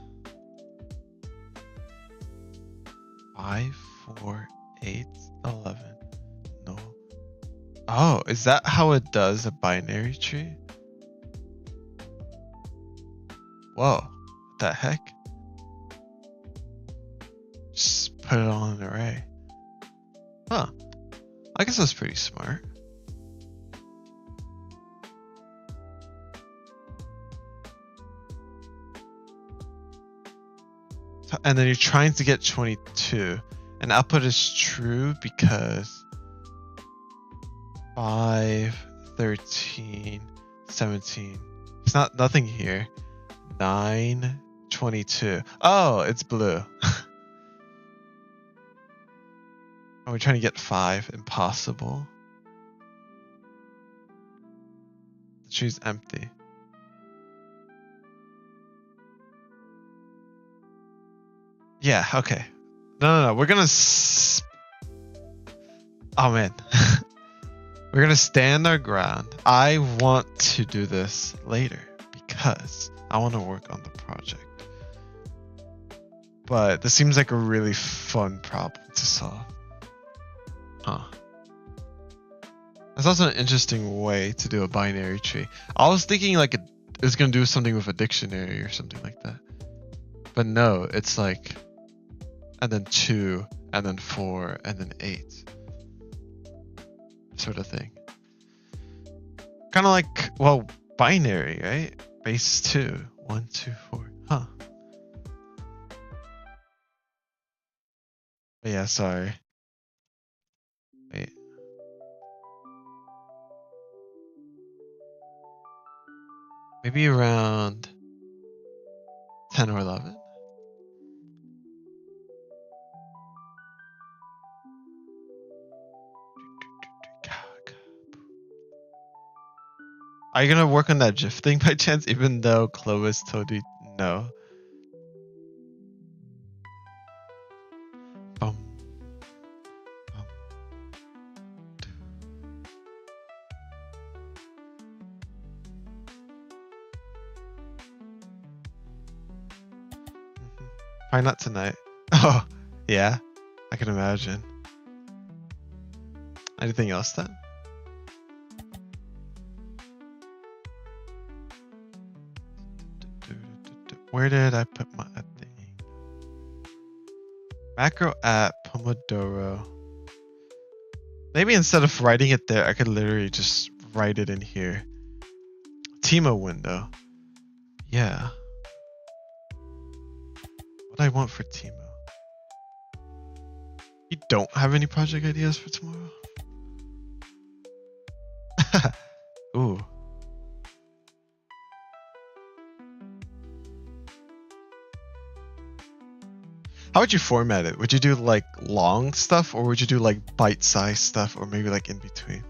5, 4, 8, 11. No. Oh, is that how it does a binary tree? Whoa, what the heck? Just put it on an array. Huh. I guess that's pretty smart. And then you're trying to get 22. And output is true because 5, 13, 17. It's nothing here. 9, 22. Oh, it's blue. Are we trying to get 5? Impossible. The tree's empty. Yeah, okay. No. We're gonna... Oh, man. We're gonna stand our ground. I want to do this later because I want to work on the project. But this seems like a really fun problem to solve. Huh. That's also an interesting way to do a binary tree. I was thinking like it was gonna do something with a dictionary or something like that. But no, it's like... and then 2, and then 4, and then 8. Sort of thing. Kind of like, well, binary, right? Base 2. 1, 2, 4. Huh. But yeah, sorry. Wait. Maybe around 10 or 11? Are you gonna work on that GIF thing by chance, even though Clovis told you no? Bum, bum. Probably not tonight. Oh, yeah, I can imagine. Anything else then? Where did I put my thing? Macro at Pomodoro. Maybe instead of writing it there, I could literally just write it in here. Timo window. Yeah. What do I want for Timo? You don't have any project ideas for tomorrow? Ooh. How would you format it? Would you do like long stuff, or would you do like bite-sized stuff, or maybe like in between?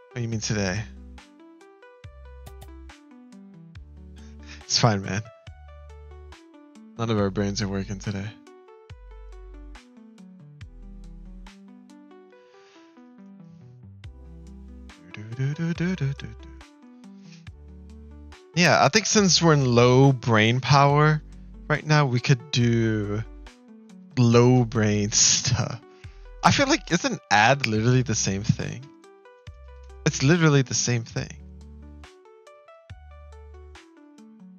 What do you mean today? It's fine, man. None of our brains are working today. Yeah, I think since we're in low brain power right now, we could do low brain stuff. I feel like isn't add literally the same thing? It's literally the same thing.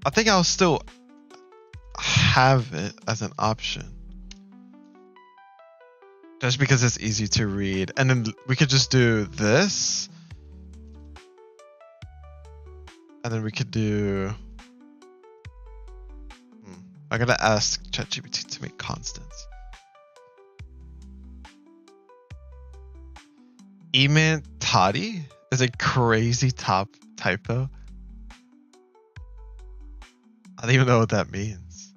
I think I'll still have it as an option. Just because it's easy to read. And then we could just do this. And then we could do... I gotta ask ChatGPT to make constants. Eman Toddy is a crazy typo. I don't even know what that means.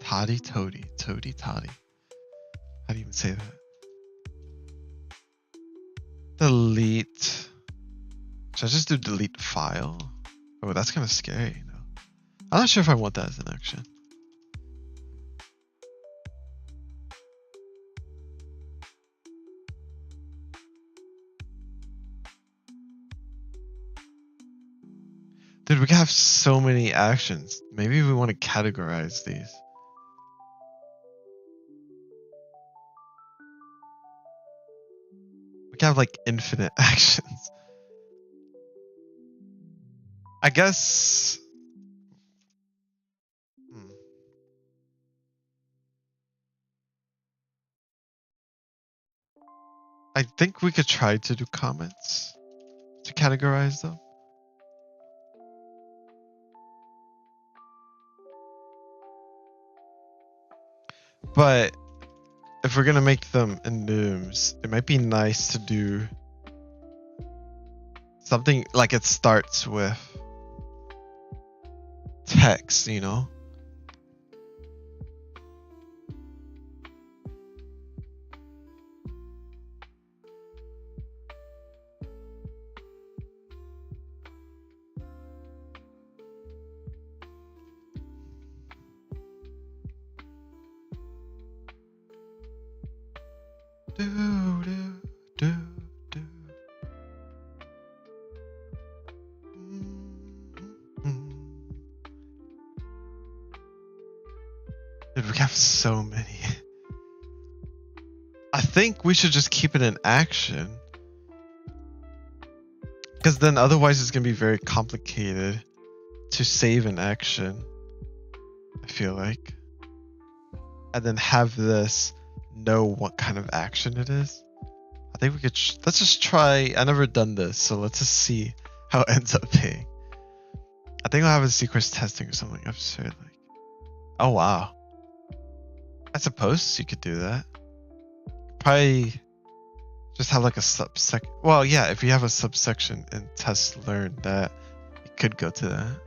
Toddy, Toady, Toddy. How do you even say that? Delete. Should I just do delete file? Oh, that's kind of scary. No, I'm not sure if I want that as an action. Dude, we have so many actions. Maybe we want to categorize these. We can have like infinite actions. I guess. I think we could try to do comments to categorize them. But if we're gonna make them enums, it might be nice to do something like it starts with text, you know? Dude, we have so many. I think we should just keep it in action. Because then otherwise it's going to be very complicated to save an action, I feel like. And then have this know what kind of action it is. I think we could, let's just try, I never done this, so let's just see how it ends up being. I think I'll have a sequence testing or something absurd like. Oh wow. I suppose you could do that. Probably just have like a subsection. Well, yeah, if you have a subsection in test learn that, you could go to that.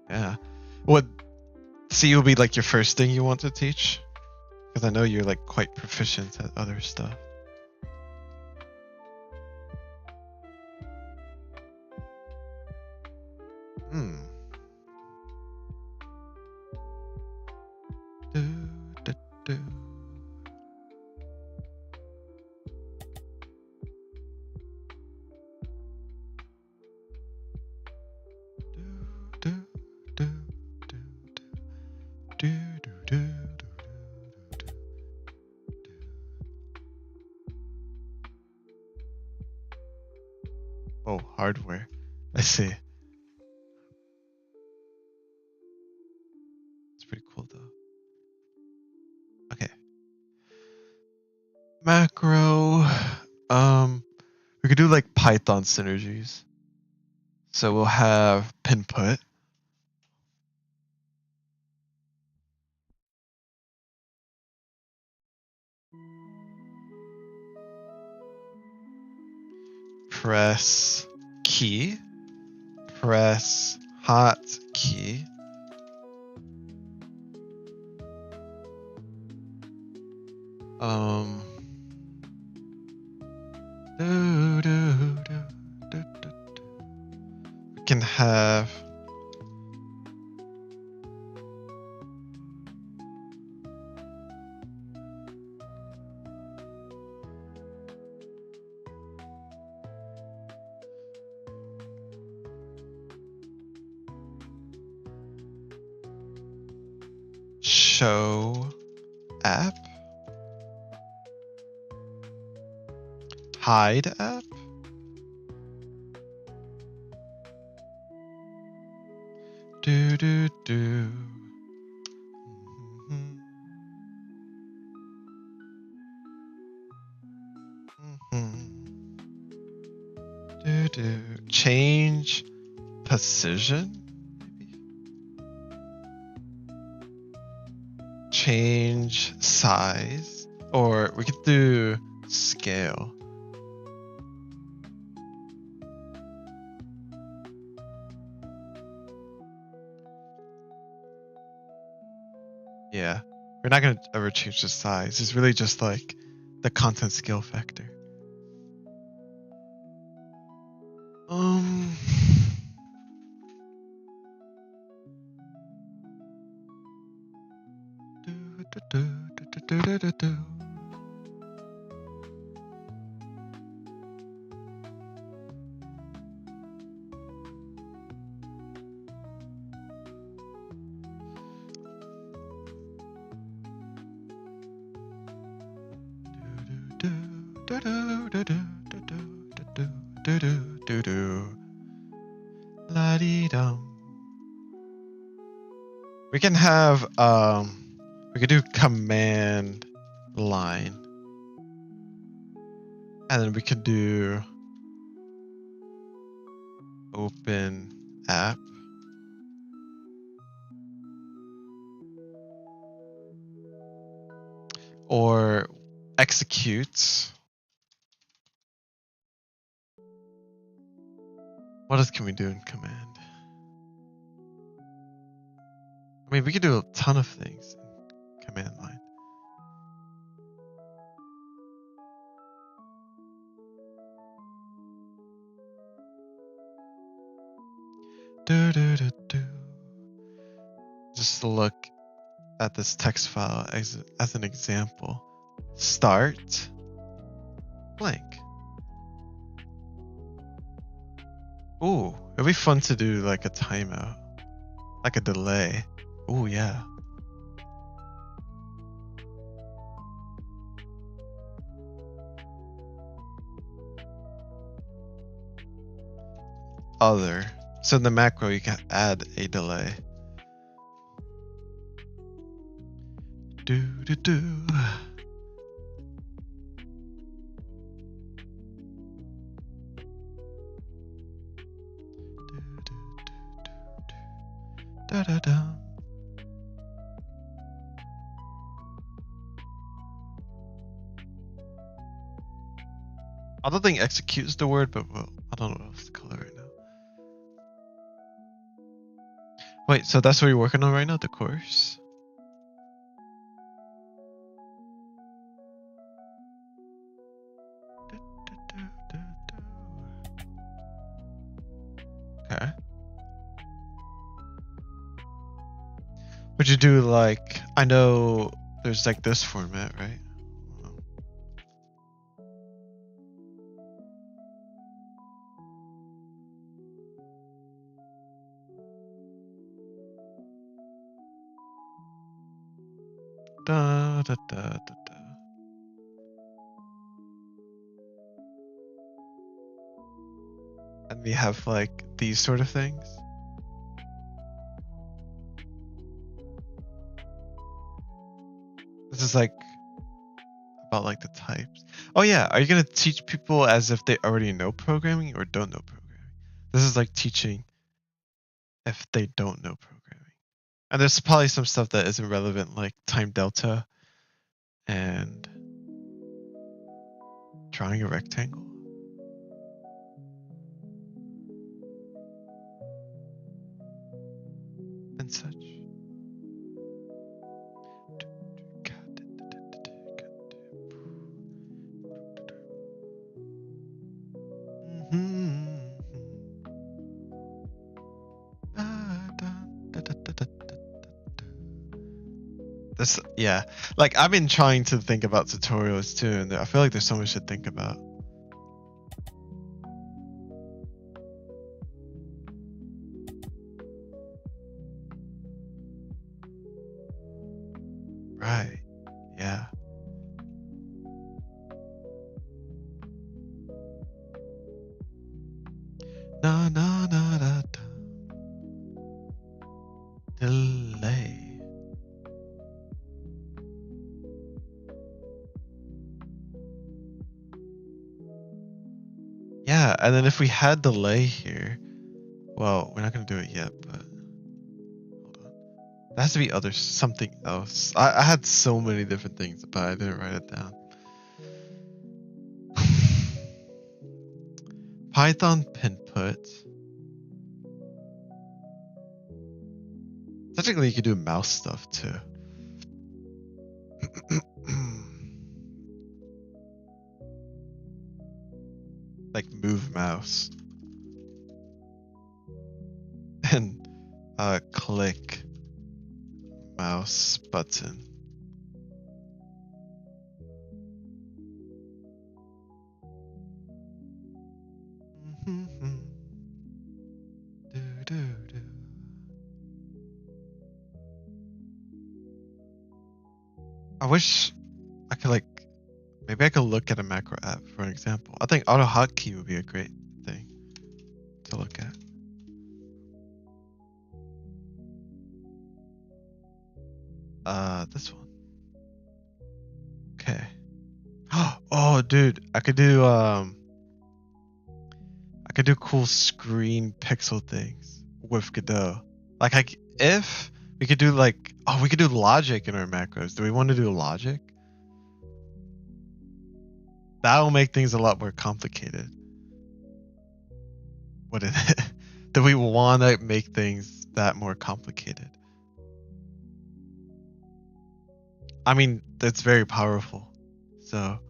Yeah. What C will be like your first thing you want to teach? Because I know you're like quite proficient at other stuff. Oh, hardware. I see. It's pretty cool though. Okay. Macro. We could do like Python synergies. So we'll have pinput. Press key. Press hotkey. We can have show app, hide app, do do do. Mhm. Mhm. Do do. Change position. Change size, or we could do scale. Yeah, we're not gonna ever change the size. It's really just like the content scale factor. Um. La-dee-dum. We can have we could do command line, and then we could do open app, or execute. What else can we do in command? I mean, we could do a ton of things in command line. Do do do do. Just look at this text file as an example. Start blank. Ooh, it'd be fun to do like a timeout, like a delay. Ooh, yeah. Other. So in the macro, you can add a delay. Do do do. Da da da. I don't think execute is the word, but well, I don't know what else to call it right now. Wait, so that's what you're working on right now, the course? Okay. Would you do like, I know there's like this format, right? Da, da, da, da, da. And we have like these sort of things. This is like about like the types. Oh yeah, are you gonna teach people as if they already know programming or don't know programming? This is like teaching if they don't know programming. And there's probably some stuff that isn't relevant, like time delta and drawing a rectangle and such. This, yeah, like I've been trying to think about tutorials too, and I feel like there's so much to think about. right. Yeah. Na na na da da. Delay. Yeah, and then if we had delay here, well, we're not gonna do it yet, but hold on. There has to be something else. I had so many different things, but I didn't write it down. Python pinput. Technically, you could do mouse stuff too. Like move mouse. And click mouse button. I wish I could maybe I could look at a macro app for an example. I think AutoHotkey would be a great thing to look at. This one. Okay. Oh, dude, I could do cool screen pixel things with Godot. If we could do we could do logic in our macros. Do we want to do logic? That'll make things a lot more complicated. What is it? Do we want to make things that more complicated? I mean, that's very powerful. So,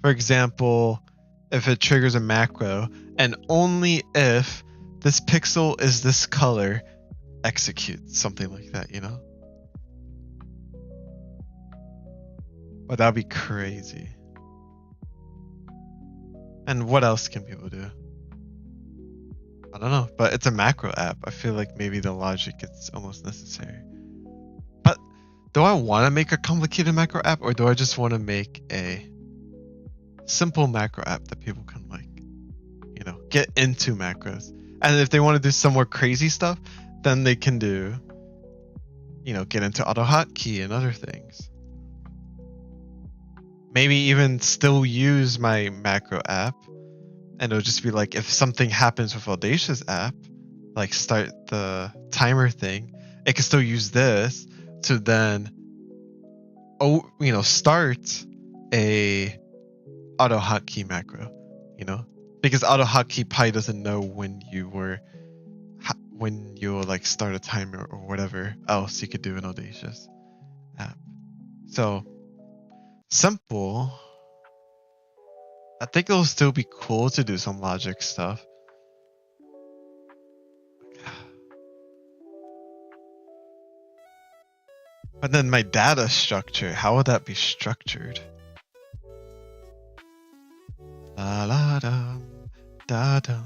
for example, if it triggers a macro, and only if this pixel is this color, execute something like that, you know? But that'd be crazy. And what else can people do? I don't know, but it's a macro app. I feel like maybe the logic is almost necessary. But do I want to make a complicated macro app, or do I just want to make a simple macro app that people can get into macros? And if they want to do some more crazy stuff, then they can do, get into AutoHotkey and other things. Maybe even still use my macro app, and it'll just be like if something happens with Audacious app, like start the timer thing, it can still use this to then start a AutoHotkey macro, because AutoHotkey probably doesn't know when you'll start a timer or whatever else you could do in Audacious app. So simple. I think it'll still be cool to do some logic stuff. But then my data structure, how would that be structured? La la da da da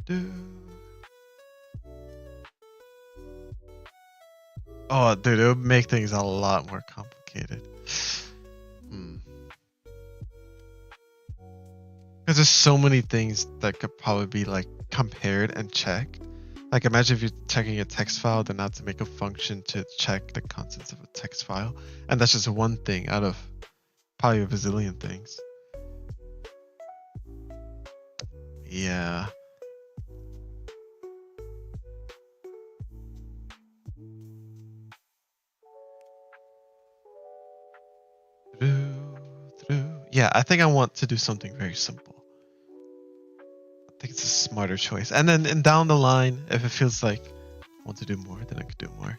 do. Oh, dude, it would make things a lot more complicated. Because there's so many things that could probably be compared and checked. Like imagine if you're checking a text file, then have to make a function to check the contents of a text file. And that's just one thing out of probably a bazillion things. Yeah. Yeah, I think I want to do something very simple. I think it's a smarter choice. And then down the line, if it feels like I want to do more, then I could do more.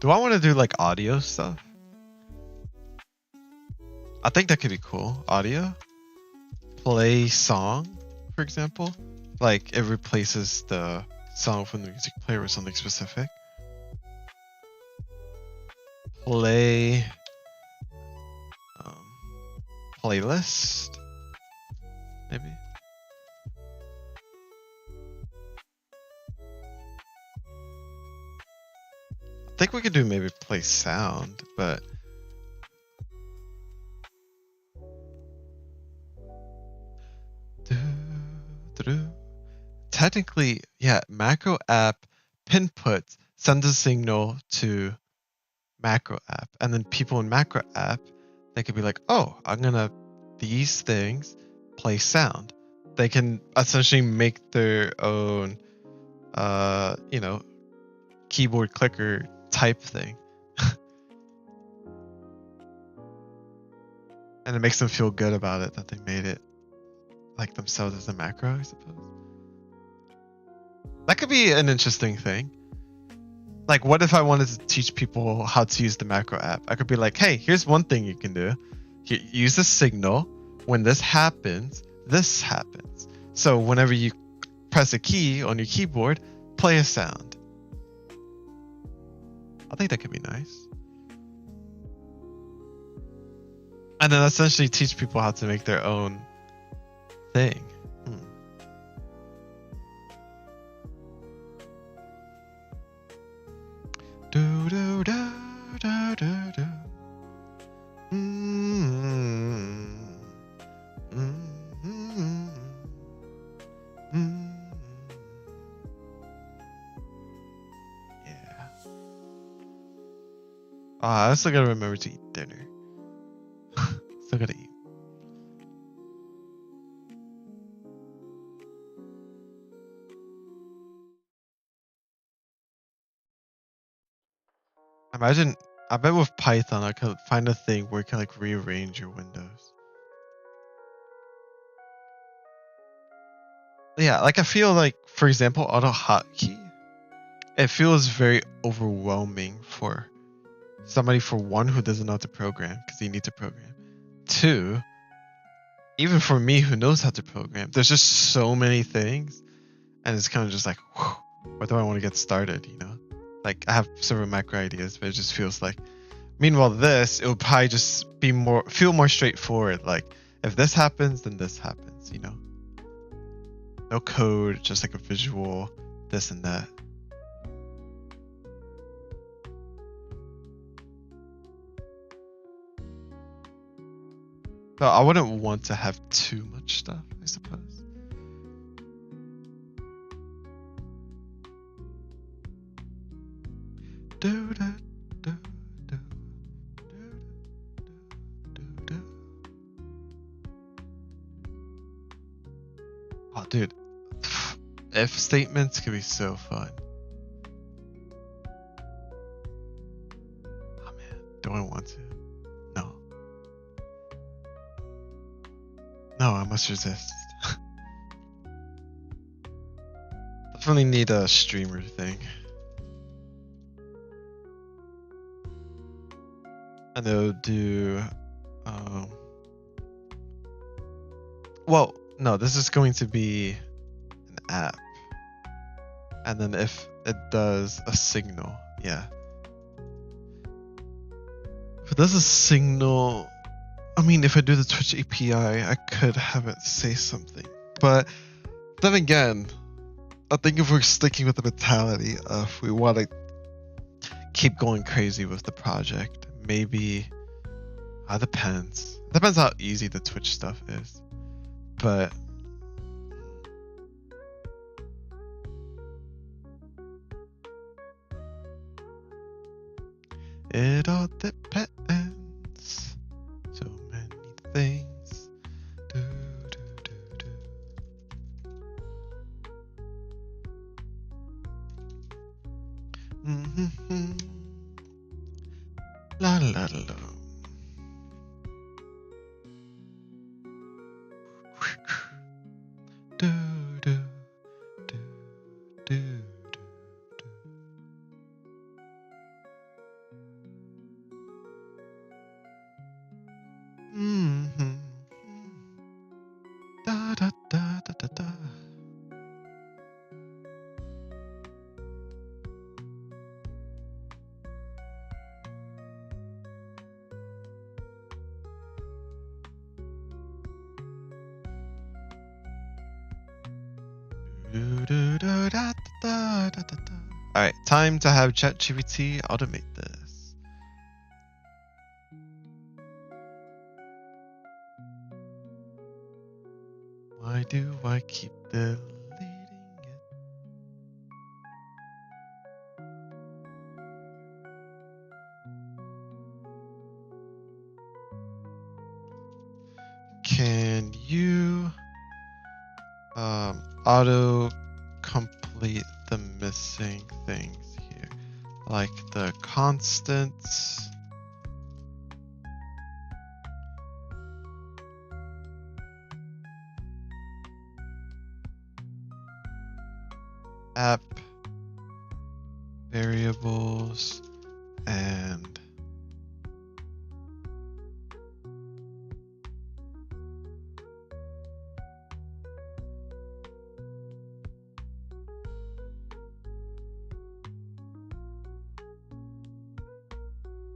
Do I want to do audio stuff? I think that could be cool. Audio? Play song, for example. It replaces the song from the music player with something specific. Play playlist, maybe. could do maybe play sound, but technically, yeah, macro app pinput sends a signal to macro app, and then people in macro app, they could be like, oh, I'm gonna these things play sound. They can essentially make their own keyboard clicker type thing. And it makes them feel good about it that they made it like themselves as a macro, I suppose. That could be an interesting thing. Like, what if I wanted to teach people how to use the macro app? I could be like, hey, here's one thing you can do. Use a signal. When this happens. So whenever you press a key on your keyboard, play a sound. I think that could be nice. And then essentially teach people how to make their own thing. Do do do do do do. Yeah. I still gotta remember to eat dinner. Still gotta eat. I bet with Python I could find a thing where you can like rearrange your windows. Yeah, like I feel like, for example, AutoHotkey, it feels very overwhelming for somebody, for one, who doesn't know how to program, because you need to program. Two, even for me who knows how to program, there's just so many things, and it's kind of just like, where do I want to get started, you know? Like, I have several macro ideas, but it just feels like, meanwhile this, it would probably just be feel more straightforward. Like, if this happens, then this happens, you know? No code, just like a visual, this and that. So I wouldn't want to have too much stuff, I suppose. Oh, dude. If statements could be so fun. Oh man, do I want to? No. No, I must resist. Definitely need a streamer thing. And they'll do well, no, this is going to be an app. And then if it does a signal, yeah. If it does a signal, I mean, if I do the Twitch API, I could have it say something. But then again, I think if we're sticking with the mentality of we want to keep going crazy with the project, maybe depends. Depends how easy the Twitch stuff is. But it all depends. So many things. Do, do, do, do. Mm-hmm. La la la. Do, do, do, do, do, do. Mm-hmm. Da da da da da da. Alright, time to have ChatGPT automate this. Why do I keep deleting it? Can you auto complete the missing things here, like the constants? App variables and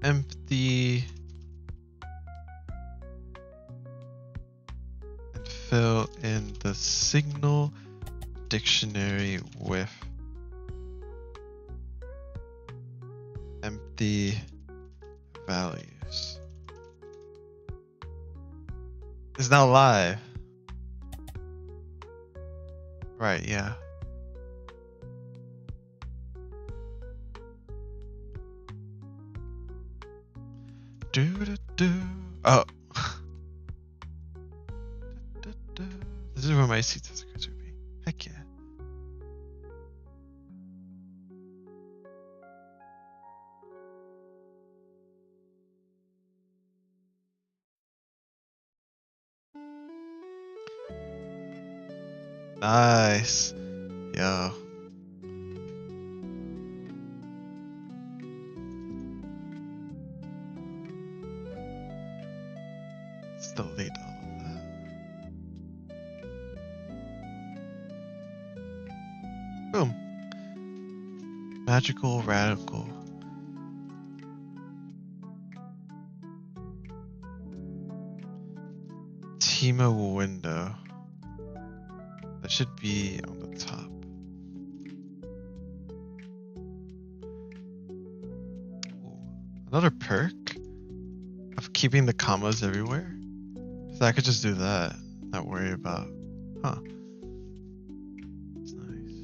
empty and fill in the signal dictionary with empty values. It's now live. Right, yeah. Oh. This is where my seats would be. Heck yeah. Nice. Yo. Let's delete all of that. Boom. Magical radical. Timo window. That should be on the top. Ooh. Another perk of keeping the commas everywhere. So I could just do that, not worry about, huh. That's nice.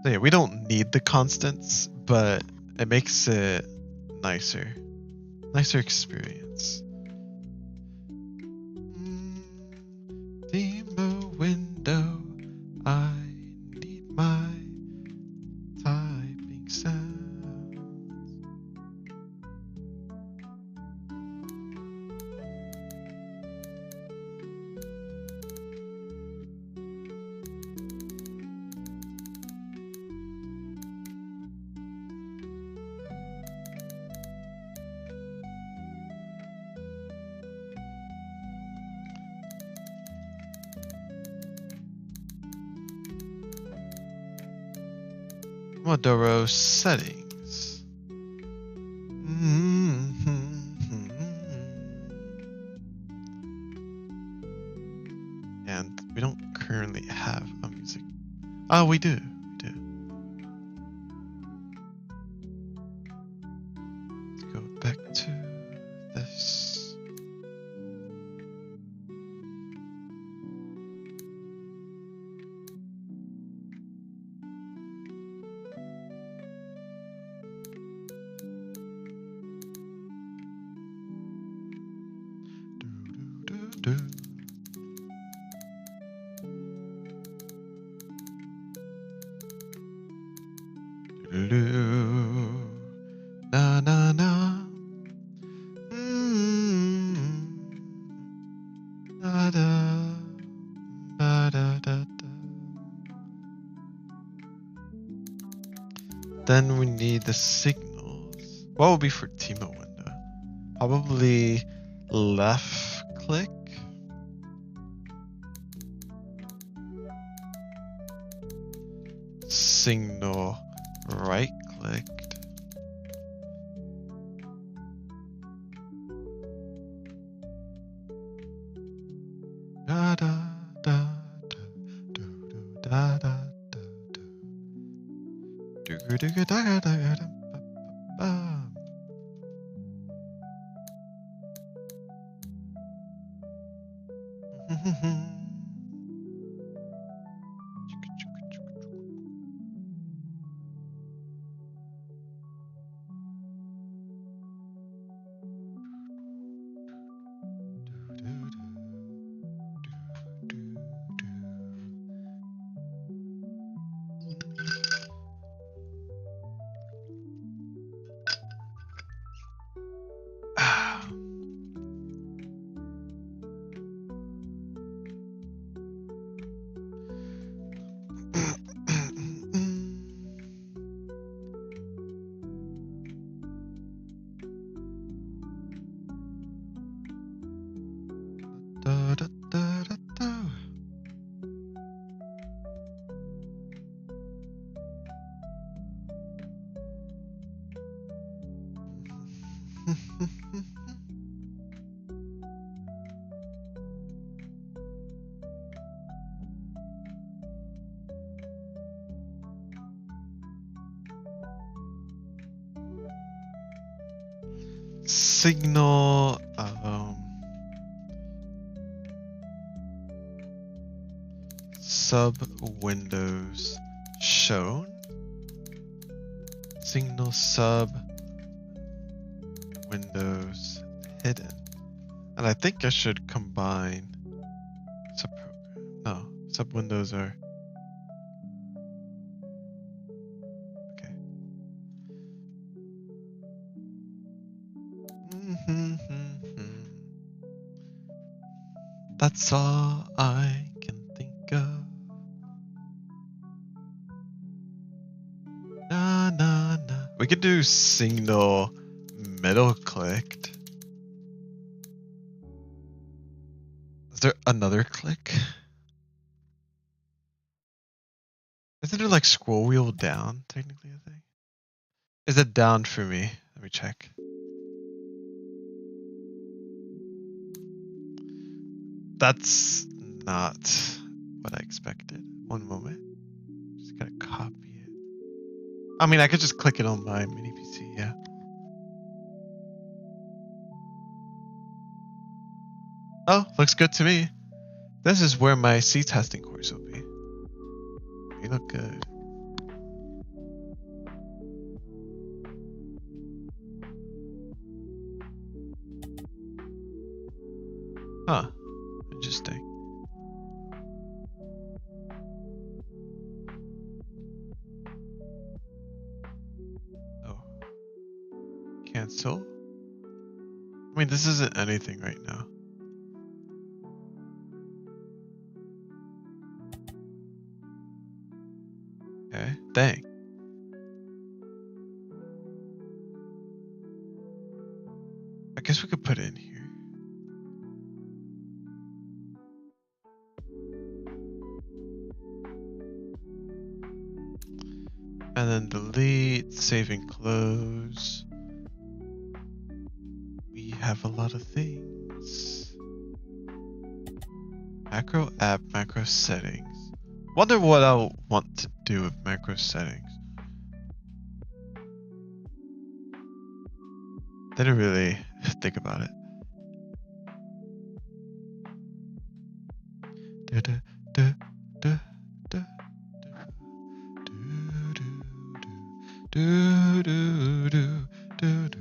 So yeah, we don't need the constants, but it makes it nicer. Nicer experience. Timo window, I need my typing sounds. Pomodoro settings. And we don't currently have a music. Oh, we do. We do. Let's go back to this. Na na na. Da da da da da. Then we need the signals. What would be for Timo window? Probably left click. Signal right clicked. Da da da da do da da da do do do da da da da Da, da, da, da, da. Signal sub windows shown. Signal sub windows hidden. And I think I should combine sub windows are okay. That's all I can think of. Na na na. We could do signal middle clicked. Is there another click? Isn't it like scroll wheel down, technically, I think? Is it down for me? Let me check. That's not what I expected. One moment. Just gotta copy it. I mean, I could just click it on my mini PC, yeah. Oh, looks good to me. This is where my C testing course will be. You look good. Huh. Interesting. Oh. Cancel? I mean, this isn't anything right now. Okay, dang. I guess we could put it in here. And then delete, save and close. We have a lot of things. Macro app, macro settings. Wonder what I'll want to do with macro settings. Didn't really think about it. Da, da, da, da, da, do, do, do, do, do.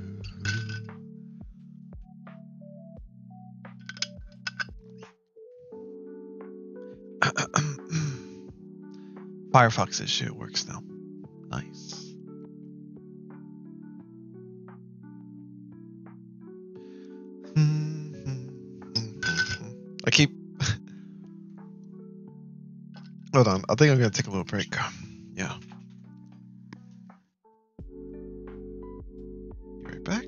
Firefox issue works now. Nice. I keep. Hold on. I think I'm gonna take a little break. Yeah. Be right back.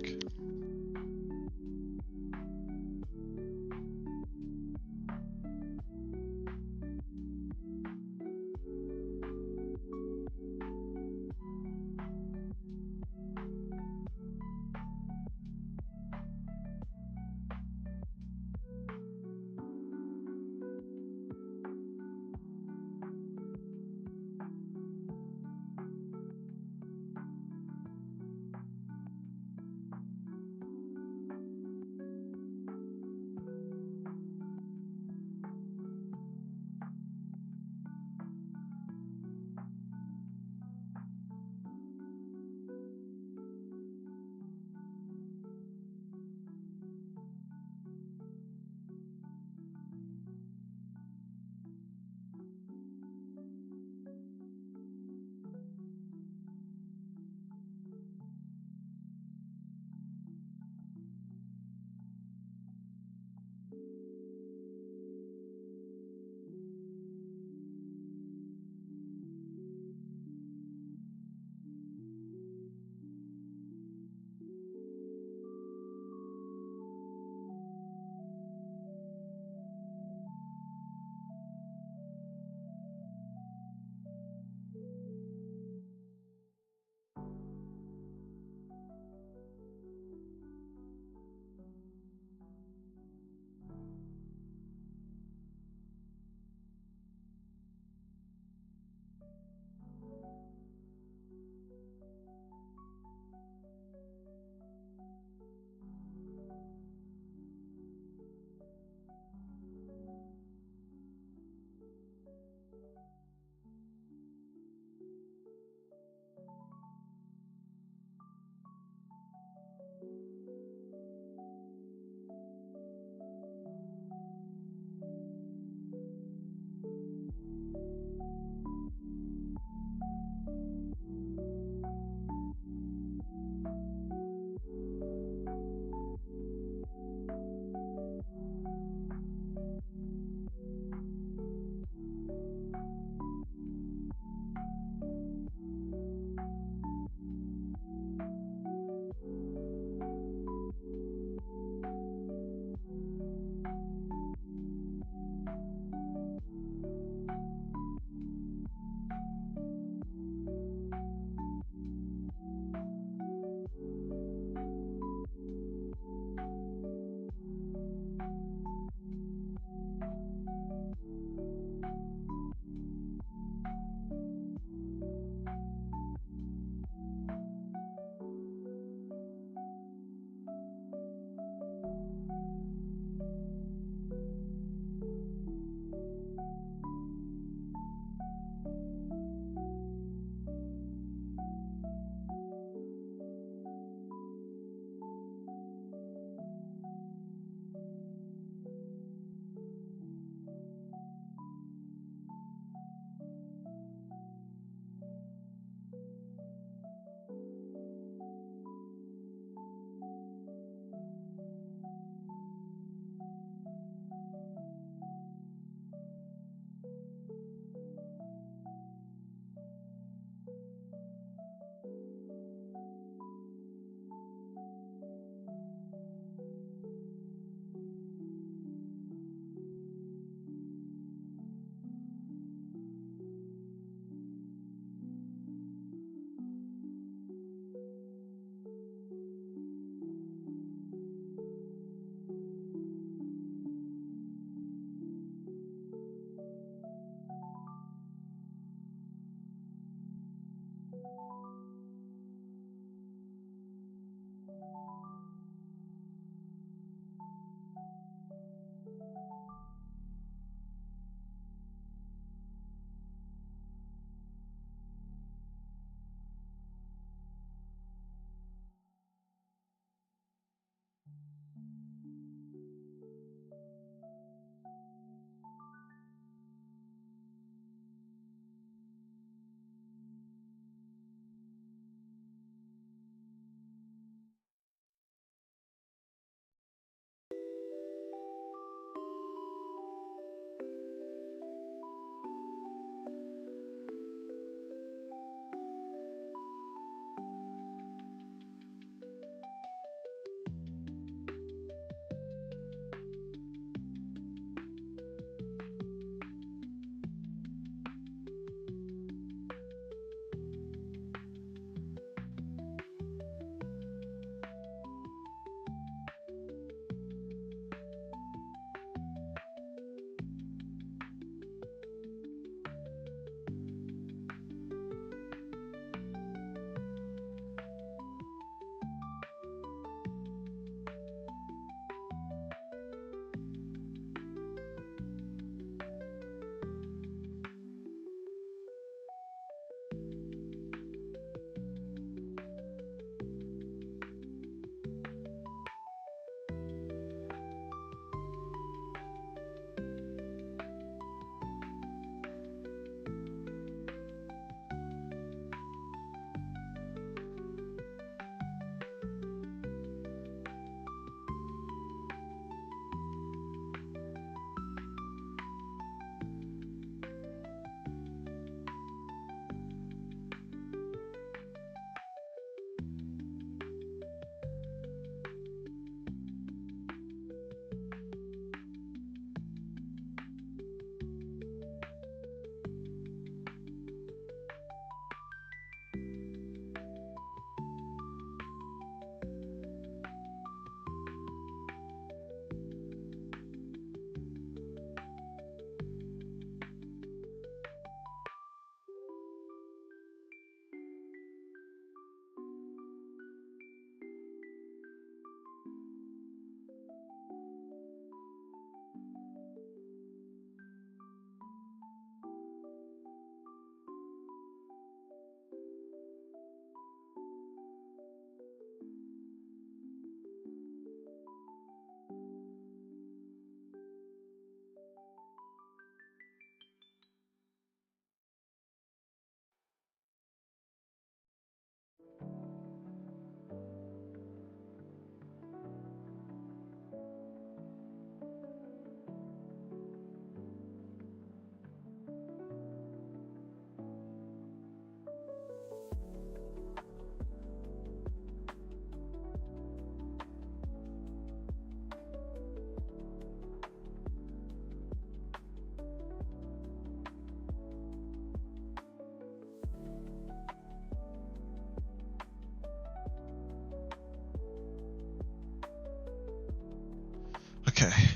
Okay.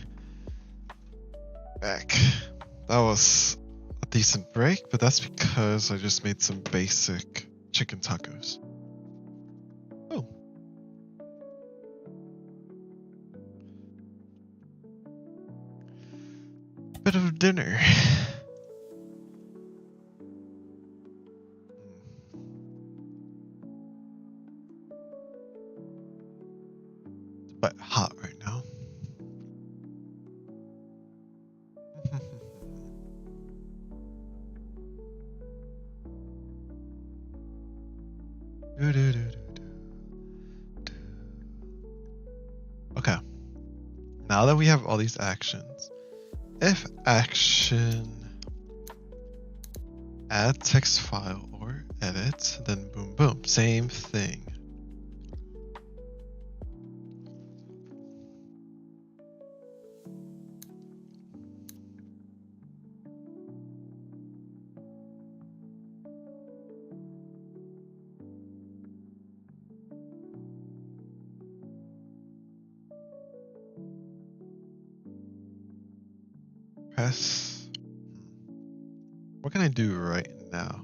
Back. That was a decent break, but that's because I just made some basic chicken tacos. Oh. Bit of dinner. It's a bit hot right now. Okay. Now that we have all these actions, if action add text file or edit, then boom boom, same thing. Press. What can I do right now?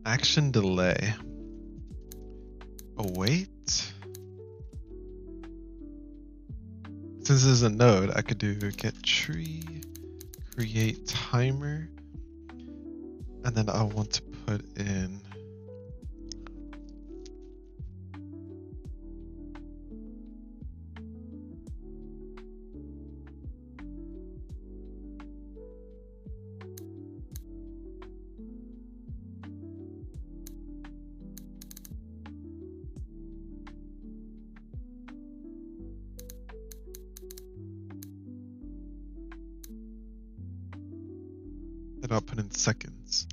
Action delay. Await. Since this is a node, I could do get tree, create timer, and then I want to put in and I'll put in seconds.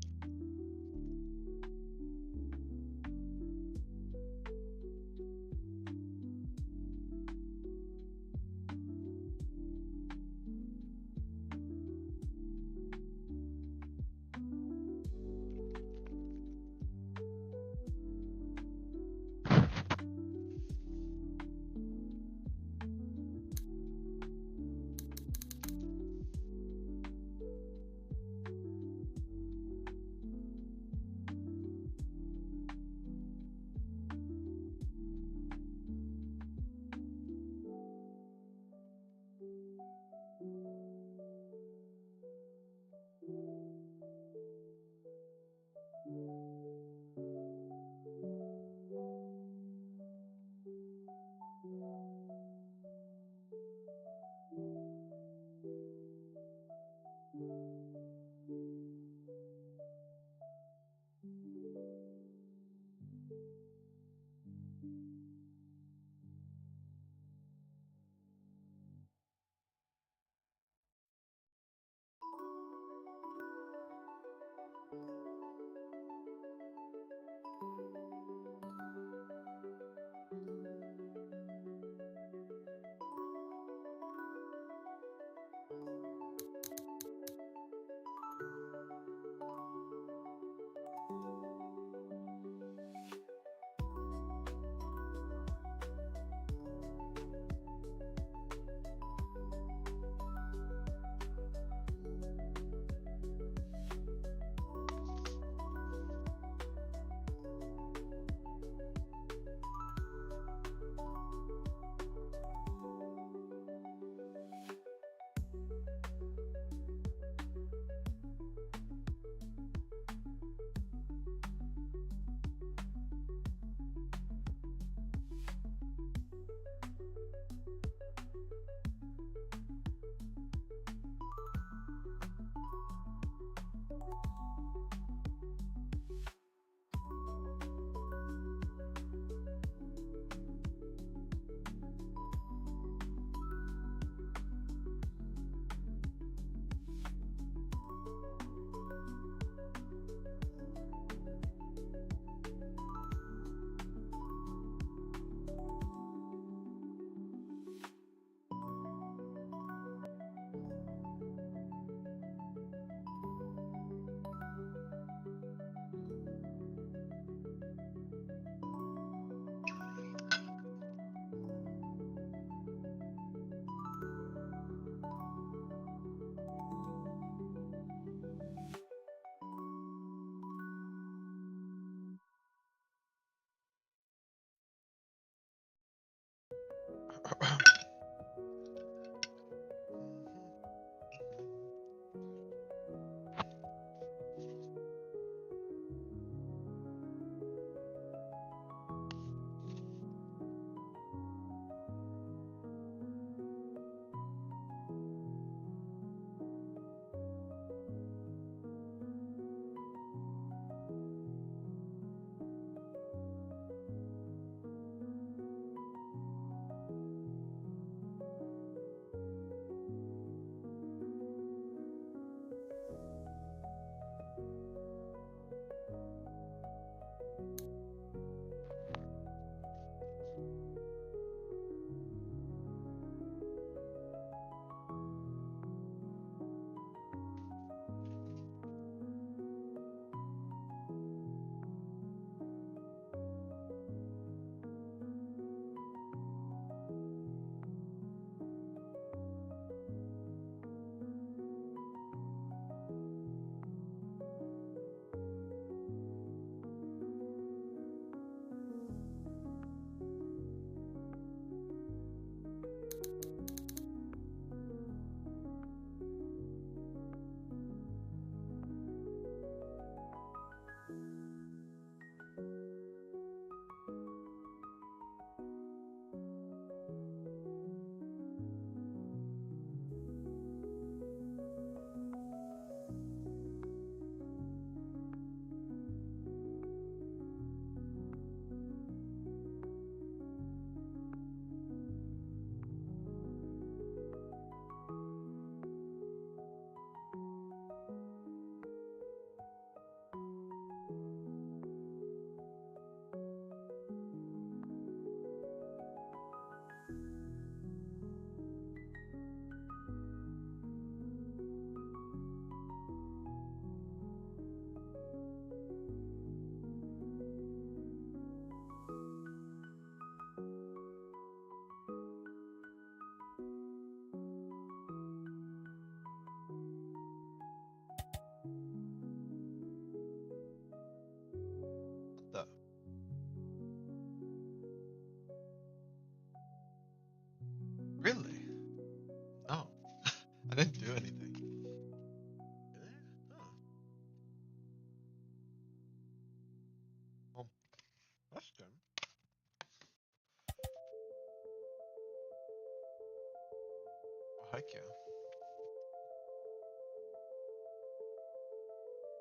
like you.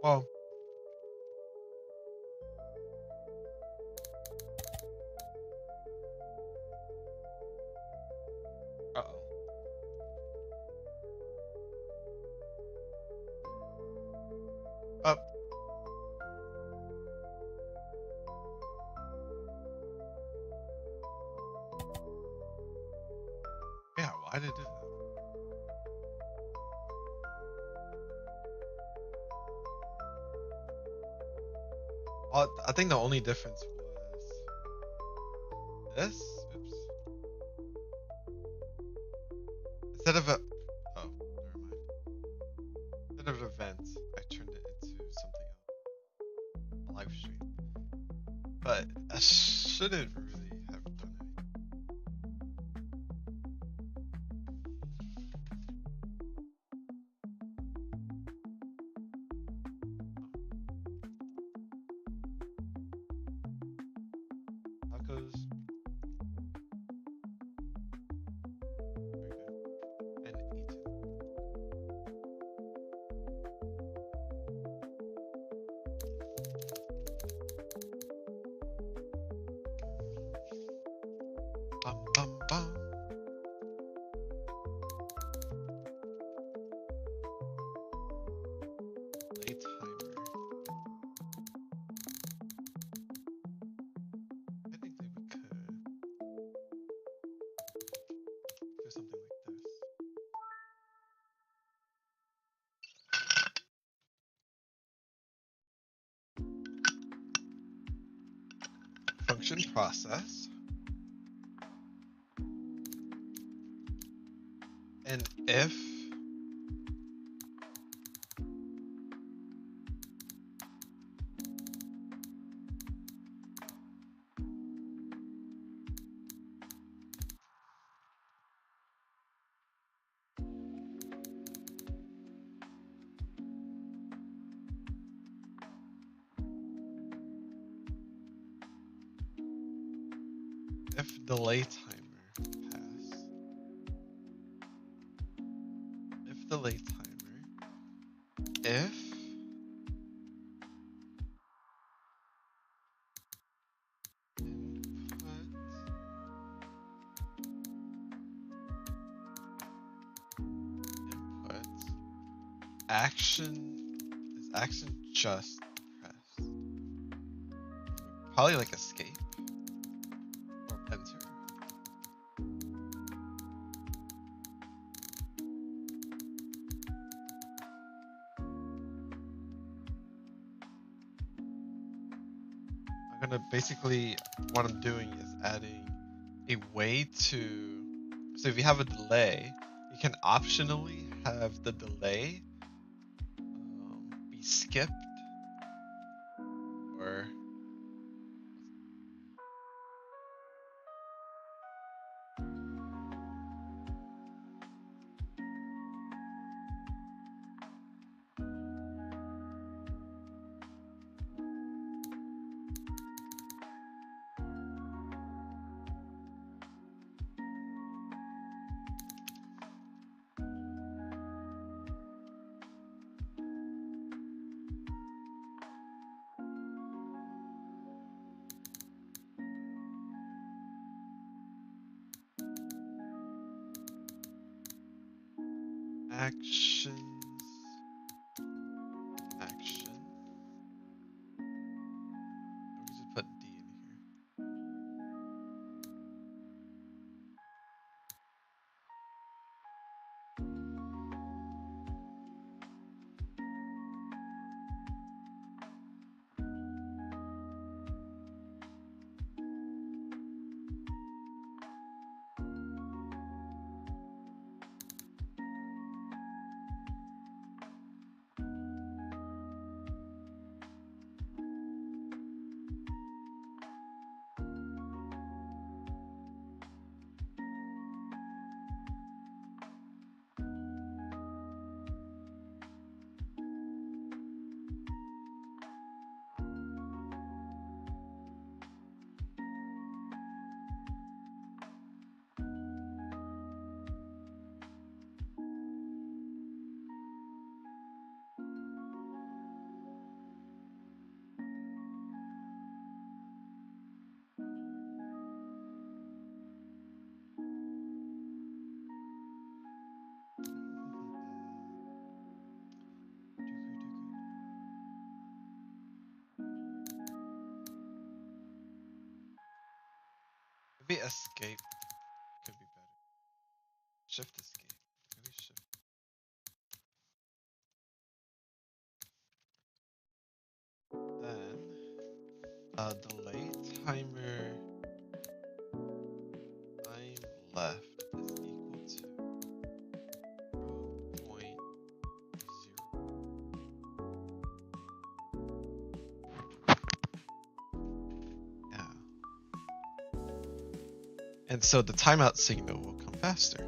Well, uh-oh. Up. Yeah, why did it do that? I think the only difference was this. Oops. Instead of a oh, never mind. Instead of an event, I turned it into something else. A live stream. But I shouldn't really have done it. Tacos. Very good. And eaten. Bum bum bum. Play timer. I think that we could do something like this. Function process. And if delay timer pass. If delay timer. If input action is action just pressed. Probably like escape or enter. I'm gonna basically what I'm doing is adding a way to, so if you have a delay, you can optionally have the delay be skipped or actions, action. Let me just put D in here. Maybe escape could be better. Shift escape. Maybe shift. Then delay timer time left is equal to 0.0. Yeah. And so the timeout signal will come faster.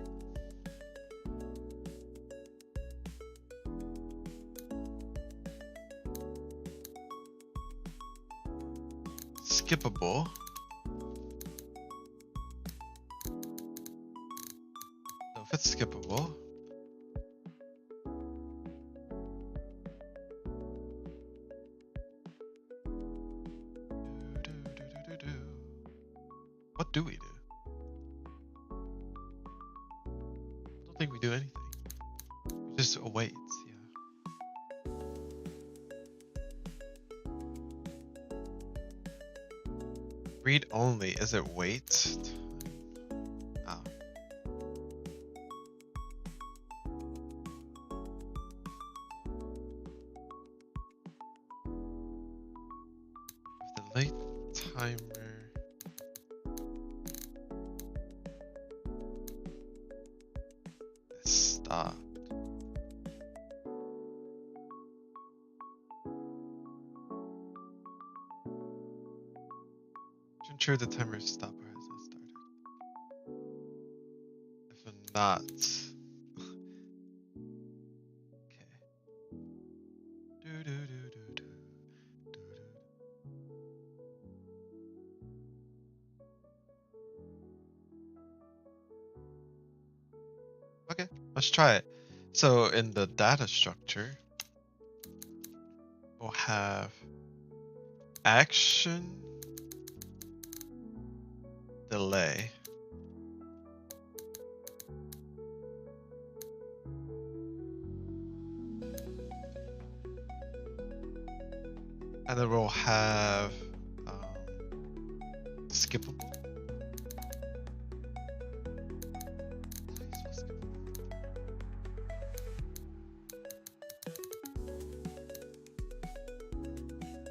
Skippable. So if it's skippable, what do we do? I don't think we do anything. We just await. Yeah. Read only. Is it wait? Oh. If the late timer is stopped. To ensure the timer is stopped or has not started. If not, okay. Do do do do do do do. Okay, let's try it. So in the data structure, we'll have action delay. And then we'll have skippable.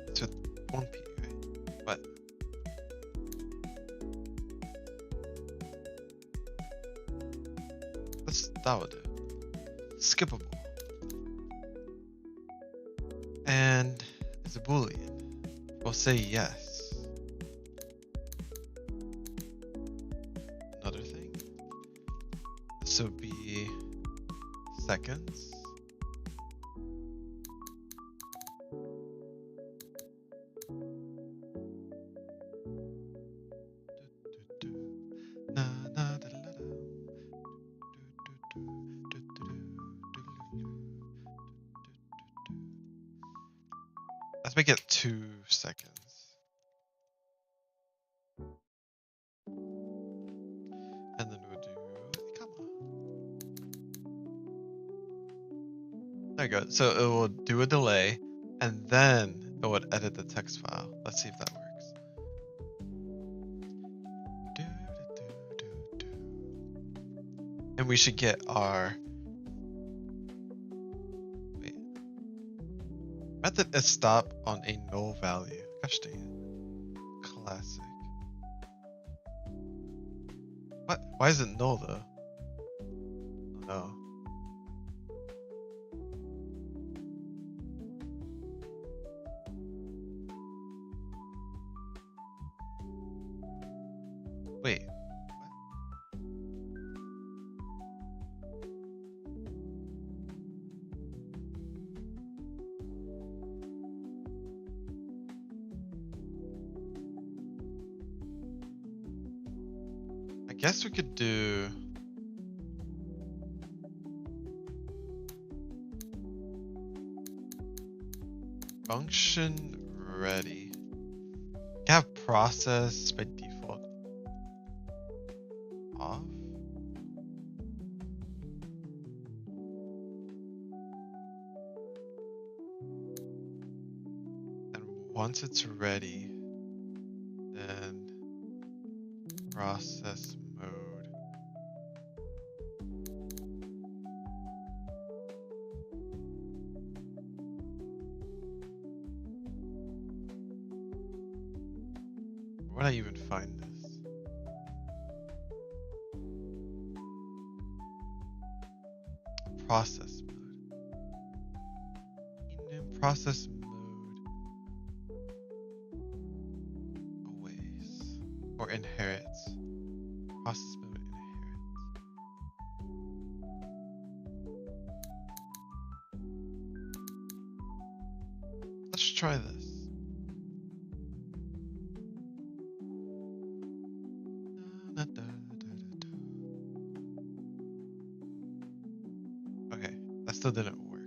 It's with 1P, right? What? That would do. Skippable. And it's a boolean. We'll say yes. Another thing. This will be seconds. Let's make it 2 seconds. And then we'll do comma. There you go. So it will do a delay and then it would edit the text file. Let's see if that works. And we should get our method is stop on a null value. Gosh dang it. Classic. What? Why is it null though? Oh no. Wait. I guess we could do function ready. We can have process by default off. And once it's ready, then process mode. Where would I even find this? Process mode. Enum process mode. Aways. Or inherits. Process mode inherits. Let's try this. Okay, that still didn't work.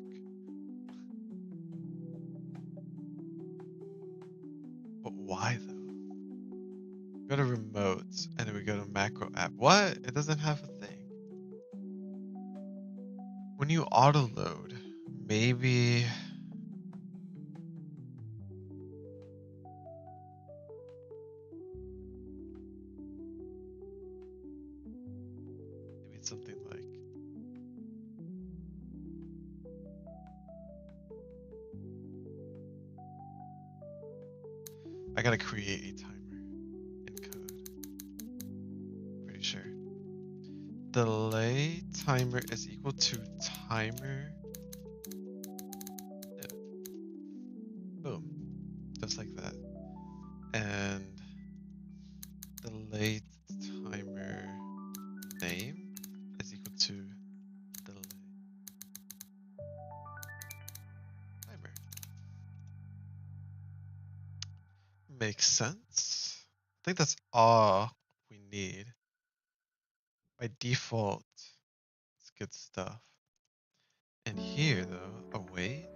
But why though? Go to remotes and then we go to macro app. What? It doesn't have a thing. When you auto load, maybe it's something like I gotta create a timer in code. Pretty sure. Delay timer is equal to timer. Boom. Just like that. And delay timer name is equal to delay timer. Makes sense. I think that's all we need. By default, it's good stuff. And here though, await,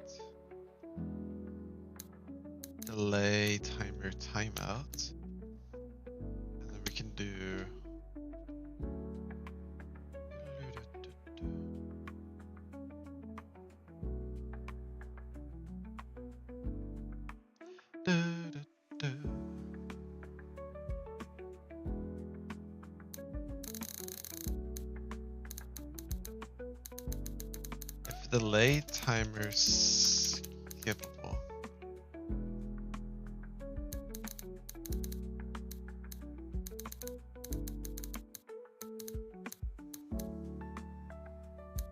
delay timer timeout, and then we can do if delay timer skippable.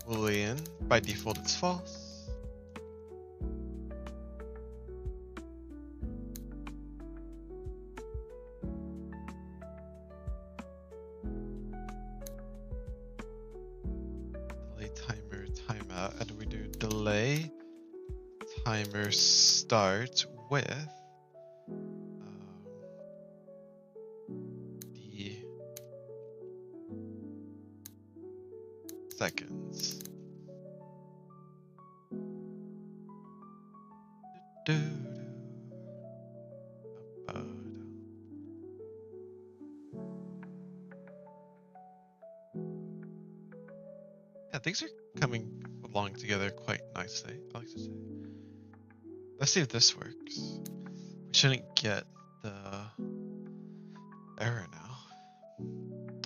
Boolean, by default it's false. Delay timer timeout, and we do delay timer start with the seconds. Yeah, things are coming along together quite nicely, I like to say. Let's see if this works. We shouldn't get the error now.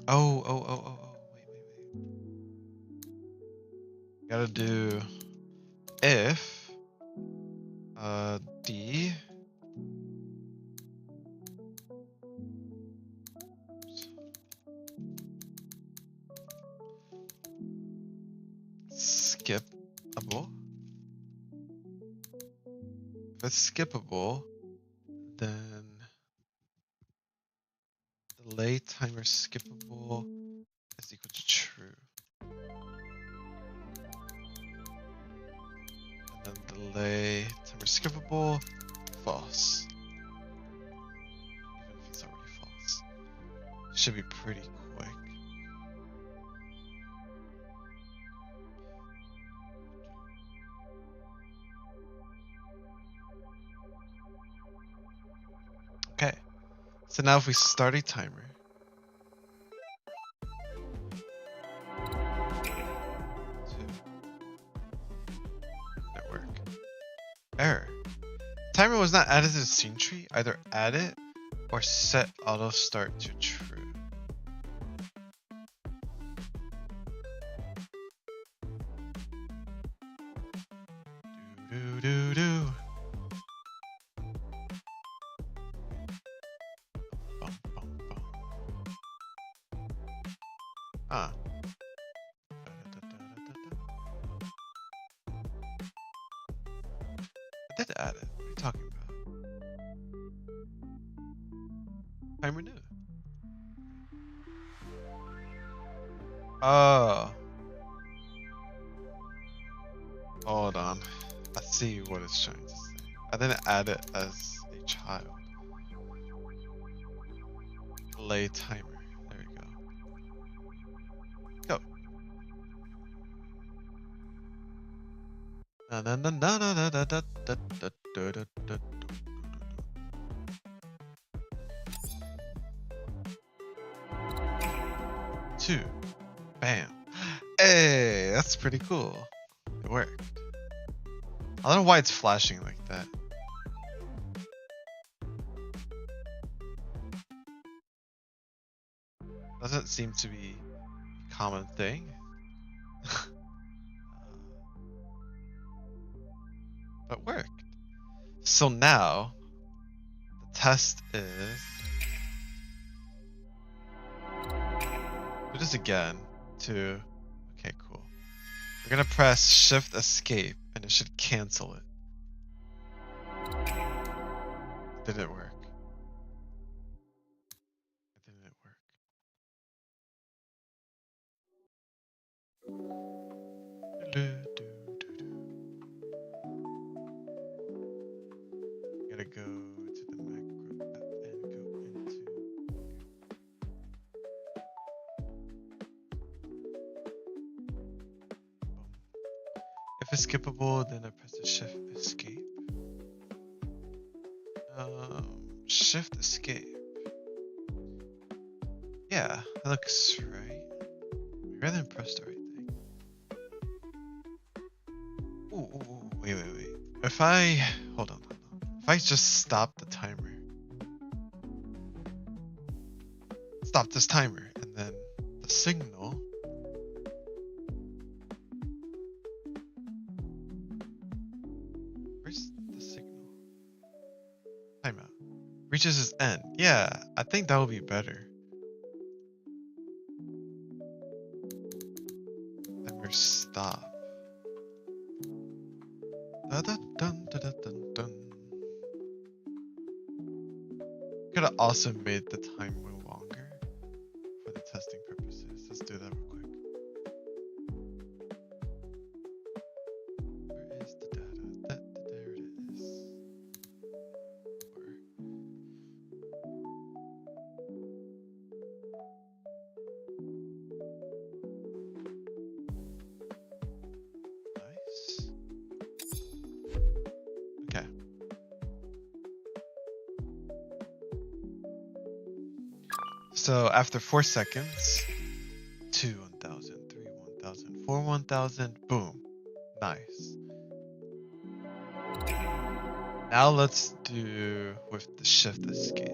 Oh, wait. Gotta do if D skippable. If it's skippable, then delay timer skippable is equal to true. And then delay timer skippable, false. Even if it's already false. Should be pretty quick. Okay, so now if we start a timer, network, error. Timer was not added to the scene tree, either add it or set auto start to true. Ah. I did add it. What are you talking about? Time renew. Oh. Hold on. I see what it's trying to say. I didn't add it as a child. Play timer. There we go. Go. Na na na na na na da da da da da da da. 2. Bam. Hey, that's pretty cool. It worked. I don't know why it's flashing like that. Doesn't seem to be a common thing. But worked. So now, the test is... do this again to... okay, cool. We're gonna press Shift Escape and it should cancel it. Did it work? It didn't work. Gotta go to the macro and go into... If it's skippable, then I press the Shift Escape. Shift Escape. Yeah, that looks right. Maybe I didn't press the right thing. Ooh, wait. If I... hold on. If I just stop the timer. Stop this timer, and then the signal... where's the signal? Timeout. Reaches its end. Yeah, I think that would be better. Timer stop. Dun. Could have also made the timer longer for the testing purposes. Let's do that real quick. Where is the data? There it is. Nice. Okay. So after 4 seconds, 2 1000, 3 1000, 4 1000, boom. Nice. Now let's do with the Shift Escape.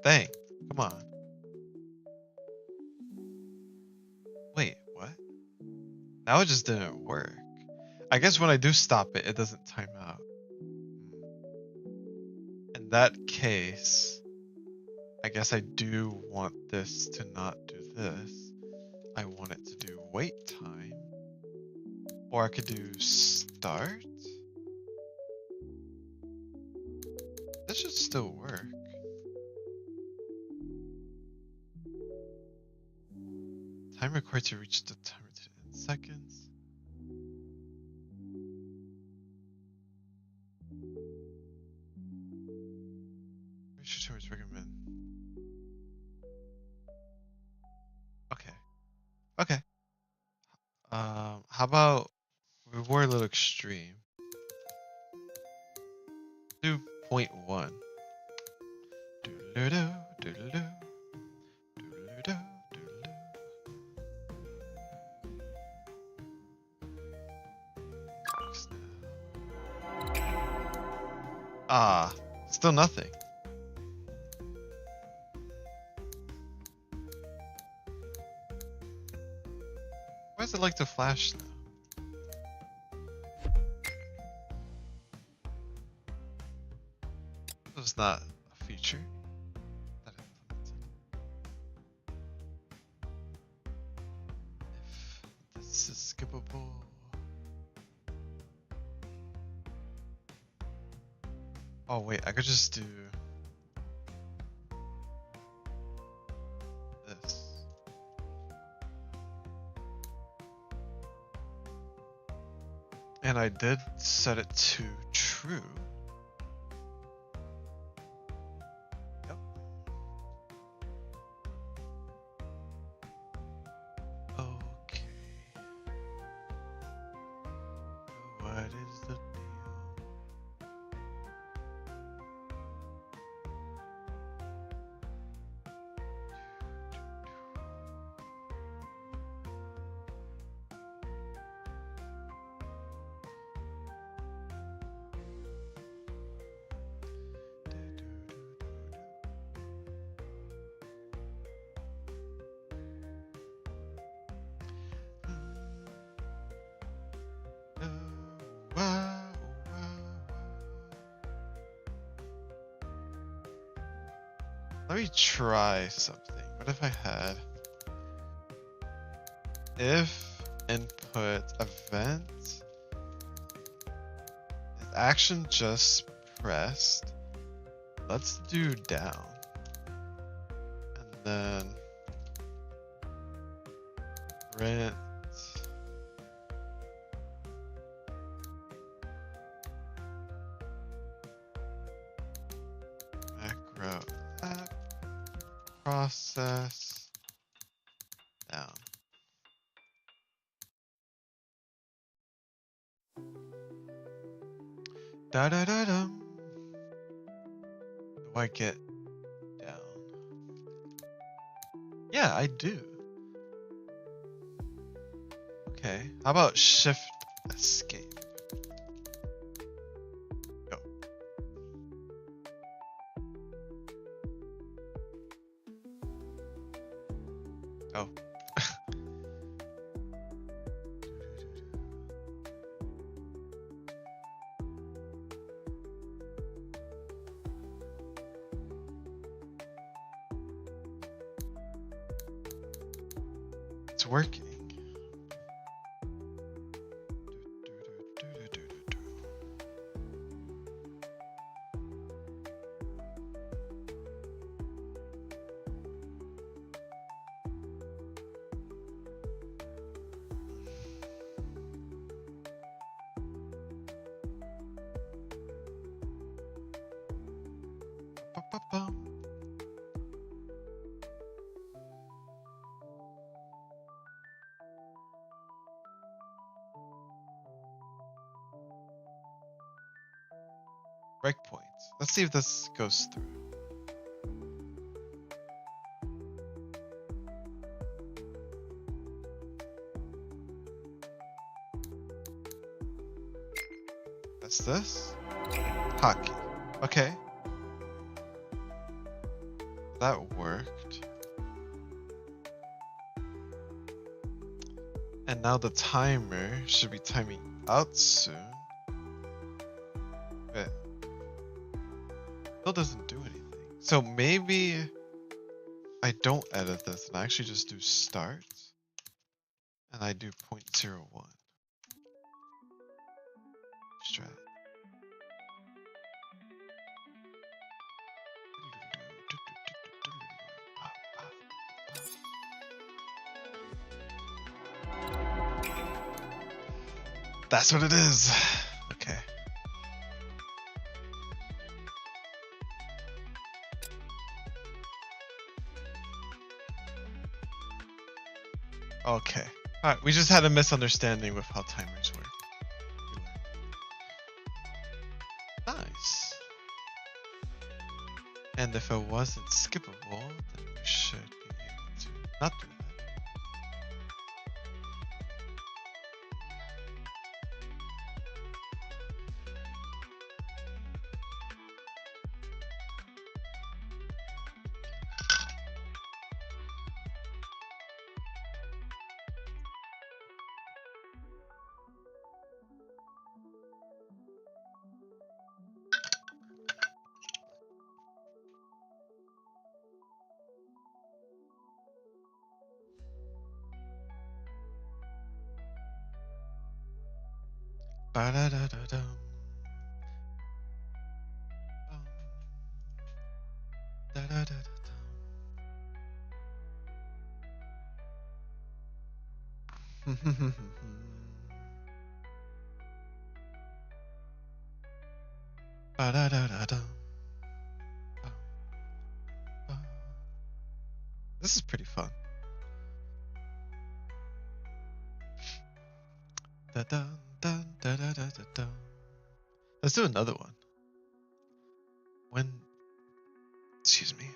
Dang, come on. Wait, what? Now it just didn't work. I guess when I do stop it, it doesn't time out. In that case, I guess I do want this to not do this. I want it to do wait time. Or I could do start. This should still work. Time required to reach the timer to end seconds. Reach timers recommend. Okay. How about we were a little extreme. Do 0.1. Doodle-doo, doodle-doo, doodle-doo, doodle-doo. Ah, still nothing. Why does it like to flash now? This was not a feature that I implemented. is skippable. Oh wait, I could just do this. And I did set it to true. Yep. Okay. What is the deal? Let me try something. What if I had if input event is action just pressed? Let's do down. And then print macro app process down. Da da da dum. Do I get down? Yeah, I do. Okay. How about shift escape? Go. Oh. It's working. Ba-ba-bum. Breakpoints. Let's see if this goes through. That's this. Hockey. Okay. That worked. And now the timer should be timing out soon. But still doesn't do anything. So maybe I don't edit this and I actually just do start. And I do 0.01. Strat. That's what it is. Okay. Okay. Alright, we just had a misunderstanding with how timers work. Nice. And if it wasn't skippable, then we should be able to not do that. Ba-da-da-da-dum. Da-da-da-da-dum. Ba-da-da-da-dum. This is pretty fun. Da-dun, dun, da-da-da-da-dum. Let's do another one. Excuse me.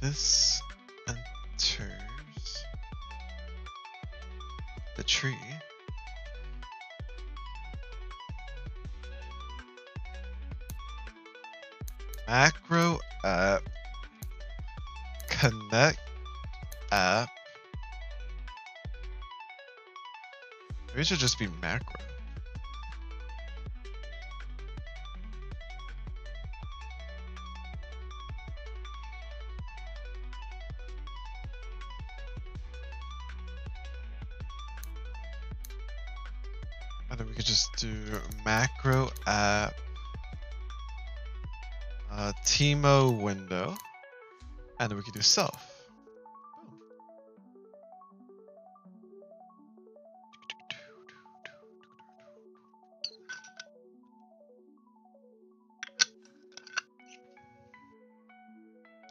When this enters the tree, macro app, connect app. Maybe it should just be macro. And then we could just do macro app, Timo window, and then we could do self.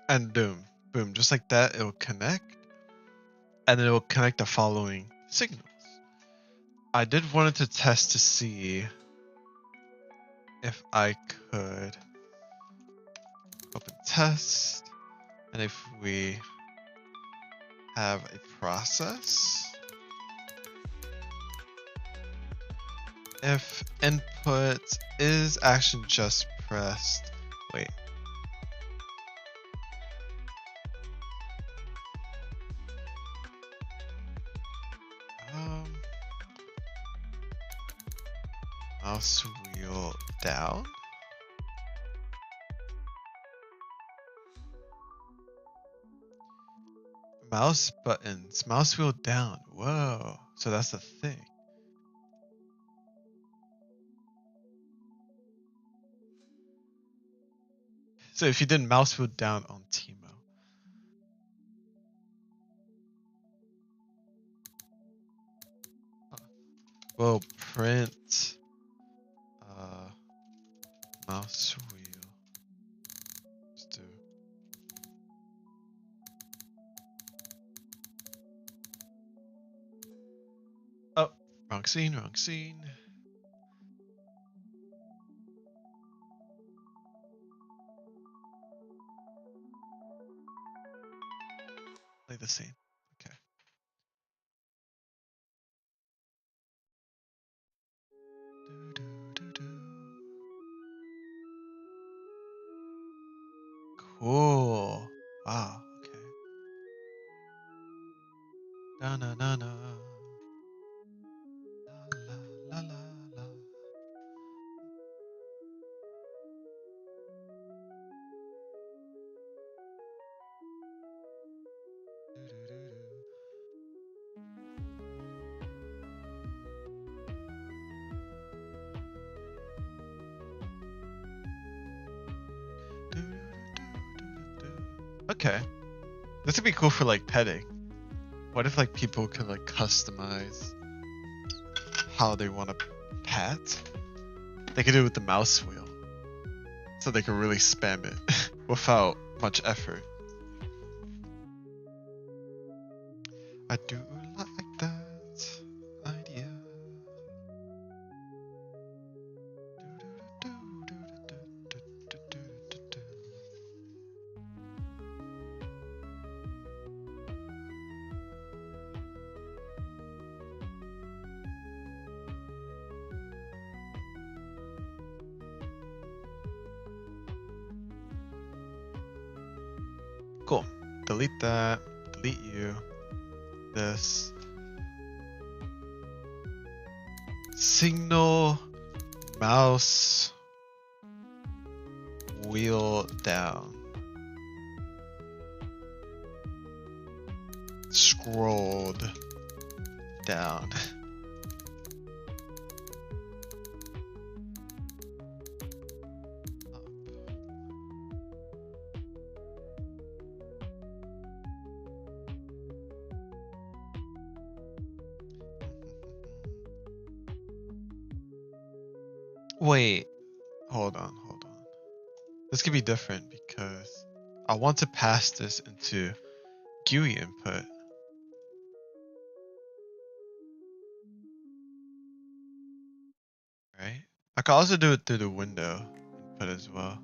And boom, boom, just like that, it will connect, and then it will connect the following signals. I did wanted to test to see if I could open test, and if we have a process, if input is action just pressed, wait. Mouse wheel down. Mouse buttons, mouse wheel down. Whoa, so that's the thing. So if you did mouse wheel down on Timo. We'll print mouse wheel. Let's do. Oh, wrong scene, wrong scene. Play the scene. Okay. Cool. Wow. Okay. Na na na na. La la la la. Okay. This would be cool for like petting. What if like people could like customize how they want to pet? They could do it with the mouse wheel. So they could really spam it without much effort. I do like that idea. Cool. Delete that. Delete you. This. Signal mouse wheel down. Scrolled down. Wait, hold on. This could be different because I want to pass this into GUI input. Right? I could also do it through the window input as well.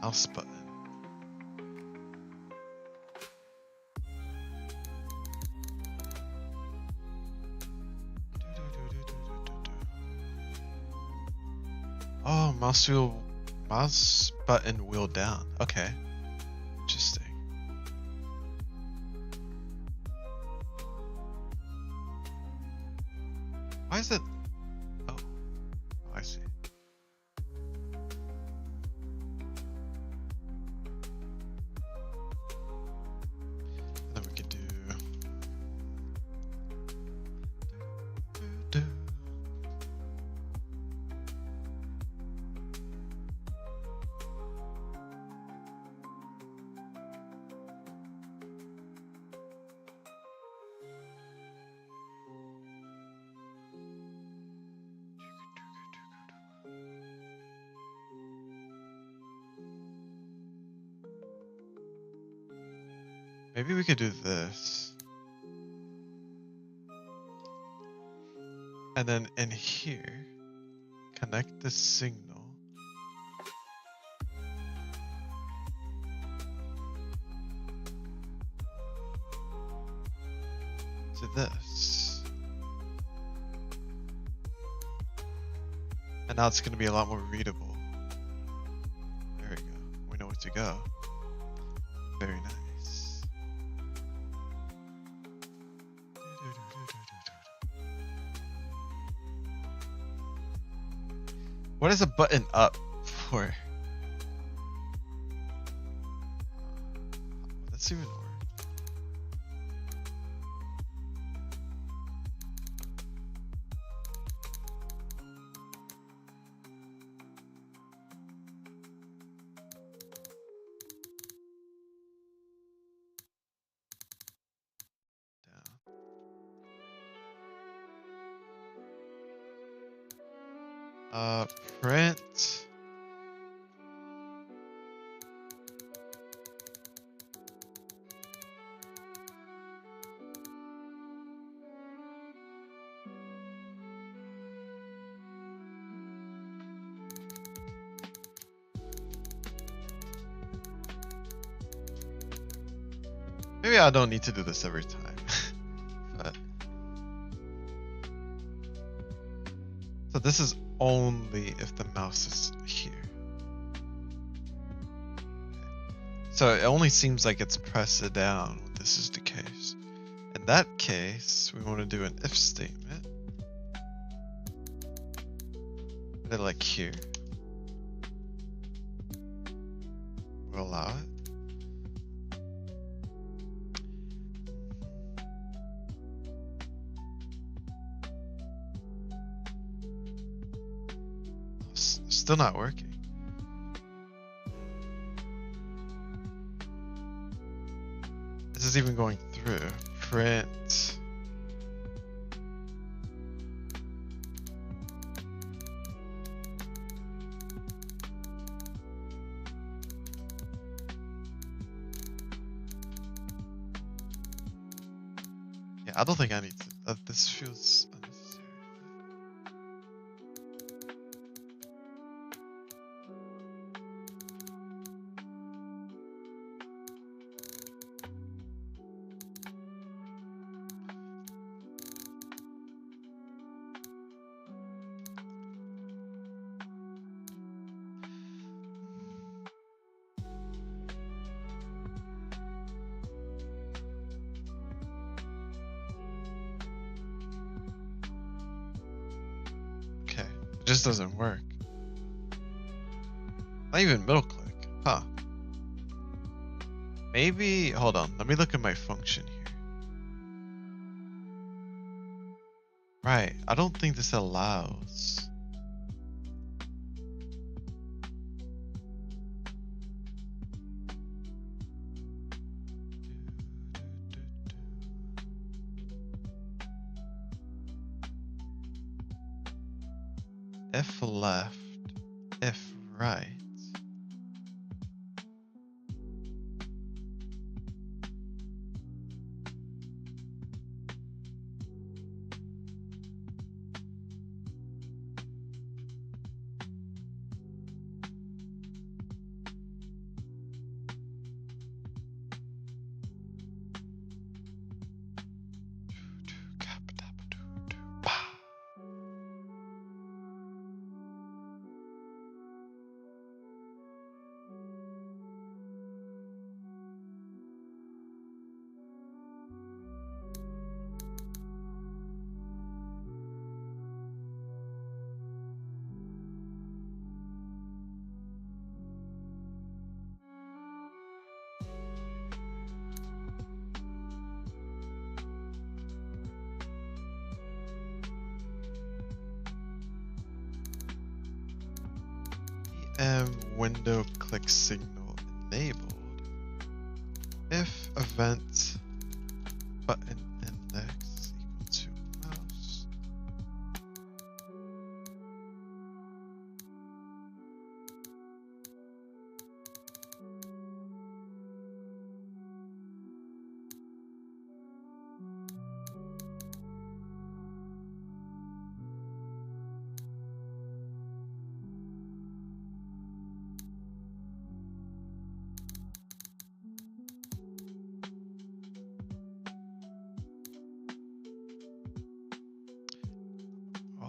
Mouse button. Oh, mouse button wheel down. Okay. Interesting. Why is it? Oh, I see. Then we can do. Maybe we could do this. And then in here, connect the signal. To this. And now it's going to be a lot more readable. There we go. We know where to go. Very nice. What is a button up for? Let's even work. Print. Maybe I don't need to do this every time. But so this is only if the mouse is here. So it only seems like it's pressed down when this is the case. In that case, we want to do an if statement. Put it like here. We'll allow it. Still not working. This is even going through. Print. Yeah, I don't think I need to. This feels unnecessary. It just doesn't work. Not even middle click. Huh. Maybe, hold on. Let me look at my function here. Right. I don't think this allows. If left, if right. Window click signal enabled. If event button index equal to mouse.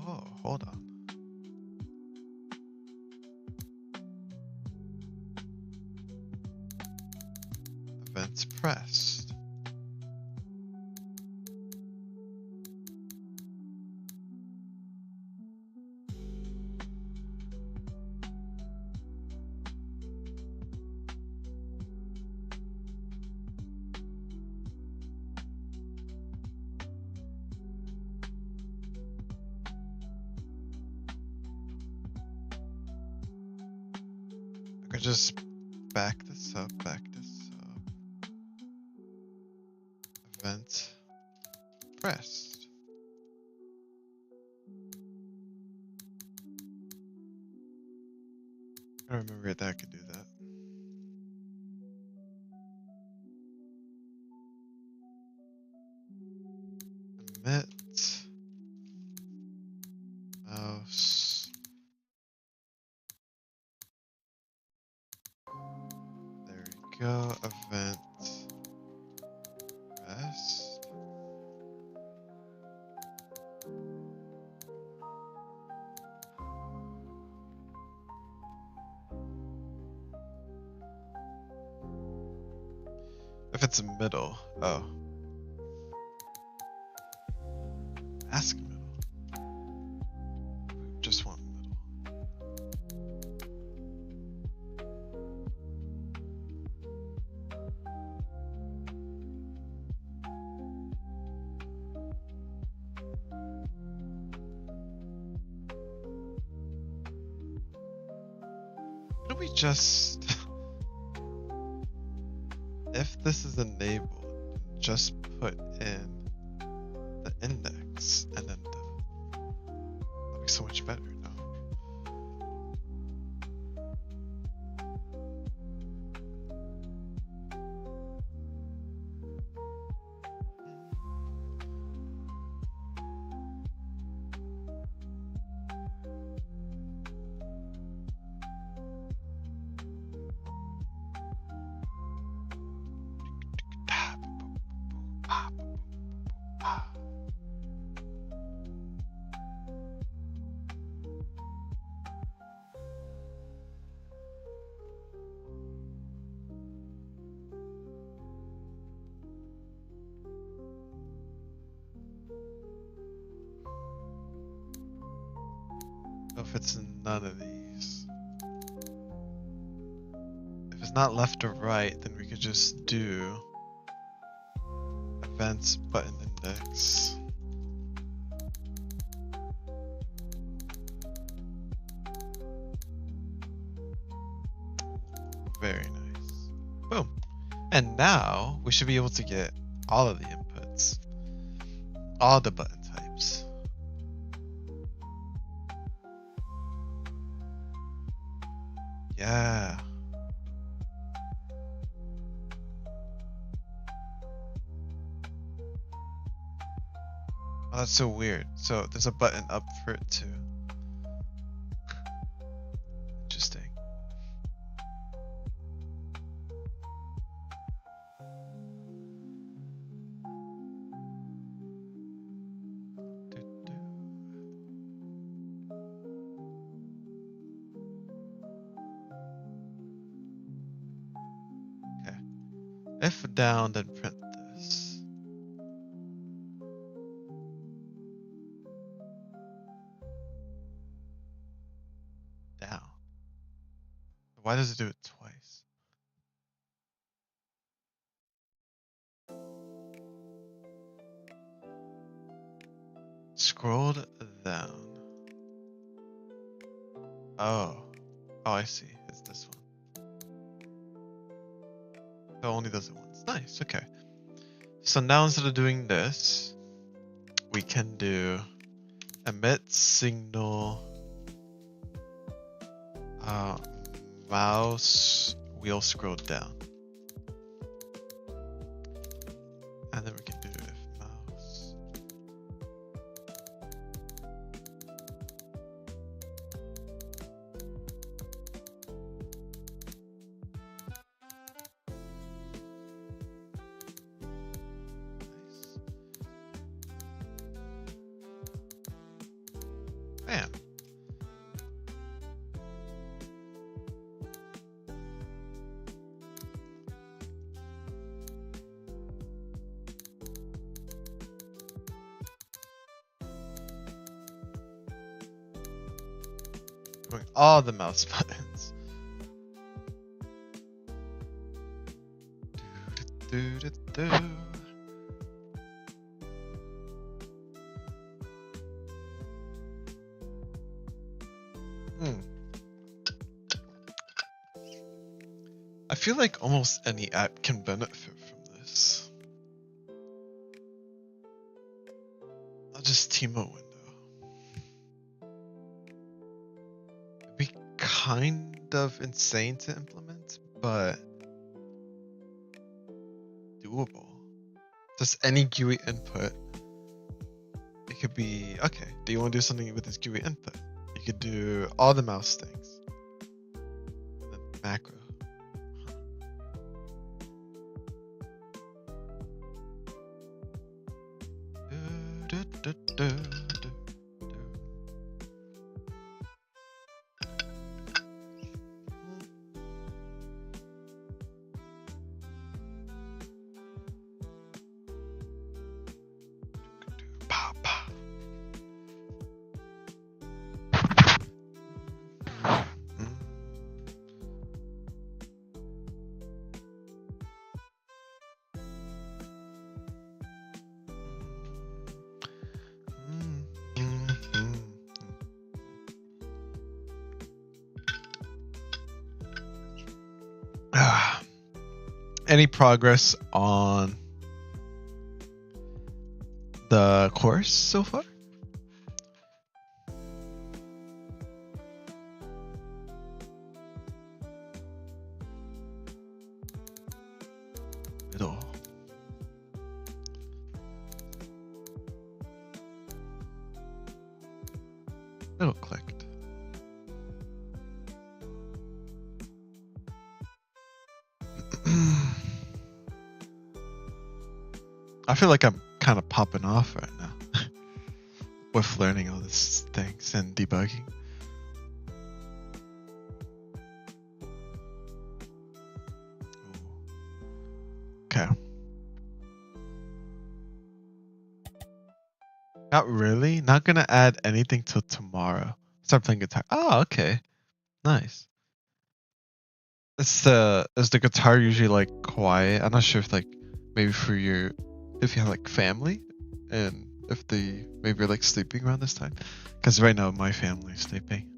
Oh, hold on. Events pressed. I could just back this up. Event pressed. I remember that I could do that. Emit mouse. There we go. Event pressed. If it's a middle, oh. Ask middle. We just want middle. Could we just, if this is enabled, just put in the index and then that'd be so much better, no? If it's none of these. If it's not left or right, then we could just do events button index. Very nice. Boom. And now we should be able to get all of the inputs, all the button types. Yeah. Oh, that's so weird. So there's a button up for it too. Interesting. Okay. If down, then print this. Down. Why does it do it twice? Scrolled down. Oh. Oh, I see. It's this one. It only does it once. Nice. Okay. So now instead of doing this, we can do emit signal mouse wheel scroll down. And then we can do if mouse. Nice. Bam. Going all the mouse buttons. Do, do, do, do. I feel like almost any app can benefit from this. Not just Teemo window. It'd be kind of insane to implement, but doable. Just any GUI input. It could be, okay, do you want to do something with this GUI input? You could do all the mouse things. And then macro. Do, do, do, do, do. Pow, pow. Any progress on the course so far? Middle. Middle clicked. I feel like I'm kind of popping off right now with learning all these things and debugging. Okay. Not really. Not gonna add anything till tomorrow. Start playing guitar. Oh, okay. Nice. Is the guitar usually like quiet? I'm not sure if like maybe for your if you have like family and if they maybe are like sleeping around this time. Because right now my family's sleeping.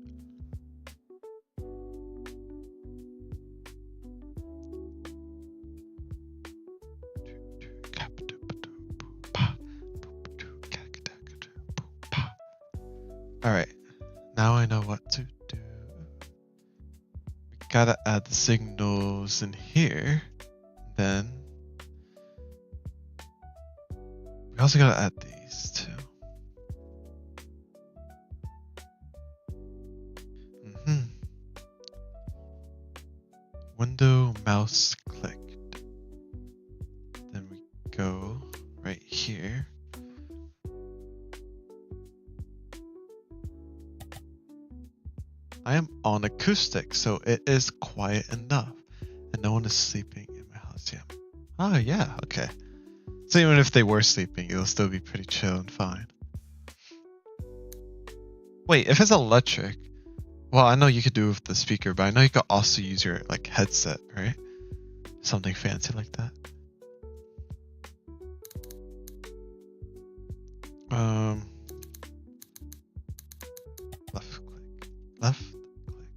Alright, now I know what to do. We gotta add the signals in here. Then we also gotta add these too. Window mouse clicked. Then we go right here. I am on acoustic, so it is quiet enough, and no one is sleeping in my house yet. Oh yeah, okay. So even if they were sleeping, it'll still be pretty chill and fine. Wait, if it's electric, well, I know you could do it with the speaker, but I know you could also use your like headset, right? Something fancy like that. Left click. Left click.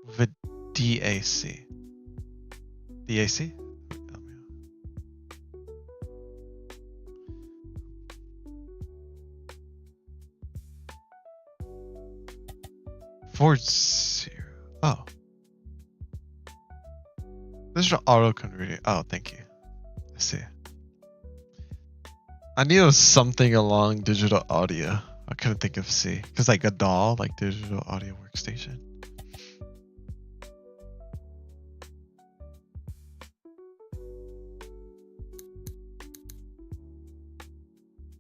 With a DAC. DAC? .40. Oh. This is auto converting. Oh, thank you. I see. I knew it was something along digital audio. I couldn't think of C. Because like a DAW, like digital audio workstation.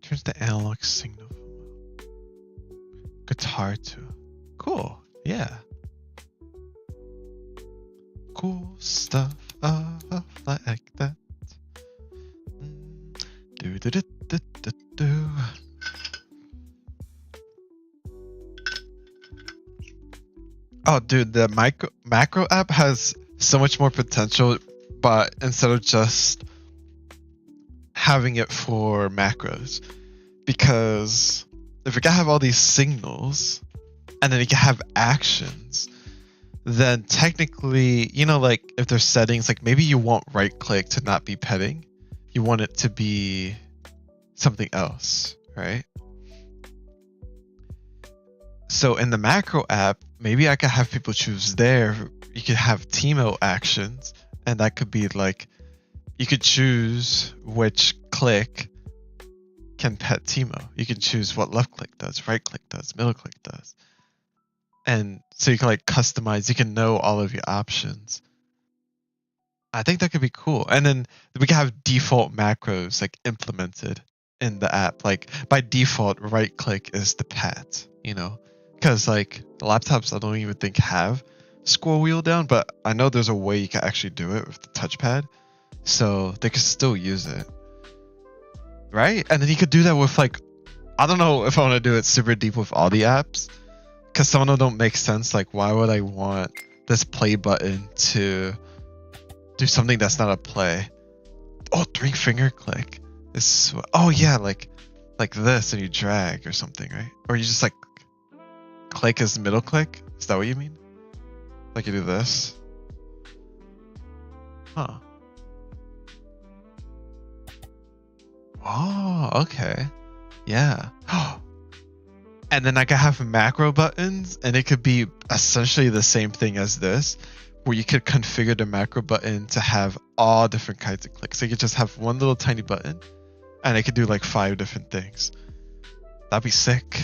Turns the analog signal from guitar to. Cool. Yeah. Cool stuff like that. Do do do do do do. Oh, dude, the macro app has so much more potential, but instead of just having it for macros, because if we can have all these signals, and then you can have actions, then technically, you know, like if there's settings, like maybe you want right click to not be petting. You want it to be something else, right? So in the macro app, maybe I could have people choose there. You could have Teemo actions, and that could be like, you could choose which click can pet Teemo. You can choose what left click does, right click does, middle click does. And so you can like customize, you can know all of your options. I think that could be cool. And then we can have default macros like implemented in the app. Like by default, right click is the pet, you know, because like the laptops I don't even think have scroll wheel down, but I know there's a way you can actually do it with the touchpad. So they could still use it. Right? And then you could do that with like, I don't know if I want to do it super deep with all the apps, because some of them don't make sense. Like, why would I want this play button to do something that's not a play? Oh, 3-finger click. Oh yeah, like this, and you drag or something, right? Or you just like click as middle click. Is that what you mean? Like you do this? Huh. Oh, okay. Yeah. And then I could have macro buttons, and it could be essentially the same thing as this, where you could configure the macro button to have all different kinds of clicks. So you could just have one little tiny button, and it could do like 5 different things. That'd be sick.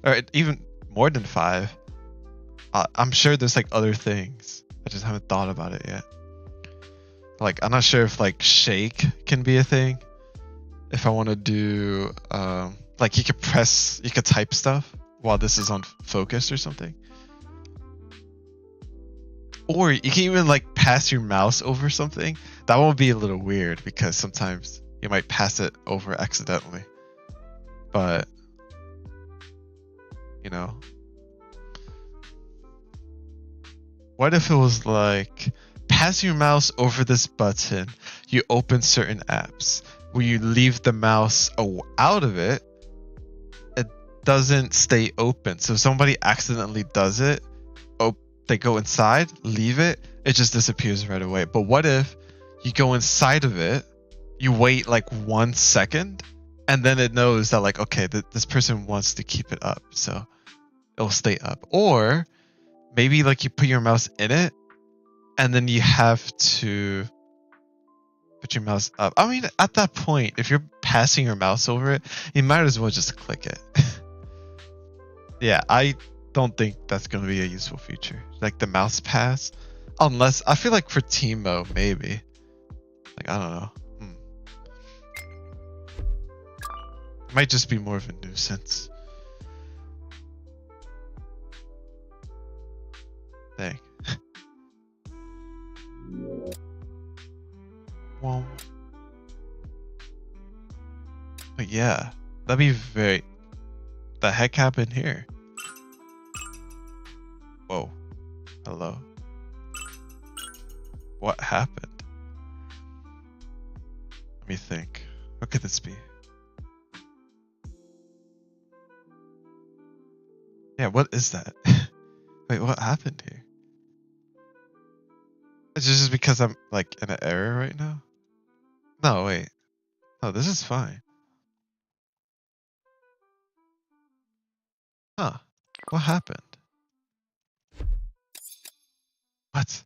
Or even more than 5. I'm sure there's like other things. I just haven't thought about it yet. Like, I'm not sure if like shake can be a thing. If I want to do, like you could type stuff while this is on focus or something. Or you can even like pass your mouse over something. That won't be a little weird because sometimes you might pass it over accidentally. But, you know. What if it was like, pass your mouse over this button, you open certain apps. When you leave the mouse out of it, it doesn't stay open. So if somebody accidentally does it, they go inside, leave it, it just disappears right away. But what if you go inside of it, you wait like 1 second, and then it knows that like, okay, this person wants to keep it up, so it'll stay up. Or maybe like you put your mouse in it, and then you have to put your mouse up. I mean, at that point, if you're passing your mouse over it, you might as well just click it. Yeah, I don't think that's going to be a useful feature, like the mouse pass, unless I feel like for Teemo maybe. Like I don't know. It might just be more of a nuisance. Dang. Well, but yeah, that'd be very. The heck happened here? Whoa. Hello. What happened? Let me think. What could this be? Yeah, what is that? Wait, what happened here? Is this just because I'm like in an error right now? No, wait. No, this is fine. Huh. What happened? What?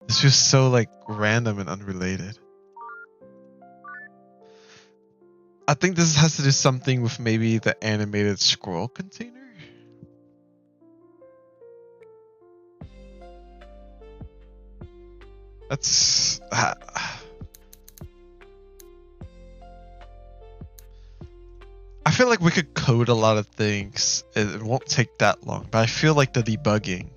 This was so like random and unrelated. I think this has to do something with maybe the animated scroll container. That's I feel like we could code a lot of things. It won't take that long, but I feel like the debugging,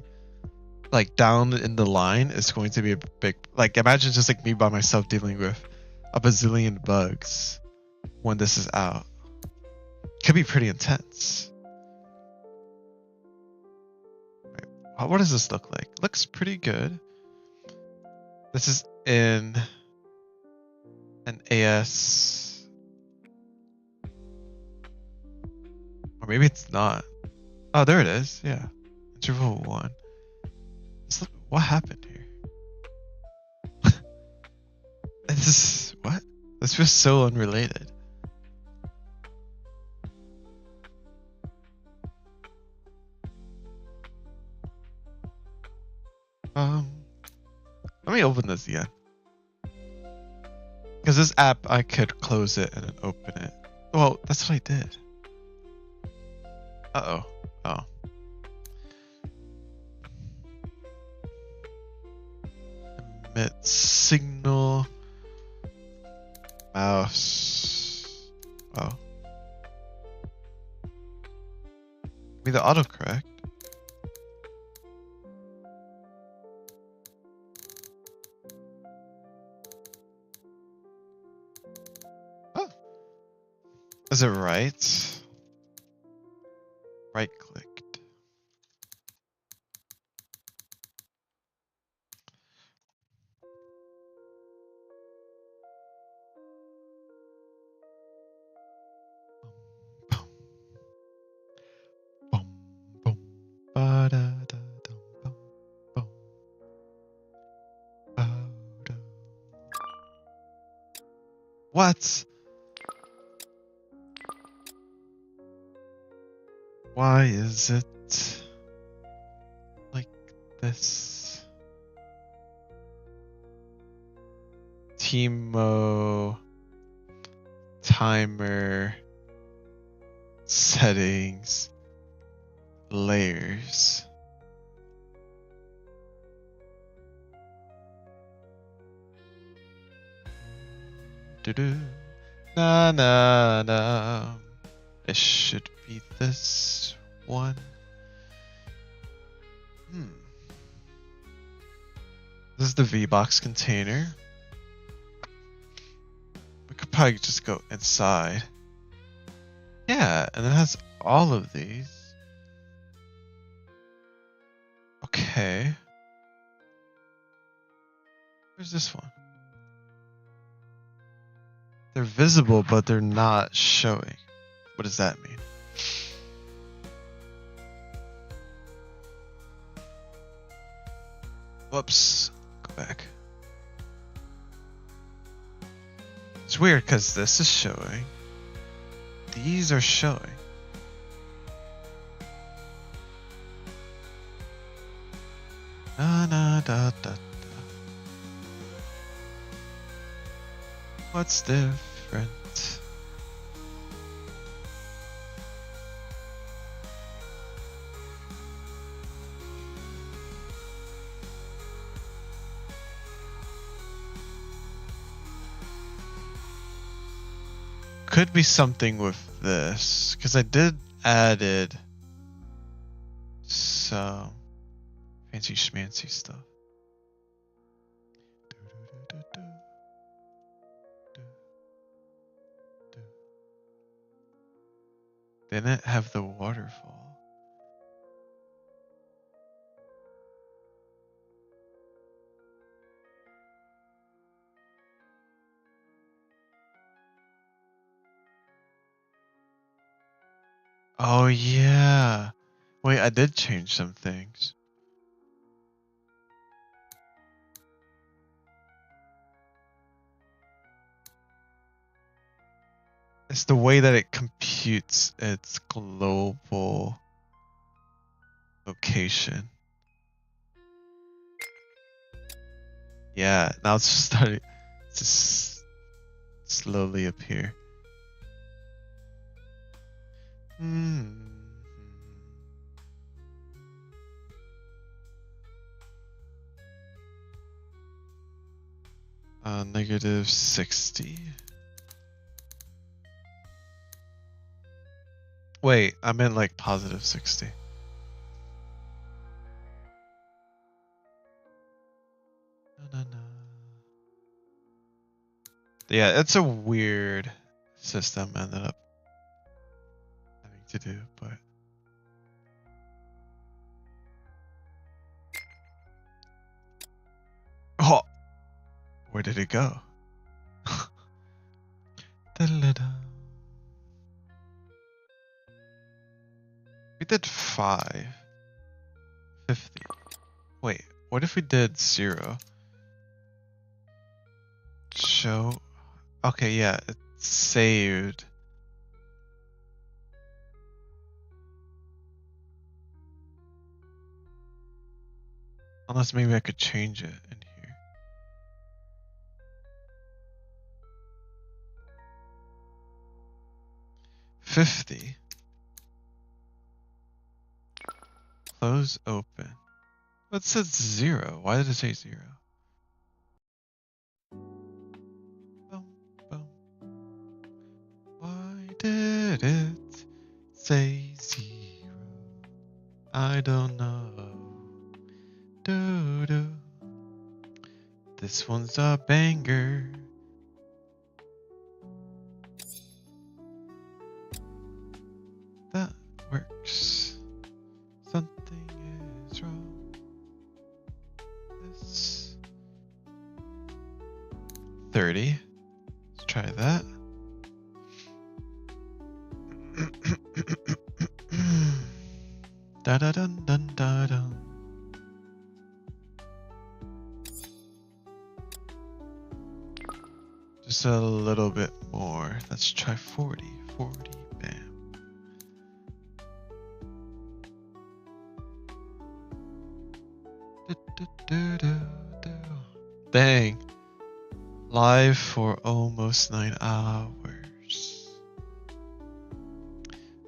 like down in the line, is going to be a big. Like imagine just like me by myself dealing with a bazillion bugs when this is out. Could be pretty intense. Wait, what does this look like? Looks pretty good. This is in an AS, or maybe it's not. Oh, there it is. Yeah, interval 1. What happened here? This is what? This feels so unrelated. Let me open this again. Because this app, I could close it and then open it. Well, that's what I did. Uh-oh. Oh. Emit signal. Mouse. Oh. Give me the autocorrect. Is it right? Right clicked. Boom, boom, ba da da dum, boom, boom, ba da. What? Why is it like this? Teemo timer settings layers. Do-do. Na na na. It should be this one. This is the VBox container. We could probably just go inside. Yeah, and it has all of these. Okay. Where's this one? They're visible, but they're not showing. What does that mean? Whoops. Go back. It's weird because this is showing. these are showing. Da, da, da, da, da. What's different? Could be something with this, because I did added some fancy schmancy stuff. Didn't it have the waterfall? Oh yeah. Wait, I did change some things. It's the way that it computes its global location. Yeah, now it's just starting to slowly appear. Negative 60. Wait, I meant like positive 60. No. Yeah, it's a weird system I ended up having to do, but oh, where did it go? Da-da-da. We did 5. 50. Wait, what if we did 0? Show. Okay, yeah, it's saved. Unless maybe I could change it in here. $50. Close open. It says 0. Why did it say 0? Boom, boom. Why did it say 0? I don't know. Do. This one's a banger. That works. Something is wrong. This 30. Let's try that. Da da dun dun da dun. Just a little bit more. Let's try 40. 40. Bam. Dang. Live for almost 9 hours.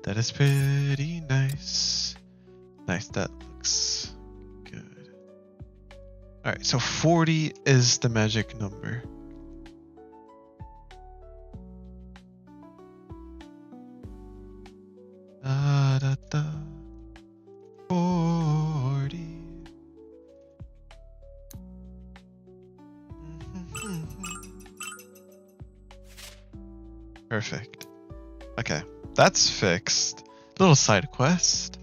That is pretty nice. Nice, that looks good. Alright, so 40 is the magic number. Da da da. 40. Perfect. Okay, that's fixed. Little side quest.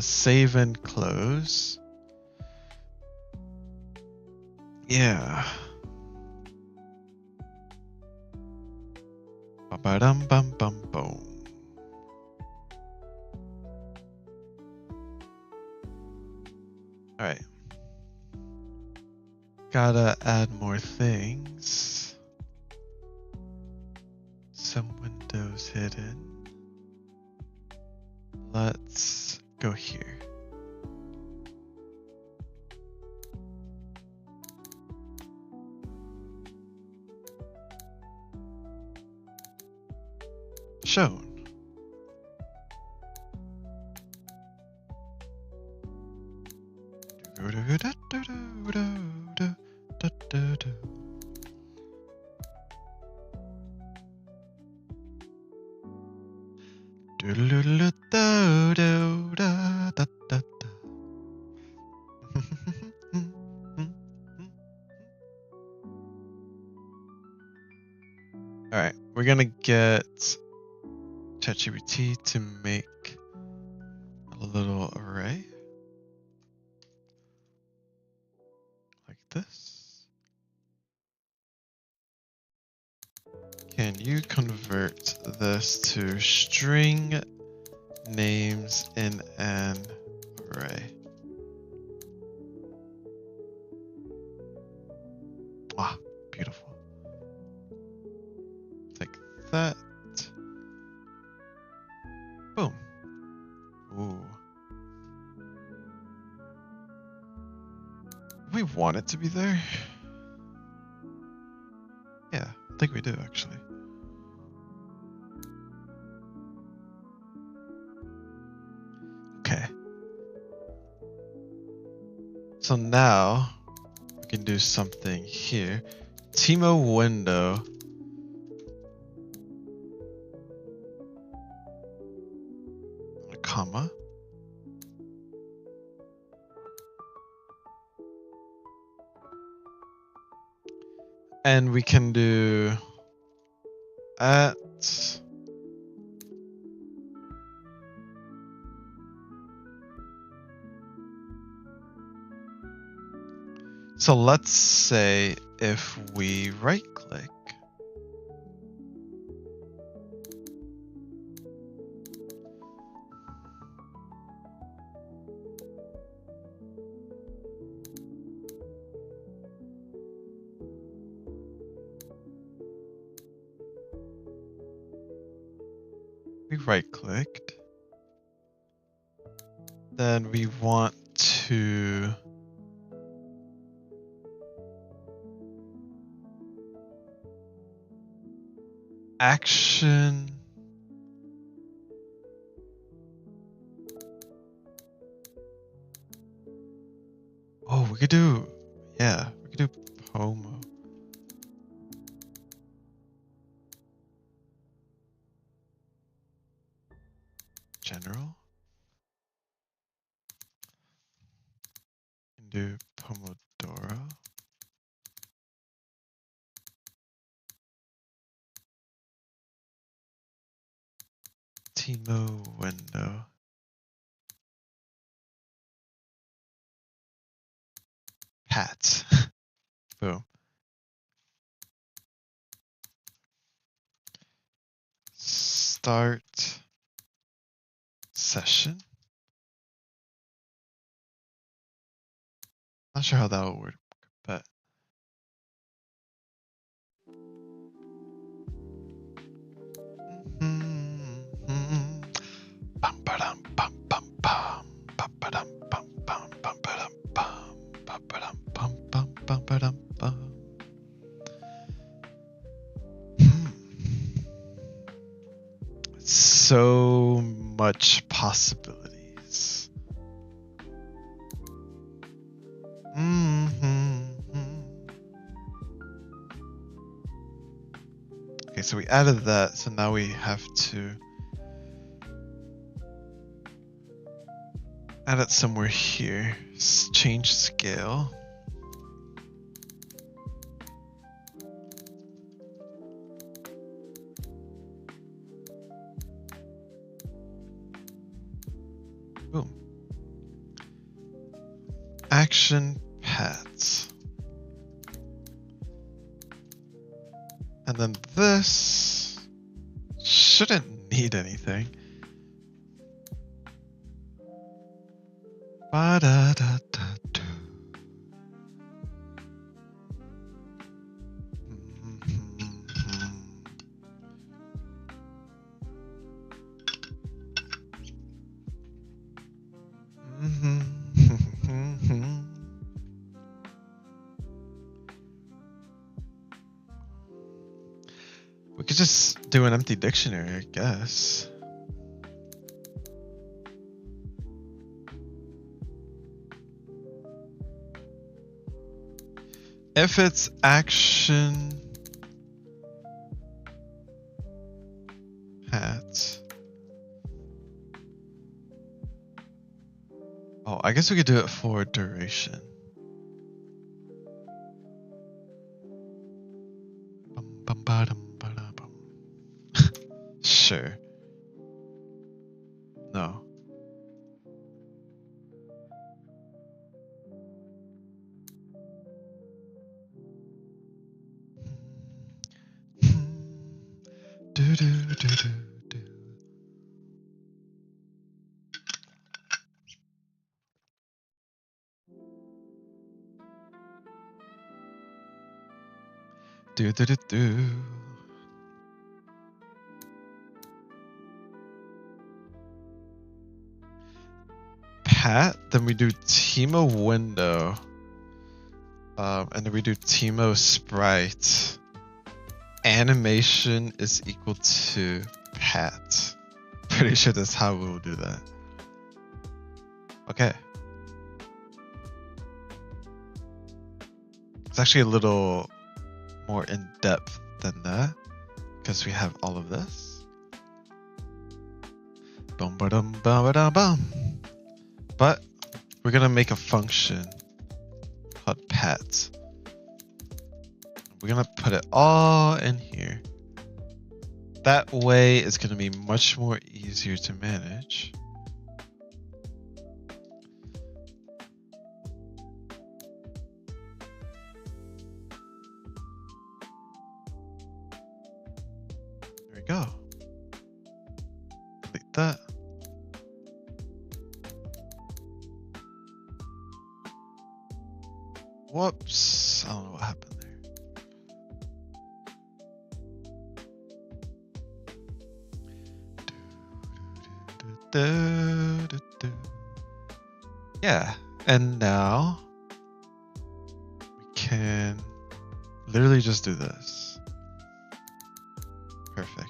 Save and close. Yeah. Ba-dum bum bum boom. Alright. Gotta add more things. Some windows hidden. Let's go here. Shown. Alright, we're gonna get ChatGPT to make a little array like this. Can you convert this to string names in an array? Ah, beautiful. Like that. Boom. Ooh. We want it to be there. Yeah, I think we do actually. Okay. So now we can do something here. Timo window. A comma. And we can do at so let's say if we right click then we want to action we could do Pomo. General. And do Pomodoro. Timo window. Pat. Boom. Start session. Not sure how that will work, but so much possibilities. Okay, so we added that, so now we have to add it somewhere here. Change scale. Boom. Action paths. And then this shouldn't need anything. Ba-da-da-da-do. could just do an empty dictionary, I guess. If it's action hat. Oh, I guess we could do it for duration. Sure. No. Do do do do do. Do do do do. Pat, then we do Teemo window. And then we do Teemo sprite. Animation is equal to Pat. Pretty sure that's how we'll do that. Okay. It's actually a little more in depth than that because we have all of this. Bum ba dum ba ba dum bum. But we're gonna make a function called Pat. We're gonna put it all in here. That way it's gonna be much more easier to manage. There we go. Delete that. Whoops, I don't know what happened there. Yeah, and now we can literally just do this. Perfect.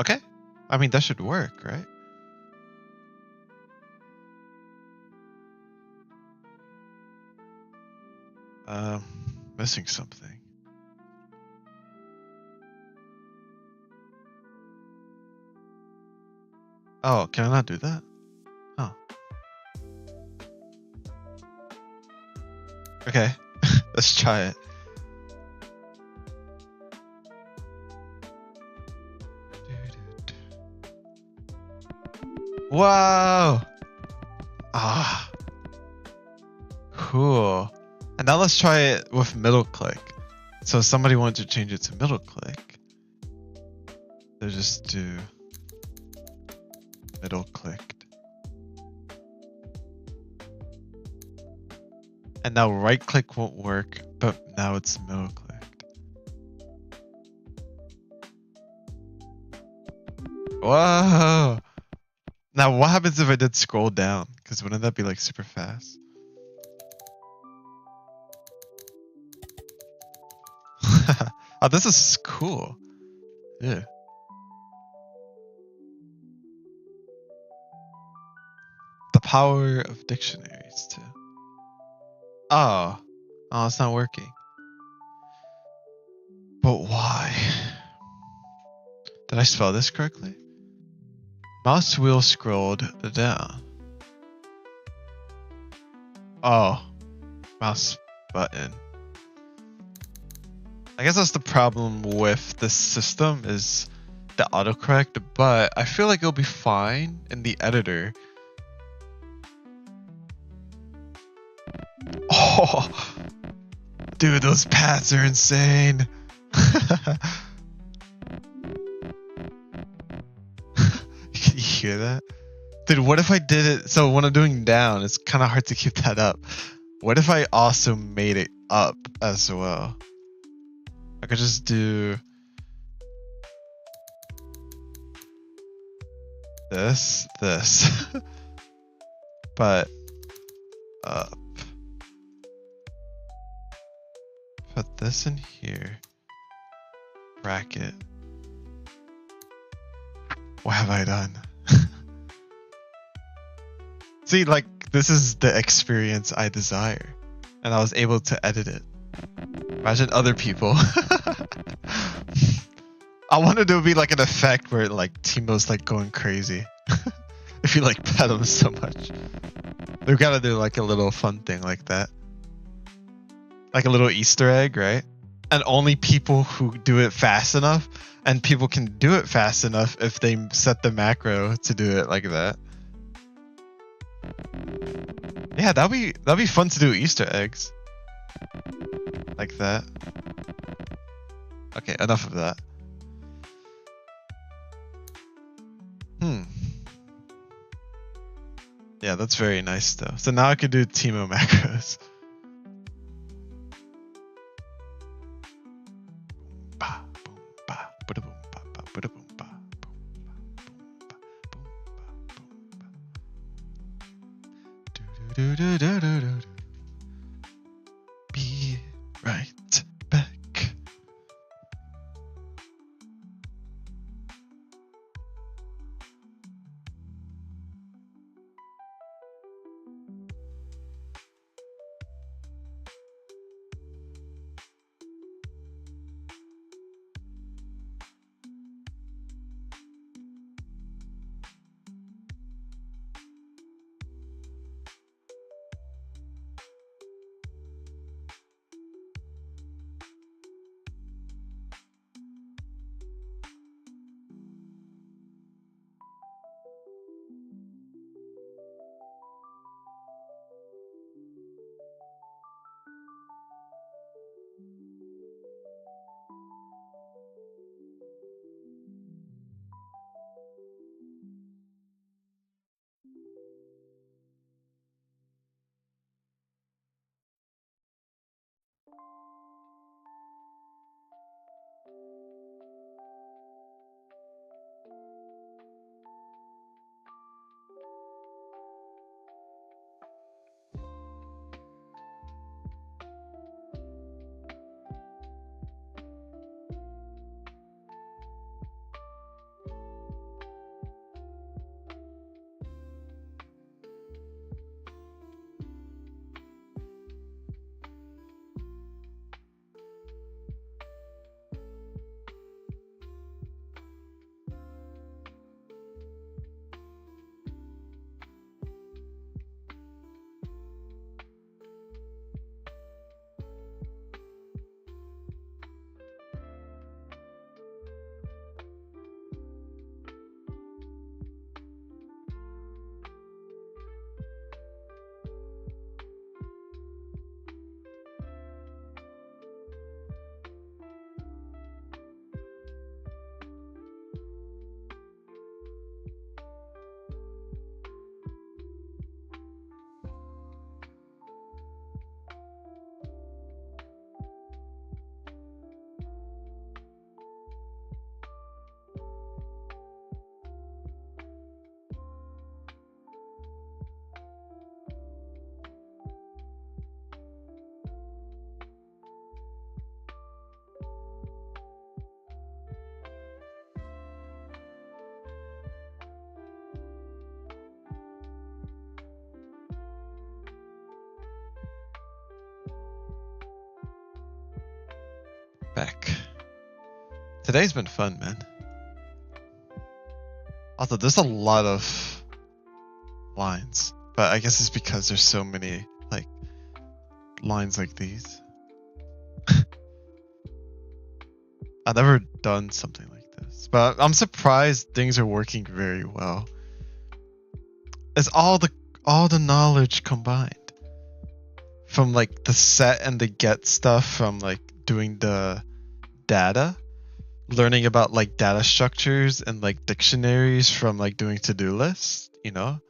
Okay. I mean, that should work, right? Missing something. Oh, can I not do that? Oh. Okay, let's try it. Wow! Ah. Cool. And now let's try it with middle click. So if somebody wanted to change it to middle click, they just do middle clicked. And now right click won't work, but now it's middle clicked. Whoa! Now what happens if I did scroll down? Because wouldn't that be like super fast? Oh, this is cool. Yeah. The power of dictionaries too. Oh, it's not working. But why? Did I spell this correctly? Mouse wheel scrolled down. Oh, mouse button. I guess that's the problem with this system is the autocorrect, but I feel like it'll be fine in the editor. Oh, dude, those paths are insane. Can you hear that? Dude, what if I did it? So when I'm doing down, it's kind of hard to keep that up. What if I also made it up as well? I could just do this. But up. Put this in here. Bracket. What have I done? See, like, this is the experience I desire. And I was able to edit it. Imagine other people. I wanted to be like an effect where like Teemo's like going crazy. If you like pet him so much. We've got to do like a little fun thing like that. Like a little Easter egg, right? And only people who do it fast enough, and people can do it fast enough if they set the macro to do it like that. Yeah, that'd be fun to do Easter eggs. Like that. Okay, enough of that. Yeah, that's very nice though. So now I could do Teemo macros. Be right back. Back. Today's been fun, man. Also, there's a lot of lines, but I guess it's because there's so many like lines like these. I've never done something like this, but I'm surprised things are working very well. It's all the knowledge combined from like the set and the get stuff from like doing the data, learning about like data structures and like dictionaries from like doing to-do lists, you know,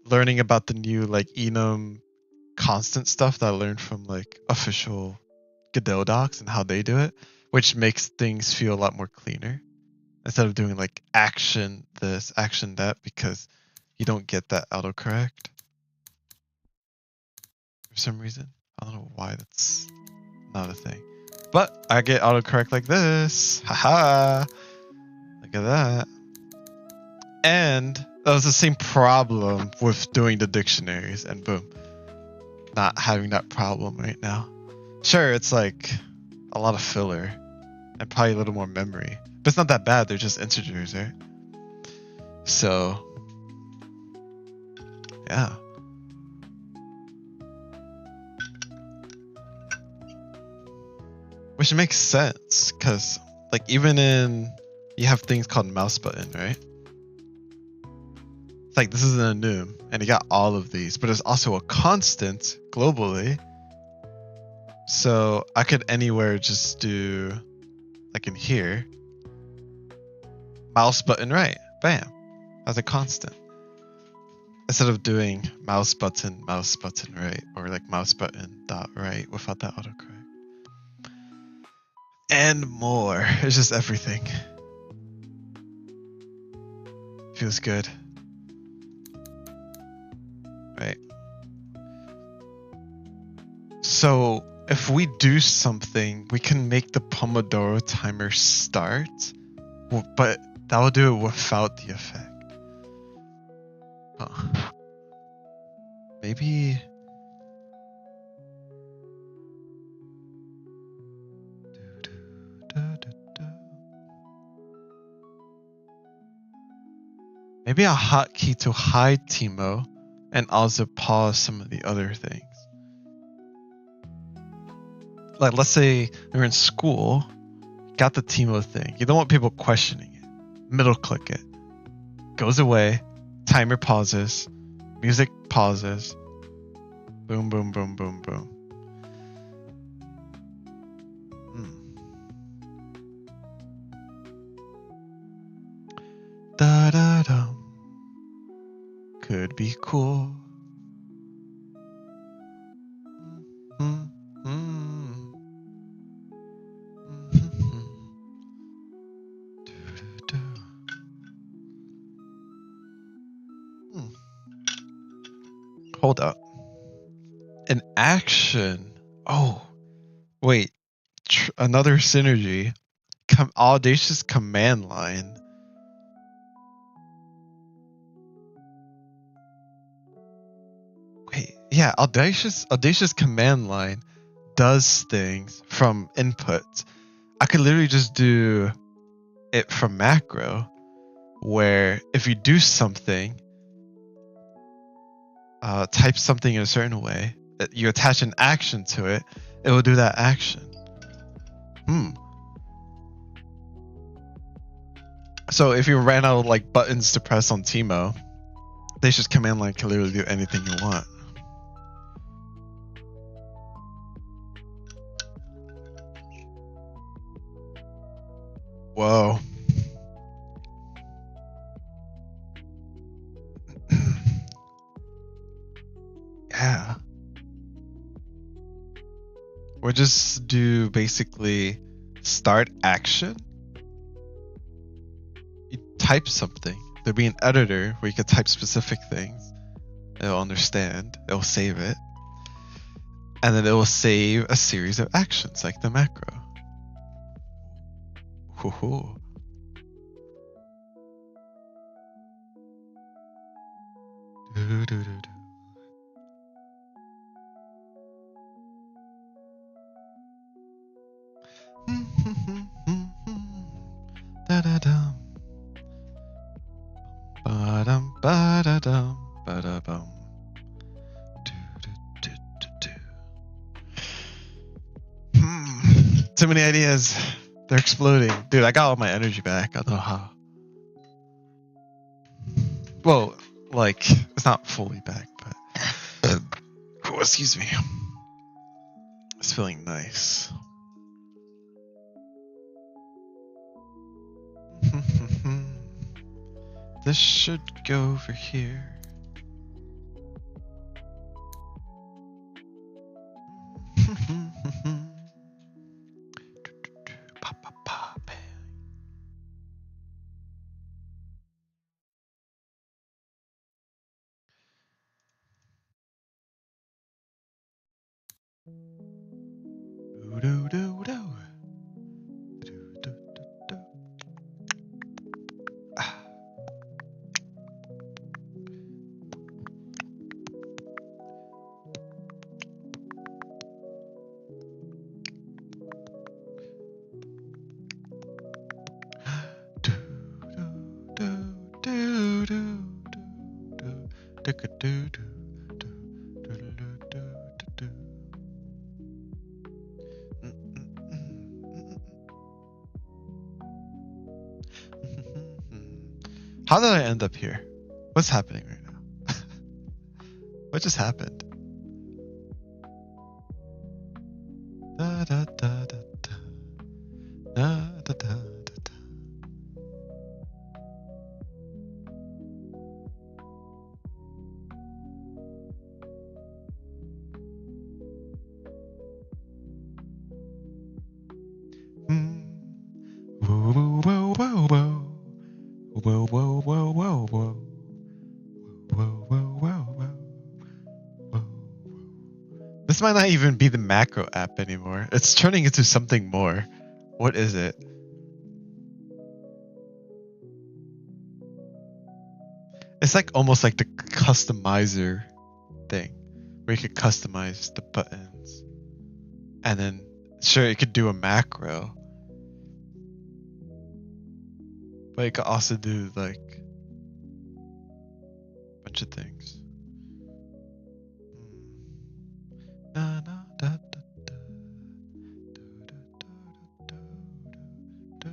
learning about the new like enum constant stuff that I learned from like official Godot docs and how they do it, which makes things feel a lot more cleaner instead of doing like action this, action that, because you don't get that autocorrect. for some reason. I don't know why that's not a thing. But I get autocorrect like this. Haha. Look at that. And that was the same problem with doing the dictionaries, and boom. Not having that problem right now. Sure, it's like a lot of filler and probably a little more memory. But it's not that bad, they're just integers, right? So, yeah. Which makes sense, because like even in, you have things called mouse button, right? It's like this is an enum, and you got all of these, but there's also a constant globally. So I could anywhere just do, like in here, mouse button right, bam, as a constant. Instead of doing mouse button right, or like mouse button dot right without that autocorrect. And more. It's just everything. Feels good. Right. So if we do something, we can make the Pomodoro timer start, but that will do it without the effect. Huh. Maybe. Maybe a hotkey to hide Timo and also pause some of the other things. Like, let's say you're in school, got the Timo thing. You don't want people questioning it. Middle click it. Goes away. Timer pauses. Music pauses. Boom, boom, boom, boom, boom. Da da da. Could be cool. Hold up. An action. Oh, wait. Another synergy. Audacious command line. Wait, yeah, Audacious command line does things from input. I could literally just do it from macro, where if you do something, type something in a certain way, you attach an action to it, it will do that action. So if you ran out of like buttons to press on Timo, Audacious command line can literally do anything you want. Whoa. Yeah. We'll just do basically start action. You type something. There'll be an editor where you can type specific things. It'll understand. It'll save it. And then it will save a series of actions like the macro. Hoo-hoo. Do-do-do-do. Da-da-dum. Ba-dum, ba-da-dum, ba-da-bum. Too many ideas. They're exploding. Dude, I got all my energy back. I don't know how. Well, like, it's not fully back, but... oh, excuse me. It's feeling nice. This should go over here. do, do, do, do, do, do, do. Mm, mm, mm, mm. How did I end up here? What's happening right now? What just happened? Da, da, da, da, da. Da, da, da, da, da. Whoa, whoa, whoa, whoa, whoa. Whoa, whoa, whoa, whoa, whoa. Whoa, whoa, whoa, whoa. Whoa. This might not even be the macro app anymore. It's turning into something more. What is it? It's like almost like the customizer thing, where you could customize the buttons. And then, sure, it could do a macro. But it could also do like a bunch of things. Na, na, da, da, da. Do, do, do, do, do, do, do, do, do, do.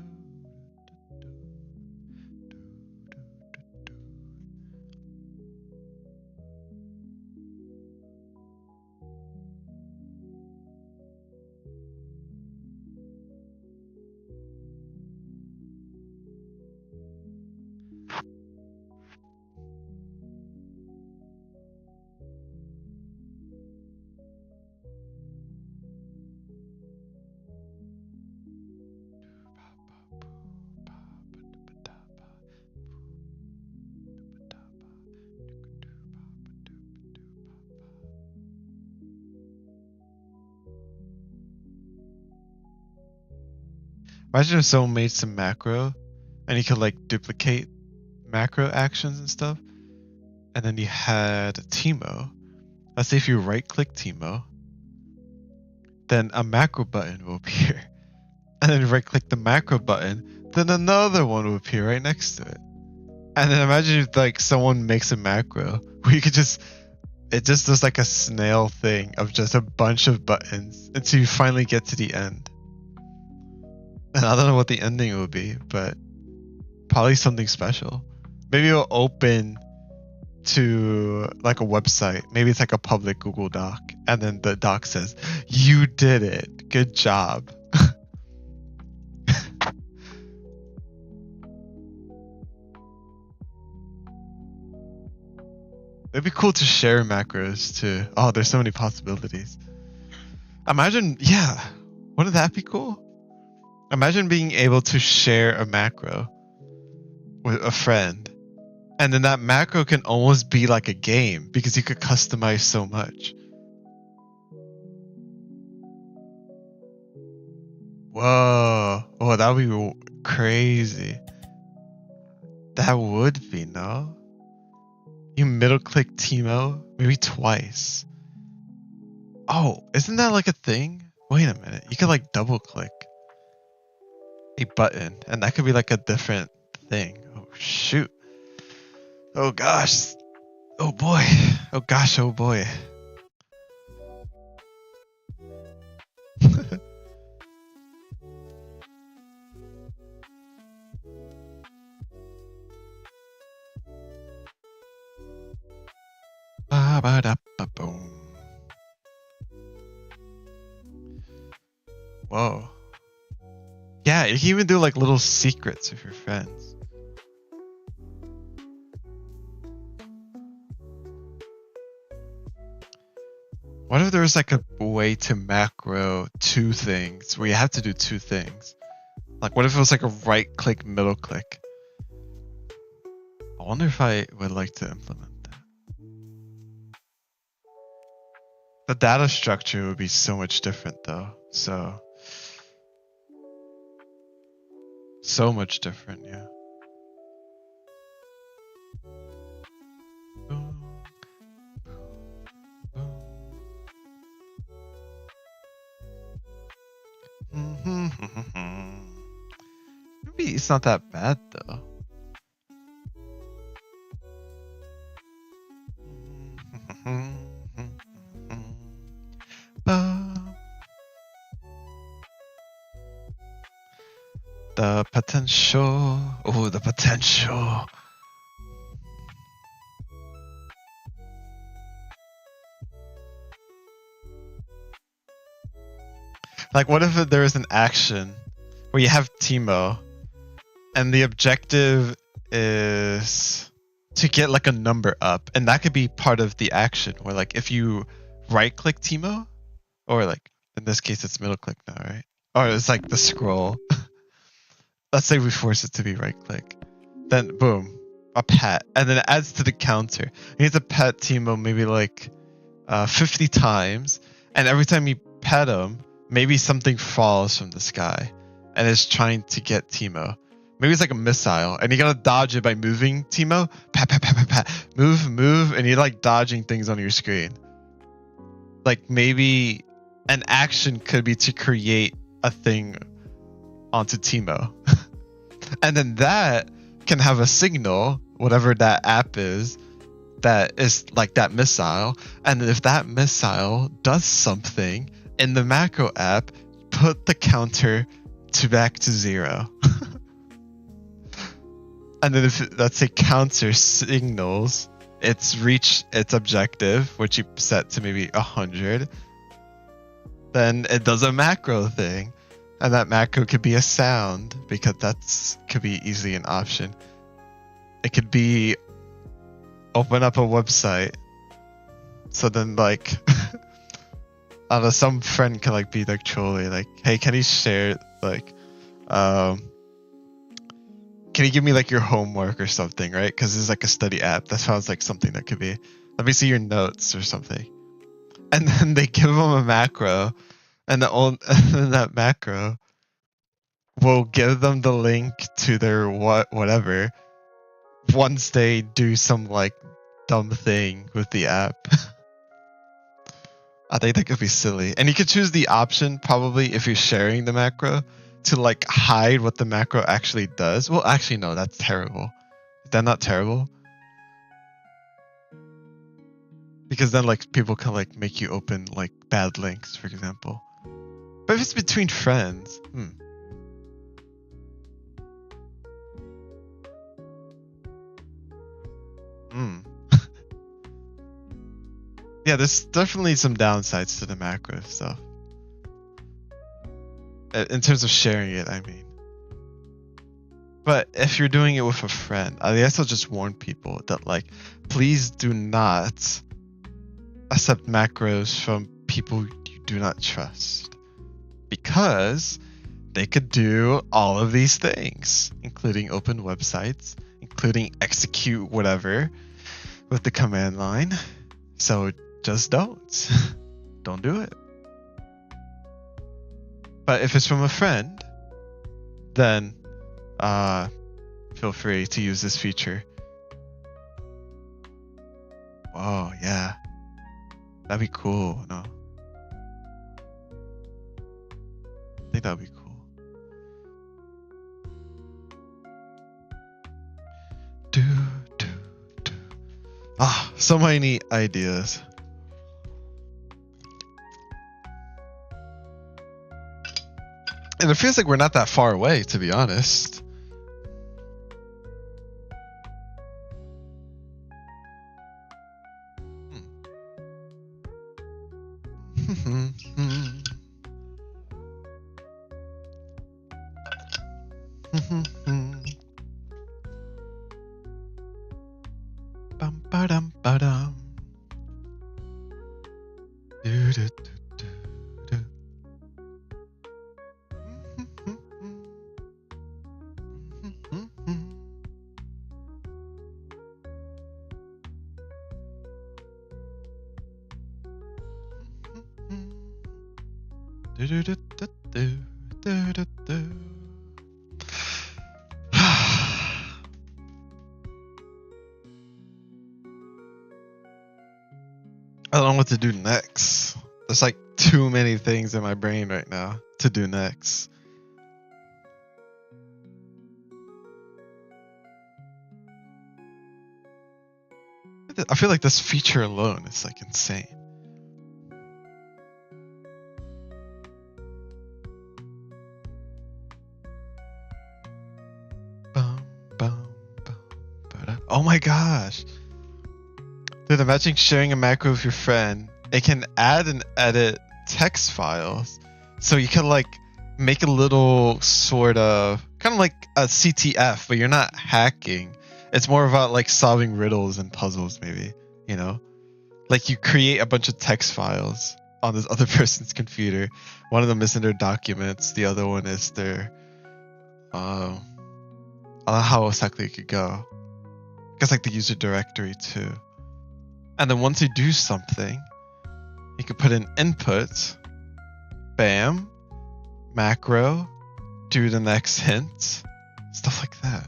Imagine if someone made some macro and you could like duplicate macro actions and stuff. And then you had Teemo. Let's say if you right click Teemo, then a macro button will appear. And then right click the macro button, then another one will appear right next to it. And then imagine if like someone makes a macro where you could just, it just does like a snail thing of just a bunch of buttons until you finally get to the end. And I don't know what the ending will be, but probably something special. Maybe it'll open to like a website. Maybe it's like a public Google Doc. And then the doc says, "You did it. Good job." It'd be cool to share macros too. Oh, there's so many possibilities. Imagine, yeah, wouldn't that be cool? Imagine being able to share a macro with a friend. And then that macro can almost be like a game because you could customize so much. Whoa. Oh, that would be crazy. That would be, no? You middle click Teemo maybe twice. Oh, isn't that like a thing? Wait a minute. You could like double click a button and that could be like a different thing. Oh, shoot. Oh, gosh. Oh, boy. Oh, gosh. Oh, boy. Ba-ba-da-ba-boom. Whoa. Yeah, you can even do like little secrets with your friends. What if there was like a way to macro two things where you have to do two things? Like what if it was like a right click, middle click? I wonder if I would like to implement that. The data structure would be so much different though. So much different, yeah. Maybe it's not that bad though. The potential. Oh, the potential. Like, what if there is an action where you have Teemo, and the objective is to get like a number up, and that could be part of the action. Where like if you right-click Teemo, or like in this case it's middle click now, right? Or it's like the scroll. Let's say we force it to be right-click, then boom, a pet, and then it adds to the counter. You need to pet Teemo maybe like 50 times, and every time you pet him, maybe something falls from the sky and is trying to get Teemo. Maybe it's like a missile, and you gotta dodge it by moving Teemo. Pat, pat, pat, pat, pat. Move, and you're like dodging things on your screen. Like maybe an action could be to create a thing onto Teemo. And then that can have a signal, whatever that app is, that is like that missile. And if that missile does something in the macro app, put the counter back to 0. And then if let's say counter signals it's reached its objective, which you set to maybe 100, then it does a macro thing. And that macro could be a sound, because that's could be easily an option. It could be open up a website. So then like I don't know, some friend can like be like trolling, like, hey, can you share like can you give me like your homework or something, right? Because it's like a study app. That sounds like something that could be. Let me see your notes or something. And then they give them a macro, and then that macro will give them the link to their whatever once they do some like dumb thing with the app. I think that could be silly. And you could choose the option, probably if you're sharing the macro, to like hide what the macro actually does. Well, actually no, that's terrible. Is that not terrible? Because then like people can like make you open like bad links, for example. But if it's between friends, yeah, there's definitely some downsides to the macro stuff. In terms of sharing it, I mean. But if you're doing it with a friend, I guess I'll just warn people that like, please do not accept macros from people you do not trust. Because they could do all of these things, including open websites, including execute whatever with the command line. So just don't. Don't do it. But if it's from a friend, then feel free to use this feature. Oh yeah, that'd be cool. No, I think that'd be cool. Ah, so many ideas. And it feels like we're not that far away, to be honest. Bum ba dum ba dum. Do do do do do. Do do do do do do do do. I don't know what to do next. There's like too many things in my brain right now to do next. I feel like this feature alone is like insane. Oh my gosh. Dude, imagine sharing a macro with your friend. It can add and edit text files. So you can like make a little sort of kind of like a CTF, but you're not hacking. It's more about like solving riddles and puzzles, maybe, you know? Like you create a bunch of text files on this other person's computer. One of them is in their documents. The other one is their, I don't know how exactly it could go. I guess like the user directory too. And then once you do something, you could put in input, bam, macro, do the next hint, stuff like that.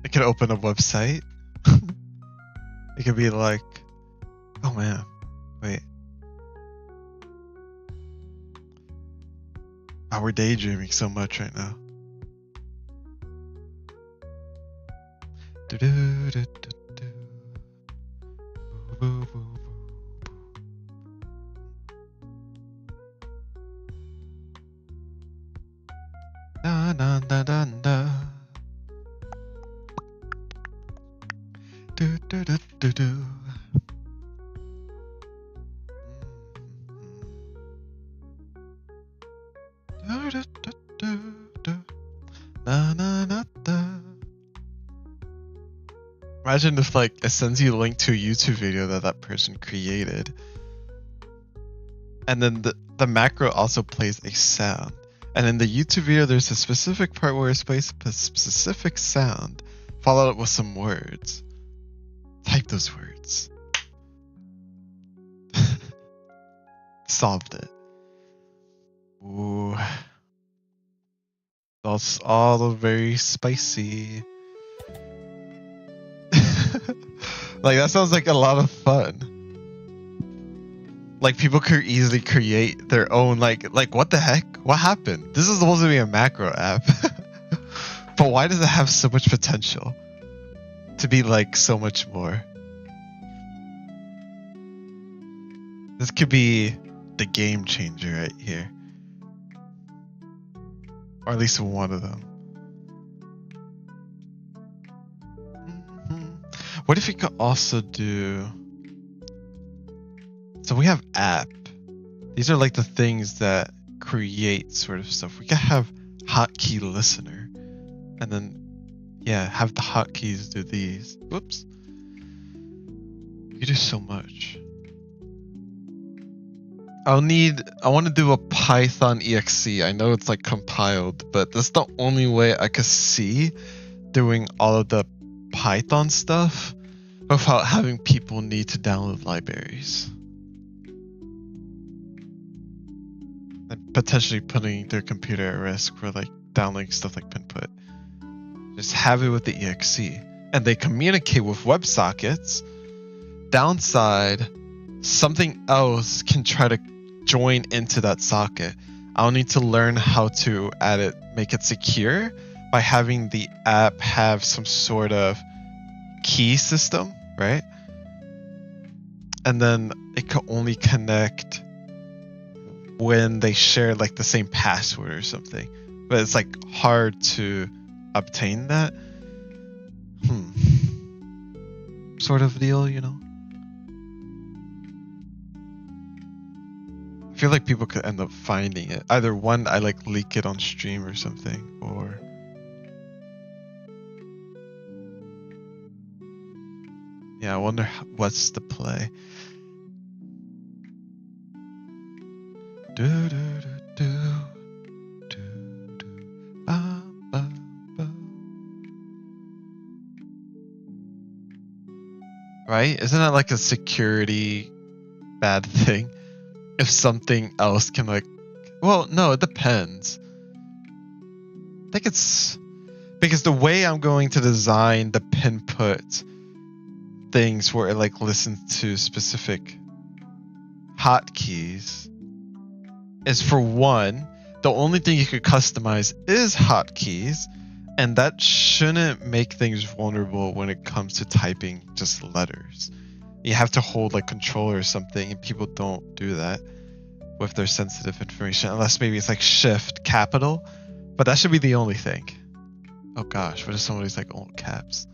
It could open a website. It could be like, oh man, wait. Oh, we're daydreaming so much right now. Da, da, da, da, da. Do, do, do, do, do. Do, do, do, do, do. Na, na, na, da. Imagine if like it sends you a link to a YouTube video that person created, and then the macro also plays a sound. And in the YouTube video, there's a specific part where it plays a specific sound, followed up with some words. Type those words. Solved it. Ooh. That's all very spicy. Like that sounds like a lot of fun. Like people could easily create their own like what the heck? What happened? This is supposed to be a macro app. But why does it have so much potential to be like so much more? This could be the game changer right here. Or at least one of them. What if we could also do... So we have app. These are like the things that create sort of stuff. We could have hotkey listener. And then, yeah, have the hotkeys do these. Whoops. You do so much. I want to do a Python exe. I know it's like compiled, but that's the only way I could see doing all of the Python stuff without having people need to download libraries. And potentially putting their computer at risk for like downloading stuff like Pinput. Just have it with the exe. And they communicate with WebSockets. Downside, something else can try to join into that socket. I'll need to learn how to add it, make it secure by having the app have some sort of key system, right? And then it can only connect when they share like the same password or something. But it's like hard to obtain that. Sort of deal, you know? I feel like people could end up finding it. Either one, I like leak it on stream or something, or... Yeah, I wonder what's the play. Do, do, do, do, do, do, ba, ba, ba. Right? Isn't that like a security bad thing? If something else can like... Well, no, it depends. I think it's... Because the way I'm going to design the Pinput things where it like listens to specific hotkeys is, for one, the only thing you could customize is hotkeys, and that shouldn't make things vulnerable when it comes to typing just letters. You have to hold like control or something, and people don't do that with their sensitive information unless maybe it's like shift capital, But that should be the only thing. Oh gosh, what if somebody's like all caps?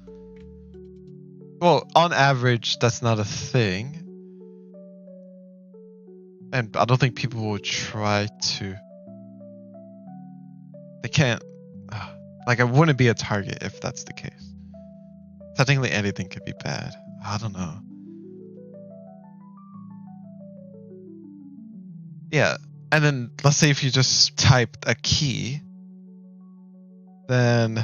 Well, on average, that's not a thing. And I don't think people will try to. They can't. Like, I wouldn't be a target if that's the case. Technically, anything could be bad. I don't know. Yeah, and then let's say if you just typed a key, then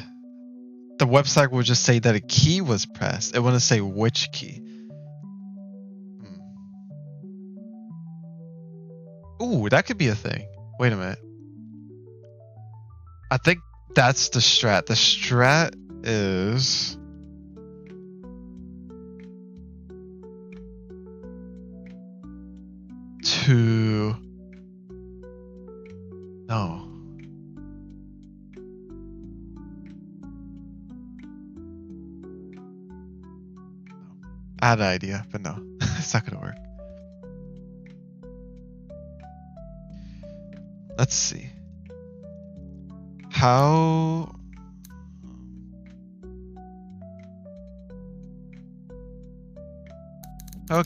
the website will just say that a key was pressed. It wouldn't say which key. Ooh, that could be a thing. Wait a minute. I think that's the strat. The strat is to no. I had an idea, but no, it's not gonna work. Let's see. How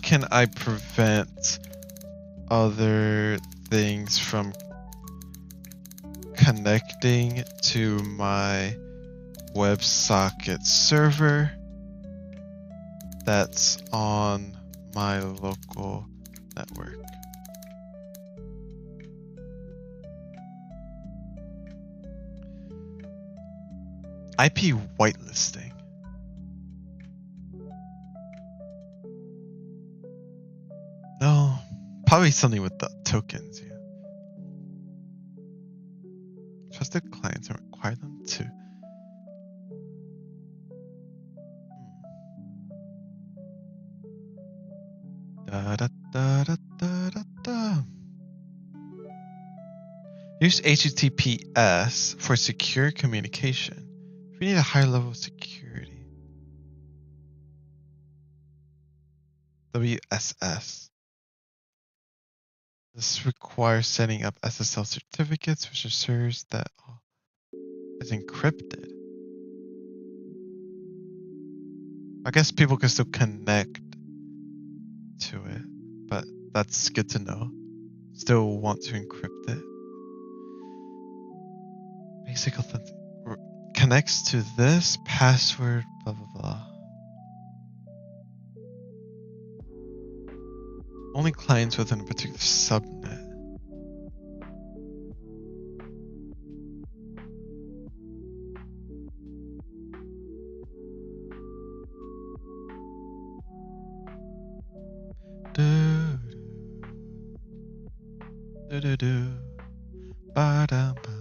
can I prevent other things from connecting to my WebSocket server that's on my local network? IP whitelisting. No, probably something with the tokens. Yeah. Trusted clients and require them to. Da, da, da, da, da, da, da. Use HTTPS for secure communication. We need a higher level of security. WSS. This requires setting up SSL certificates, which assures that is encrypted. I guess people can still connect to it, but that's good to know. Still want to encrypt it. Basic authentic. Connects to this password, blah blah blah. Only clients within a particular subnet. Do do do do ba da ba.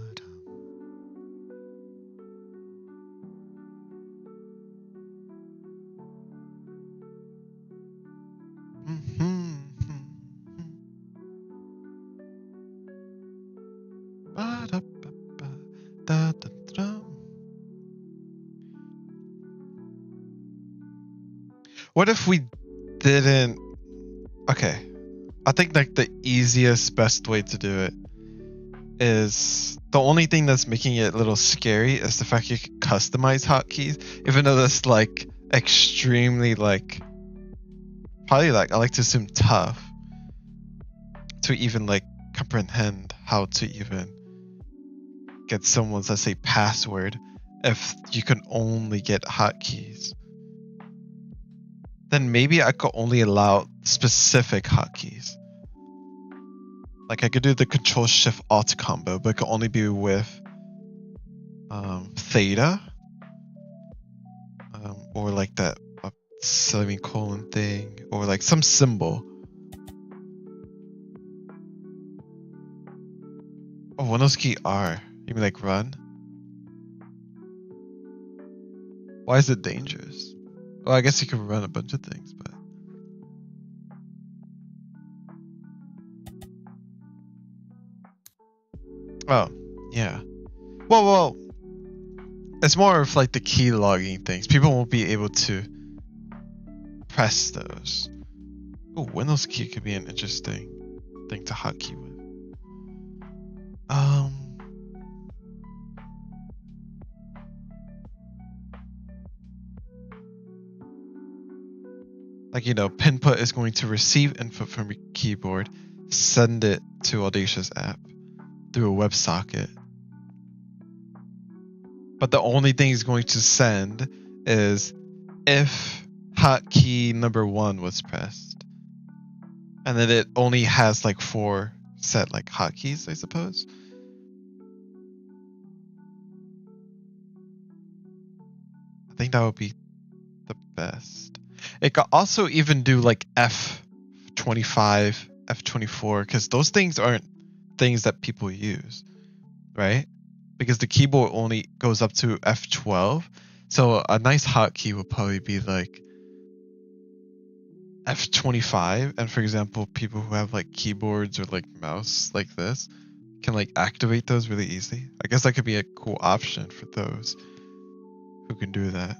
What if we didn't? Okay, I think like the easiest, best way to do it is the only thing that's making it a little scary is the fact you can customize hotkeys, even though that's like extremely like probably like I like to assume tough to even like comprehend how to even get someone's, let's say, password if you can only get hotkeys. Then maybe I could only allow specific hotkeys. Like I could do the Control-Shift-Alt combo, but it could only be with theta, or like that semicolon thing, or like some symbol. Oh, Windows key R. You mean like run? Why is it dangerous? Well, I guess you can run a bunch of things, but oh, yeah. Well, it's more of like the key logging things. People won't be able to press those. Oh, Windows key could be an interesting thing to hotkey with. Like, Pinput is going to receive input from your keyboard, send it to Audacious app through a WebSocket. But the only thing it's going to send is if hotkey number 1 was pressed. And then it only has like 4 set like hotkeys, I suppose. I think that would be the best. It could also even do like F25, F24, because those things aren't things that people use, right? Because the keyboard only goes up to F12. So a nice hotkey would probably be like F25. And for example, people who have like keyboards or like mouse like this can like activate those really easily. I guess that could be a cool option for those who can do that.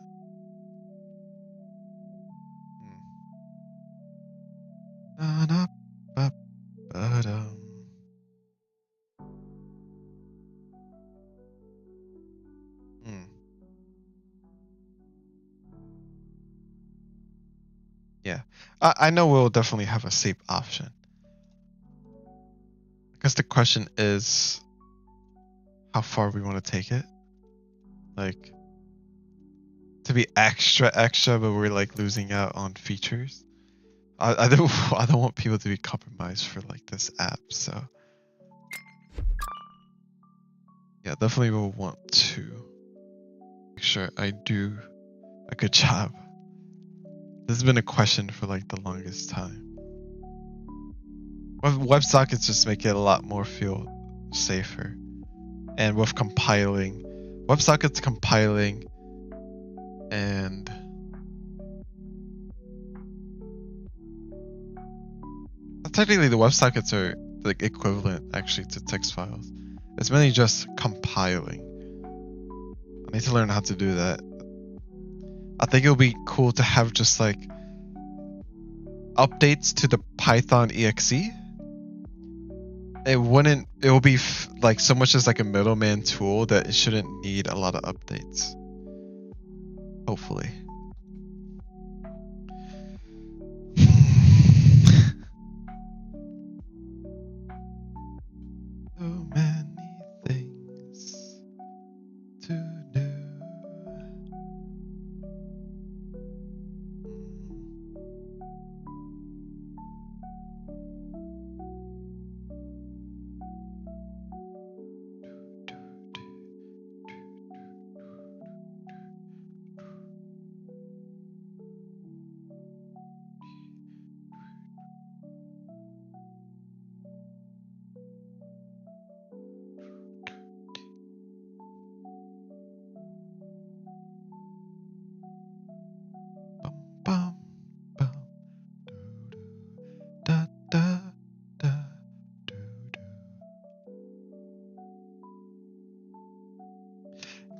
Yeah, I know we'll definitely have a safe option. I guess the question is how far we want to take it. Like, to be extra, but we're like losing out on features. I don't want people to be compromised for like this app, so yeah, definitely will want to make sure I do a good job. This has been a question for like the longest time. WebSockets just make it a lot more feel safer. And with compiling, WebSockets compiling and technically the WebSockets are like equivalent actually to text files. It's mainly just compiling. I need to learn how to do that. I think it would be cool to have just like updates to the Python exe. It will be like so much as like a middleman tool that it shouldn't need a lot of updates. Hopefully. So many things to do.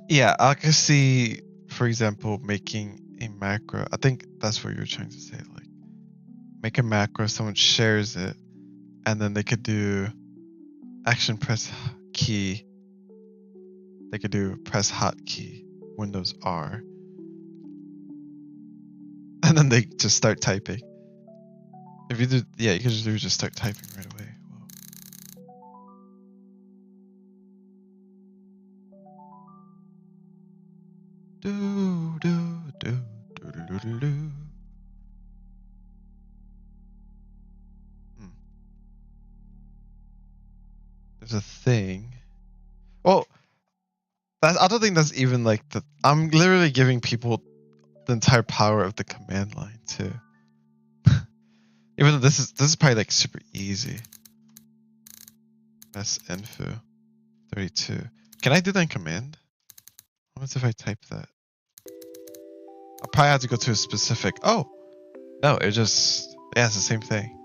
Yeah, I can see, for example, making a macro. I think that's what you're trying to say. Like, make a macro, someone shares it, and then they could do action press key. They could do press hotkey, Windows R. And then they just start typing. If you do, yeah, you could just start typing right away. Do do do do do do do. There's a thing. Well, I don't think that's even like the. I'm literally giving people the entire power of the command line too. Even though this is probably like super easy. S info 32. Can I do that in command? What if I type that? I'll probably have to go to a specific. Oh, no, it's the same thing.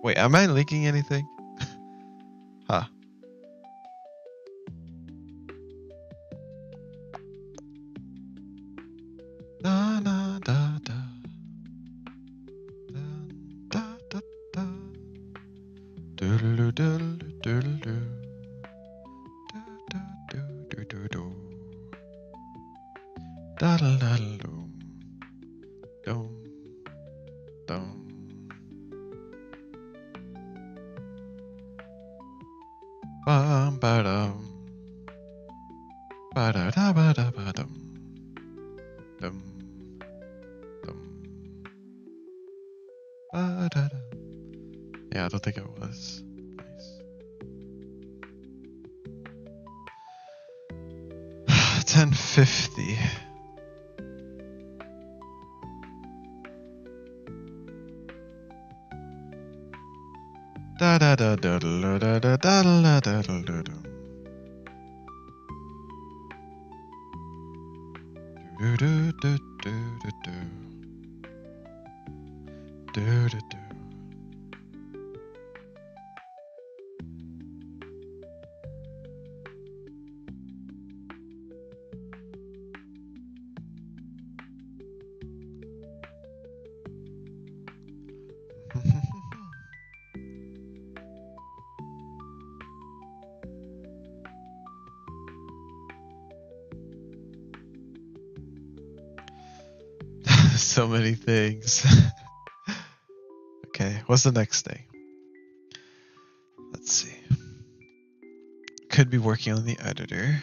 Wait, am I leaking anything? Huh. Da da da da. Da da da. Doodle doodle doodle doo. Da da da do do do. Da da da do. dum. Bum ba dum. Ba da da ba da ba dum. Dum dum. Ba da da. Yeah, I don't think it was. Nice. 1050. Da da da da da da da da da da da da da. Do do do do do do. Do do do. So many things. Okay, what's the next thing? Let's see. Could be working on the editor.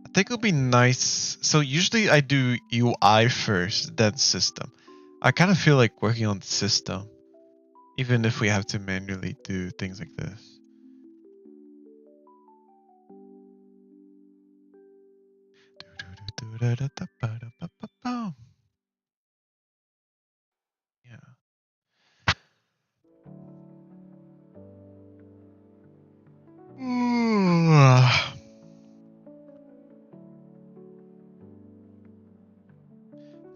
I think it'll be nice. So usually I do UI first, then system. I kind of feel like working on the system, even if we have to manually do things like this. Yeah.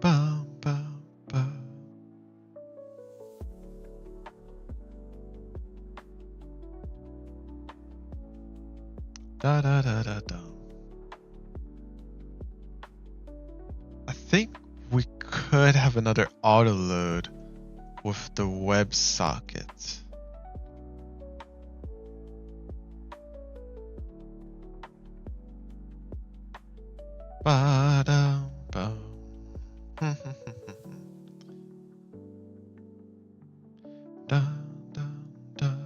Bum, bum, bum. Da da da da da. I think we could have another auto load with the WebSocket. Ba dum bum. Dun, dun, dun.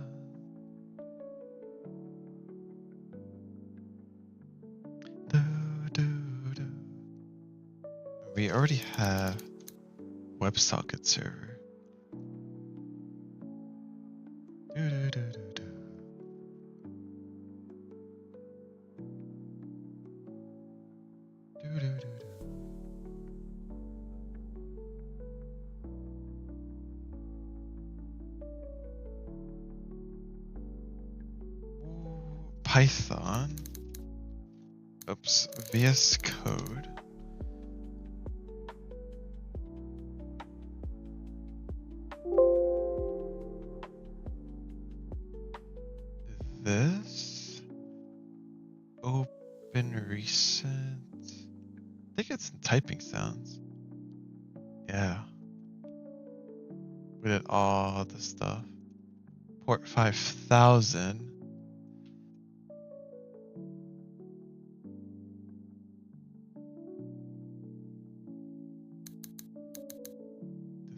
Do, do, do. We already have WebSocket server. Do, do, do, do, do. Do, do, do, do. Ooh, Python. Oops, VS Code. This. Open recent. I think it's in typing sounds. Yeah. We did all the stuff. Port 5000.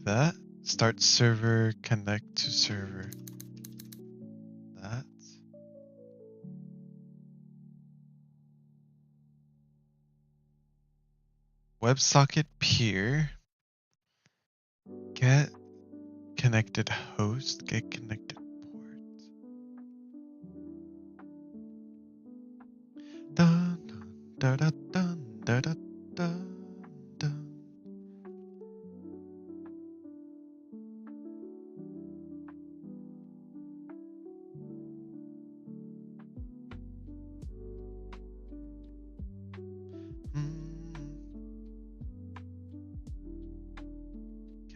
That. Start server, connect to server. That. WebSocket peer. Get connected host. Get connected port. Dun dun dun dun dun dun dun dun.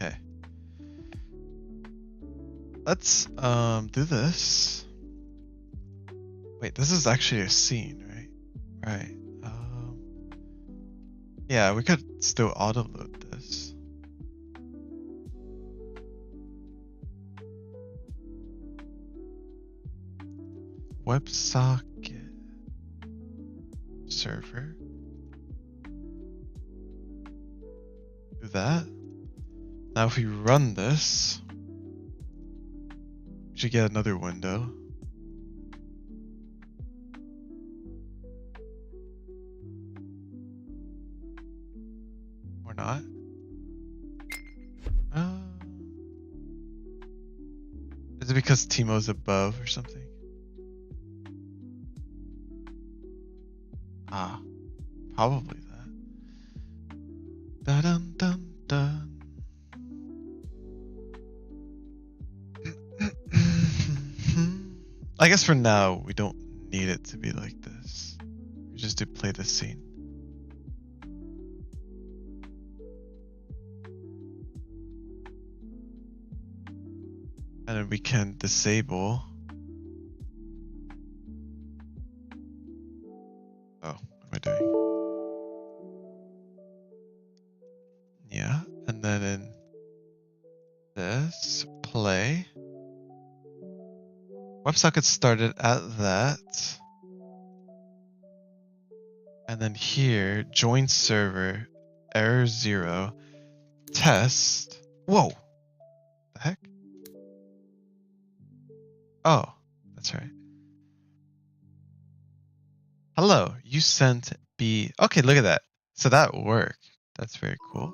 Okay. Let's do this. Wait, this is actually a scene, right? Right. Yeah, we could still auto load this. WebSocket server. Do that. Now if we run this, we should get another window. Or not. Is it because Teemo's above or something? Ah, probably that. Dun dun dun. I guess for now we don't need it to be like this. We just do play the scene. And then we can disable. Oh, what am I doing? Yeah, and then in this, play. WebSocket started at that. And then here, join server, error 0, test. Whoa! The heck? Oh, that's right. Hello, you sent B. Okay, look at that. So that worked. That's very cool.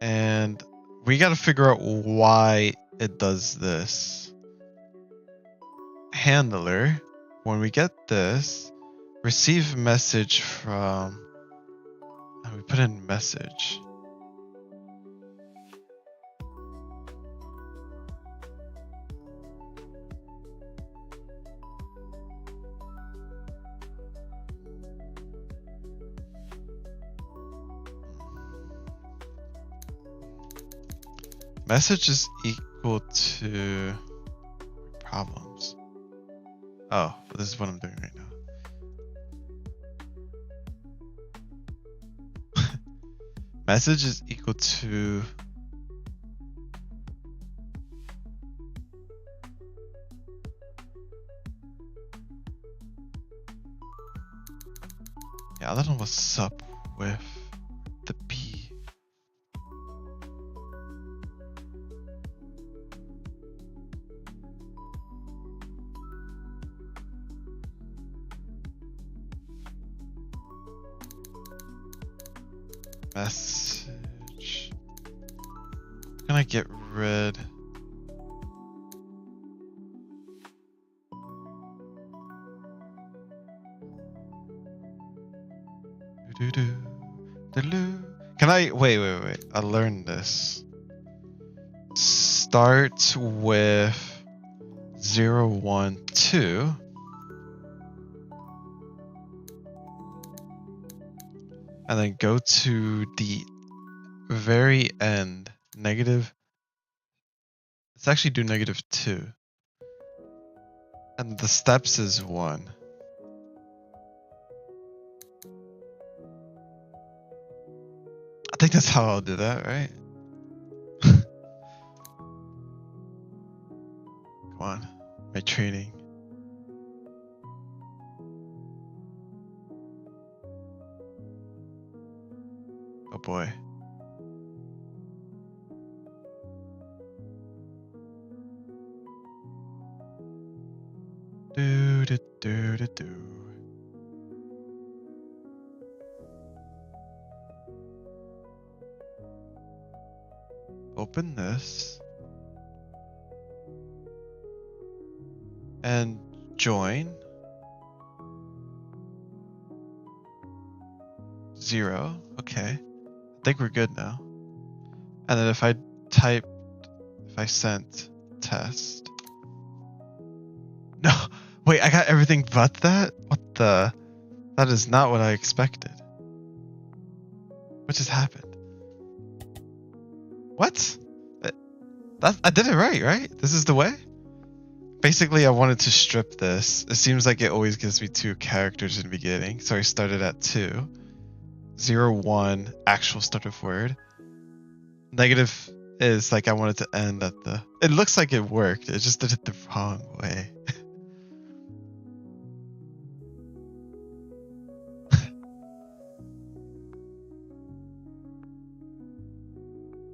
And we got to figure out why it does this. Handler, when we get this, receive message from, we put in message. Message is equal to problems. Oh, this is what I'm doing right now. Message is equal to yeah, I don't know what's up with the B. Message. I'm gonna get rid. Can I wait? I learned this. Start with 0, 1, 2. And then go to the very end, negative. Let's actually do -2. And the steps is 1. I think that's how I'll do that, right? Come on, my training. Oh boy. Do. Open this. And join. 0. Okay. I think we're good now. And then if I sent test. No, wait, I got everything but that? What the? That is not what I expected. What just happened? What? I did it right? This is the way? Basically, I wanted to strip this. It seems like it always gives me 2 characters in the beginning. So I started at 2. 0, 1, actual start of word. Negative is like I wanted to end at the... It looks like it worked. It just did it the wrong way.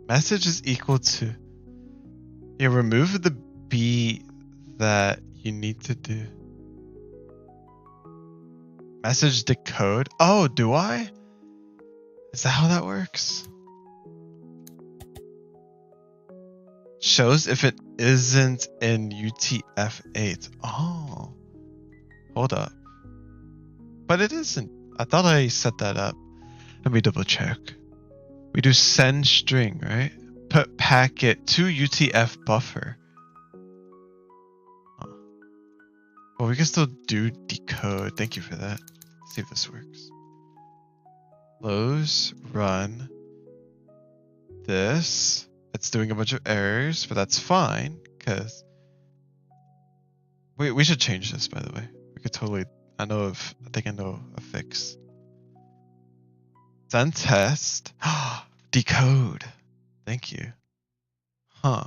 Message is equal to. Yeah, remove the B that you need to do. Message decode. Oh, do I? Is that how that works? Shows if it isn't in UTF-8. Oh, hold up. But it isn't. I thought I set that up. Let me double check. We do send string, right? Put packet to UTF buffer. Huh. Well, we can still do decode. Thank you for that. Let's see if this works. Close, run. This. It's doing a bunch of errors, but that's fine, because we should change this, by the way. We could totally, I think I know a fix. Send test. Decode. Thank you. Huh.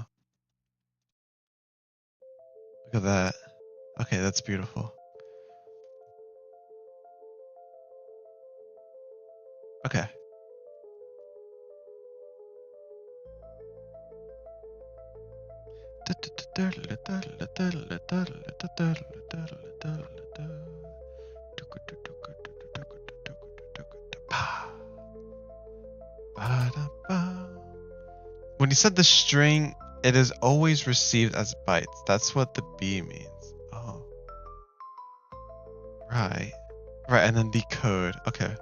Look at that. Okay, that's beautiful. Okay. When you said the string, it is always received as bytes. That's what the B means. Oh. Right. Right, and then decode. Okay.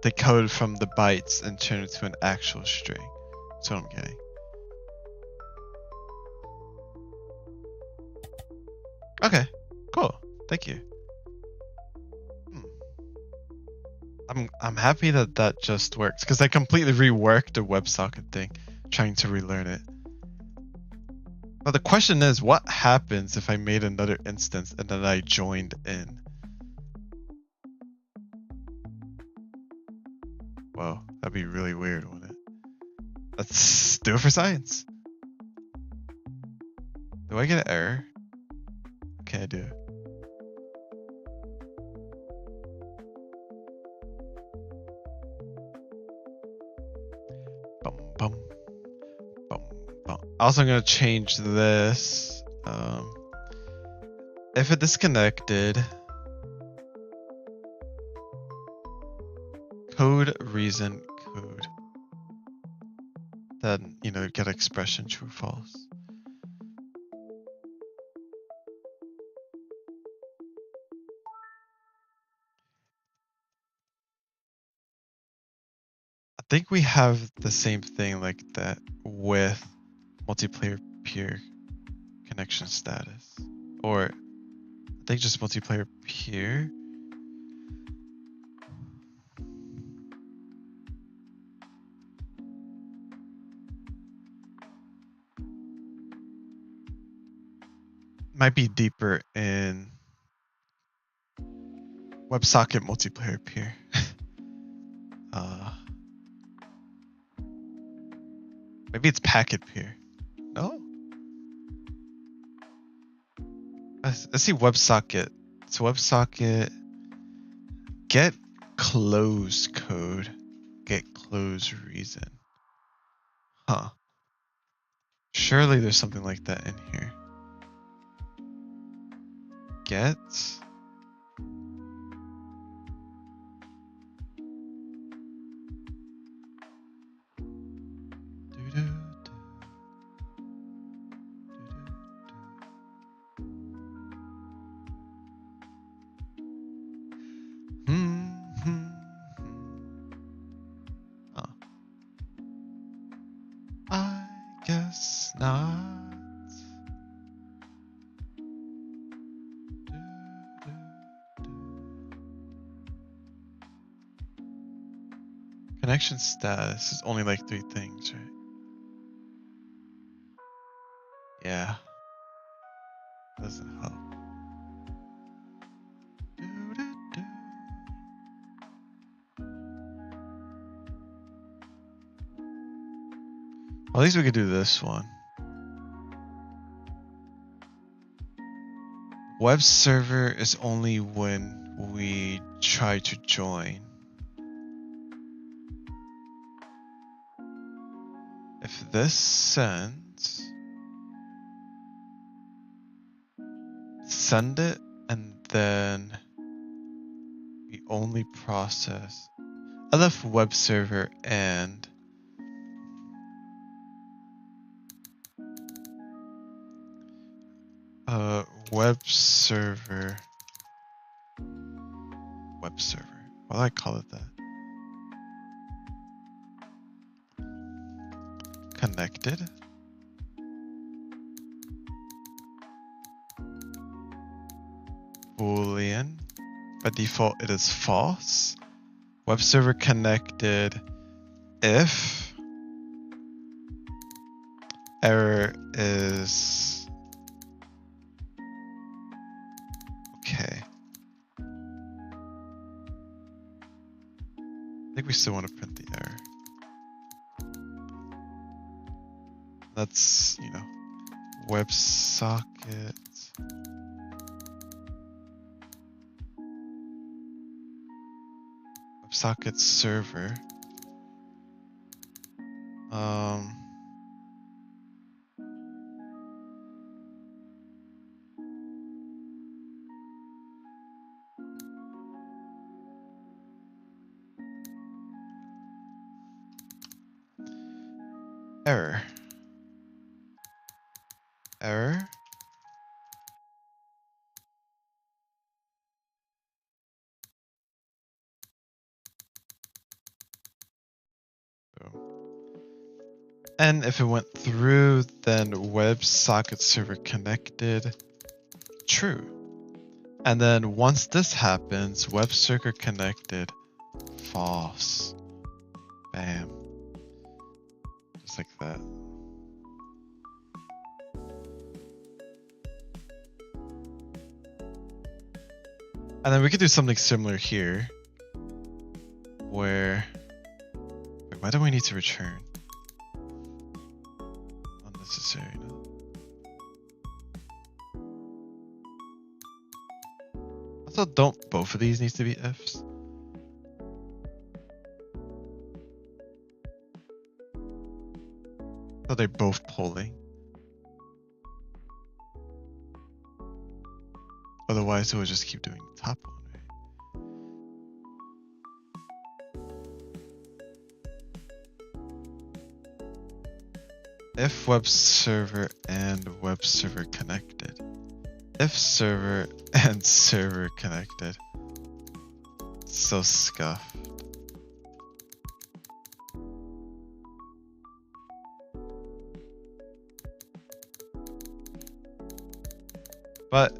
Decode from the bytes and turn it to an actual string. That's what I'm getting. Okay, cool. Thank you. I'm happy that that just works, because I completely reworked the WebSocket thing, trying to relearn it. Now the question is, what happens if I made another instance and then I joined in? Whoa, that'd be really weird, wouldn't it? Let's do it for science. Do I get an error? Okay, I do. Bum, bum, bum, bum. Also, I'm gonna change this. If it disconnected, code reason code, then get expression true or false. I think we have the same thing like that with multiplayer peer connection status, or I think just multiplayer peer. Might be deeper in WebSocket multiplayer peer. Maybe it's packet peer. No? Let's see WebSocket. So WebSocket get close code, get close reason. Huh. Surely there's something like that in here. Get. I guess not. Connection status is only like 3 things, right? Yeah. Doesn't help. Well, at least we could do this one. Web server is only when we try to join. if this sends, send it, and then we only process. I left web server and web server. Why do I call it that? Connected. Boolean. By default, it is false. Web server connected if error is okay. I think we still want to print the error. That's, WebSocket. WebSocket server. Error. And if it went through, then WebSocket server connected, true. And then once this happens, web server connected, false. Bam. Just like that. And then we could do something similar here, where, wait, why do we need to return? Unnecessary, no? Also, don't both of these need to be ifs? So they're both polling. Otherwise, it would just keep doing the top one, right? If web server and web server connected. If server and server connected. So scuffed. But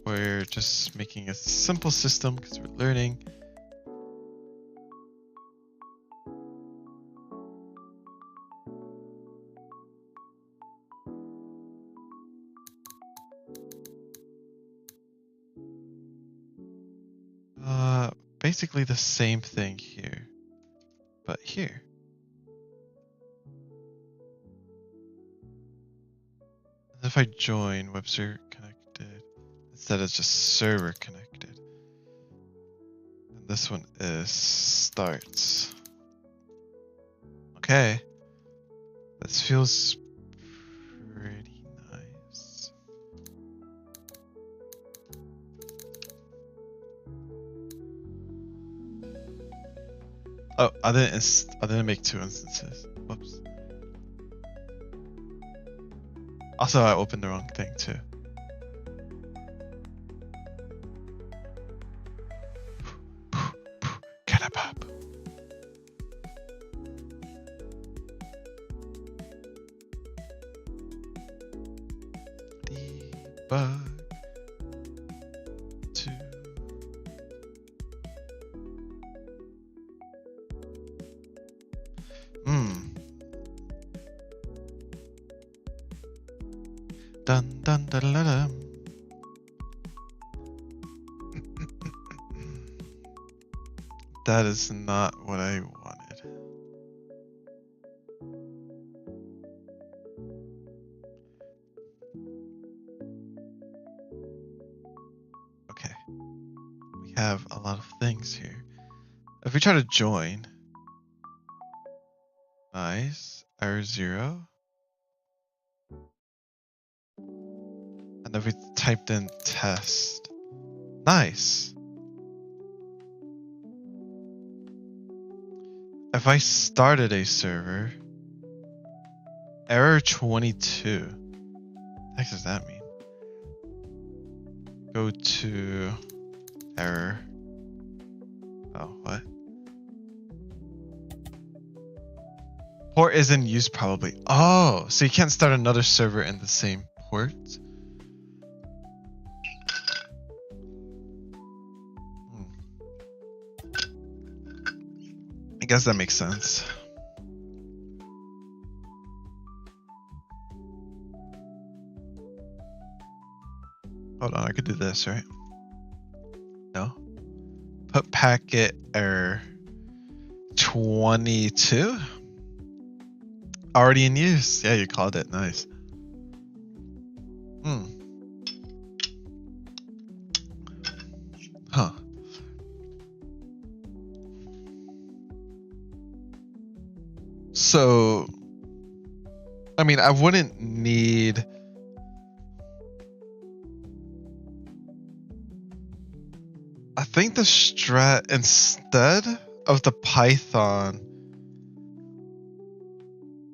we're just making a simple system because we're learning. Basically the same thing here, but here. And if I join web server connected, instead it's just server connected. And this one is starts. Okay. This feels pretty nice. Oh, I didn't make two instances. Whoops. Also, I opened the wrong thing too. Catapop. Debug. Dun dun dun dun dun. That is not what I wanted. Okay. We have a lot of things here. If we try to join, nice. error 0. And then we typed in test. Nice. If I started a server, error 22. What the heck does that mean? Go to error. Oh, what? Port is in use probably. Oh, so you can't start another server in the same port? I guess that makes sense. Hold on, I could do this, right? No. Put packet error 22. Already in use. Yeah, you called it. Nice. Huh. So, I mean, I wouldn't need... I think the strat, instead of the Python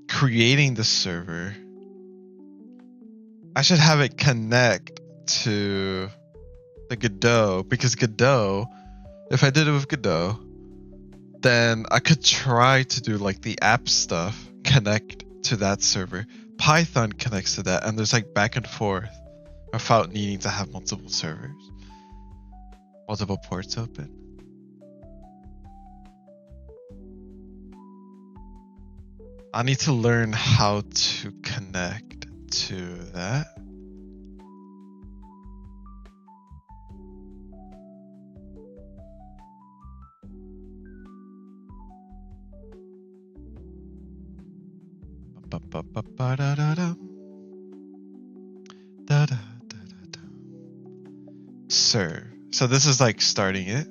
creating the server, I should have it connect to the Godot, because Godot, if I did it with Godot, then I could try to do like the app stuff, connect to that server. Python connects to that, and there's like back and forth without needing to have multiple servers, multiple ports open. I need to learn how to connect to that. Serve. So this is like starting it.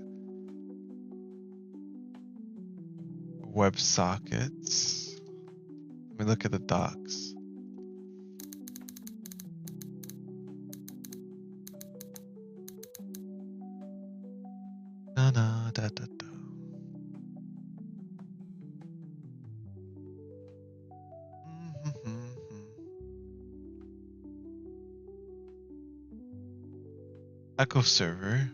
WebSockets. Let me look at the docs. Echo server.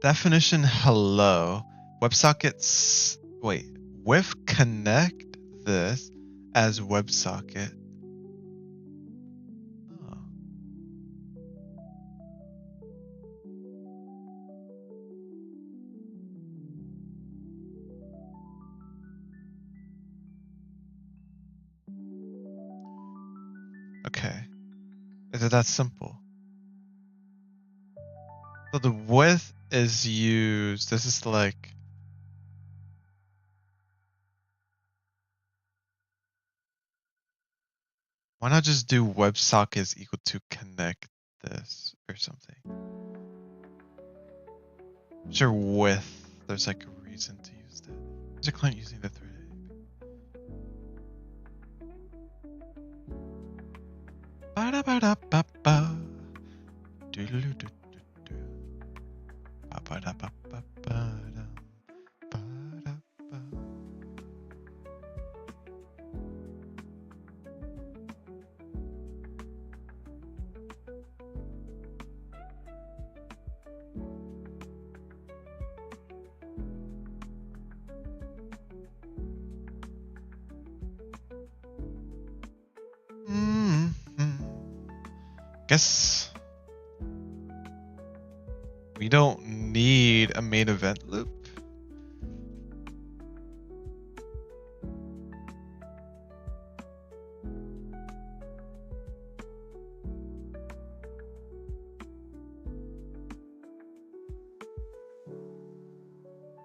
Definition hello. WebSockets. Wait. With connect this as WebSocket. Oh. Okay. Is it that simple? So the with is used. This is like. Why not just do WebSockets equal to connect this or something? I'm sure with, there's like a reason to use that. Is a client using the thread? Ba-da-ba-da-ba-ba. Do-do-do-do-do-do. Ba-ba-da-ba-ba-ba-da. Ba-da-ba. Guess we don't need a main event loop.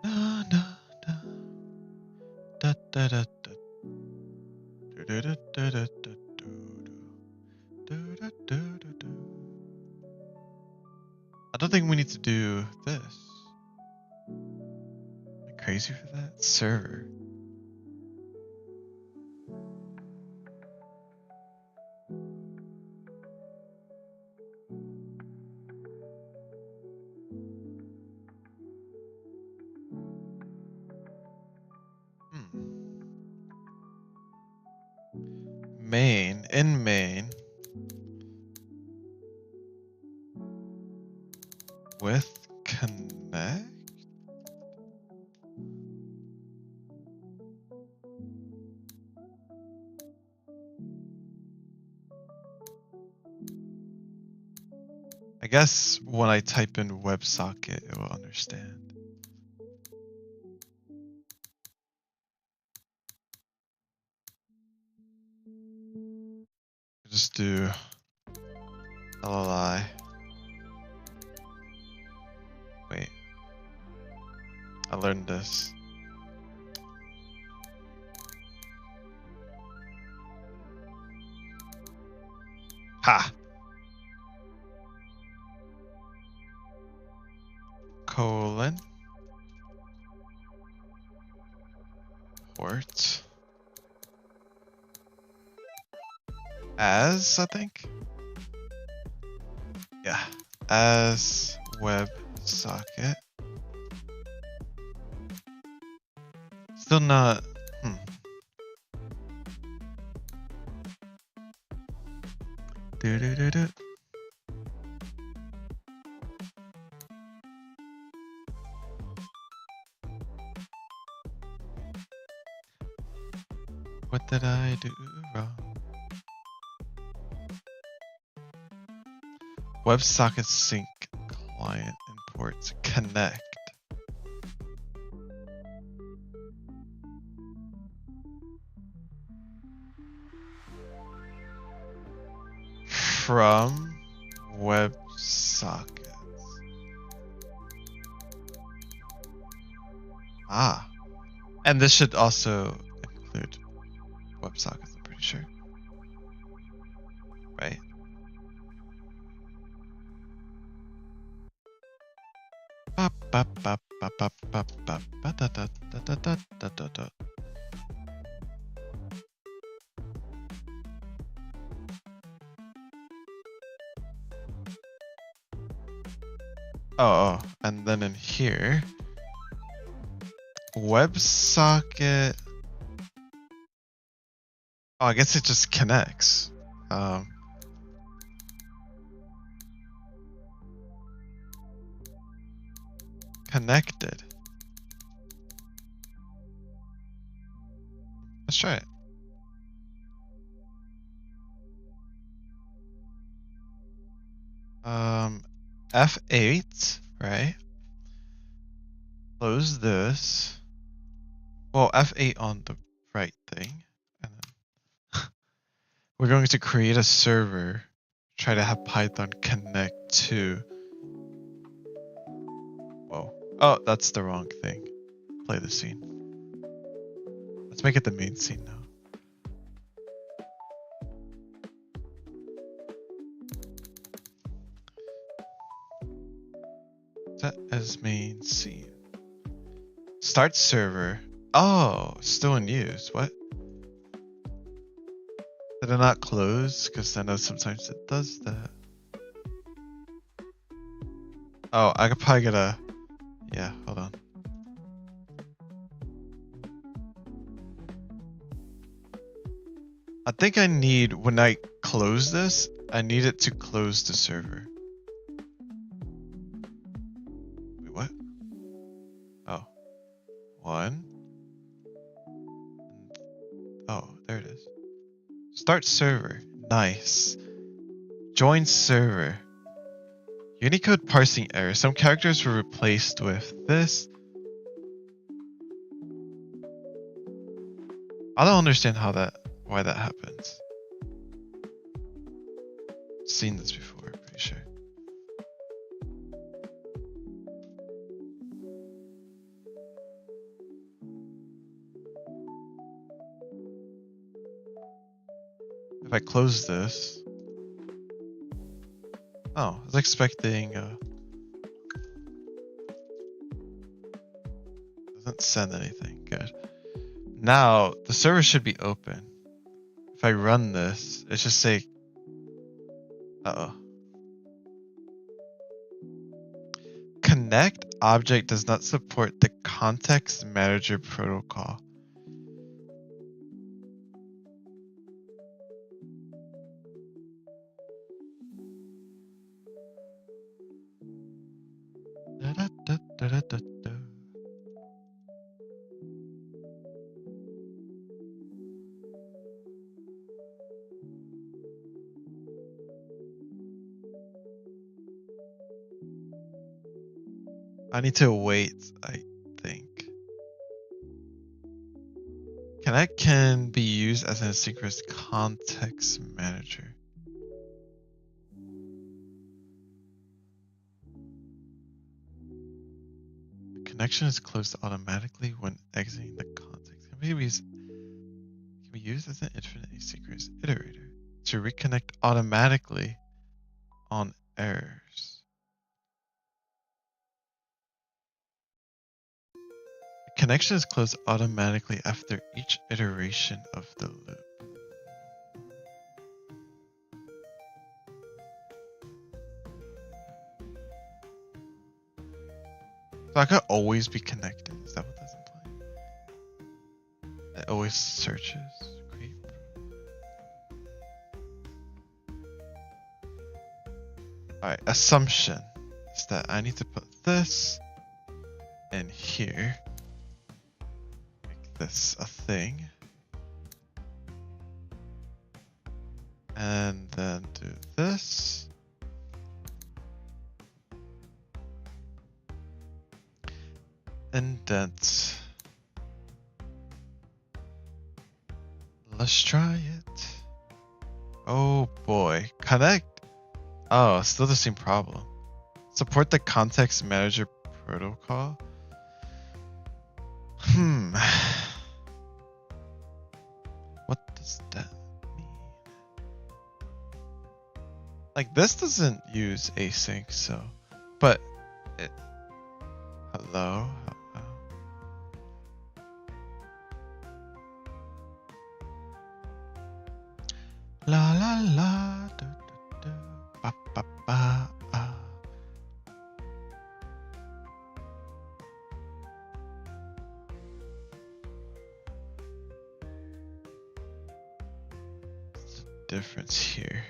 Da, da, da. Da, da, da, da. Do, do, do, do, do, do, do. Do, do, do, do, do. I don't think we need to do this. crazy for that? Server. Main, in main, with connect. I guess when I type in WebSocket, it will understand. Just do LLI. Wait. I learned this. Ha! Colon. Port. As, I think? Yeah. As WebSocket. Still not. Do. What did I do wrong? WebSocket sync client imports connect. From WebSockets. Ah. And this should also include WebSockets, I'm pretty sure. Right? Oh, and then in here, WebSocket. Oh, I guess it just connects. Connected. Let's try it. F8, right? Close this. Well, F8 on the right thing. And then we're going to create a server. Try to have Python connect to. Whoa. Oh, that's the wrong thing. Play the scene. Let's make it the main scene now. Set as main scene. Start server. Oh, still in use. What? Did it not close? Because I know sometimes it does that. Oh, I could probably get a. Yeah, hold on. I think I need, when I close this, I need it to close the server. Wait, what? Oh. One. Oh, there it is. Start server. Nice. Join server. Unicode parsing error. Some characters were replaced with this. I don't understand why that happens. Seen this before, pretty sure. If I close this. Oh, I was expecting. Does Doesn't send anything. Good. Now the server should be open. If I run this, it should say, uh-oh. Connect object does not support the context manager protocol. Da-da-da-da-da-da. I need to wait, I think. Connect can be used as an asynchronous context manager. The connection is closed automatically when exiting the context. Can be used as an infinite asynchronous iterator to reconnect automatically on errors. Connection is closed automatically after each iteration of the loop. So I could always be connected. Is that what that's implying? It always searches. Creep. Alright, assumption is that I need to put this in here. This a thing, and then do this, indent. Let's try it. Oh boy, connect. Oh, still the same problem. Support the context manager protocol. What does that mean? Like this doesn't use async, so, but it, hello. La la la, do, do, do, ba ba ba. Difference here.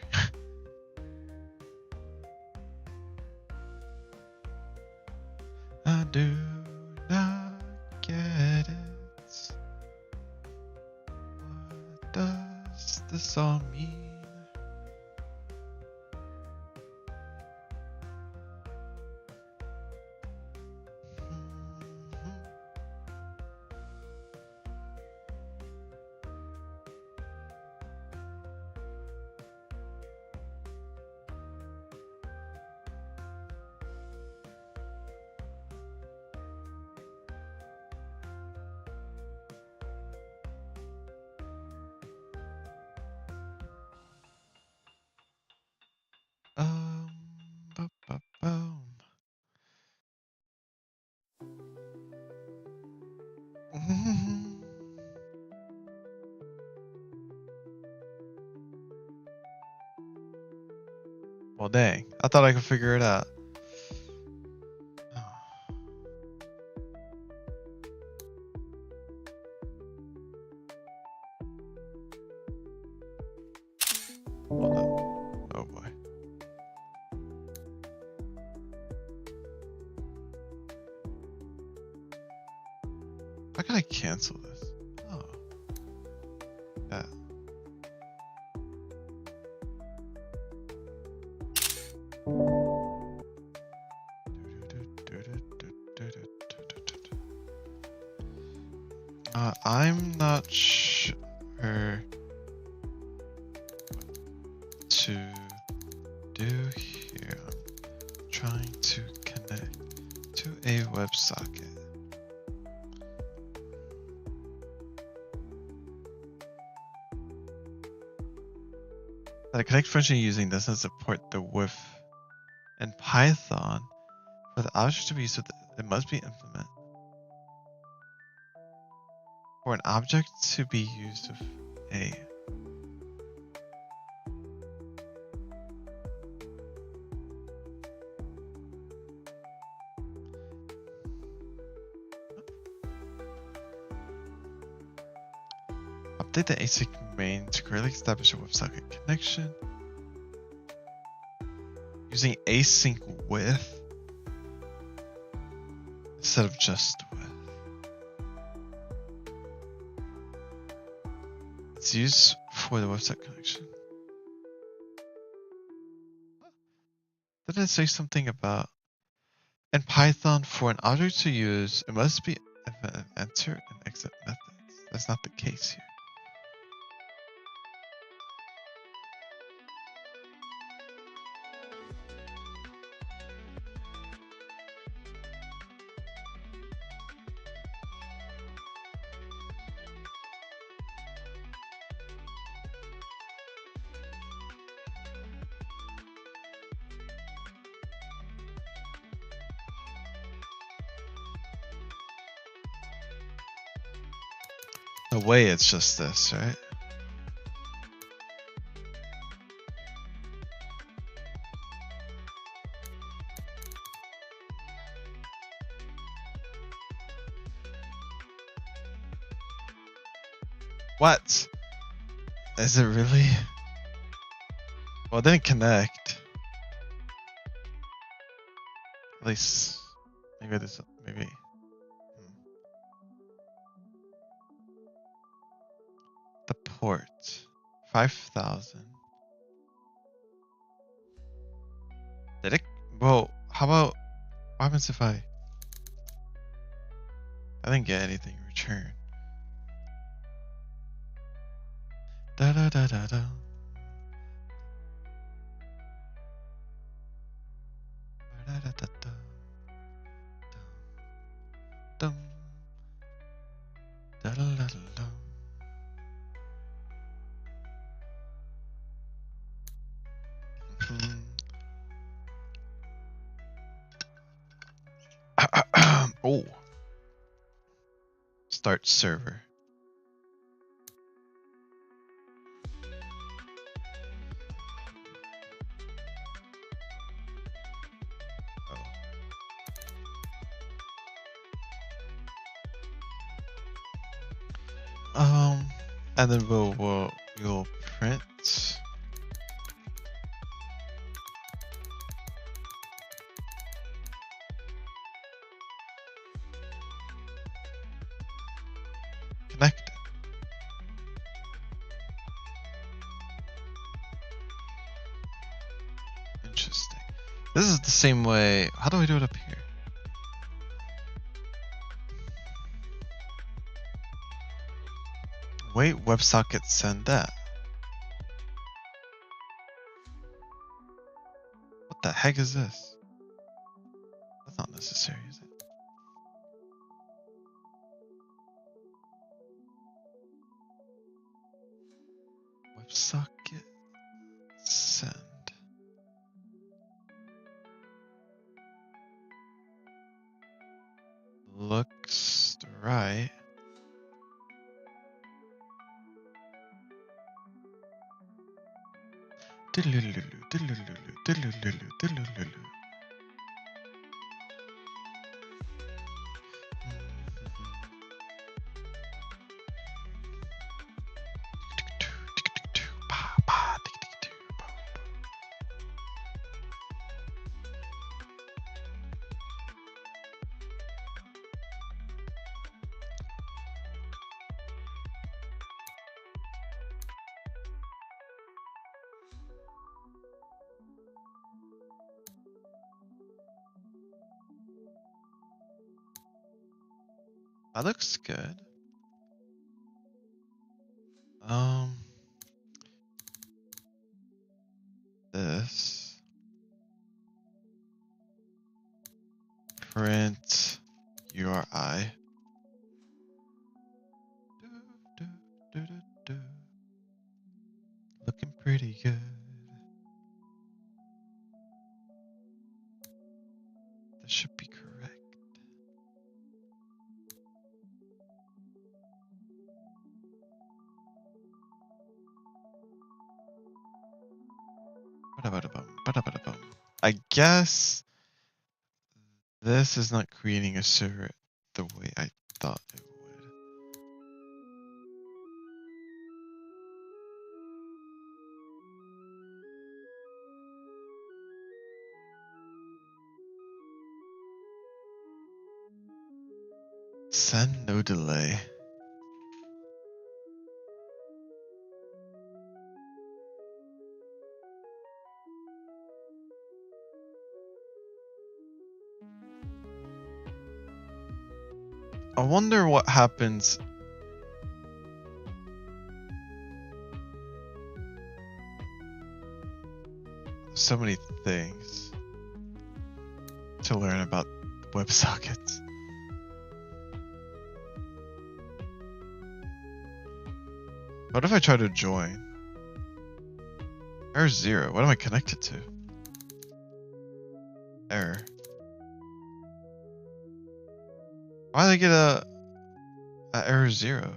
I do not get it. What does this all mean? Boom. Well, dang. I thought I could figure it out. Hold on. Oh boy. How can I cancel this? Oh. Yeah. I'm not sure what to do here. I'm trying to connect to a WebSocket. The connect function using doesn't support the with in Python. For the object to be used with it must be implemented. For an object to be used with a update the async main to correctly establish a WebSocket connection. Using async with instead of just with. It's used for the website connection. Did it say something about in Python for an object to use, it must be an enter and exit methods. That's not the case here. The way it's just this, right? What? Is it really? Well, it didn't connect. At least, maybe this, maybe. The port, 5,000. Did it? Well, how about, what happens if I didn't get anything in return? Da da da da da. Da da da da. Dum. Da da da da. Oh. Start server. And then we'll print. Connect. Interesting. This is the same way. How do I do it up here? Wait, WebSocket send that. What the heck is this? That's not necessary, is it? WebSocket send. Looks right. That looks good. This print URI. Looking pretty good. That should be correct. I guess this is not creating a server the way I thought it would. Send no delay. I wonder what happens. So many things to learn about WebSockets. What if I try to join? Error 0. What am I connected to? Error. Why did I get a error 0?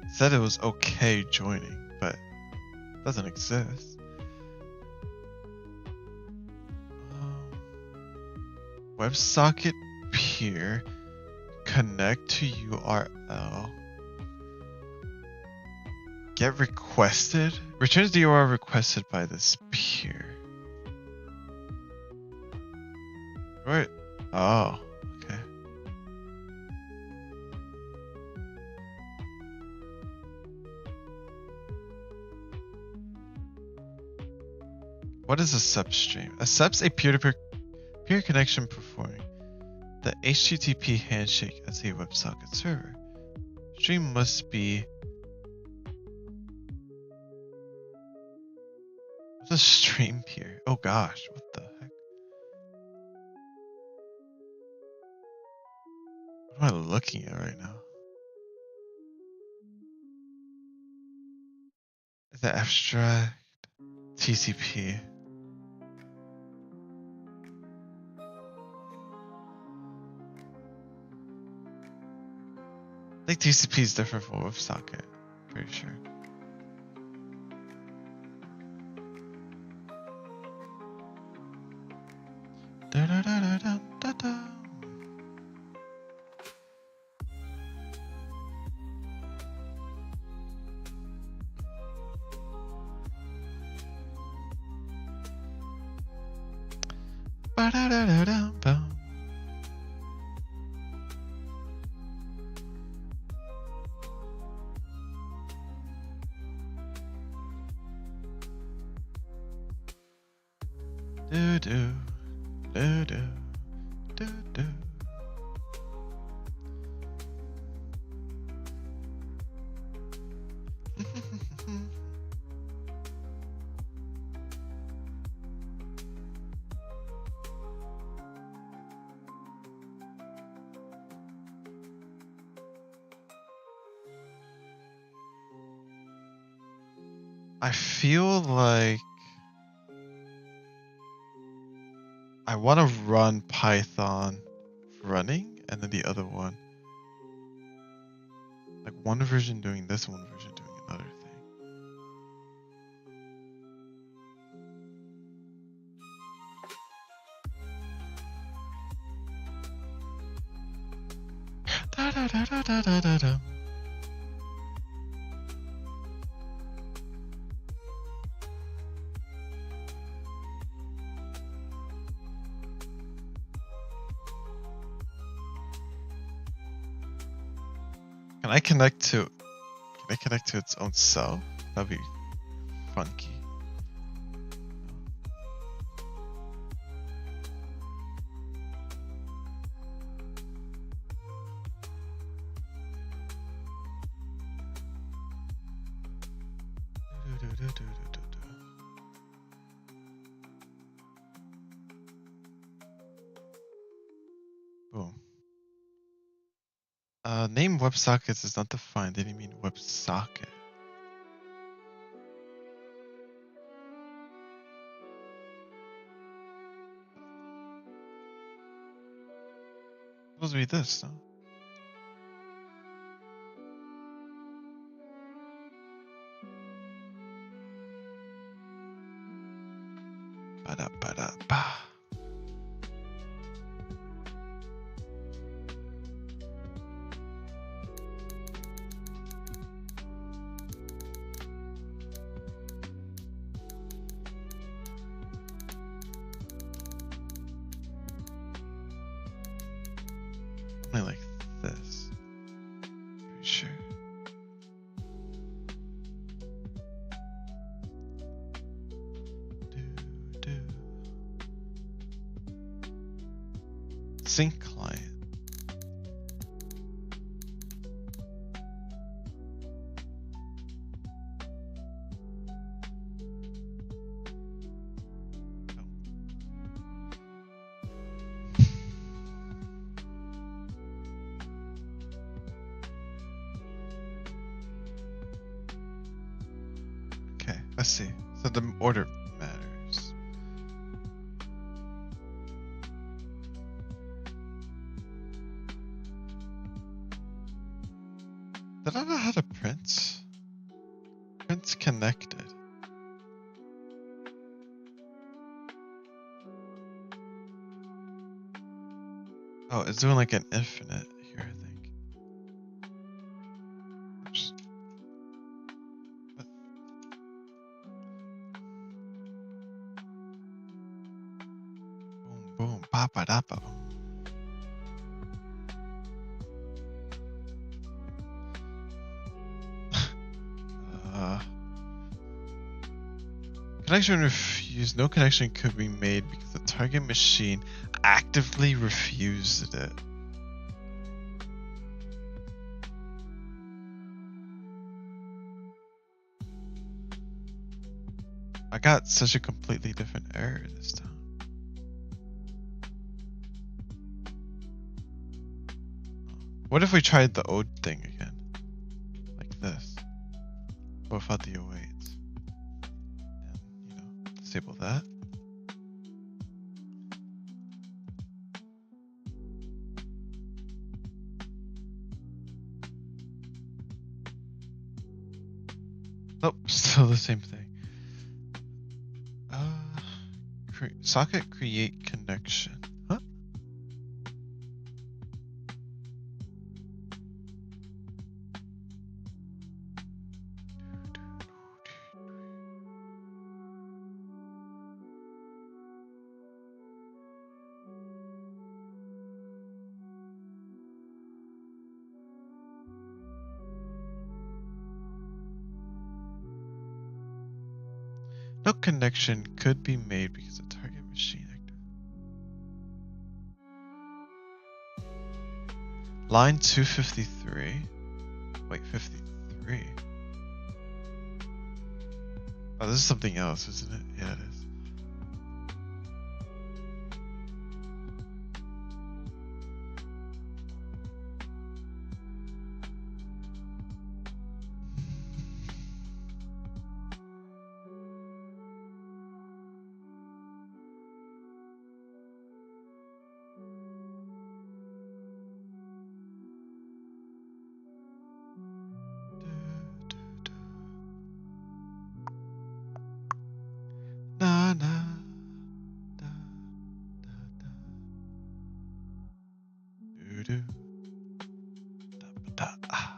It said it was okay joining, but it doesn't exist. WebSocket peer, connect to URL. Get requested? Returns the URL requested by this peer. Right. Oh, okay. What is a substream? A sub's a peer-to-peer connection performing the HTTP handshake as a WebSocket server. Stream must be... What's a stream peer? Oh gosh, what the heck? What am I looking at right now? Is that abstract? TCP? I think TCP is different from WebSocket. Pretty sure. Da da da da da da da. Ba da da da da ba. Do do do do do do. I feel like I want to run Python running and then the other one. Like one version doing this, one version doing another thing. Da da da da da da da da. Can I connect to its own self? That'd be funky. Boom. Name WebSockets is not defined. They didn't mean WebSocket. supposed to be this, no? Ba-da-ba-da-ba. Something like this. Pretty sure. Do. Sync client. Okay, let's see. So the order matters. Did I know how to print? Print connected. Oh, it's doing like an infinite here, I think. Oops. What? Boom, boom, ba ba da ba. Connection refused. No connection could be made because the target machine actively refused it. I got such a completely different error this time. What if we tried the old thing again? Like this. But without the 08s. And, disable that. Nope, still the same thing. Socket create connection. Huh? No connection could be made because the target machine active. Line 253. Wait, 53. Oh, this is something else, isn't it? Yeah, it is. Na na da da da do do da ba da ah.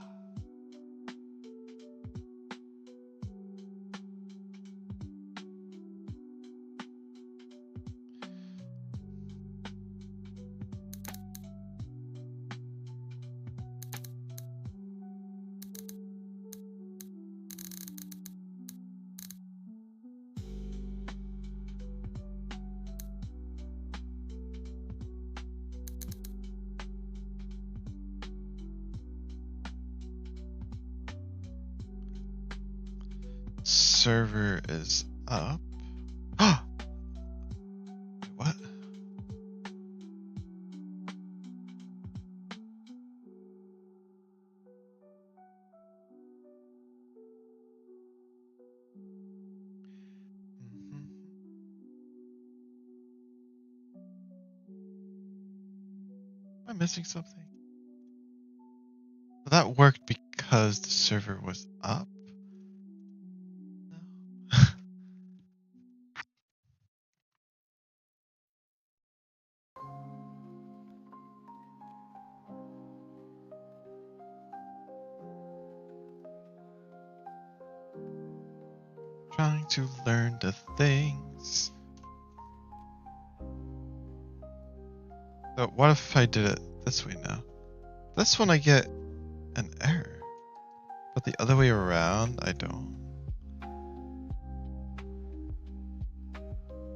Server is up. What? I missing something? Well, that worked because the server was up. No. Trying to learn the things. So what if I did it this way now? This one I get an error, but the other way around I don't.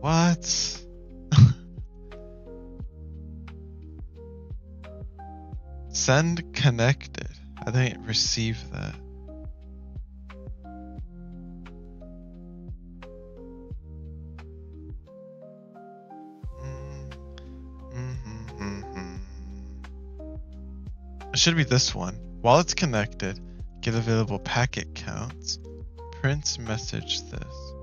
What? Send connected. I didn't receive that. It should be this one. While it's connected, get available packet counts. Print message this.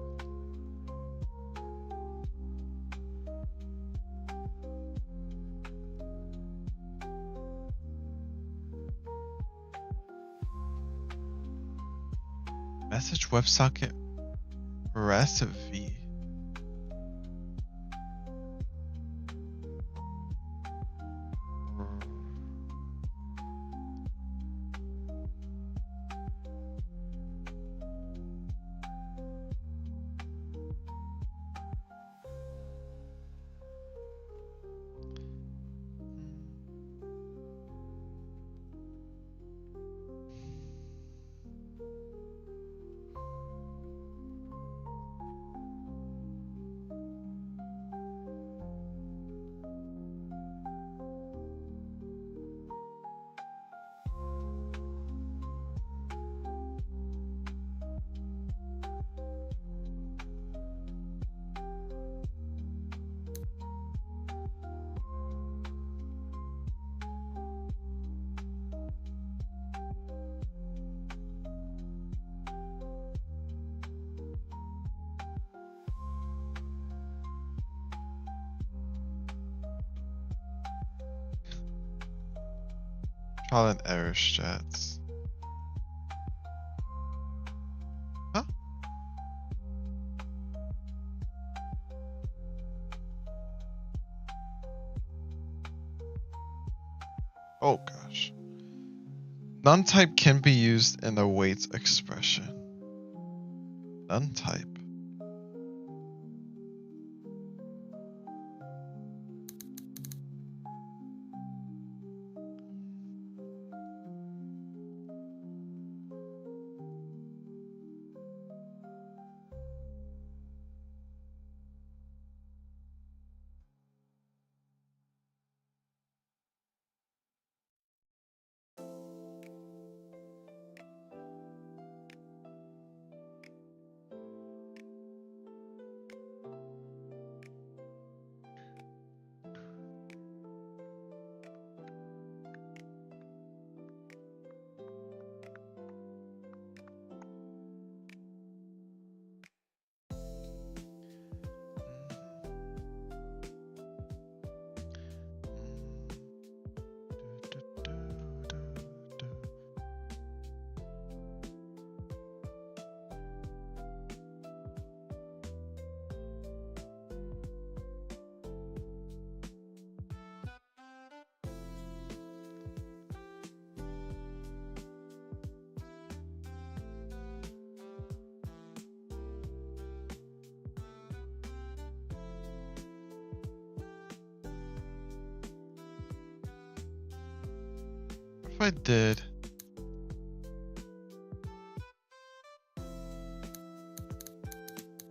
Message WebSocket REST V. Trial and error strats. Huh? Oh gosh. None type can be used in the awaits expression. None type. If I did,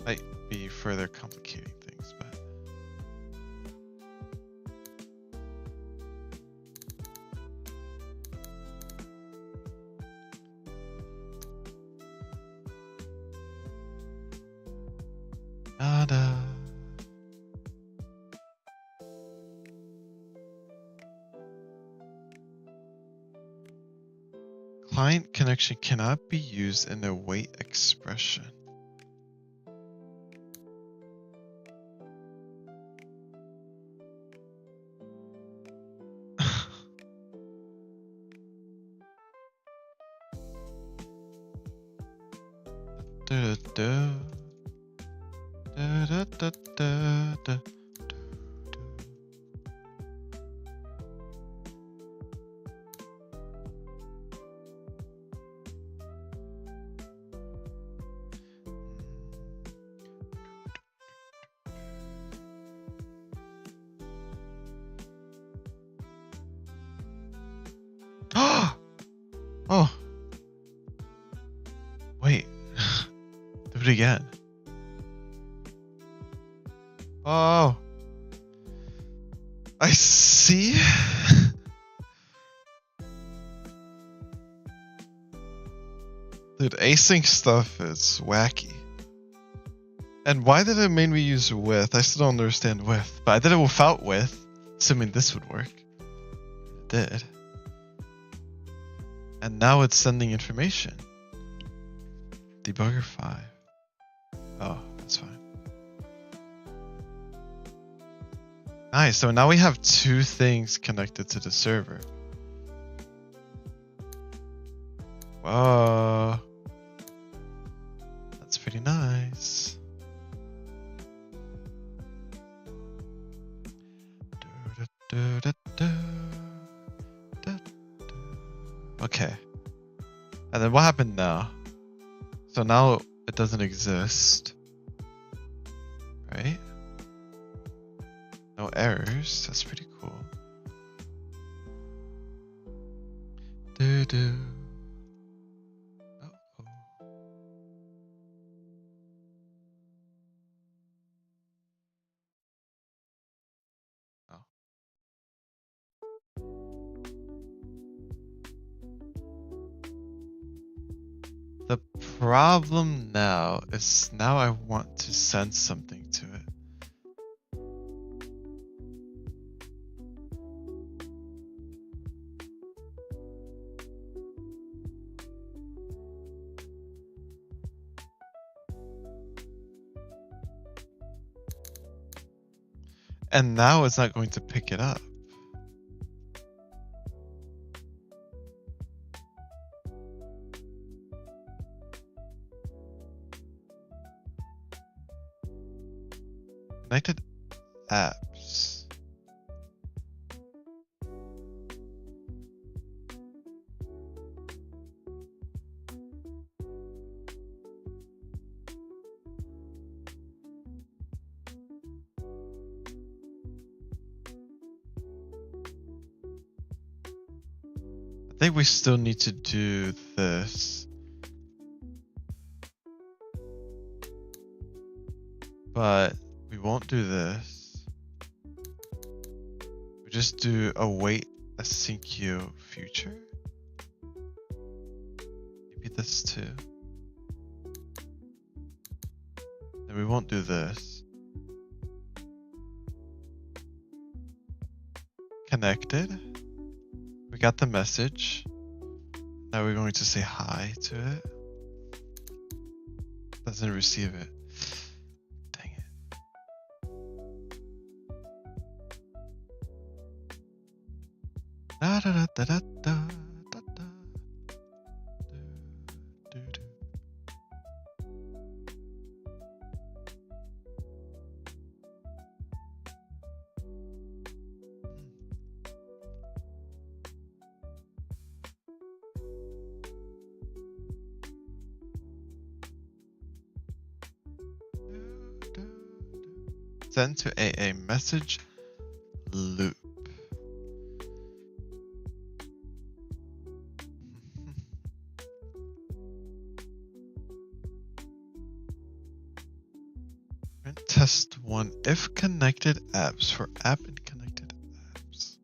might be further complicating things, but nada. Client connection cannot be used in the await expression. Do, do, do, do, do, do, do. Oh. Wait. Do it again. Oh. I see. Dude, async stuff is wacky. And why did it make me use with? I still don't understand with. But I did it without with, assuming this would work. It did. And now it's sending information. Debugger 5. Oh, that's fine. Nice, so now we have two things connected to the server. Whoa. That's pretty nice. Okay. And then what happened now? So now it doesn't exist. Right? No errors. That's pretty cool. Do do. Oh. Oh. The problem now is now I want to send something to it. And now it's not going to pick it up. Connected apps. I think we still need to do this. But we won't do this. We just do await async future. Maybe this too. And we won't do this. Connected. We got the message. Now we're going to say hi to it. Doesn't receive it. Dang it. Da da da da da da da da. Do, do, do. Send to AA message loop. Print test 1 if connected apps for app and connected apps.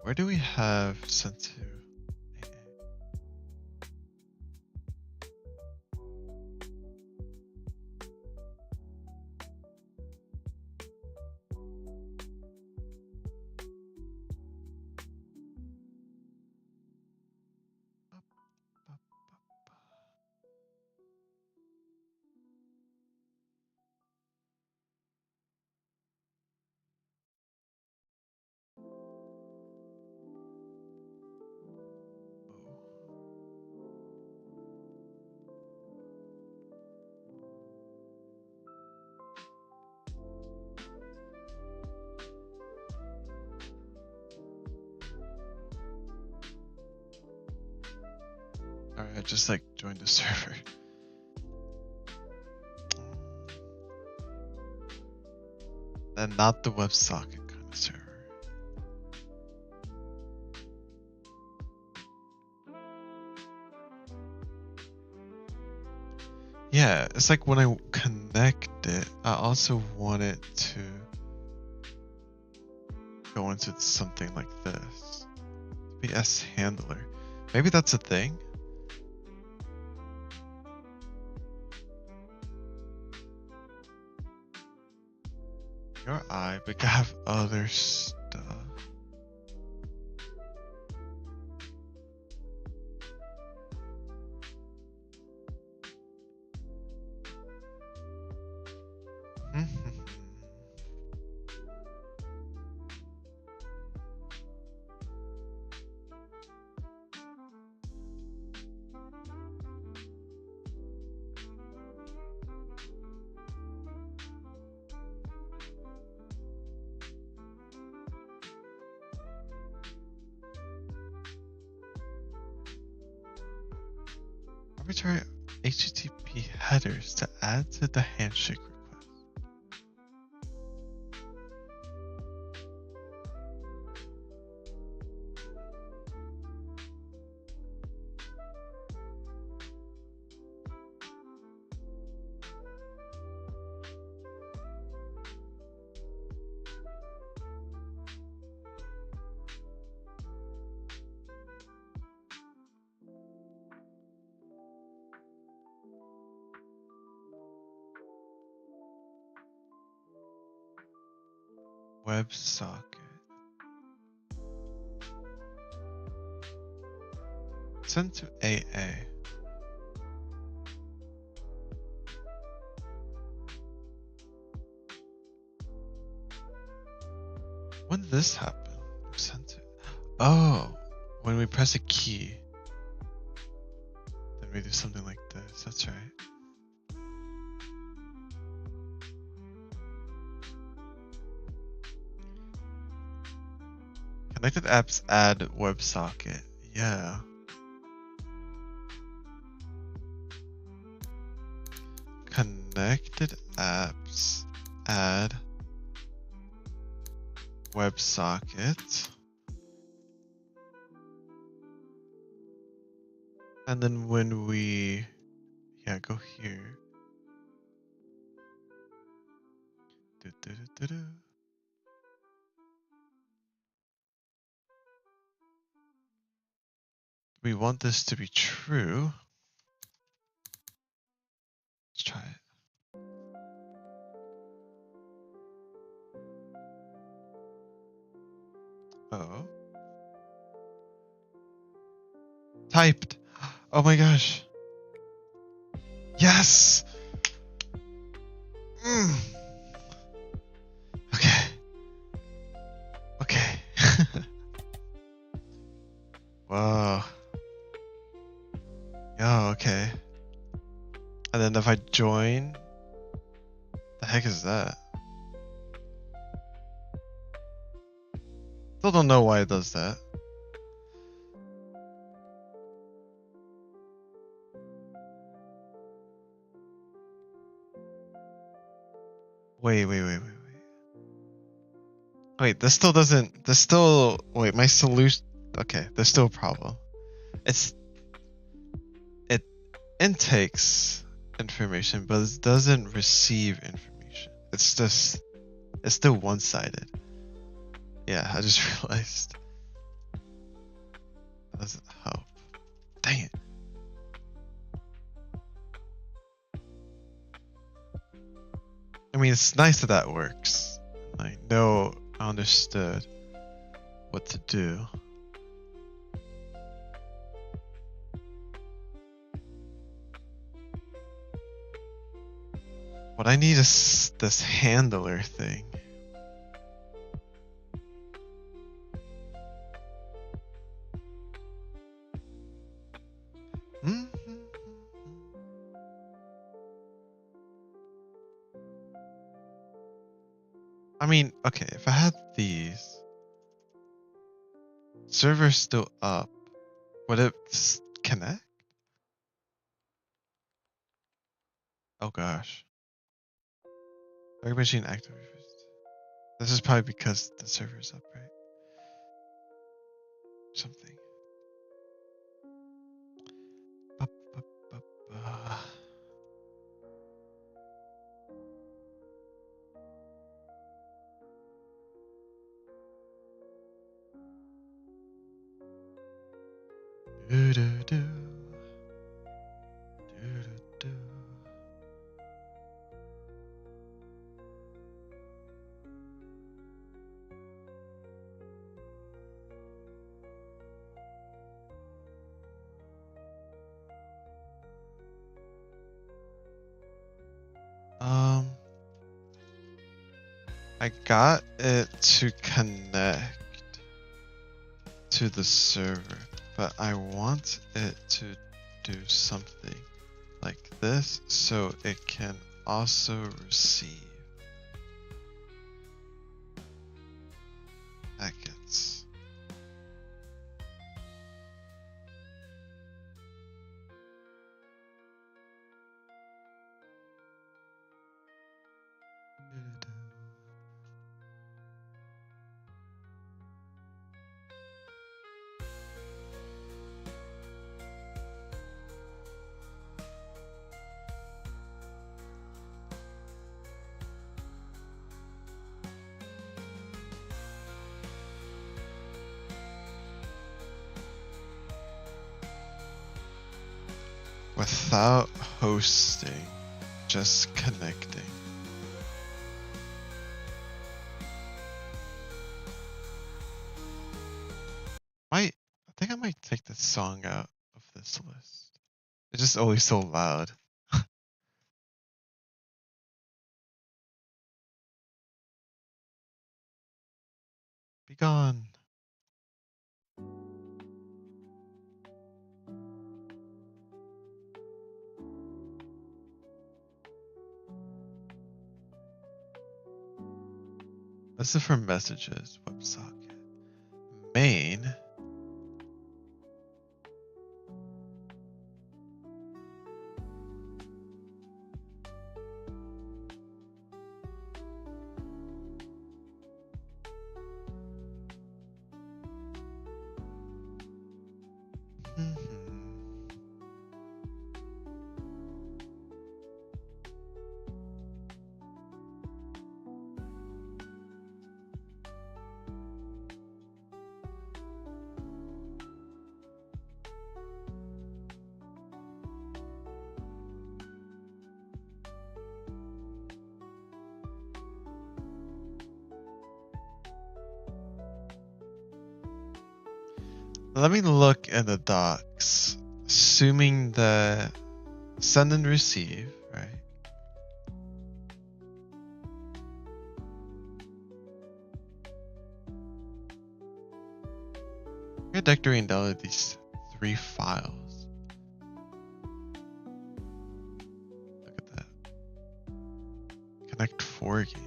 Where do we have sent to? I just like joined the server. And not the WebSocket kind of server. Yeah, it's like when I connect it, I also want it to go into something like this. PS handler. Maybe that's a thing? Your eye, but can have other stuff. Arbitrary HTTP headers to add to the handshake request. WebSocket. Send to AA. When did this happen? Sent it. Oh, when we press a key, then we do something like this. That's right. Connected apps add WebSocket. Yeah. Connected apps add WebSocket. And then when we, go here. We want this to be true. Let's try it. Oh. Typed. Oh my gosh. Yes. Okay. Okay. Whoa. Oh, okay. And then if I join, the heck is that? Still don't know why it does that. Wait. Wait, this still doesn't, wait, my solution, okay, there's still a problem. It intakes information, but it doesn't receive information. It's still one-sided. Yeah, I just realized. That doesn't help. Dang it. I mean, it's nice that works. I know I understood what to do. What I need is this handler thing. I mean, okay, if I had these, server's still up, would it connect? Oh gosh. Target machine actively first. This is probably because the server's up, right? Something. Bup, bup, bup, Do, do, do. Do, do, do. I got it to connect to the server, but I want it to do something like this so it can also receive packets. Without hosting, just connecting. I think I might take this song out of this list. It's just always so loud. Be gone. This is for messages, WebSocket. Main. Let me look in the docs. Assuming the send and receive, right? I'm gonna directory and download these 3 files. Look at that. Connect 4 game.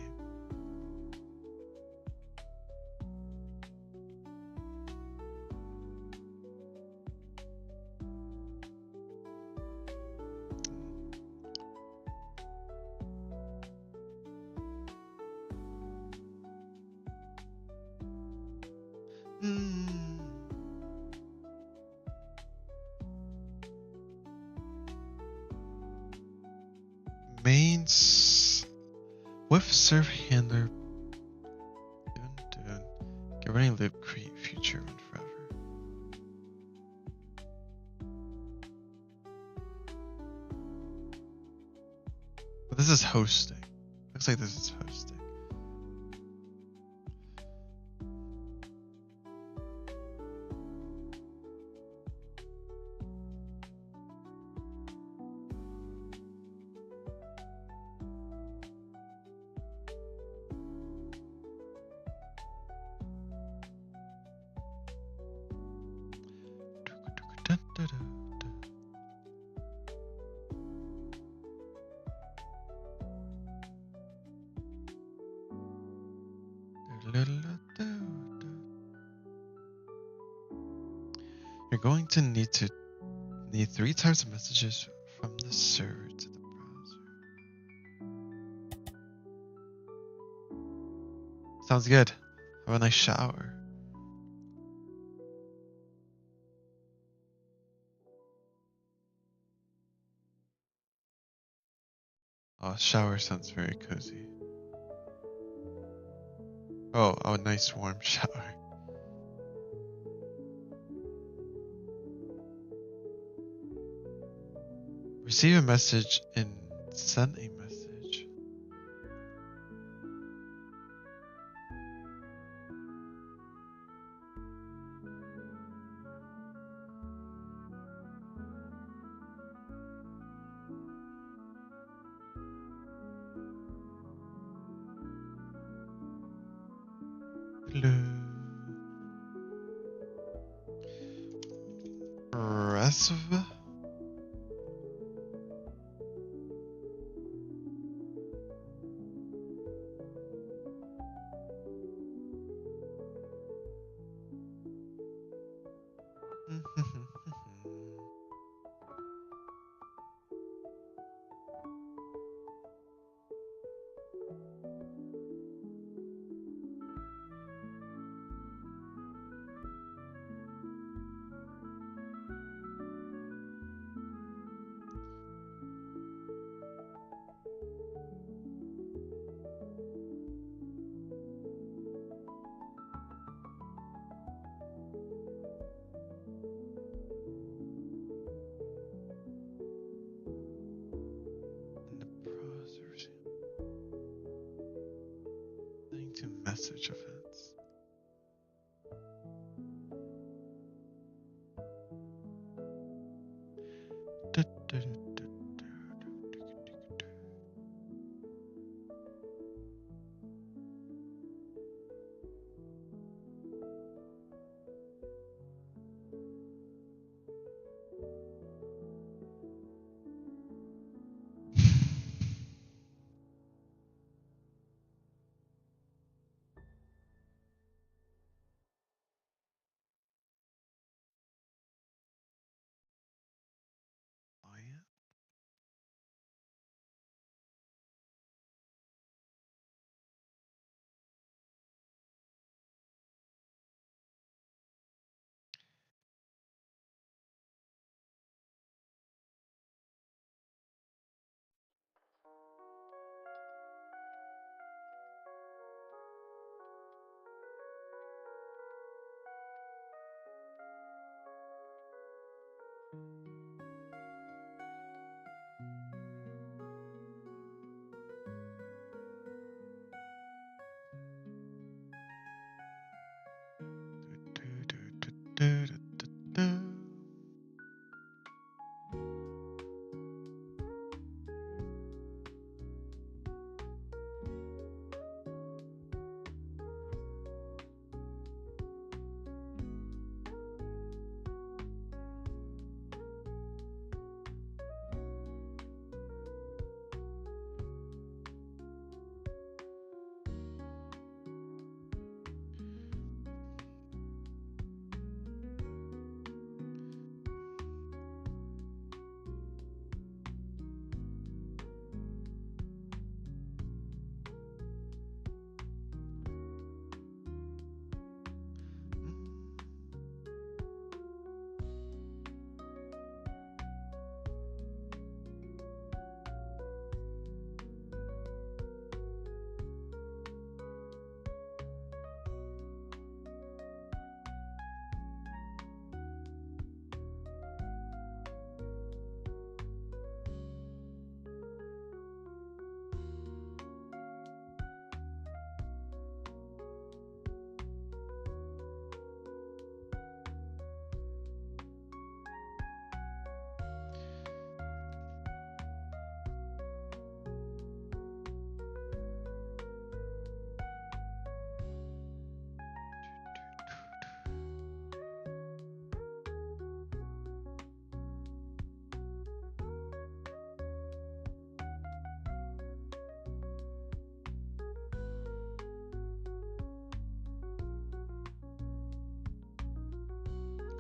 Mains with serve handler. Get running loop, create future, run forever. But this is hosting. Looks like this is hosting. You're going to need 3 types of messages from the server to the browser. Sounds good. Have a nice shower. Oh, shower sounds very cozy. Oh, a nice warm shower. Receive a message and send a message. Hello. Resv. To message events.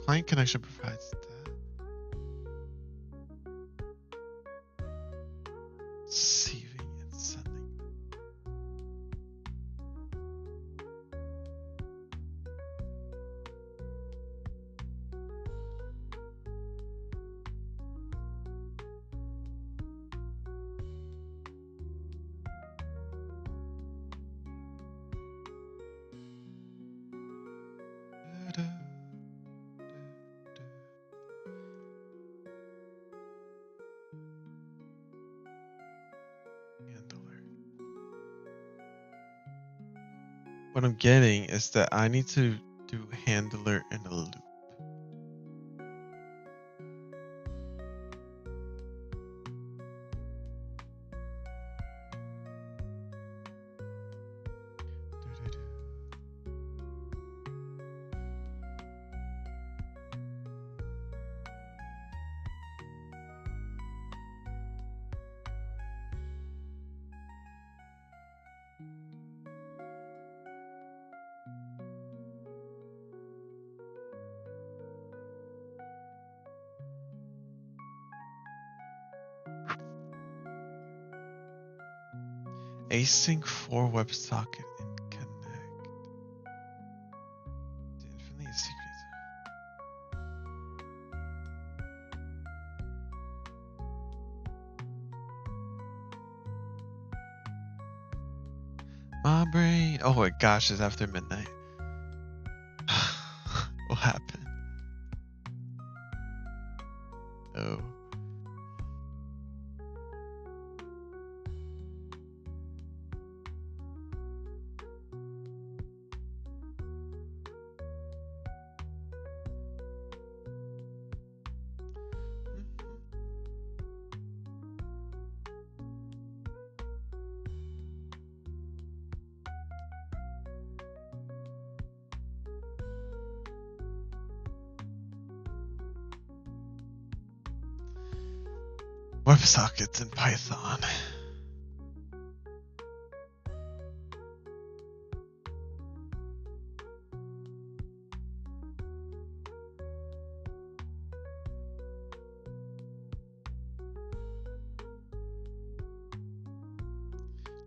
Client connection provides that. Receiving and sending. What I'm getting is that I need to do handler in a loop. Async for WebSocket and connect. The infinitely secret. My brain. Oh my gosh, it's after midnight. What happened? Oh. WebSockets in Python.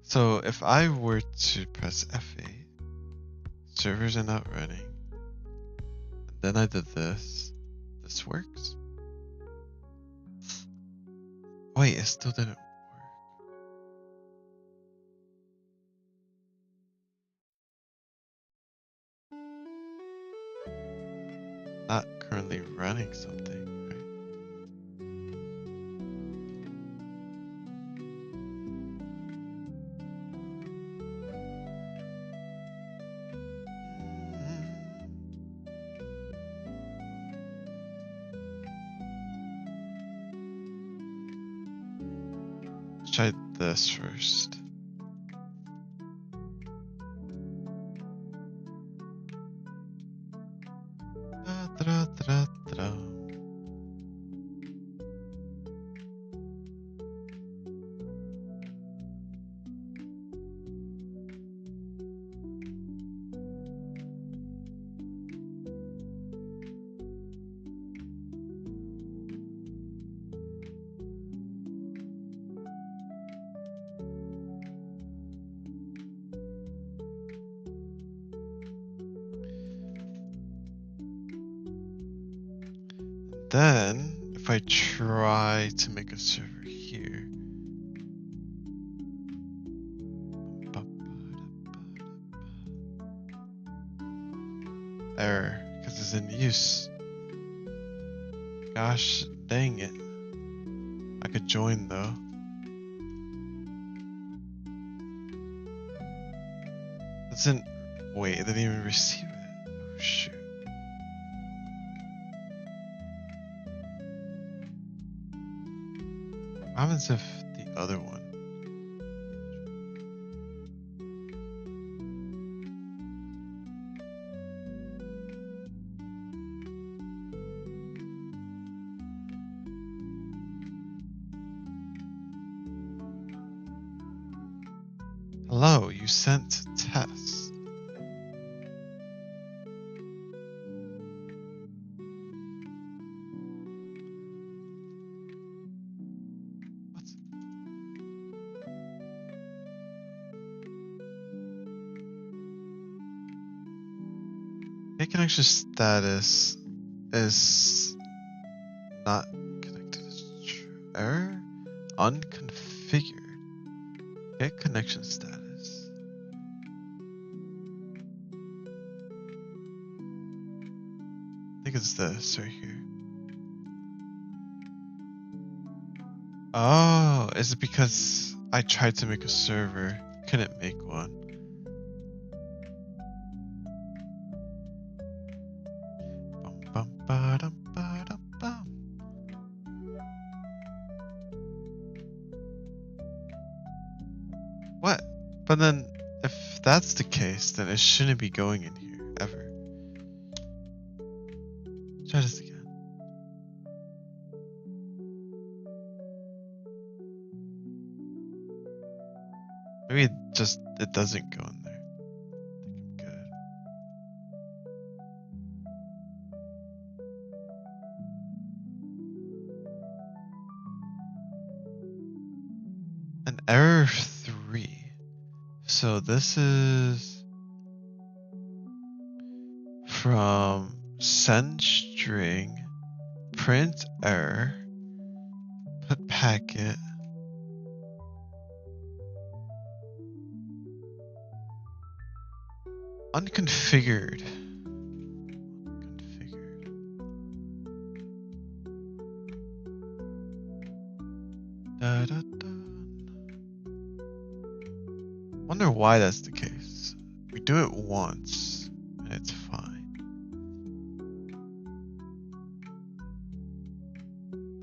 So if I were to press F8, servers are not running. And then I did this. This works? Wait, it still didn't work. Not currently running something, right? Let's try this first. Then, if I try to make a server here, error, because it's in use. Gosh, dang it. I could join though. Doesn't, wait, it didn't even receive it. Oh shoot. What happens if the other one? Hello, you sent test. What? Get connection status is not connected. Error? Unconfigured. Get connection status. I think it's this right here. Oh, is it because I tried to make a server, couldn't make one? Bum, ba-dum, ba-dum, bum. What? But then, if that's the case, then it shouldn't be going in here ever. Try this again. Maybe it doesn't go in there. I think I'm good. An error 3. So this is from send string, print error, put packet, unconfigured. Configured. Da, da, da. Wonder why that's the case. We do it once and it's fine.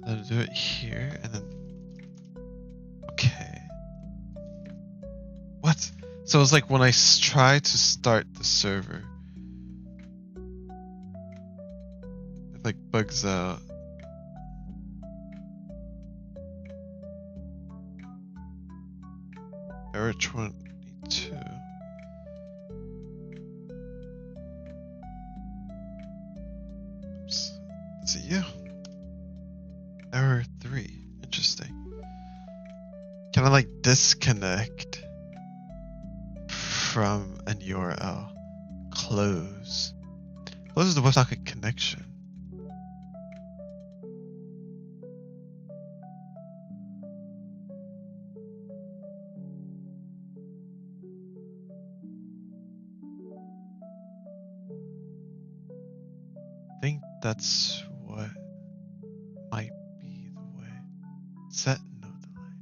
Then do it here and then. Okay. What? So it's like when I try to start the server, it like bugs out. Error 22. Oops. Is it you? Error 3. Interesting. Can I like disconnect from an URL? Close. Close the WebSocket connection. I think that's what might be the way. Set no delay.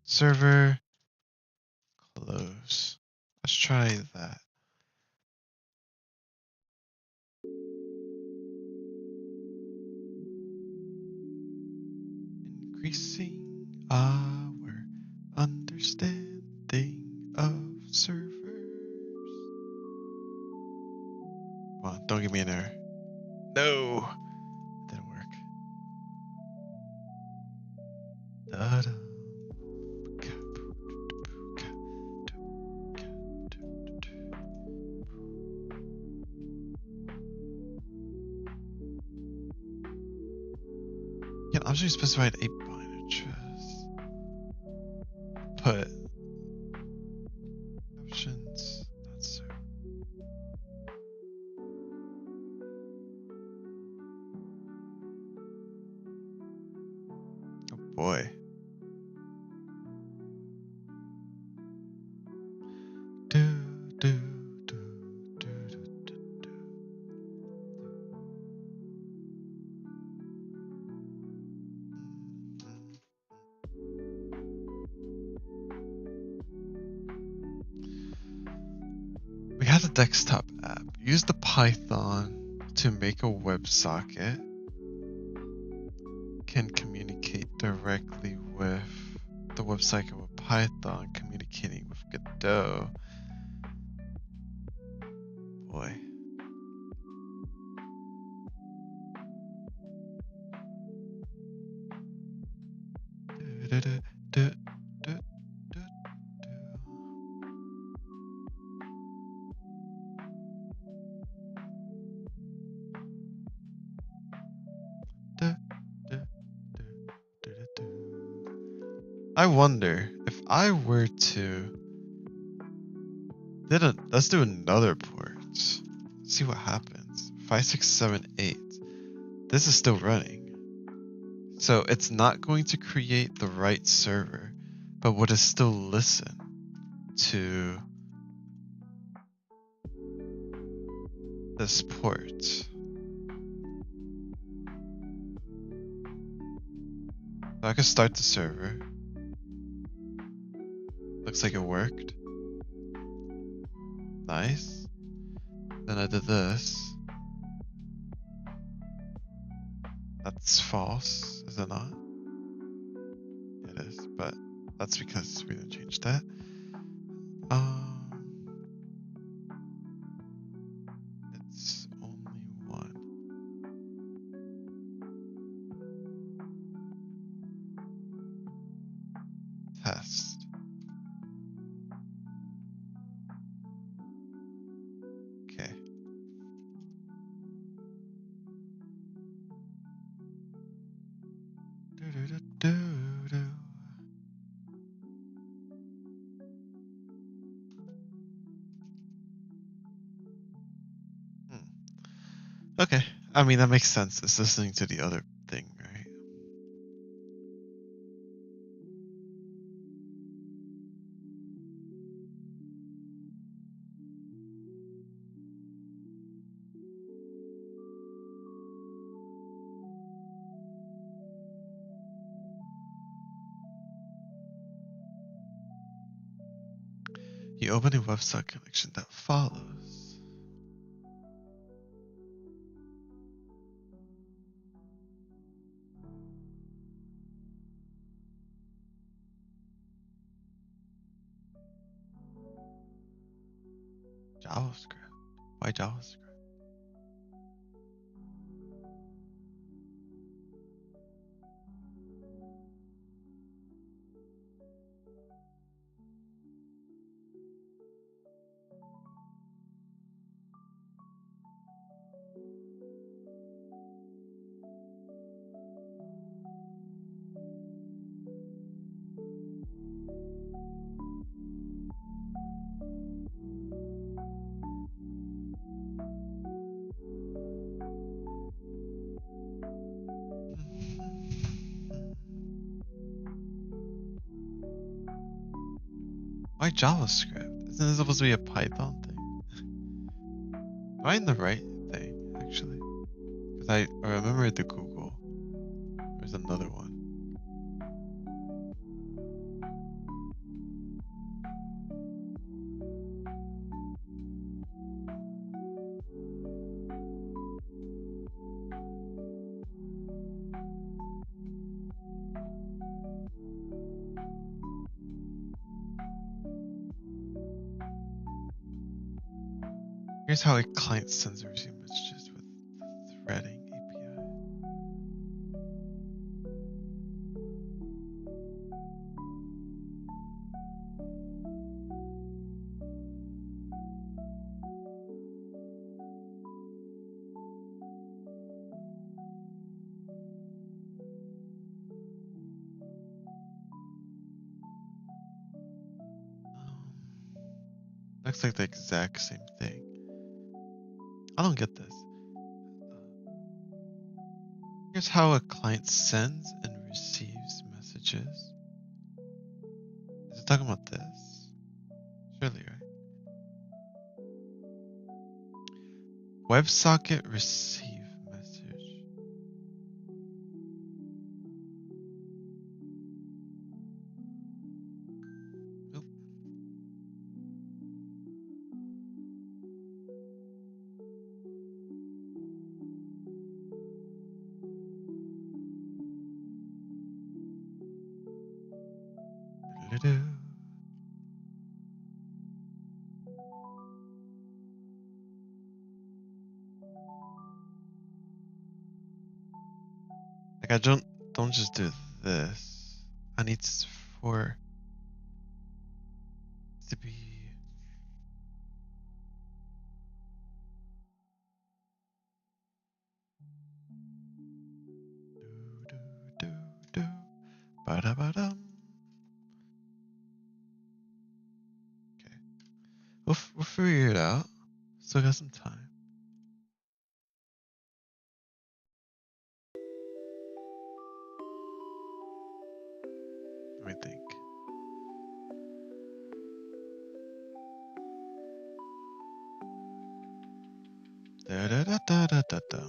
Server close. Let's try that. Increasing our understanding of servers. Come on, don't give me an error. No, didn't work. Da-da. Can optionally specify a bind address. Put options, not so. Oh boy. Do, do, do, do, do, do, do. We have the desktop app. Use the Python to make a WebSocket. Can communicate directly with the WebSocket with Python, communicating with Godot. Boy. Do, do, do, do, do, do, do. Do, do, do, do, do, do. I wonder if I were to let's do another port. See what happens. 5, 6, 7, 8. This is still running. So it's not going to create the right server, but would it still listen to this port? So I could start the server. Looks like it worked. Nice. Then I did this. That's false, is it not? It is, but that's because we didn't change that. It's only one. Test. Okay. Do-do-do-do-do. Okay. I mean, that makes sense. It's listening to the other thing, right? You open a WebSocket connection that follows. JavaScript. Why JavaScript? Why JavaScript? Isn't this supposed to be a Python thing? Am I in the right thing, actually? Because I remember the Google. There's another one. Here's how a client sends and receives messages with the threading API. Looks like the exact same thing. I don't get this. Here's how a client sends and receives messages. Is it talking about this? Surely, right? WebSocket receive message. Oop. Do-do-do. Like I don't just do this. I need for to be do do do do ba da ba dum. Okay, we'll figure it out. Still got some time. Let me think. Da da da da da da da.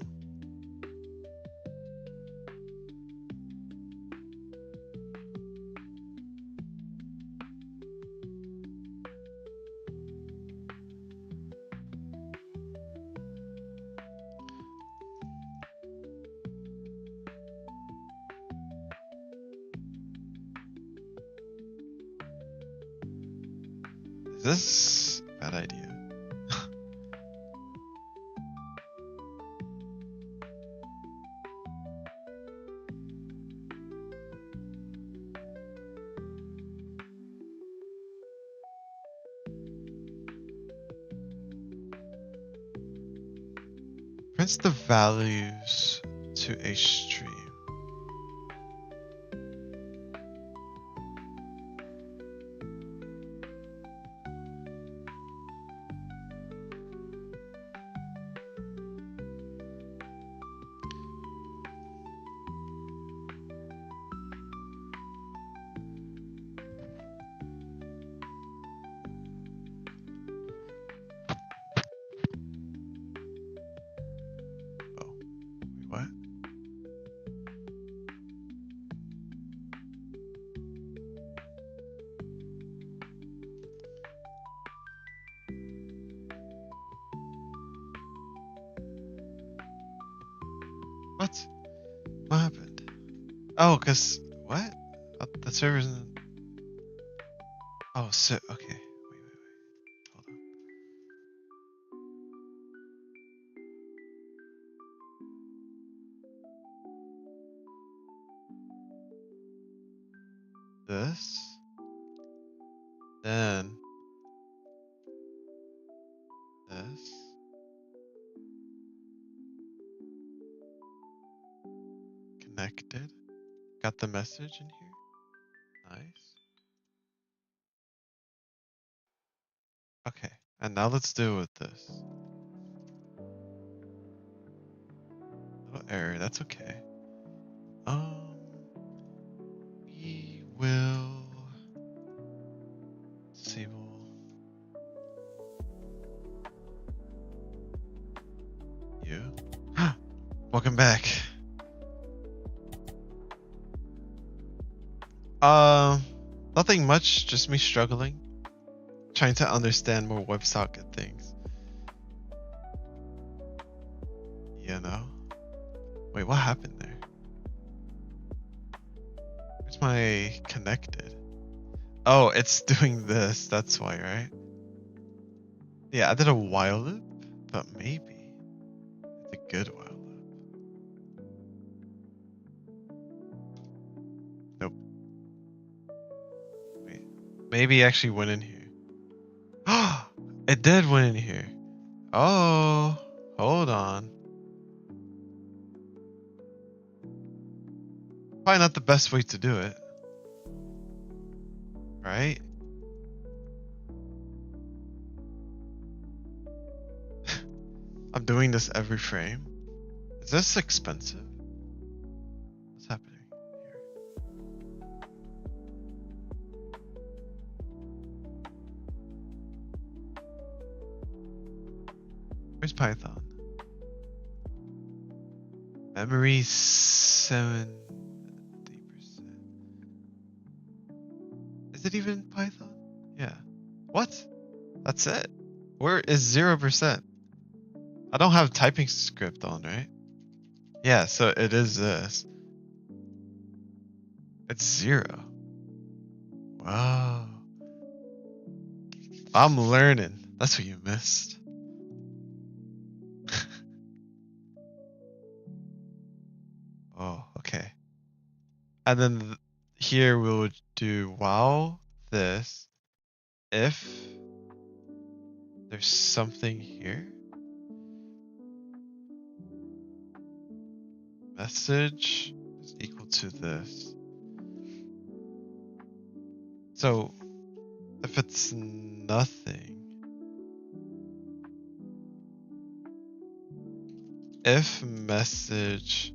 Is this a bad idea? Prints the values to a stream. Oh, wait, what? What? What happened? Oh, cause what? The server's in. Oh, so okay. Wait. Hold on. This. Then this. Connected. Got the message in here. Nice. Okay, and now let's deal with this. Little error, that's okay. We will disable you. Welcome back. Nothing much, just me struggling. Trying to understand more WebSocket things. You know? Wait, what happened there? Where's my connected? Oh, it's doing this, that's why, right? Yeah, I did a while loop, but maybe it's a good while loop. Nope. Wait, maybe it actually went in here. It did went in here. Oh, hold on. Probably not the best way to do it. Right? I'm doing this every frame. Is this expensive? What's happening here? Where's Python? Memory 70%. Is it even Python? Yeah. What? That's it? Where is 0%? I don't have typing script on, right? Yeah, so it is this. It's 0. Wow. I'm learning. That's what you missed. Oh, okay. And then here we would do while this, if there's something here, message is equal to this. So if it's nothing, if message,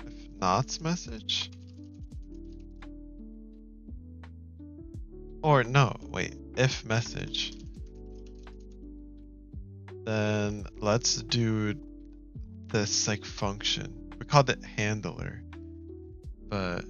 if not message, or no, wait, if message, then let's do this like function. We called it handler, but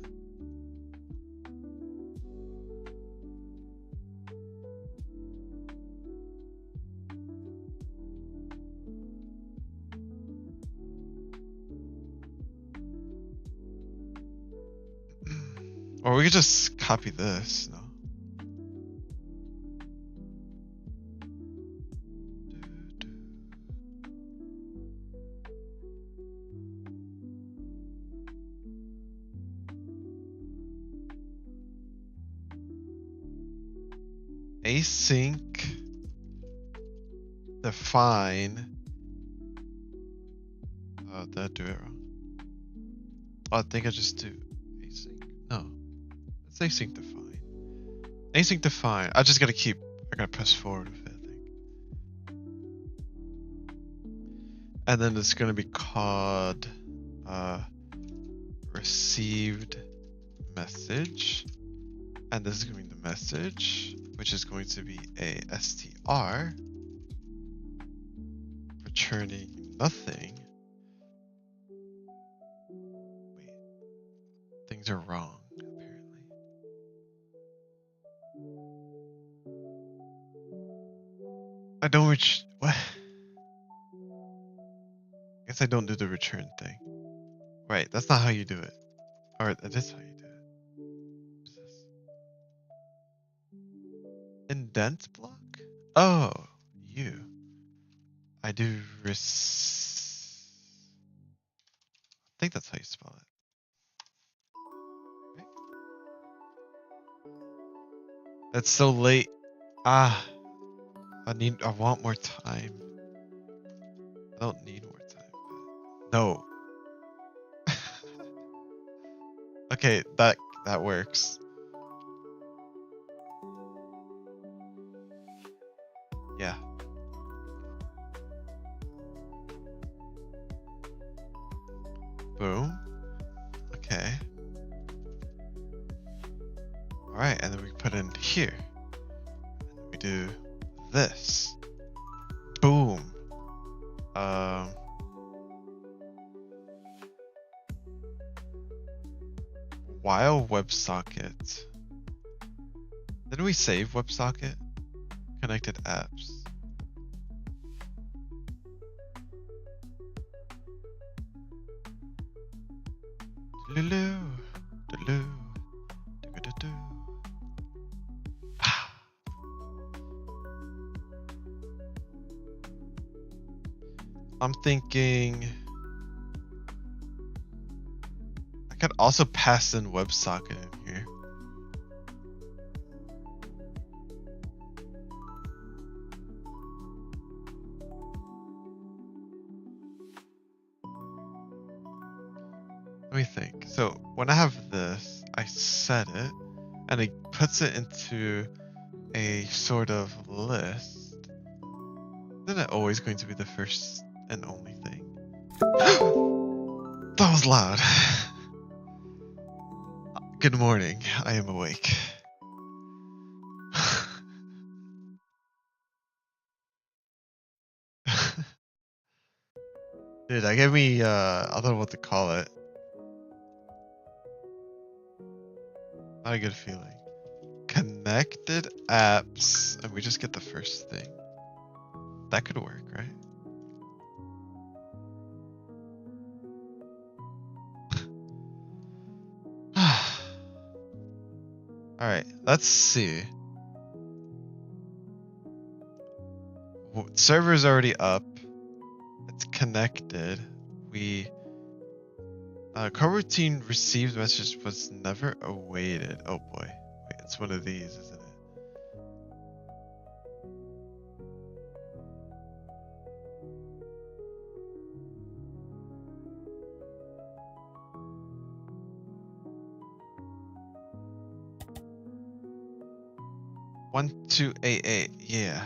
Or we could just copy this, no? Async define. Oh, did I do it wrong? Oh, I think I just do async. No, it's async define. Async define. I just gotta press forward with it, I think. And then it's gonna be called received message. And this is gonna be the message, which is going to be a str returning nothing. Wait, things are wrong apparently. I don't what? I guess I don't do the return thing. Right, that's not how you do it. Or that is how you do it. What's this? Indent block? Oh, you. I do I think that's how you spell it. Right? That's so late. Ah, I want more time. I don't need more time. No. Okay, that works. Yeah. Boom. Okay. Alright, and then we put in here. And then we do this. Boom. While WebSocket. Didn't we save WebSocket? Connected apps. I'm thinking I could also pass in WebSocket in here. Let me think. So when I have this, I set it and it puts it into a sort of list. Isn't it always going to be the first and only thing? That was loud. Good morning. I am awake. Dude, that gave me I don't know what to call it. Not a good feeling. Connected apps, and we just get the first thing. That could work, right? Alright, let's see. Server's already up. It's connected. Coroutine received message was never awaited. Oh boy. Wait, it's one of these, isn't it? One, 2, 8, 8. Yeah.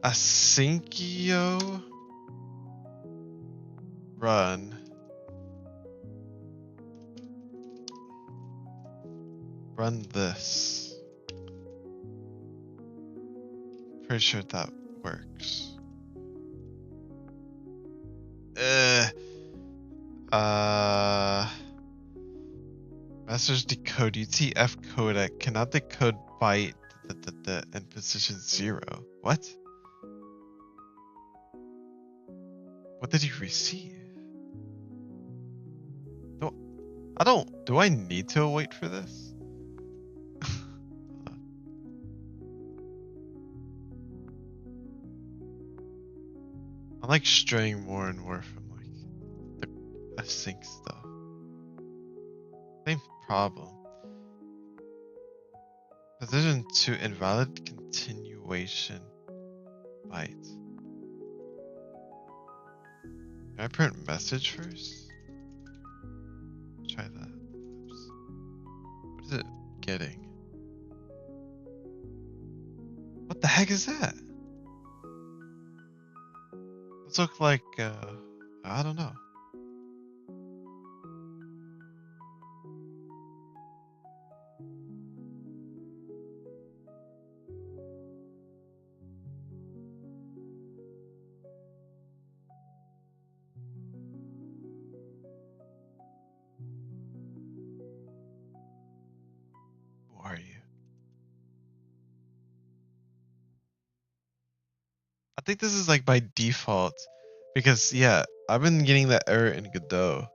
Asyncio run. Run this. Pretty sure that works. Message decode UTF codec cannot decode byte and position 0. What? What did he receive? No, Do I need to wait for this? I'm like straying more and more from like the async stuff. Same problem. Position to invalid continuation byte. Can I print message first? Try that. Oops. What is it getting? What the heck is that? Those look like, I don't know. Who are you? I think this is like by default because yeah, I've been getting that error in Godot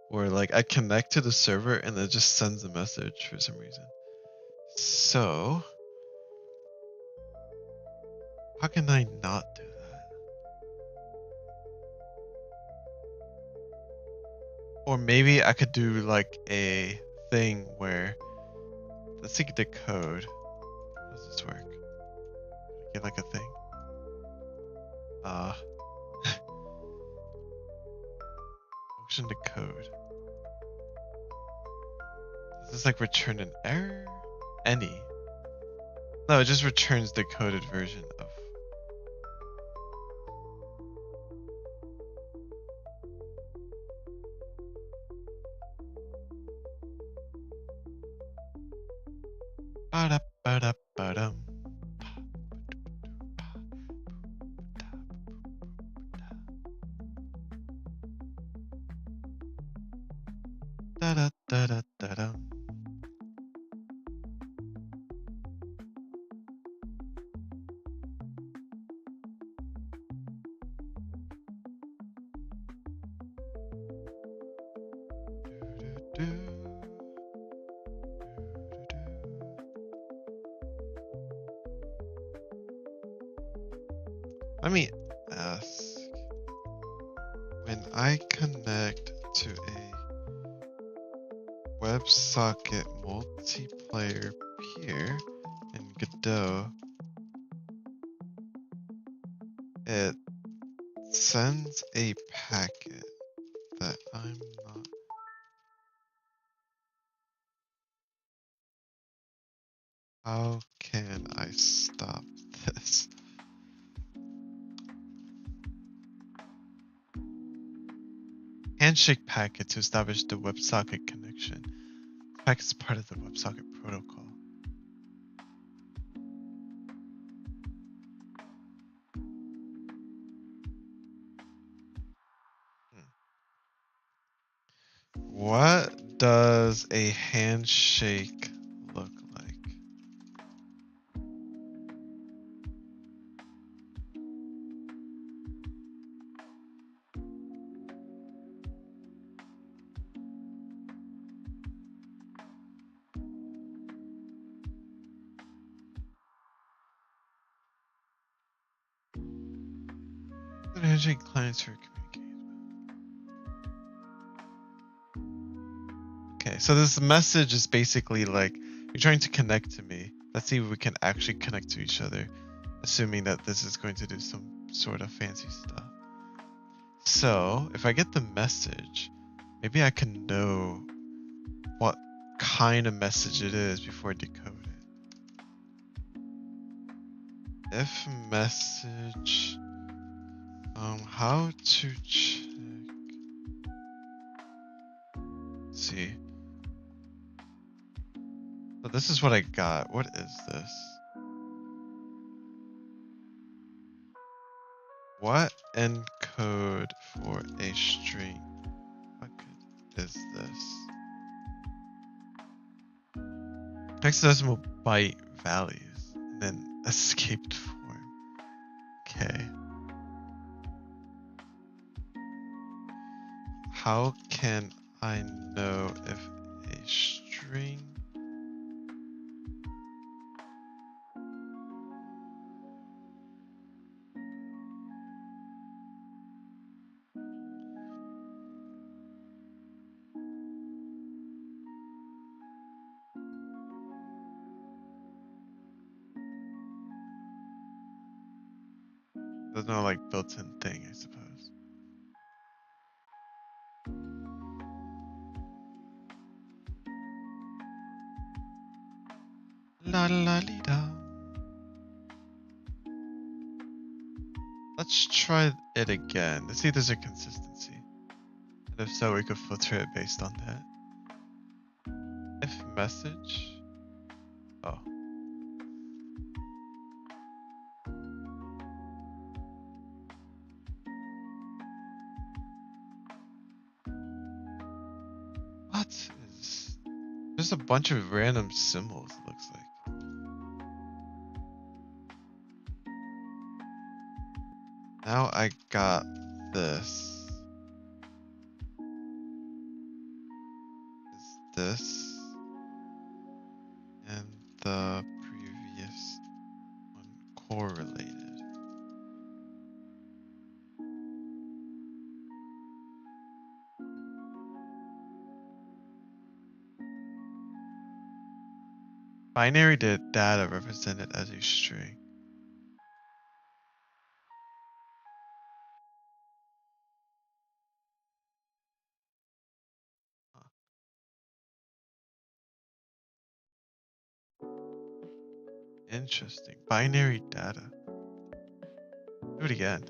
where like I connect to the server and it just sends a message for some reason. So how can I not do that? Or maybe I could do like a thing where let's see the code. How does this work? Get like a thing. Function to code. Does this like return an error? Any? No, it just returns the coded version of. Ba-da-ba-da-ba-dum. Da-da-da-da-da-dum. Let me ask, when I connect to a WebSocket multiplayer peer in Godot, it sends a packet that I'm not. How can I stop this? Handshake packet to establish the WebSocket connection. The packet is part of the WebSocket protocol. What does a handshake look like? The handshake clients are communicating. Okay, so this message is basically like, you're trying to connect to me. Let's see if we can actually connect to each other, assuming that this is going to do some sort of fancy stuff. So, if I get the message, maybe I can know what kind of message it is before I decode it. If message, how to check, let's see. So this is what I got. What is this? What encode for a string bucket is this? Hexadecimal byte values, and then escaped form. Okay. How can I know if a string there's no like built-in thing, I suppose. La la li da. Let's try it again. Let's see if there's a consistency. And if so, we could filter it based on that. If message. Oh. What is. There's a bunch of random symbols, it looks like. Now I got this. Is this and the previous one correlated? Binary data represented as a string. Interesting. Binary data. Do it again.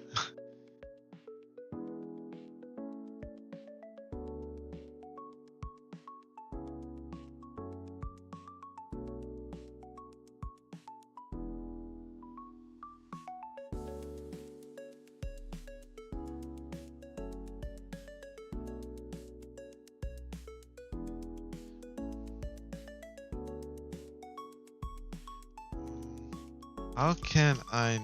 How can I?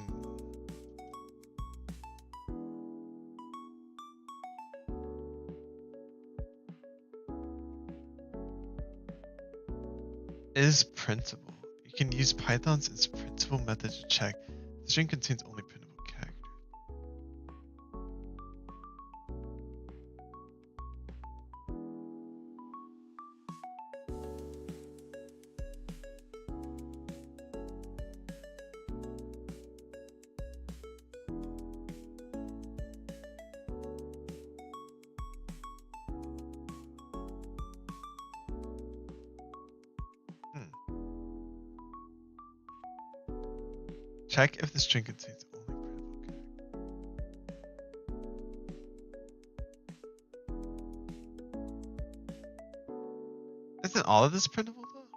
Is printable. You can use Python's is printable method to check the string contains only printable characters. Check if the string contains only printable characters. Isn't all of this printable though?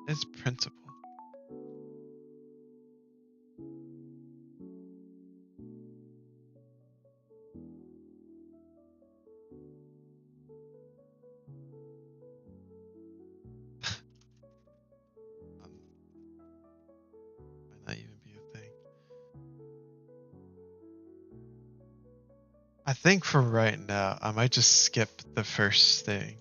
It's printable. Might not even be a thing. I think for right now, I might just skip the first thing.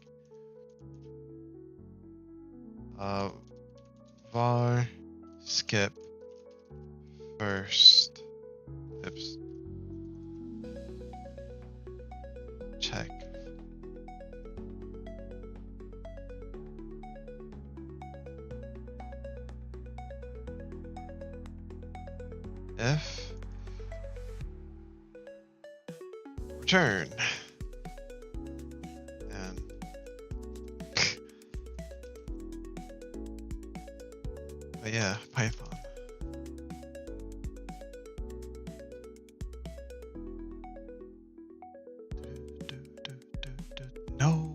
Var skip first. Oops. Check. If return and but yeah, Python. No.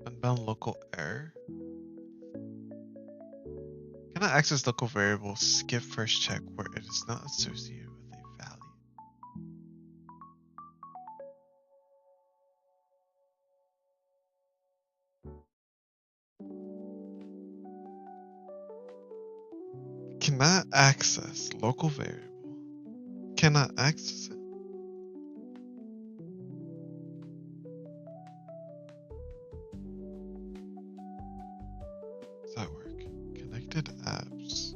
Unbound local error. Cannot access local variable. Skip first check where it is not associated with a value. Cannot access local variable. Cannot access it. Does that work? Connected apps.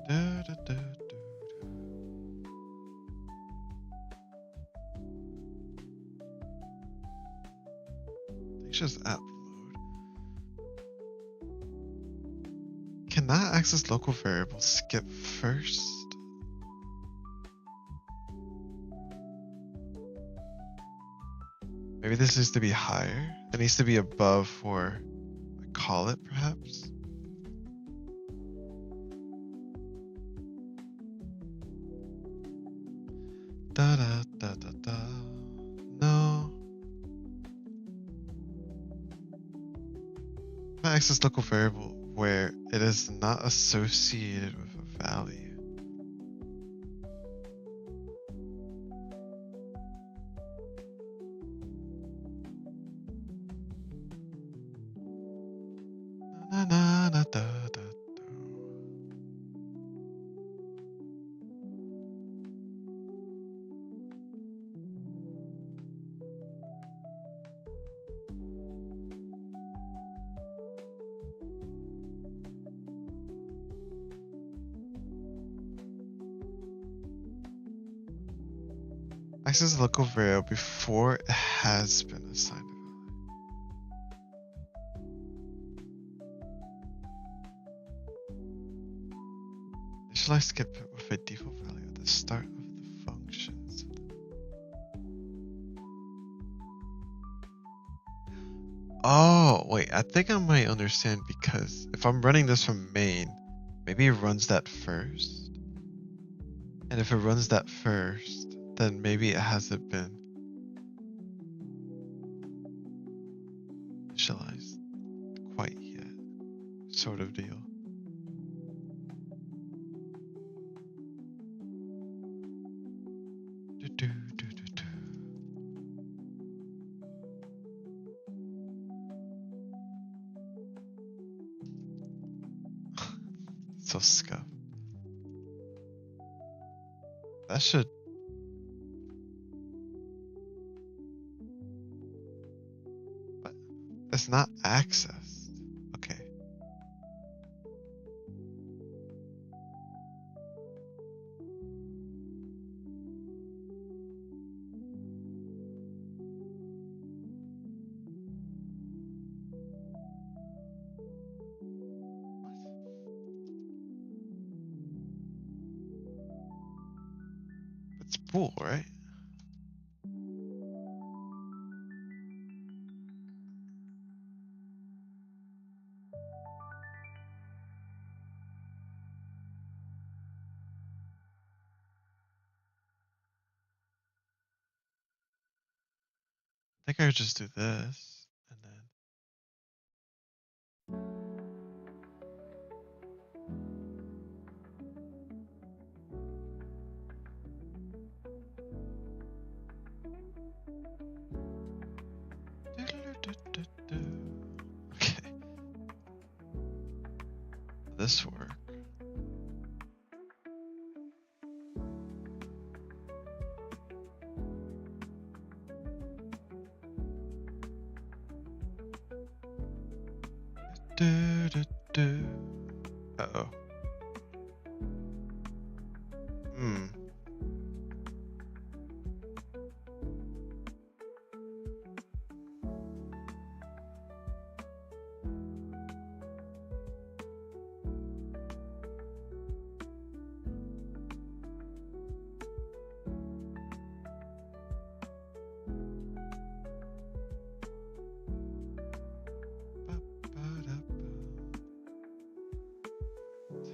Da, da, da, da. It's just app mode. Cannot access local variable. Skip first. Maybe this needs to be higher. It needs to be above for call it, perhaps. Da da da da da. No. Cannot access local variable where it is not associated with a value. Na na na da da da. Access local variable before it has been assigned a value. Initialize skip with a default value at the start of the functions. Oh, wait, I think I might understand because if I'm running this from main, maybe it runs that first. And if it runs that first, then maybe it hasn't been initialized quite yet, sort of deal. Do, do, do, do. So scuffed. That should. But it's not accessed. Okay. It's bool, right? I think I would just do this and then. Okay. This work. Uh-oh. Hmm.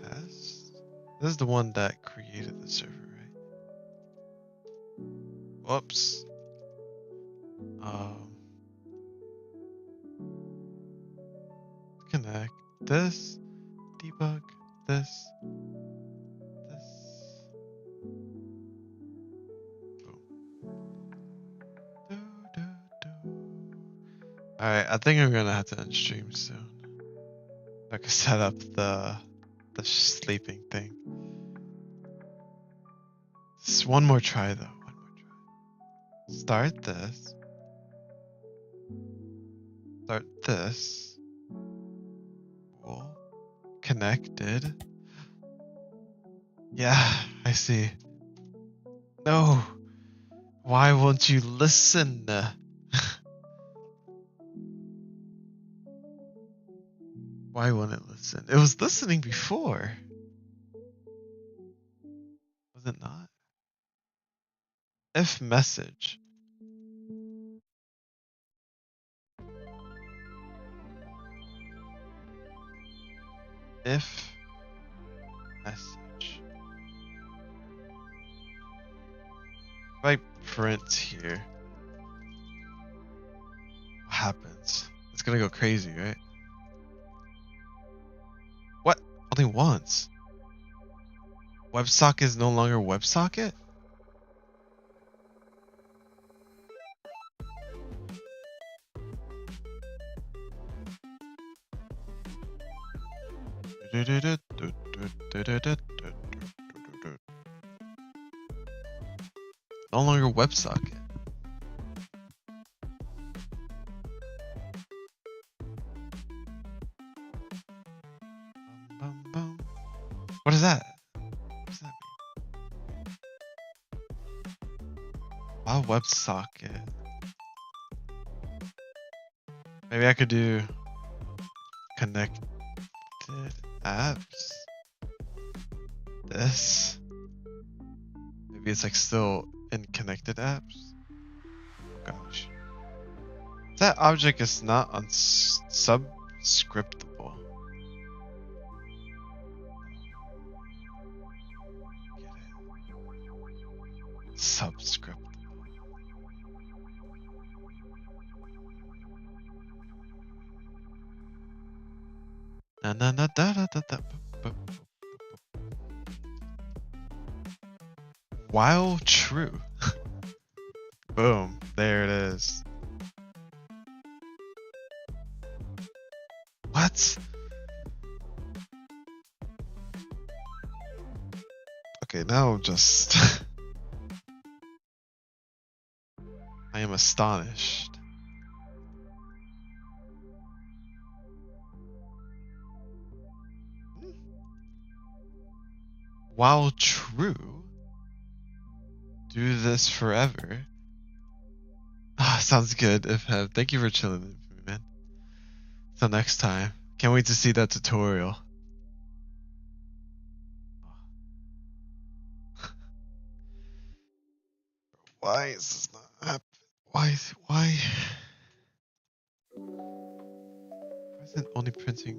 Test. This is the one that created the server, right? Whoops. connect this, debug this, this. Alright, I think I'm gonna have to end stream soon. I can set up the sleeping thing. Just one more try though. One more try. Start this. Start this. Cool. Connected. Yeah, I see. No. Why won't you listen? Why won't it listen? It was listening before. Was it not? If message. If message. If I print here, what happens? It's gonna go crazy, right? What? Only once. WebSocket is no longer WebSocket? No longer WebSocket. What is that? What does that mean? Wow, WebSocket. Maybe I could do connected apps. This. Maybe it's like still in connected apps. Gosh. That object is not subscriptable. Get it? Subscriptable. Na na na da da da da. While true. Boom. There it is. What? Okay, now I'm just... I am astonished. While true, do this forever. Ah, sounds good. Thank you for chilling with me, man. Till next time. Can't wait to see that tutorial. Why is this not happening? Why is it only printing?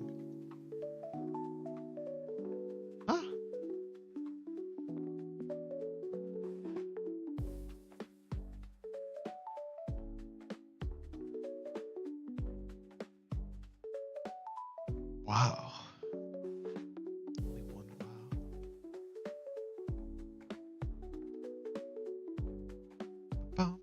Huh? Wow. Only one wow. Bum.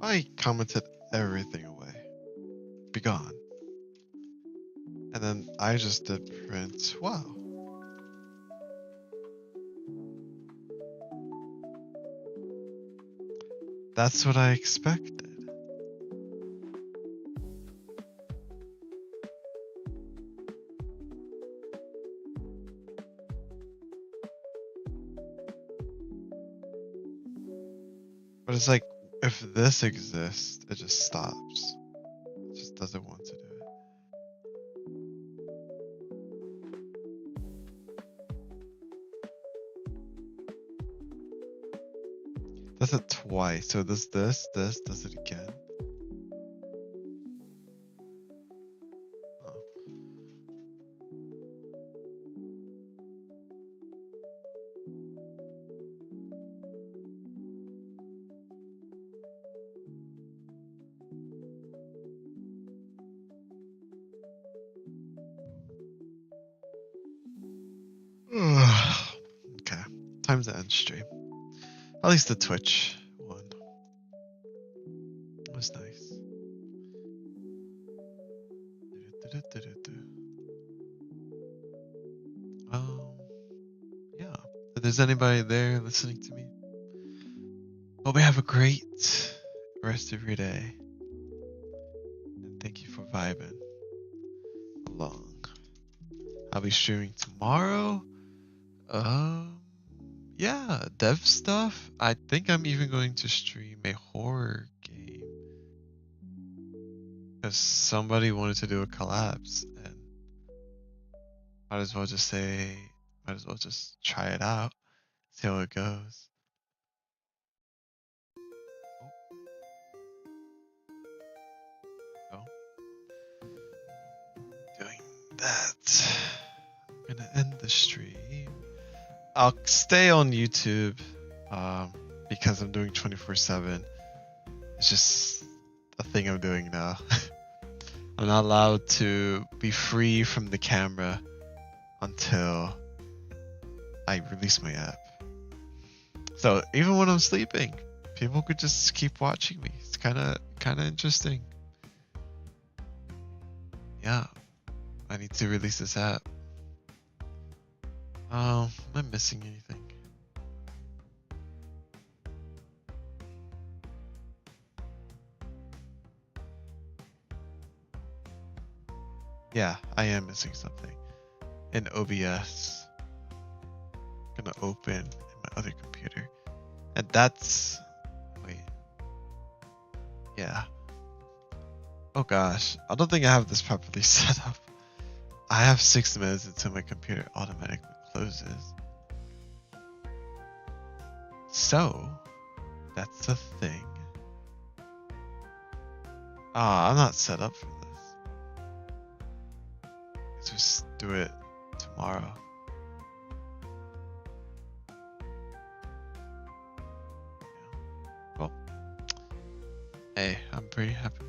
I commented everything away. Be gone. And then I just did print. Wow. That's what I expected. But it's like, if this exists, it just stops. It just doesn't want to do it. Does it twice. So does this, does it again. Oh. Okay, time to end stream. At least the Twitch one. It was nice. Yeah. If there's anybody there listening to me, hope you have a great rest of your day. And thank you for vibing along. I'll be streaming tomorrow. Yeah, dev stuff. I think I'm even going to stream a horror game. Because somebody wanted to do a collapse, and might as well just try it out, see how it goes. Oh. Doing that. I'm gonna end the stream. I'll stay on YouTube, because I'm doing 24/7. It's just a thing I'm doing now. I'm not allowed to be free from the camera until I release my app. So even when I'm sleeping, people could just keep watching me. It's kind of interesting. Yeah, I need to release this app. Oh, am I missing anything? Yeah, I am missing something. In OBS. I'm gonna open in my other computer. And that's... Wait. Yeah. Oh gosh, I don't think I have this properly set up. I have 6 minutes until my computer automatically closes. So, that's a thing. I'm not set up for this. Let's just do it tomorrow. Well, hey, I'm pretty happy